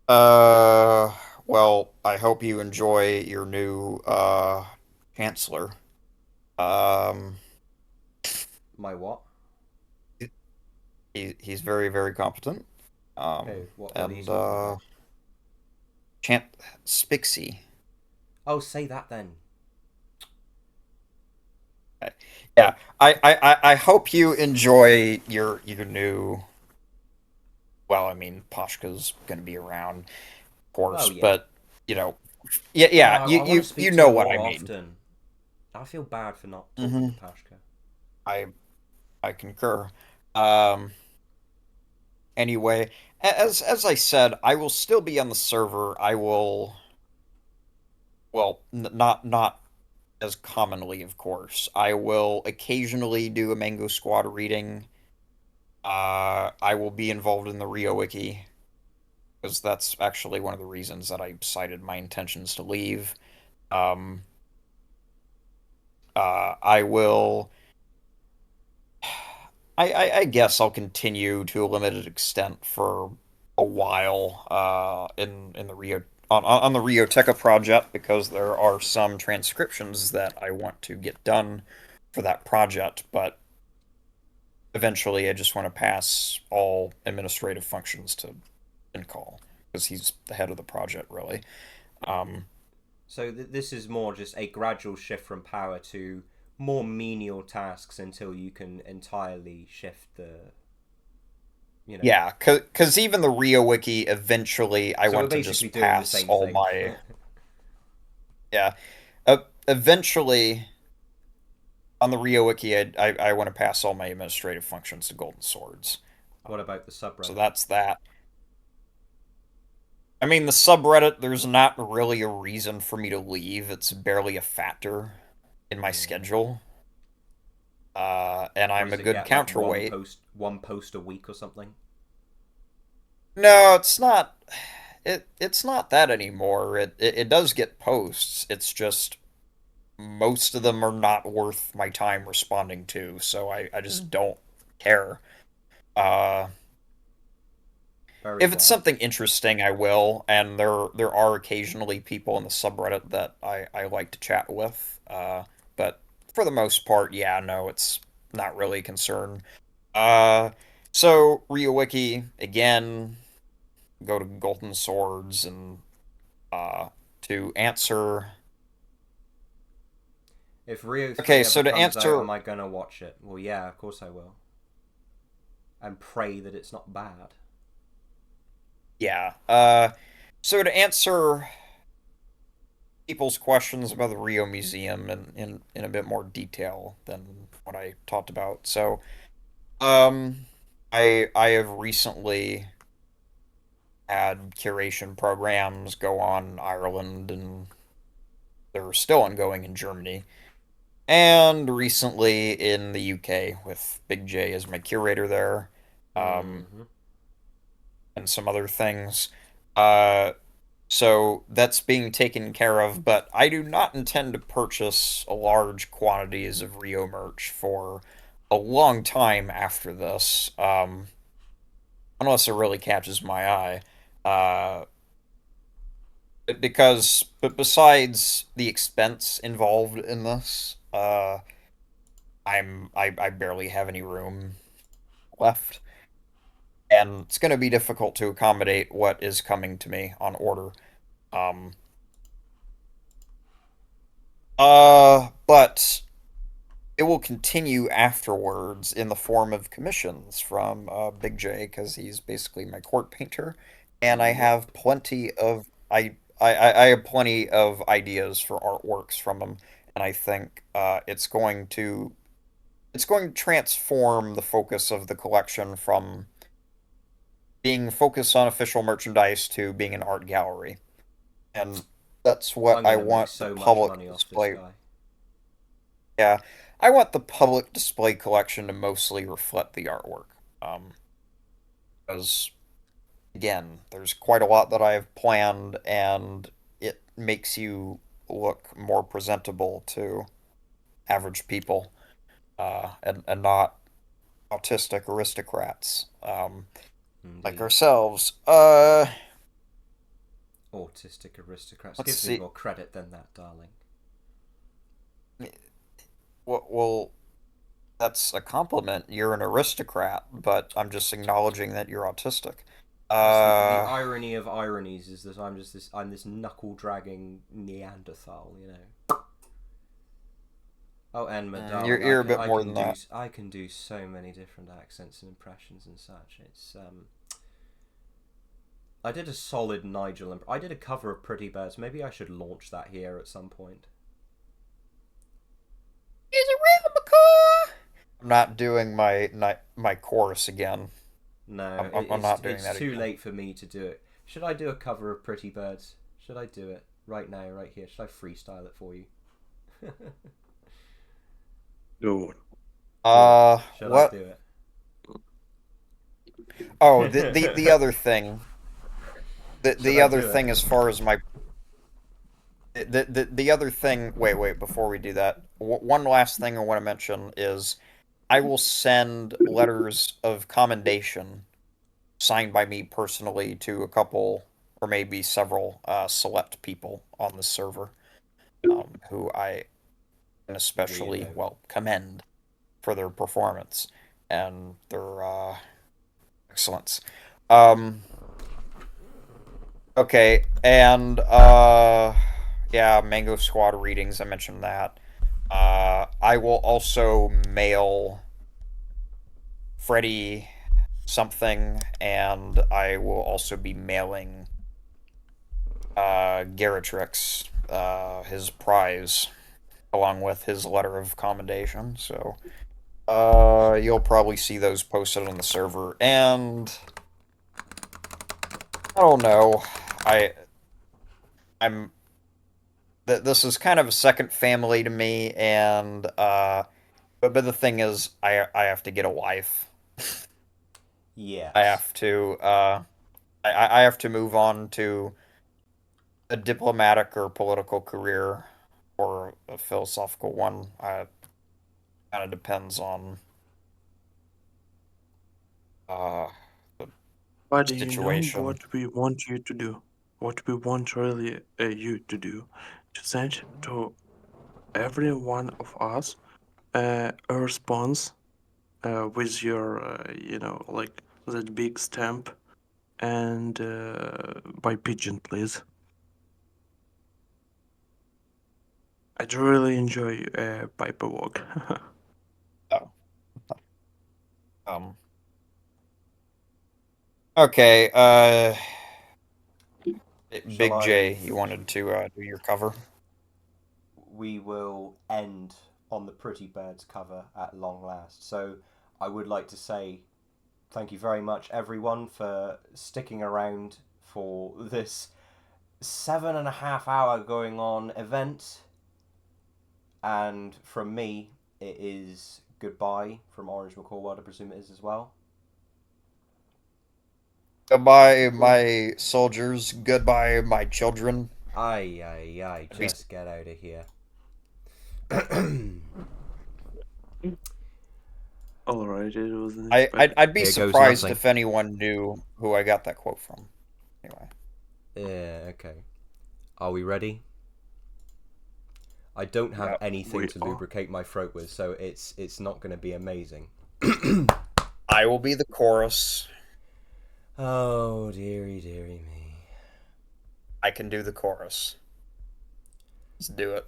Speaker 3: Well, I hope you enjoy your new chancellor.
Speaker 1: My what?
Speaker 3: He's very, very competent.
Speaker 1: What
Speaker 3: and
Speaker 1: he's talking about?
Speaker 3: Spixie.
Speaker 1: Oh, say that then.
Speaker 3: Yeah, I hope you enjoy your new. Well, I mean, Pashka's gonna be around, of course, but you know, you know what I mean.
Speaker 1: Often. I feel bad for not talking to Pashka.
Speaker 3: I concur. Anyway, as I said, I will still be on the server. I will. Well, not as commonly, of course. I will occasionally do a Mango Squad reading. I will be involved in the Rio Wiki, because that's actually one of the reasons that I cited my intentions to leave. I will. I guess I'll continue to a limited extent for a while in the Rio on the Rioteca project, because there are some transcriptions that I want to get done for that project, but eventually I just want to pass all administrative functions to Vinkal, because he's the head of the project, really.
Speaker 1: So this is more just a gradual shift from power to more menial tasks until you can entirely shift the...
Speaker 3: Yeah, because even the Rio Wiki, eventually, I want to just pass all my... Yeah. Eventually, on the Rio Wiki, I want to pass all my administrative functions to Golden Swords.
Speaker 1: What about the subreddit?
Speaker 3: So that's that. I mean, the subreddit, there's not really a reason for me to leave. It's barely a factor in my schedule. And I'm a good counterweight.
Speaker 1: Like one post a week or something?
Speaker 3: No, it's not. It's not that anymore. It does get posts. It's just most of them are not worth my time responding to, so I just don't care. If it's something interesting, I will, and there are occasionally people in the subreddit that I like to chat with. But for the most part, yeah, no, it's not really a concern. So RioWiki again, go to Golden Swords and to answer.
Speaker 5: If Rio 3
Speaker 3: Okay,
Speaker 5: ever
Speaker 3: so to
Speaker 5: comes
Speaker 3: answer,
Speaker 5: out, am I gonna watch it? Well, yeah, of course I will. And pray that it's not bad.
Speaker 3: yeah. So to answer people's questions about the Rio Museum in a bit more detail than what I talked about. So, I have recently had curation programs go on in Ireland, and they're still ongoing in Germany, and recently in the UK with Big J as my curator there, and some other things. So that's being taken care of, but I do not intend to purchase large quantities of Rio merch for a long time after this, unless it really catches my eye. But besides the expense involved in this, I barely have any room left, and it's going to be difficult to accommodate what is coming to me on order. But it will continue afterwards in the form of commissions from Big J, because he's basically my court painter, and I have plenty of I have plenty of ideas for artworks from him, and I think it's going to transform the focus of the collection from being focused on official merchandise to being an art gallery, and that's what I want the public display. Yeah, I want the public display collection to mostly reflect the artwork. Because again, there's quite a lot that I have planned, and it makes you look more presentable to average people, and not autistic aristocrats, like ourselves.
Speaker 5: Autistic aristocrats.
Speaker 3: Let's
Speaker 5: Give me
Speaker 3: see.
Speaker 5: more credit than that, darling.
Speaker 3: Well, that's a compliment. You're an aristocrat, but I'm just acknowledging that you're autistic.
Speaker 5: The irony of ironies is that I'm this knuckle dragging Neanderthal, you know. Oh, and Madal.
Speaker 3: You're a bit more than that.
Speaker 5: I can do so many different accents and impressions and such. It's I did a solid Nigel. I did a cover of Pretty Birds. Maybe I should launch that here at some point.
Speaker 3: Is it real, McCaw? I'm not doing my chorus again.
Speaker 5: No,
Speaker 3: I'm not doing that.
Speaker 5: It's too late for me to do it. Should I do a cover of Pretty Birds? Should I do it right now, right here? Should I freestyle it for you?
Speaker 11: No.
Speaker 5: Should
Speaker 3: what?
Speaker 5: I do it?
Speaker 3: Oh, the other thing. The other thing, as far as my the other thing. Wait. Before we do that, one last thing I want to mention is I will send letters of commendation signed by me personally to a couple or maybe several select people on the server, who I can especially commend for their performance and their excellence. Okay, and yeah, Mango Squad readings, I mentioned that. I will also mail Freddy something, and I will also be mailing Garatrix his prize, along with his letter of commendation. So you'll probably see those posted on the server, and I don't know. I'm this is kind of a second family to me, and but the thing is, I have to get a wife.
Speaker 5: Yeah.
Speaker 3: I have to I have to move on to a diplomatic or political career, or a philosophical one. Kind of depends on the
Speaker 11: But you know
Speaker 3: situation.
Speaker 11: what we want you to do? What we want really you to do? To send to every one of us a response with your, like that big stamp and by pigeon, please. I'd really enjoy paper walk.
Speaker 3: Okay, Big
Speaker 5: Shall
Speaker 3: J,
Speaker 5: I-
Speaker 3: you wanted to do your cover?
Speaker 5: We will end on the Pretty Birds cover at long last. So I would like to say thank you very much, everyone, for sticking around for this 7.5 hour going on event. And from me, it is goodbye from Orange McCallworld, I presume it is as well.
Speaker 3: Goodbye, my soldiers. Goodbye, my children.
Speaker 5: Aye, just get out of here.
Speaker 11: Alright, it was.
Speaker 3: I'd be surprised if anyone knew who I got that quote from. Anyway.
Speaker 5: Yeah, okay. Are we ready? I don't have anything to lubricate my throat with, so it's not going to be amazing.
Speaker 3: I will be the chorus.
Speaker 5: Oh, dearie me.
Speaker 3: I can do the chorus. Let's do it.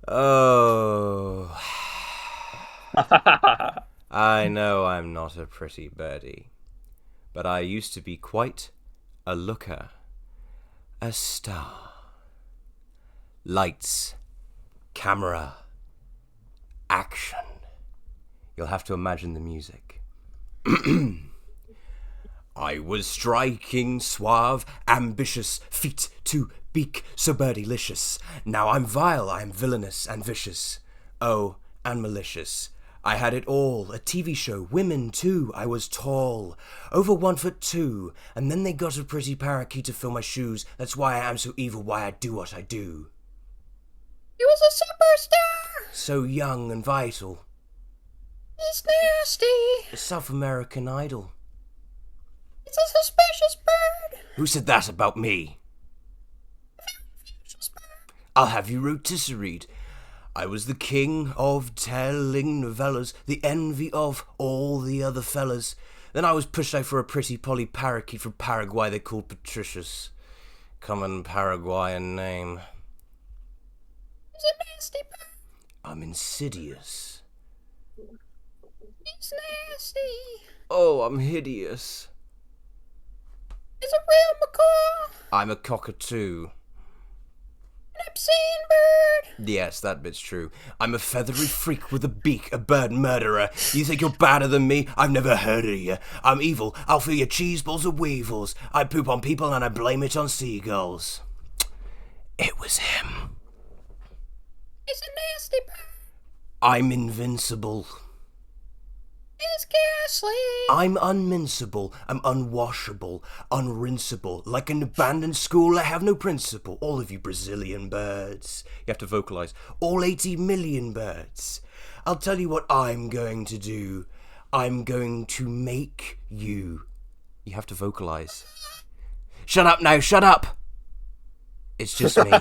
Speaker 5: Oh. I know I'm not a pretty birdie, but I used to be quite a looker. A star. Lights. Camera. Action. You'll have to imagine the music. I was striking, suave, ambitious, feet to beak, so birdie-licious. Now I'm vile, I am villainous and vicious. Oh, and malicious. I had it all, a TV show, women too. I was tall, over 1'2", and then they got a pretty parakeet to fill my shoes. That's why I am so evil, why I do what I do.
Speaker 13: He was a superstar!
Speaker 5: So young and vital.
Speaker 13: He's nasty!
Speaker 5: A South American Idol.
Speaker 13: It's a suspicious bird!
Speaker 5: Who said that about me? I'll have you rotisserie'd. I was the king of telling novellas, the envy of all the other fellas. Then I was pushed out for a pretty Polly parakeet from Paraguay they called Patricius. Common Paraguayan name.
Speaker 13: He's a nasty bird.
Speaker 5: I'm insidious.
Speaker 13: He's nasty.
Speaker 5: Oh, I'm hideous.
Speaker 13: He's a real macaw.
Speaker 5: I'm a cockatoo.
Speaker 13: An obscene bird.
Speaker 5: Yes, that bit's true. I'm a feathery freak with a beak, a bird murderer. You think you're badder than me? I've never heard of you. I'm evil. I'll fill your cheese balls with weevils. I poop on people and I blame it on seagulls. It was him.
Speaker 13: He's a nasty bird.
Speaker 5: I'm invincible.
Speaker 13: He's ghastly.
Speaker 5: I'm unmincible. I'm unwashable, unrinsable. Like an abandoned school, I have no principle. All of you Brazilian birds. You have to vocalize. All 80 million birds. I'll tell you what I'm going to do. I'm going to make you. You have to vocalize. Shut up now, shut up! It's just me.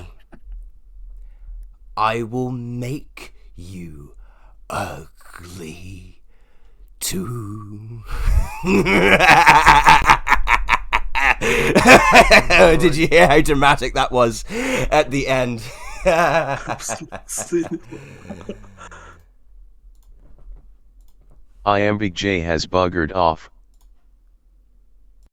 Speaker 5: I will make you ugly. Too. Did you hear how dramatic that was at the end?
Speaker 6: Iambic J has buggered off.